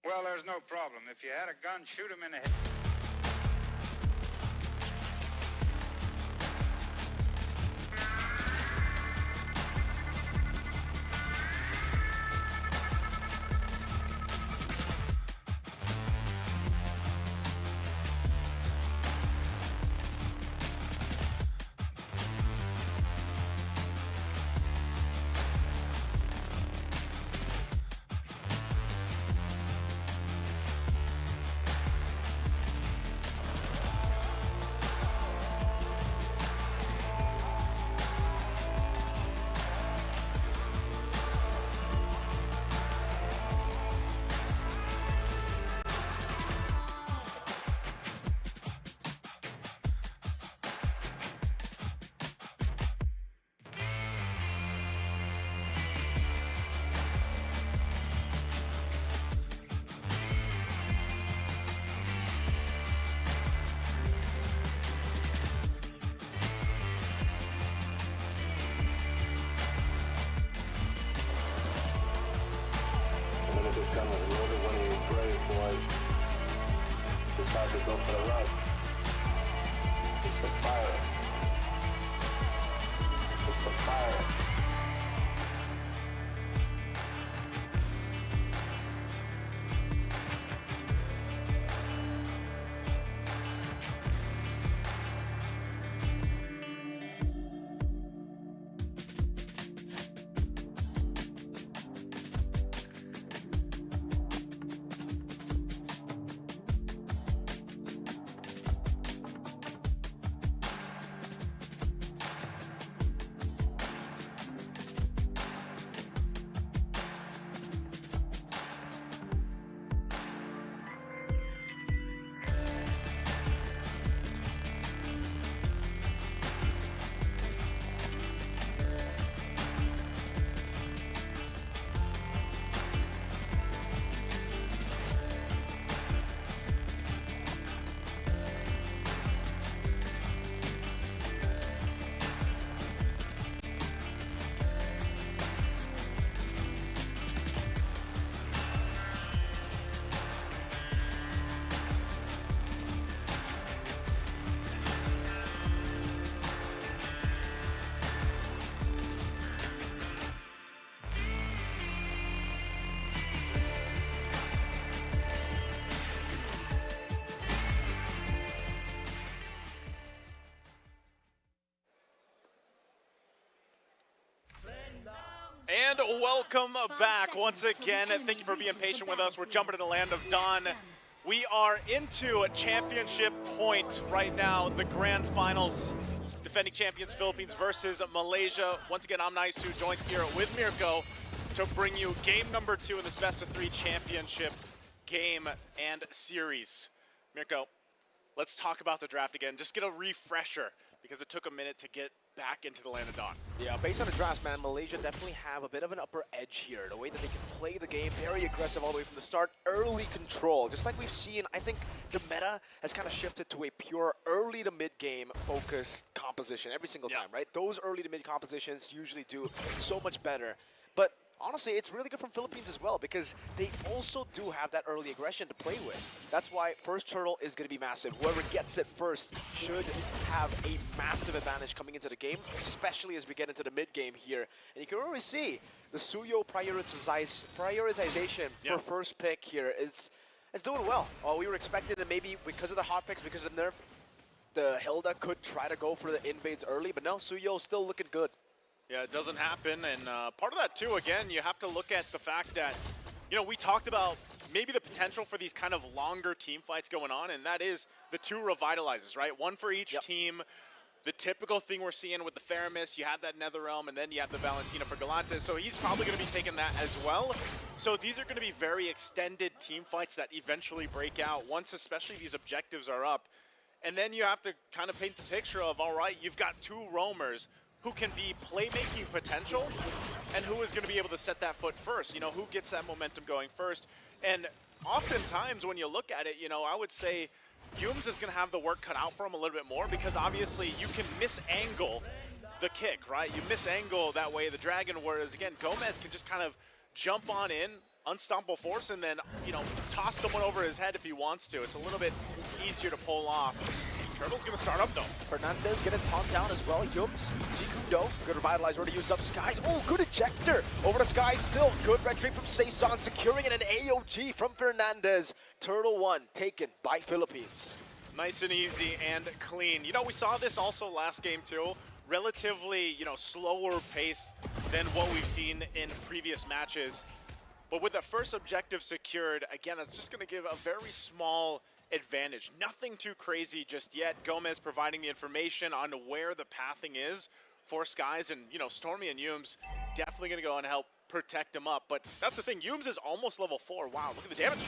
Well, there's no problem. If you had a gun, shoot him in the head. This gun was loaded when you brave boys decide to go for the run. It's a fire. It's a fire. And welcome back once again. Thank you for being patient with us. We're jumping to the land of Dawn. We are into a championship point right now, the grand finals. Defending champions Philippines versus Malaysia. Once again, I'm Naisu, joined here with Mirko to bring you game number 2 in this best of 3 championship game and series. Mirko, let's talk about the draft again. Just get a refresher because it took a minute to get back into the land of Dawn. Yeah, based on the draft, man, Malaysia definitely have a bit of an upper edge here. The way that they can play the game, very aggressive all the way from the start, early control. Just like we've seen, I think the meta has kind of shifted to a pure early to mid-game focused composition every single time, right? Those early to mid compositions usually do so much better. But honestly, it's really good from Philippines as well because they also do have that early aggression to play with. That's why first turtle is going to be massive. Whoever gets it first should have a massive advantage coming into the game, especially as we get into the mid-game here. And you can already see the Suyo prioritization for first pick here is doing well. We were expecting that maybe because of the hot picks, because of the nerf, the Hilda could try to go for the invades early, but no, Suyo still looking good. Yeah, it doesn't happen, and part of that too, again, you have to look at the fact that, you know, we talked about maybe the potential for these kind of longer team fights going on, and that is the 2 revitalizes, right? 1 for each team. The typical thing we're seeing with the Faramis, you have that Netherrealm, and then you have the Valentina for Galantes, so he's probably going to be taking that as well. So these are going to be very extended team fights that eventually break out once especially these objectives are up. And then you have to kind of paint the picture of, all right, you've got 2 roamers who can be playmaking potential and who is going to be able to set that foot first. You know, who gets that momentum going first. And oftentimes when you look at it, you know, I would say Humes is going to have the work cut out for him a little bit more because obviously you can misangle the kick, right? You misangle that way the Dragon, whereas again, Gomez can just kind of jump on in, unstoppable force and then, you know, toss someone over his head if he wants to. It's a little bit easier to pull off. Turtle's gonna start up though. Fernandez getting taunted down as well. Yums, Jikundo, good revitalize, already used up Skies. Oh, good ejector over to Skies still. Good red tree from Saison, securing it, an AOG from Fernandez. Turtle 1 taken by Philippines. Nice and easy and clean. You know, we saw this also last game too. Relatively, you know, slower pace than what we've seen in previous matches. But with the first objective secured, again, that's just gonna give a very small advantage. Nothing too crazy just yet. Gomez providing the information on where the pathing is for Skies, and you know, Stormy and Yums definitely gonna go and help protect him up. But that's the thing, Yums is almost level 4. Wow, look at the damage.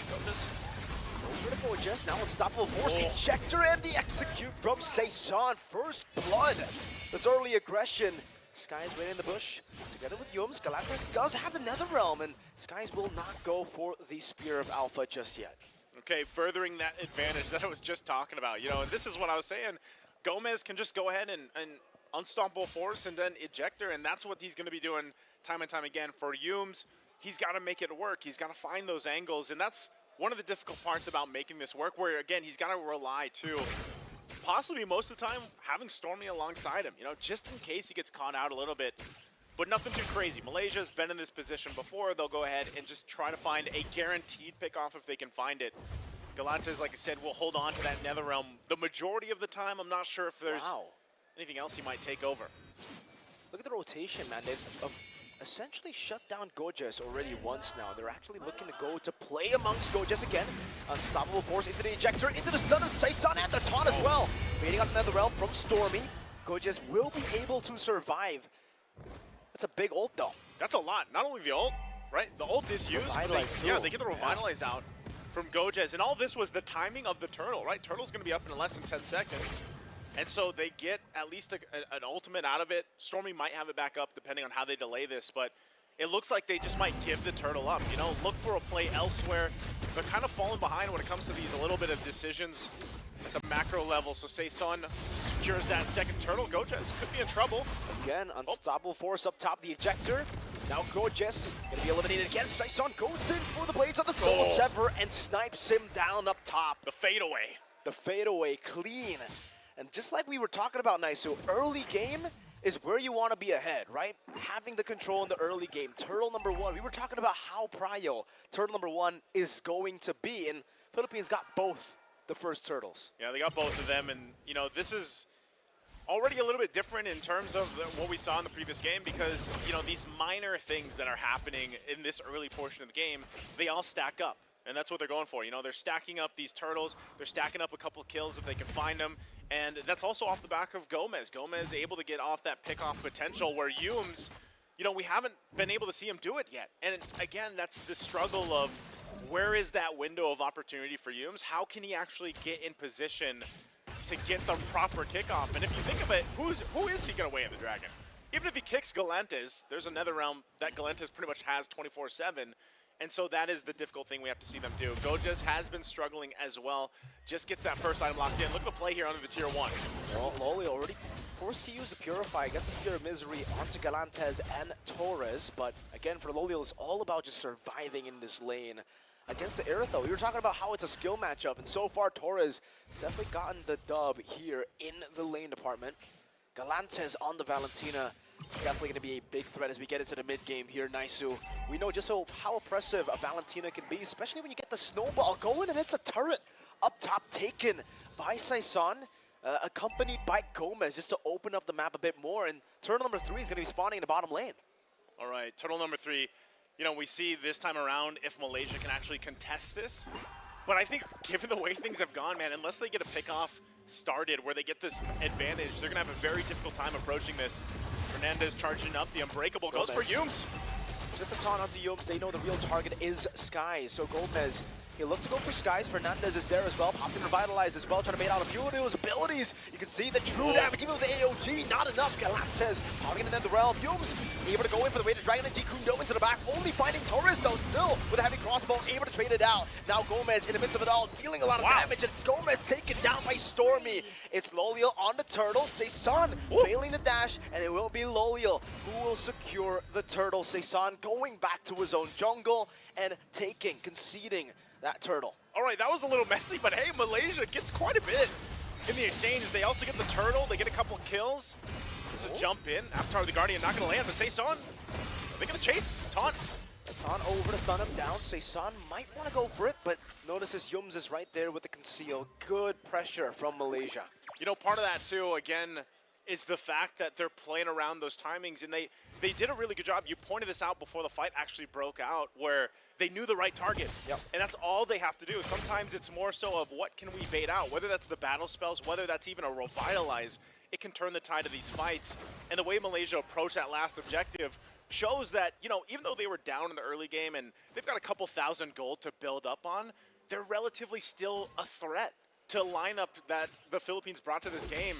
Critical just now, unstoppable force, ejector, and the execute from Saison. First blood. This early aggression. Skies waiting in the bush. Together with Yums, Galantis does have the Netherrealm, and Skies will not go for the Spear of Alpha just yet. Okay, furthering that advantage that I was just talking about. You know, and this is what I was saying. Gomez can just go ahead and unstoppable force and then ejector, and that's what he's going to be doing time and time again. For Yums, he's got to make it work. He's got to find those angles, and that's one of the difficult parts about making this work, where, again, he's got to rely, too, possibly most of the time, having Stormy alongside him, you know, just in case he gets caught out a little bit. But nothing too crazy. Malaysia's been in this position before. They'll go ahead and just try to find a guaranteed pick-off if they can find it. Galantes, like I said, will hold on to that Netherrealm the majority of the time. I'm not sure if there's anything else he might take over. Look at the rotation, man. They've essentially shut down Gojes already once now. They're actually looking to go to play amongst Gojes again. Unstoppable force into the ejector, into the stun of Saison, and the taunt as well. Waiting on Netherrealm from Stormy. Gojes will be able to survive. That's a big ult, though. That's a lot. Not only the ult, right? The ult is used. They get the Revitalize out from Gojes. And all this was the timing of the Turtle, right? Turtle's going to be up in less than 10 seconds. And so they get at least an ultimate out of it. Stormy might have it back up depending on how they delay this. But it looks like they just might give the Turtle up. You know, look for a play elsewhere. They're kind of falling behind when it comes to these a little bit of decisions at the macro level. So Saison secures that second Turtle. Gojes could be in trouble. Again, unstoppable force up top, the ejector. Now Gojes gonna be eliminated again. Saison goes in for the Blades of the Soul Sever and snipes him down up top. The fadeaway. The fadeaway, clean. And just like we were talking about, Naisu, early game is where you want to be ahead, right? Having the control in the early game. Turtle number 1, we were talking about how prio Turtle number 1 is going to be, and Philippines got both the first Turtles. Yeah, they got both of them, and you know, this is already a little bit different in terms of what we saw in the previous game, because you know, these minor things that are happening in this early portion of the game, they all stack up, and that's what they're going for. You know, they're stacking up these Turtles, they're stacking up a couple kills if they can find them, and that's also off the back of Gomez. Gomez able to get off that pick-off potential, where Yums, you know, we haven't been able to see him do it yet. And again, that's the struggle of where is that window of opportunity for Yums? How can he actually get in position to get the proper kickoff? And if you think of it, who is he going to weigh in the Dragon? Even if he kicks Galantes, there's another realm that Galantes pretty much has 24/7. And so that is the difficult thing we have to see them do. Gojes has been struggling as well. Just gets that first item locked in. Look at the play here under the tier 1. Well, Loli already forced to use the Purify. Gets the Spear of Misery onto Galantes and Torres. But again, for Loli, it's all about just surviving in this lane. Against the Erytho, we were talking about how it's a skill matchup, and so far Torres has definitely gotten the dub here in the lane department. Galantes on the Valentina. It's definitely going to be a big threat as we get into the mid-game here, Naisu. We know just how oppressive a Valentina can be, especially when you get the snowball going, and it's a turret up top taken by Saison, accompanied by Gomez, just to open up the map a bit more, and turtle number 3 is going to be spawning in the bottom lane. All right, turtle number 3. You know, we see this time around if Malaysia can actually contest this. But I think given the way things have gone, man, unless they get a pick-off started where they get this advantage, they're going to have a very difficult time approaching this. Fernandez charging up, the Unbreakable goes for Yums. Just a taunt onto Yums. They know the real target is Skies. So Gomez, he looked to go for Skies. Fernandez is there as well. Pops in Revitalize as well, trying to bait out a few of those abilities. You can see the true damage, even with the AOG, not enough. Galantes popping in the realm. Yums able to go in for the weighted dragon and Jikundo into the back. Only finding Torres though, still with a heavy crossbow, able to trade traded out. Now Gomez in the midst of it all, dealing a lot of damage, and it's Gomez taken down by Stormy. It's Loliel on the turtle, Saison failing the dash, and it will be Loliel who will secure the turtle. Saison going back to his own jungle and conceding that turtle. All right, that was a little messy, but hey, Malaysia gets quite a bit in the exchange. They also get the turtle, they get a couple of kills. There's a jump in. Avatar the Guardian not going to land, but Saison, are they going to chase? Taunt. Taunt over to stun him down. Saison might want to go for it, but notices Yums is right there with the conceal. Good pressure from Malaysia. You know, part of that too, again, is the fact that they're playing around those timings, and they did a really good job. You pointed this out before the fight actually broke out, where they knew the right target. Yep. And that's all they have to do. Sometimes it's more so of what can we bait out, whether that's the battle spells, whether that's even a revitalize. It can turn the tide of these fights. And the way Malaysia approached that last objective shows that, you know, even though they were down in the early game and they've got a couple thousand gold to build up on, they're relatively still a threat to lineup that the Philippines brought to this game.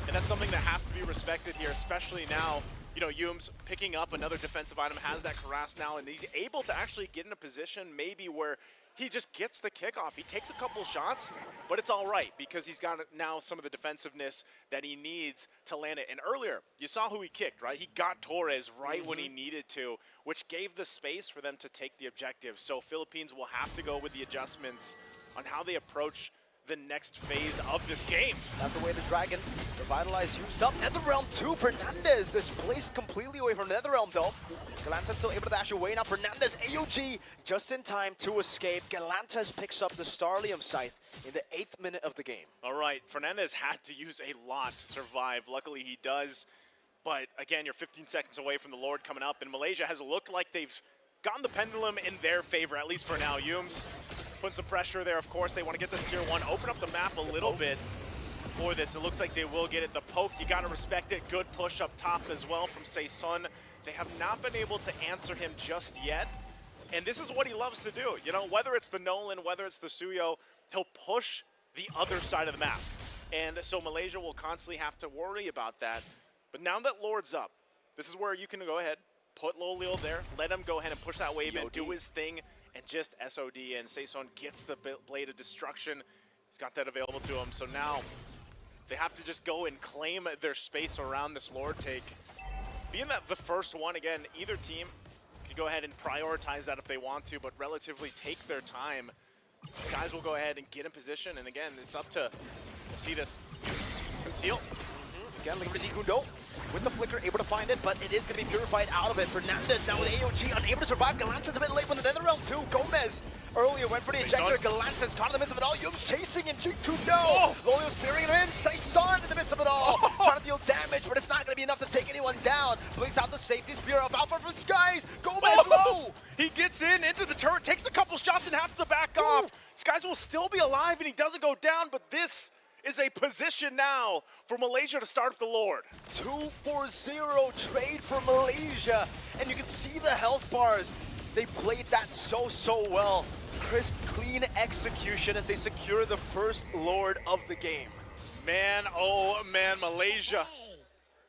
And that's something that has to be respected here, especially now. You know, Yums picking up another defensive item, has that Harass now, and he's able to actually get in a position maybe where he just gets the kickoff. He takes a couple shots, but it's all right because he's got now some of the defensiveness that he needs to land it. And earlier, you saw who he kicked, right? He got Torres right when he needed to, which gave the space for them to take the objective. So Philippines will have to go with the adjustments on how they approach the next phase of this game. That's the way the Dragon Revitalize used up. Netherrealm 2, Fernandez displaced completely away from Netherrealm though. Galantas still able to dash away. Now Fernandez, AOG, just in time to escape. Galantas picks up the Starlium Scythe in the 8th minute of the game. All right, Fernandez had to use a lot to survive. Luckily he does. But again, you're 15 seconds away from the Lord coming up, and Malaysia has looked like they've gotten the pendulum in their favor, at least for now. Yums putting some pressure there, of course. They want to get this tier 1, open up the map a little bit for this. It looks like they will get it. The poke, you got to respect it. Good push up top as well from Saison. They have not been able to answer him just yet. And this is what he loves to do. You know, whether it's the Nolan, whether it's the Suyo, he'll push the other side of the map. And so Malaysia will constantly have to worry about that. But now that Lord's up, this is where you can go ahead, put Loliel there, let him go ahead and push that wave in, do his thing, and just SOD, and Saison gets the Blade of Destruction. He's got that available to him, so now they have to just go and claim their space around this Lord take. Being that the first one, again, either team can go ahead and prioritize that if they want to, but relatively take their time. Skies will go ahead and get in position, and again, it's up to see this conceal. Again, looking for Zigundo with the flicker, able to find it, but it is going to be purified out of it. Fernandez now with AOG, unable to survive. Galantas a bit late with the Netherrealm too. Gomez earlier went for the ejector. Galantas caught in the midst of it all. Yums chasing him. Zigundo. Loliel spearing him in. Saison in the midst of it all. Trying to deal damage, but it's not going to be enough to take anyone down. Blinks out the safety spear of Alpha from Skies. Gomez low. He gets into the turret, takes a couple shots and has to back off. Skies will still be alive and he doesn't go down, but this is a position now for Malaysia to start up the Lord. 2-4-0 trade for Malaysia. And you can see the health bars. They played that so well. Crisp, clean execution as they secure the first Lord of the game. Man, oh man, Malaysia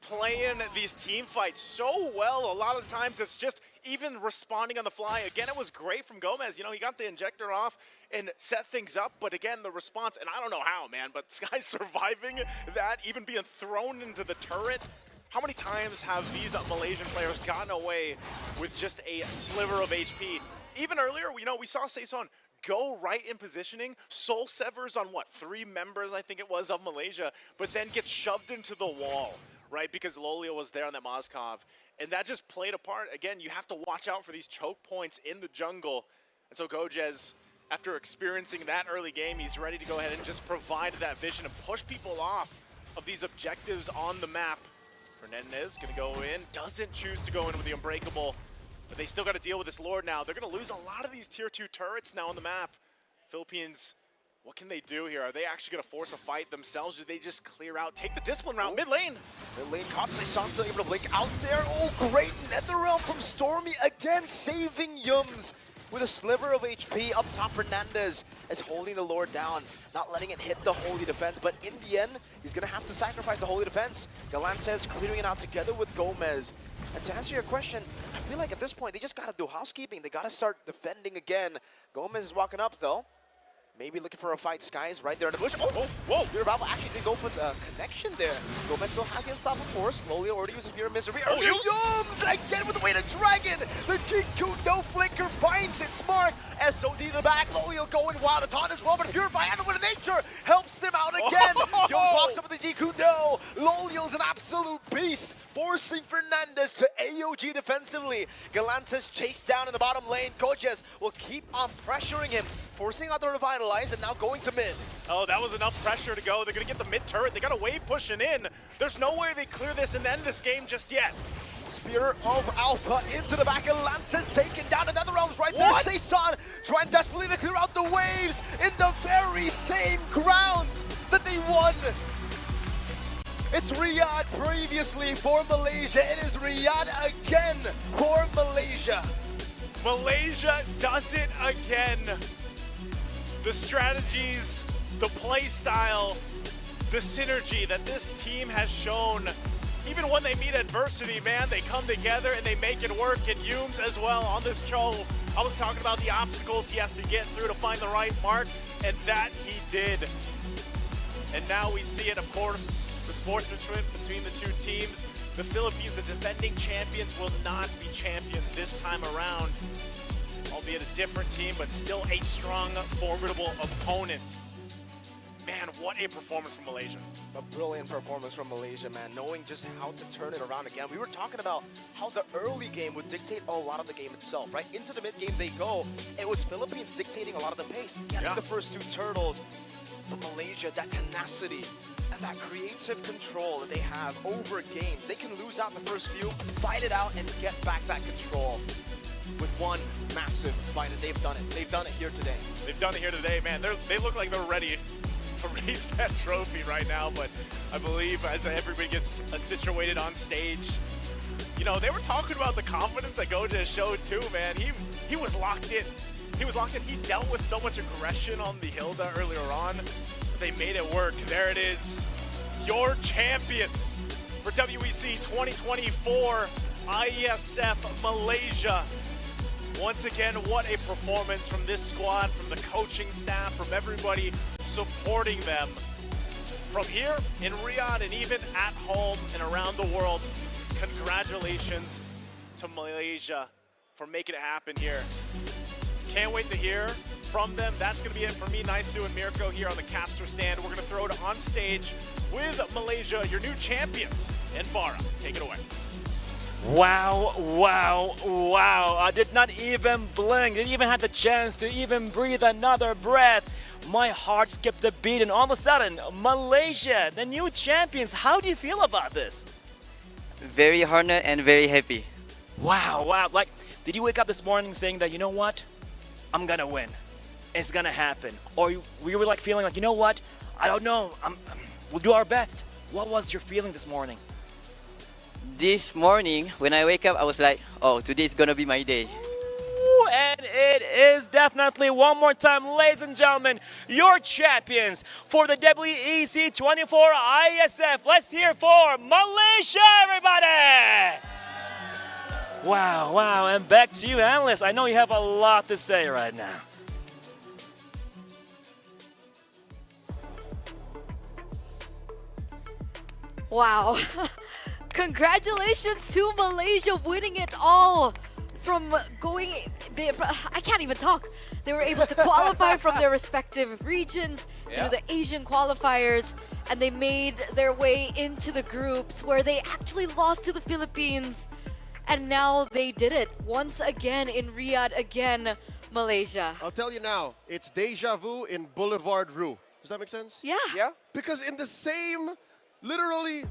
playing these team fights so well. A lot of times it's just even responding on the fly. Again, it was great from Gomez. You know, he got the injector off and set things up, but again, the response, and I don't know how, man, but Sky's surviving that, even being thrown into the turret. How many times have these Malaysian players gotten away with just a sliver of HP? Even earlier, you know, we saw Saison go right in positioning, soul severs on what, 3 members, I think it was, of Malaysia, but then gets shoved into the wall, right, because Loliel was there on that Moskov. And that just played a part. Again, you have to watch out for these choke points in the jungle. And so Gojez, after experiencing that early game, he's ready to go ahead and just provide that vision and push people off of these objectives on the map. Fernandez gonna go in, doesn't choose to go in with the Unbreakable, but they still gotta deal with this Lord now. They're gonna lose a lot of these tier 2 turrets now on the map. Philippines, what can they do here? Are they actually gonna force a fight themselves? Or do they just clear out, take the discipline round, mid lane? Mid lane caught Saison still able to blink out there. Oh, great Netherrealm from Stormy again, saving Yums. with a sliver of HP up top. Fernandez is holding the Lord down, not letting it hit the Holy Defense, but in the end, he's going to have to sacrifice the Holy Defense. Galantes clearing it out together with Gomez. And to answer your question, I feel like at this point, they just got to do housekeeping. They got to start defending again. Gomez is walking up, though. Maybe looking for a fight. Skies right there in the bush. Oh, whoa! Spirit Battle actually did go for the connection there. Gomez still has the unstoppable force. Slowly already using Spirit Misery. Oh, Yums again with the Weighted Dragon. The GQ no flinker finds its mark. SOD to the back. Lolio going wild. A taunt as well, but Purify and with nature helps him out again. Yums walks up with the GQ no. Lolio's an absolute beast, forcing Fernandez to AOG defensively. Galantes chased down in the bottom lane. Kojes will keep on pressuring him, forcing out the Revitalize, and now going to mid. Oh, that was enough pressure to go. They're going to get the mid turret. They got a wave pushing in. There's no way they clear this and end this game just yet. Spear of Alpha into the back. Atlantis taking down another Realms right there. Saison trying desperately to clear out the waves in the very same grounds that they won. It's Riyadh previously for Malaysia. It is Riyadh again for Malaysia. Malaysia does it again. The strategies, the play style, the synergy that this team has shown. Even when they meet adversity, man, they come together and they make it work. And Yums as well on this show. I was talking about the obstacles he has to get through to find the right mark, and that he did. And now we see it, of course, the sportsmanship between the two teams. The Philippines, the defending champions, will not be champions this time around. Albeit a different team, but still a strong, formidable opponent. Man, what a performance from Malaysia. A brilliant performance from Malaysia, man, knowing just how to turn it around again. We were talking about how the early game would dictate a lot of the game itself, right? Into the mid game they go. It was Philippines dictating a lot of the pace, getting the first two turtles. But Malaysia, that tenacity and that creative control that they have over games. They can lose out the first few, fight it out, and get back that control with one massive fight, and they've done it. They've done it here today. They've done it here today, man. They look like they're ready to raise that trophy right now, but I believe as everybody gets situated on stage, you know, they were talking about the confidence that Goja showed too, man. He was locked in. He was locked in. He dealt with so much aggression on the Hilda earlier on. They made it work. There it is. Your champions for WEC 2024, IESF Malaysia. Once again, what a performance from this squad, from the coaching staff, from everybody supporting them. From here in Riyadh and even at home and around the world, congratulations to Malaysia for making it happen here. Can't wait to hear from them. That's going to be it for me, Naisu, and Mirko here on the caster stand. We're going to throw it on stage with Malaysia, your new champions, and Farah. Take it away. Wow, wow, wow. I did not even blink. Didn't even have the chance to even breathe another breath. My heart skipped a beat, and all of a sudden, Malaysia, the new champions. How do you feel about this? Very honored and very happy. Wow, wow. Like, did you wake up this morning saying that, you know what? I'm gonna win. It's gonna happen. Or we were like feeling like, you know what? I don't know. We'll do our best. What was your feeling this morning? This morning, when I wake up, I was like, oh, today's gonna be my day. And it is definitely, one more time, ladies and gentlemen, your champions for the WEC 24 IESF. Let's hear for Malaysia, everybody! Wow, wow, and back to you, analysts. I know you have a lot to say right now. Wow. Congratulations to Malaysia winning it all. From going, I can't even talk. They were able to qualify from their respective regions through the Asian qualifiers, and they made their way into the groups where they actually lost to the Philippines. And now they did it once again in Riyadh again, Malaysia. I'll tell you now, it's deja vu in Boulevard Rue. Does that make sense? Yeah. Yeah. Because in the same, literally,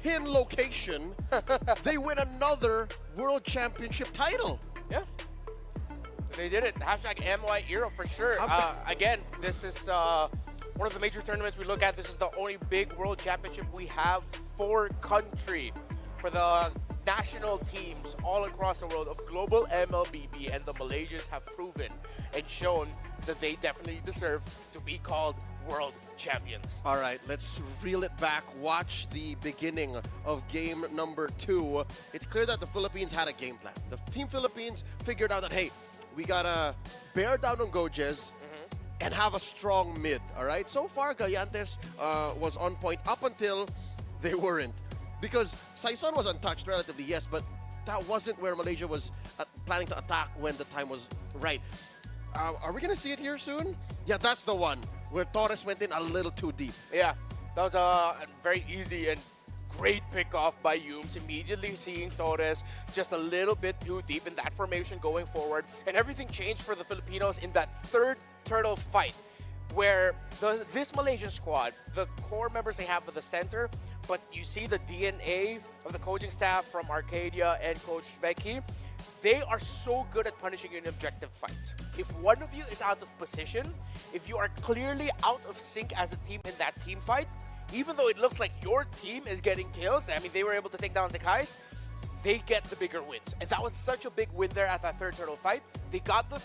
pin location, they win another World Championship title. Yeah. They did it. Hashtag MY era for sure. Again, this is one of the major tournaments we look at. This is the only big World Championship we have for country. For the national teams all across the world of global MLBB, and the Malaysians have proven and shown that they definitely deserve to be called world champions. All right, let's reel it back. Watch the beginning of game number 2. It's clear that the Philippines had a game plan. The Team Philippines figured out that, hey, we gotta bear down on Gojes and have a strong mid, all right? So far, Gallantes was on point up until they weren't. Because Saison was untouched relatively, yes, but that wasn't where Malaysia was planning to attack when the time was right. Are we gonna see it here soon? Yeah, that's the one where Torres went in a little too deep. Yeah, that was a very easy and great pickoff by Humes, immediately seeing Torres just a little bit too deep in that formation going forward. And everything changed for the Filipinos in that third turtle fight, where this Malaysian squad, the core members they have at the center, but you see the DNA of the coaching staff from Arcadia and Coach Vecchi. They are so good at punishing you in objective fights. If one of you is out of position, if you are clearly out of sync as a team in that team fight, even though it looks like your team is getting kills, I mean, they were able to take down Zekais, they get the bigger wins. And that was such a big win there at that third turtle fight. They got the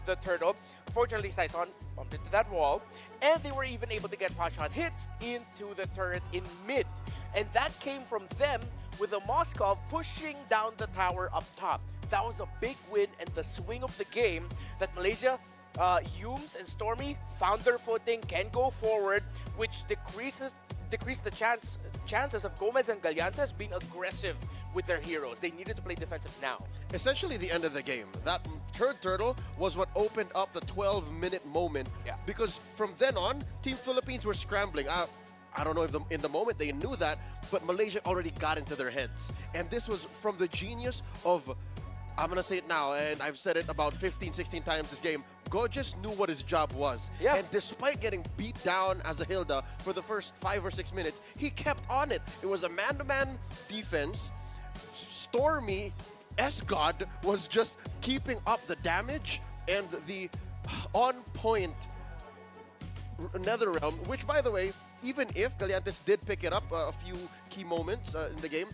the turtle. Fortunately, Saison bumped into that wall, and they were even able to get pot shot hits into the turret in mid. And that came from them with the Moskov pushing down the tower up top. That was a big win and the swing of the game that Malaysia, Humes and Stormy found their footing, can go forward, which decreased the chances of Gomez and Gallantes being aggressive with their heroes. They needed to play defensive now. Essentially the end of the game. That third turtle was what opened up the 12-minute moment. Yeah. Because from then on, Team Philippines were scrambling. I don't know if in the moment they knew that, but Malaysia already got into their heads. And this was from the genius of, I'm going to say it now, and I've said it about 15, 16 times this game, Gojes knew what his job was. Yeah. And despite getting beat down as a Hilda for the first 5 or 6 minutes, he kept on it. It was a man-to-man defense. Stormy, S-God, was just keeping up the damage and the on-point Netherrealm, which, by the way, even if Gallantes did pick it up a few key moments in the game,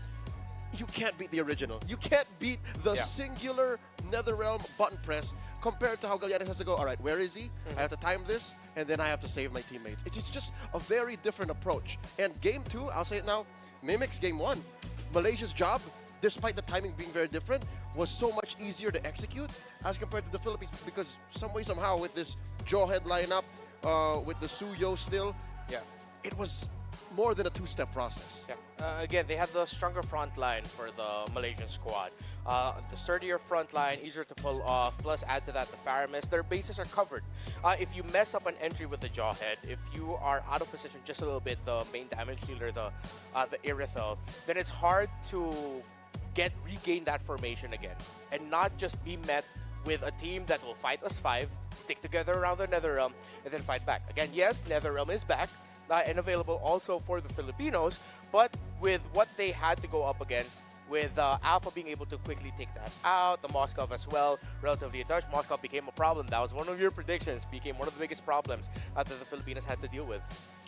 you can't beat the original. You can't beat the singular Netherrealm button press compared to how Gallantes has to go, all right, where is he? I have to time this, and then I have to save my teammates. It's just a very different approach. And game 2, I'll say it now, mimics game 1. Malaysia's job, despite the timing being very different, was so much easier to execute as compared to the Philippines, because some way, somehow, with this Jawhead lineup, with the Suyo still, it was more than a 2-step process. Yeah. Again, they have the stronger front line for the Malaysian squad. The sturdier front line, easier to pull off, plus add to that the Faramis. Their bases are covered. If you mess up an entry with the Jawhead, if you are out of position just a little bit, the main damage dealer, the Irithel, then it's hard to regain that formation again. And not just be met with a team that will fight as 5, stick together around the Netherrealm, and then fight back. Again, yes, Netherrealm is back, and available also for the Filipinos, but with what they had to go up against, with Alpha being able to quickly take that out, the Moskov as well, relatively untouched. Moskov became a problem. That was one of your predictions, became one of the biggest problems that the Filipinos had to deal with.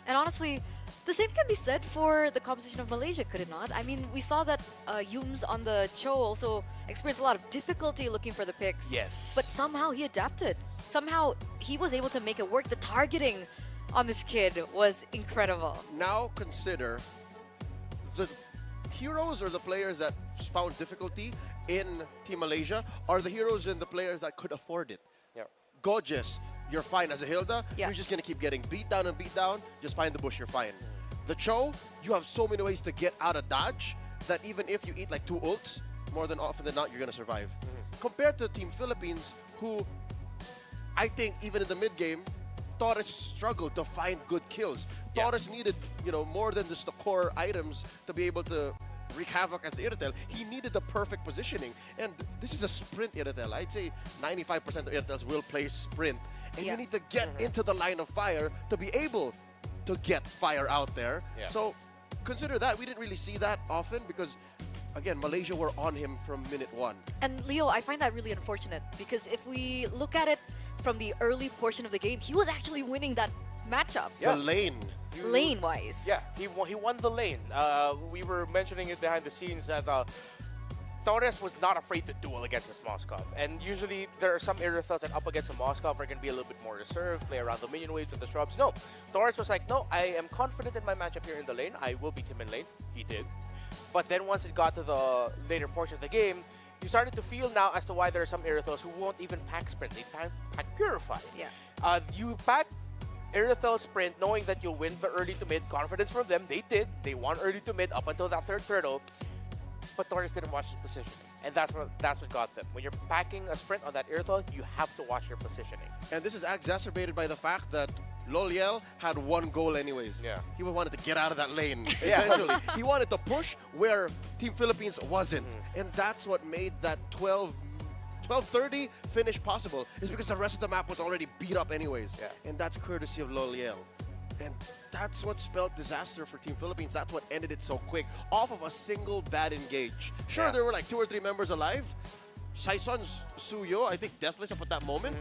And honestly, the same can be said for the composition of Malaysia, could it not? I mean, we saw that Humes on the Cho also experienced a lot of difficulty looking for the picks. Yes. But somehow he adapted. Somehow he was able to make it work. The targeting on this kid was incredible. Now consider the heroes or the players that found difficulty in Team Malaysia are the heroes and the players that could afford it. Yeah. Gojes, you're fine as a Hilda. You're just going to keep getting beat down and beat down. Just find the bush, you're fine. The Cho, you have so many ways to get out of dodge that even if you eat like 2 ults, more than often than not, you're going to survive. Compared to Team Philippines, who I think even in the mid-game, Torres struggled to find good kills. Torres needed, more than just the core items to be able to wreak havoc as the Irithel. He needed the perfect positioning. And this is a sprint Irithel. I'd say 95% of Irithels will play sprint. And you need to get into the line of fire to be able to get fire out there. So consider that. We didn't really see that often because, again, Malaysia were on him from minute 1. And Leo, I find that really unfortunate because if we look at it from the early portion of the game, he was actually winning that matchup. The lane Lane-wise. Yeah, he won the lane. We were mentioning it behind the scenes that Torres was not afraid to duel against his Moskov. And usually there are some Irithels that up against a Moskov are going to be a little bit more reserved, play around the minion waves with the shrubs. No, Torres was like, no, I am confident in my matchup here in the lane. I will beat him in lane. He did. But then once it got to the later portion of the game, you started to feel now as to why there are some Irithels who won't even pack sprint. They pack Purify. Yeah. You pack Irithel sprint knowing that you'll win the early to mid. Confidence from them. They did. They won early to mid up until that third turtle. But Torres didn't watch his positioning. And that's what got them. When you're packing a sprint on that Irithel, you have to watch your positioning. And this is exacerbated by the fact that Loliel had one goal anyways. Yeah. He wanted to get out of that lane Yeah. eventually. He wanted to push where Team Philippines wasn't. And that's what made that 12:30 finish possible, is because the rest of the map was already beat up anyways. Yeah. And that's courtesy of Loliel. And that's what spelled disaster for Team Philippines. That's what ended it so quick. Off of a single bad engage. Sure, Yeah. there were like 2 or 3 members alive. Saison's Suyo, I think deathless up at that moment.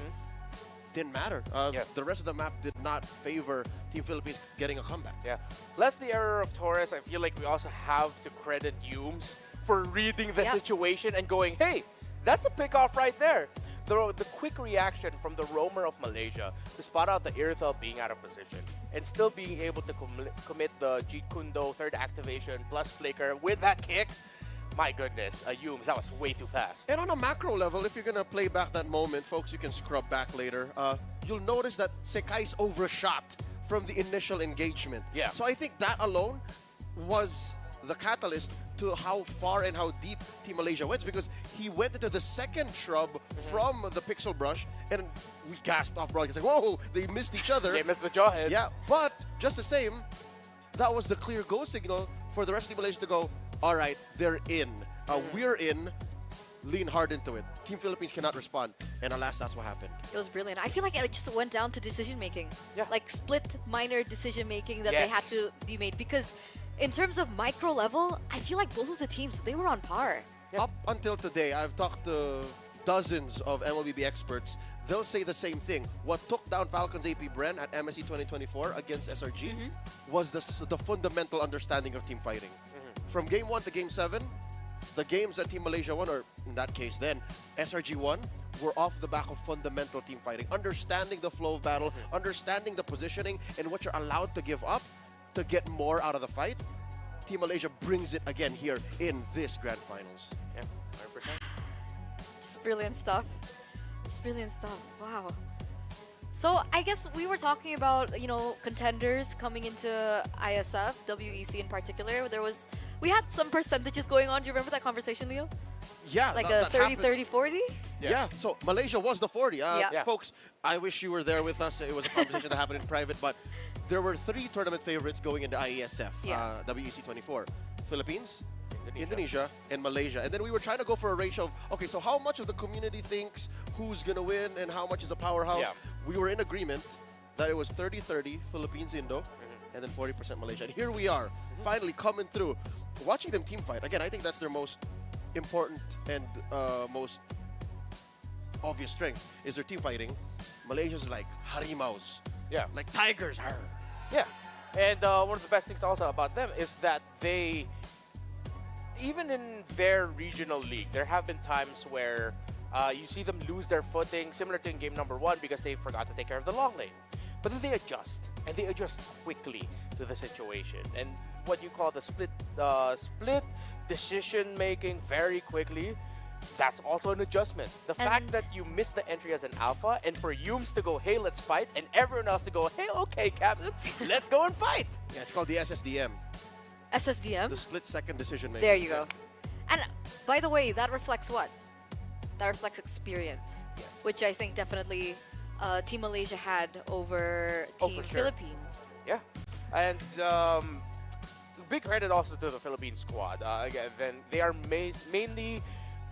Didn't matter. The rest of the map did not favor Team Philippines getting a comeback. Yeah. Less the error of Torres, I feel like we also have to credit Humes for reading the situation and going, hey, that's a pick-off right there. The quick reaction from the roamer of Malaysia to spot out the Irithel being out of position and still being able to commit the Jeet Kundo third activation plus flicker with that kick. My goodness, Humes, that was way too fast. And on a macro level, if you're going to play back that moment, folks, you can scrub back later. You'll notice that Sekai's overshot from the initial engagement. Yeah. So I think that alone was the catalyst to how far and how deep Team Malaysia went, because he went into the second shrub from the pixel brush, and we gasped off broadcast like, whoa, they missed each other. They missed the jawhead. Yeah, but just the same, that was the clear go signal for the rest of Team Malaysia to go, all right, they're in. We're in. Lean hard into it. Team Philippines cannot respond. And alas, that's what happened. It was brilliant. I feel like it just went down to decision making. Yeah. Like split minor decision making that they had to be made. Because in terms of micro level, I feel like both of the teams, they were on par. Up until today, I've talked to dozens of MLBB experts. They'll say the same thing. What took down Falcons AP Bren at MSC 2024 against SRG was the fundamental understanding of team fighting. From game 1 to game 7, the games that Team Malaysia won, or in that case then, SRG won, were off the back of fundamental team fighting. Understanding the flow of battle, understanding the positioning, and what you're allowed to give up to get more out of the fight. Team Malaysia brings it again here in this Grand Finals. Yeah, 100%. Just brilliant stuff. Just brilliant stuff. Wow. So I guess we were talking about, you know, contenders coming into ISF, WEC in particular. We had some percentages going on. Do you remember that conversation, Leo? Yeah. Like that a 30, happened. 30, 40? Yeah. So Malaysia was the 40. Yeah. Folks, I wish you were there with us. It was a conversation that happened in private, but there were 3 tournament favorites going into IESF, WEC 24. Philippines, Indonesia, and Malaysia. And then we were trying to go for a ratio of, okay, so how much of the community thinks who's going to win and how much is a powerhouse? Yeah. We were in agreement that it was 30-30 Philippines, Indo, and then 40% Malaysia. And here we are, finally coming through. Watching them team fight, again, I think that's their most important and most obvious strength is their team fighting. Malaysia's like harimaus. Yeah. Like tigers. Yeah. And one of the best things also about them is that they, even in their regional league, there have been times where you see them lose their footing, similar to in game number 1, because they forgot to take care of the long lane. But then they adjust, and they adjust quickly to the situation. And what you call the split decision making very quickly, that's also an adjustment. The fact that you missed the entry as an alpha, and for Humes to go, hey, let's fight, and everyone else to go, hey, okay, Captain, let's go and fight. Yeah, it's called the SSDM. SSDM? The split-second decision making. There you go. And by the way, that reflects what? That reflects experience. Yes. Which I think definitely Team Malaysia had over Team Philippines. Yeah. And big credit also to the Philippine squad. Again, then they are mainly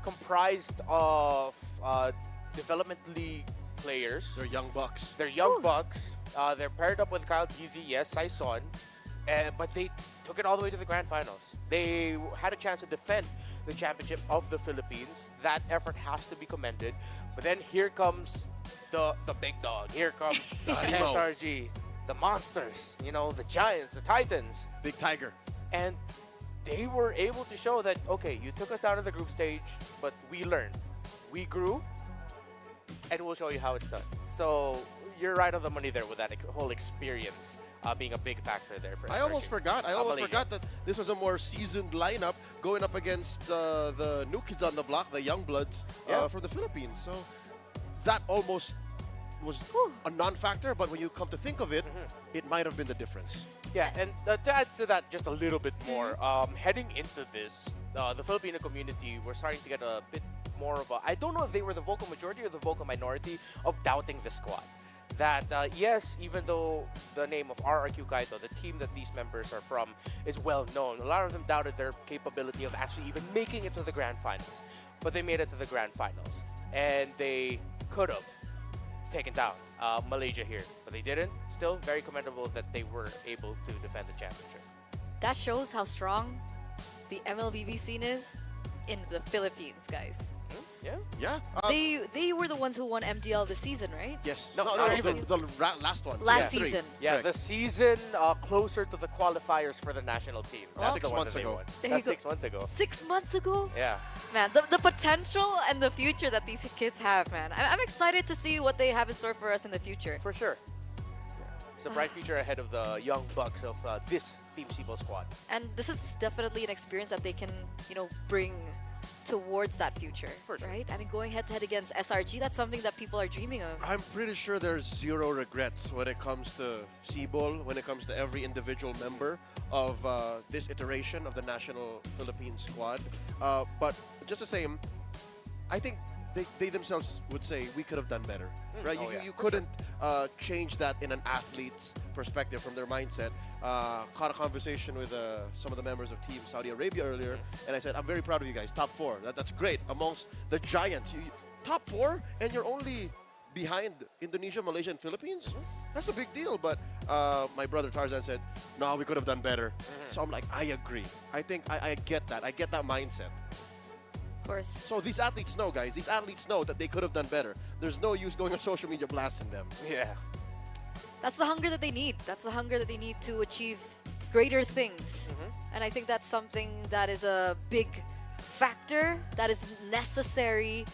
comprised of development league players. They're young bucks. They're young bucks. They're paired up with Kyle Teasy, yes, Saison. But they took it all the way to the grand finals. They had a chance to defend the championship of the Philippines. That effort has to be commended. But then here comes the big dog. Here comes SRG. the monsters, you know, the giants, the titans. Big Tiger. And they were able to show that, okay, you took us down to the group stage, but we learned. We grew, and we'll show you how it's done. So you're right on the money there with that whole experience being a big factor there. For I almost forgot. I almost Malaysia. forgot that this was a more seasoned lineup going up against the new kids on the block, the young bloods from the Philippines. So that almost was a non-factor, but when you come to think of it, it might have been the difference. Yeah, and to add to that just a little bit more, heading into this, the Filipino community were starting to get a bit more of a, I don't know if they were the vocal majority or the vocal minority of doubting the squad. That, yes, even though the name of RRQ Kaito, the team that these members are from, is well known, a lot of them doubted their capability of actually even making it to the grand finals. But they made it to the grand finals, and they could have taken down Malaysia here, but they didn't. Still very commendable that they were able to defend the championship. That shows how strong the MLBB scene is in the Philippines, guys. Yeah. They were the ones who won MDL this season, right? Yes. No, No, the last one. Last season. Yeah, Correct. the season closer to the qualifiers for the national team. That's 6 the one months that they ago. won. There That's you go. 6 months ago. 6 months ago? Yeah. Man, the potential and the future that these kids have, man. I'm excited to see what they have in store for us in the future. For sure. It's a bright future ahead of the young bucks of this Team SIBO squad. And this is definitely an experience that they can, bring towards that future, right? I mean, going head-to-head against SRG, that's something that people are dreaming of. I'm pretty sure there's zero regrets when it comes to SIBO, when it comes to every individual member of this iteration of the National Philippines squad. But just the same, I think they themselves would say we could have done better, right? You couldn't change that in an athlete's perspective from their mindset. Caught a conversation with some of the members of Team Saudi Arabia earlier, and I said, I'm very proud of you guys, top 4. That's great. Amongst the giants, top 4, and you're only behind Indonesia, Malaysia, and Philippines? That's a big deal. But my brother Tarzan said, no, we could have done better. So I'm like, I agree. I think I get that. I get that mindset. Of course. So these athletes know, guys. These athletes know that they could have done better. There's no use going on social media blasting them. Yeah. That's the hunger that they need. That's the hunger that they need to achieve greater things. And I think that's something that is a big factor that is necessary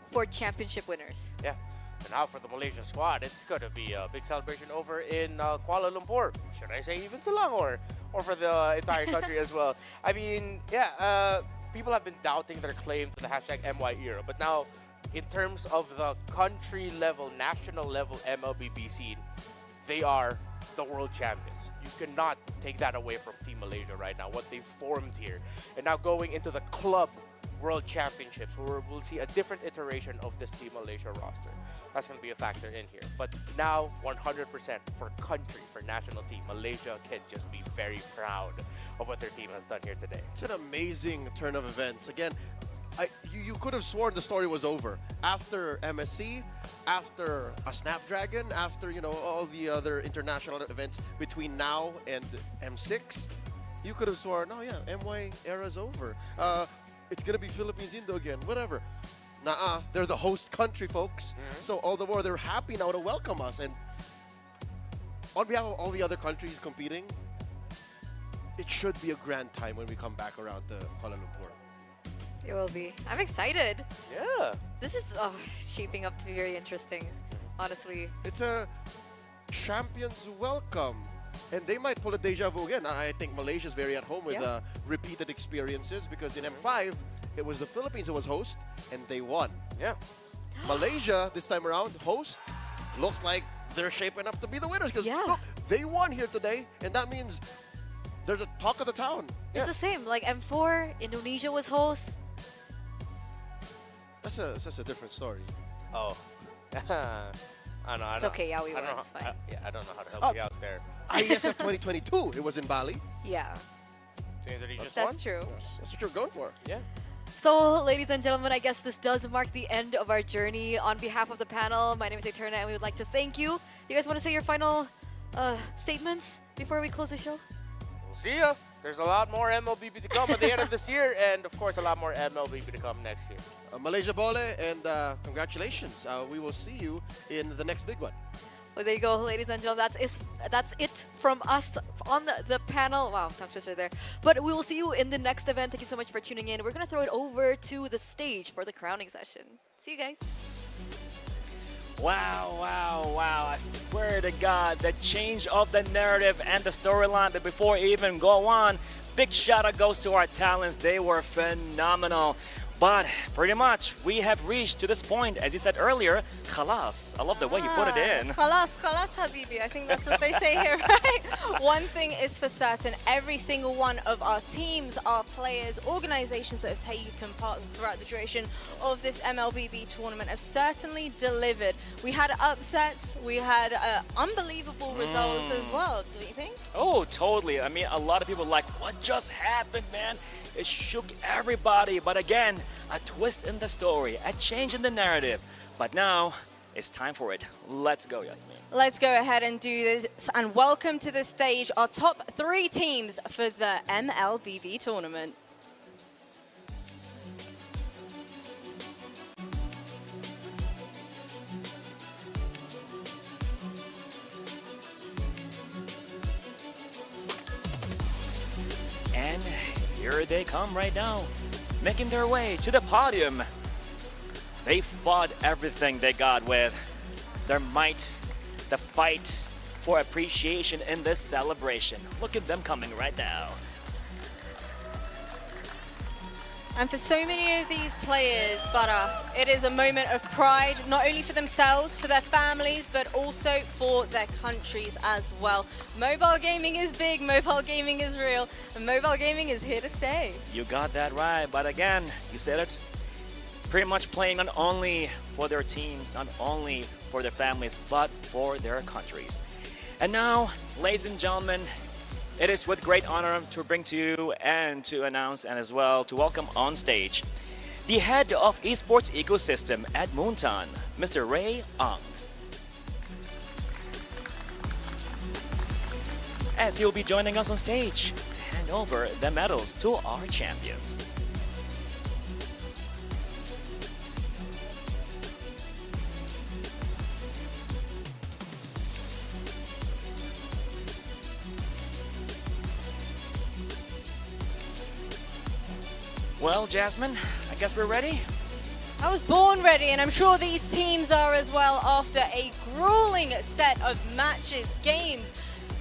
for championship winners. Yeah. And now for the Malaysian squad, it's going to be a big celebration over in Kuala Lumpur. Should I say even Selangor? Or for the entire country as well. I mean, yeah, people have been doubting their claim to the hashtag MY era. But now, in terms of the country level, national level MLBB scene, they are the world champions. You cannot take that away from Team Malaysia right now, what they've formed here. And now going into the club world championships, where we'll see a different iteration of this Team Malaysia roster. That's going to be a factor in here. But now, 100% for country, for national team, Malaysia can just be very proud of what their team has done here today. It's an amazing turn of events. Again, you could have sworn the story was over. After MSC, after a Snapdragon, after, all the other international events between now and M6, you could have sworn, no, yeah, MY era's over. It's going to be Philippines-Indo again, whatever. Nuh-uh, they're the host country, folks. So all the more they're happy now to welcome us. And on behalf of all the other countries competing, it should be a grand time when we come back around to Kuala Lumpur. It will be. I'm excited. Yeah. This is shaping up to be very interesting, honestly. It's a champion's welcome. And they might pull a deja vu again. I think Malaysia's very at home with repeated experiences because in M5, it was the Philippines who was host, and they won. Yeah. Malaysia, this time around, host, looks like they're shaping up to be the winners because look, they won here today, and that means they're the talk of the town. It's the same. Like M4, Indonesia was host. That's a different story. Oh. I know. It's okay, yeah, we won. It's fine. I don't know how to help you out there. IESF 2022, it was in Bali. Yeah. Just That's won? true. That's what you're going for. Yeah. So, ladies and gentlemen, I guess this does mark the end of our journey. On behalf of the panel, my name is Eterna, and we would like to thank you. You guys want to say your final statements before we close the show? We'll see ya. There's a lot more MLBB to come at the end of this year, and of course, a lot more MLBB to come next year. Malaysia Bole, and congratulations. We will see you in the next big one. Well, there you go, ladies and gentlemen. That's it from us on the panel. Wow, tongue twister there. But we will see you in the next event. Thank you so much for tuning in. We're going to throw it over to the stage for the crowning session. See you guys. Wow, wow, wow. I swear to God, the change of the narrative and the storyline. But before we even go on, big shout out goes to our talents. They were phenomenal. But pretty much, we have reached to this point, as you said earlier, khalas. I love the way you put it in. Khalas, khalas, Habibi. I think that's what they say here, right? One thing is for certain, every single one of our teams, our players, organizations that have taken part throughout the duration of this MLBB tournament have certainly delivered. We had upsets, we had unbelievable results as well, do you think? Oh, totally. I mean, a lot of people are like, what just happened, man? It shook everybody. But again, a twist in the story, a change in the narrative. But now, it's time for it. Let's go, Yasmin. Let's go ahead and do this. And welcome to the stage our top 3 teams for the MLBB tournament. And here they come right now, making their way to the podium. They fought everything they got with their might, the fight for appreciation in this celebration. Look at them coming right now. And for so many of these players, it is a moment of pride, not only for themselves, for their families, but also for their countries as well. Mobile gaming is big, mobile gaming is real, and mobile gaming is here to stay. You got that right, but again, you said it, pretty much playing not only for their teams, not only for their families, but for their countries. And now, ladies and gentlemen, it is with great honor to bring to you and to announce and as well to welcome on stage the head of esports ecosystem at Moonton, Mr. Ray Ong. As he'll be joining us on stage to hand over the medals to our champions. Well, Jasmine, I guess we're ready? I was born ready, and I'm sure these teams are as well after a grueling set of matches, games.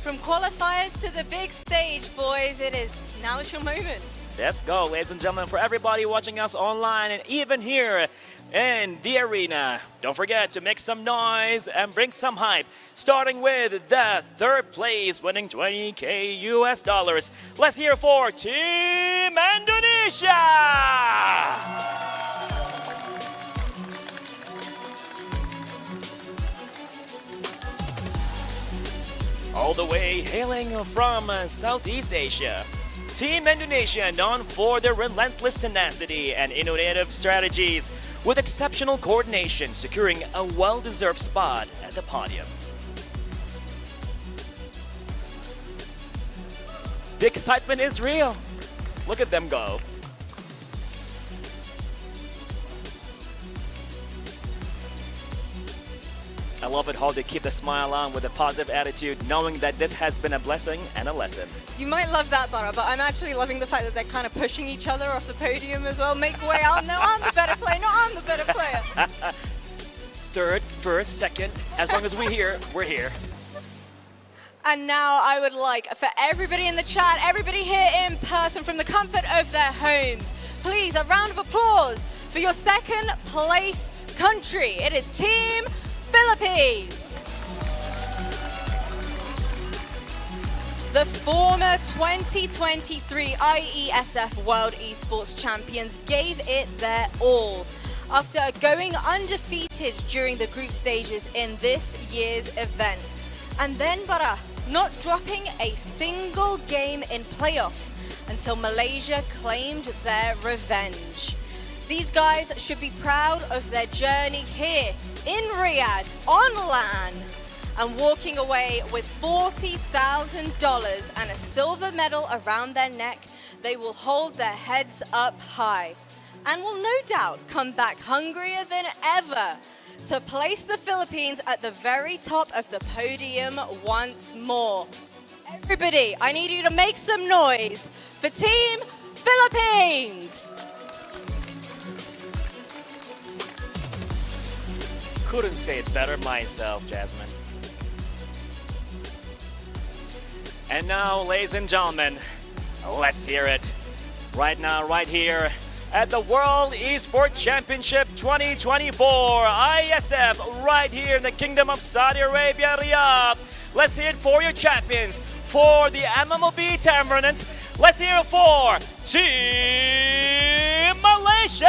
From qualifiers to the big stage, boys, now is your moment. Let's go, ladies and gentlemen, for everybody watching us online and even here in the arena. Don't forget to make some noise and bring some hype, starting with the third place, winning $20K US. Let's hear for Team Indonesia! All the way hailing from Southeast Asia, Team Indonesia, known for their relentless tenacity and innovative strategies, with exceptional coordination, securing a well-deserved spot at the podium. The excitement is real. Look at them go. I love it how they keep the smile on with a positive attitude, knowing that this has been a blessing and a lesson. You might love that, Bara, but I'm actually loving the fact that they're kind of pushing each other off the podium as well. Make way out. No, I'm the better player. No, I'm the better player. Third, first, second, as long as we're here, we're here. And now I would like for everybody in the chat, everybody here in person from the comfort of their homes, please a round of applause for your second place country. It is Team Philippines. The former 2023 IESF World Esports Champions gave it their all after going undefeated during the group stages in this year's event. And then, Bara, not dropping a single game in playoffs until Malaysia claimed their revenge. These guys should be proud of their journey here in Riyadh, on LAN, and walking away with $40,000 and a silver medal around their neck. They will hold their heads up high. and will no doubt come back hungrier than ever to place the Philippines at the very top of the podium once more. Everybody, I need you to make some noise for Team Philippines! Couldn't say it better myself, Jasmine. And now, ladies and gentlemen, let's hear it. Right now, right here, at the World Esports Championship 2024, IESF, right here in the Kingdom of Saudi Arabia, Riyadh. Let's hear it for your champions, for the MLBB tournament. Let's hear it for Team Malaysia!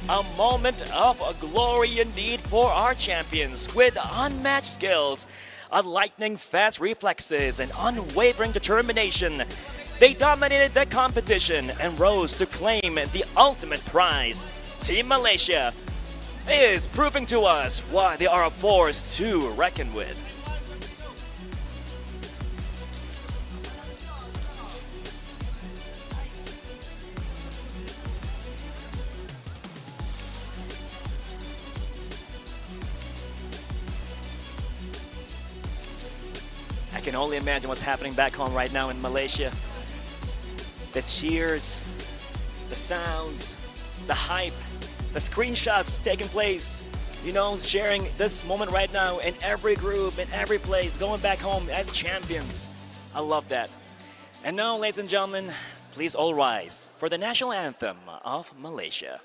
A moment of glory indeed for our champions with unmatched skills, a lightning-fast reflexes, and unwavering determination. They dominated the competition and rose to claim the ultimate prize. Team Malaysia is proving to us why they are a force to reckon with. I can only imagine what's happening back home right now in Malaysia. The cheers, the sounds, the hype, the screenshots taking place, you know, sharing this moment right now in every group, in every place, going back home as champions. I love that. And now, ladies and gentlemen, please all rise for the national anthem of Malaysia.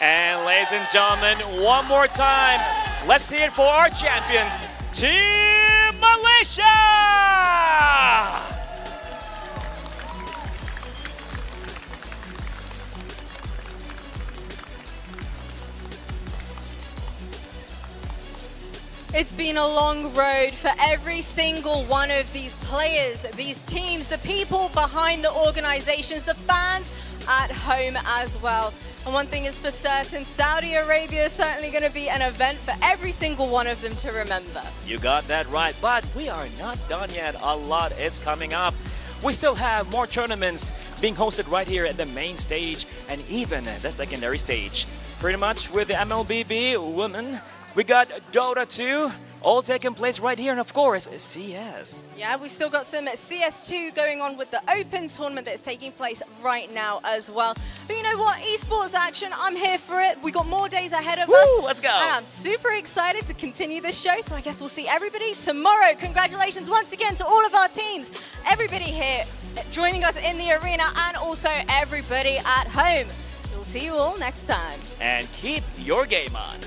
And ladies and gentlemen, one more time, let's see it for our champions, Team Malaysia! It's been a long road for every single one of these players, these teams, the people behind the organizations, the fans at home as well. And one thing is for certain, Saudi Arabia is certainly going to be an event for every single one of them to remember. You got that right, but we are not done yet. A lot is coming up. We still have more tournaments being hosted right here at the main stage and even the secondary stage. Pretty much with the MLBB women, we got Dota 2, all taking place right here, and of course, CS. Yeah, we've still got some CS2 going on with the Open tournament that's taking place right now as well. But you know what? Esports action, I'm here for it. We got more days ahead of us. Let's go. And I'm super excited to continue this show, so I guess we'll see everybody tomorrow. Congratulations once again to all of our teams, everybody here joining us in the arena, and also everybody at home. We'll see you all next time. And keep your game on.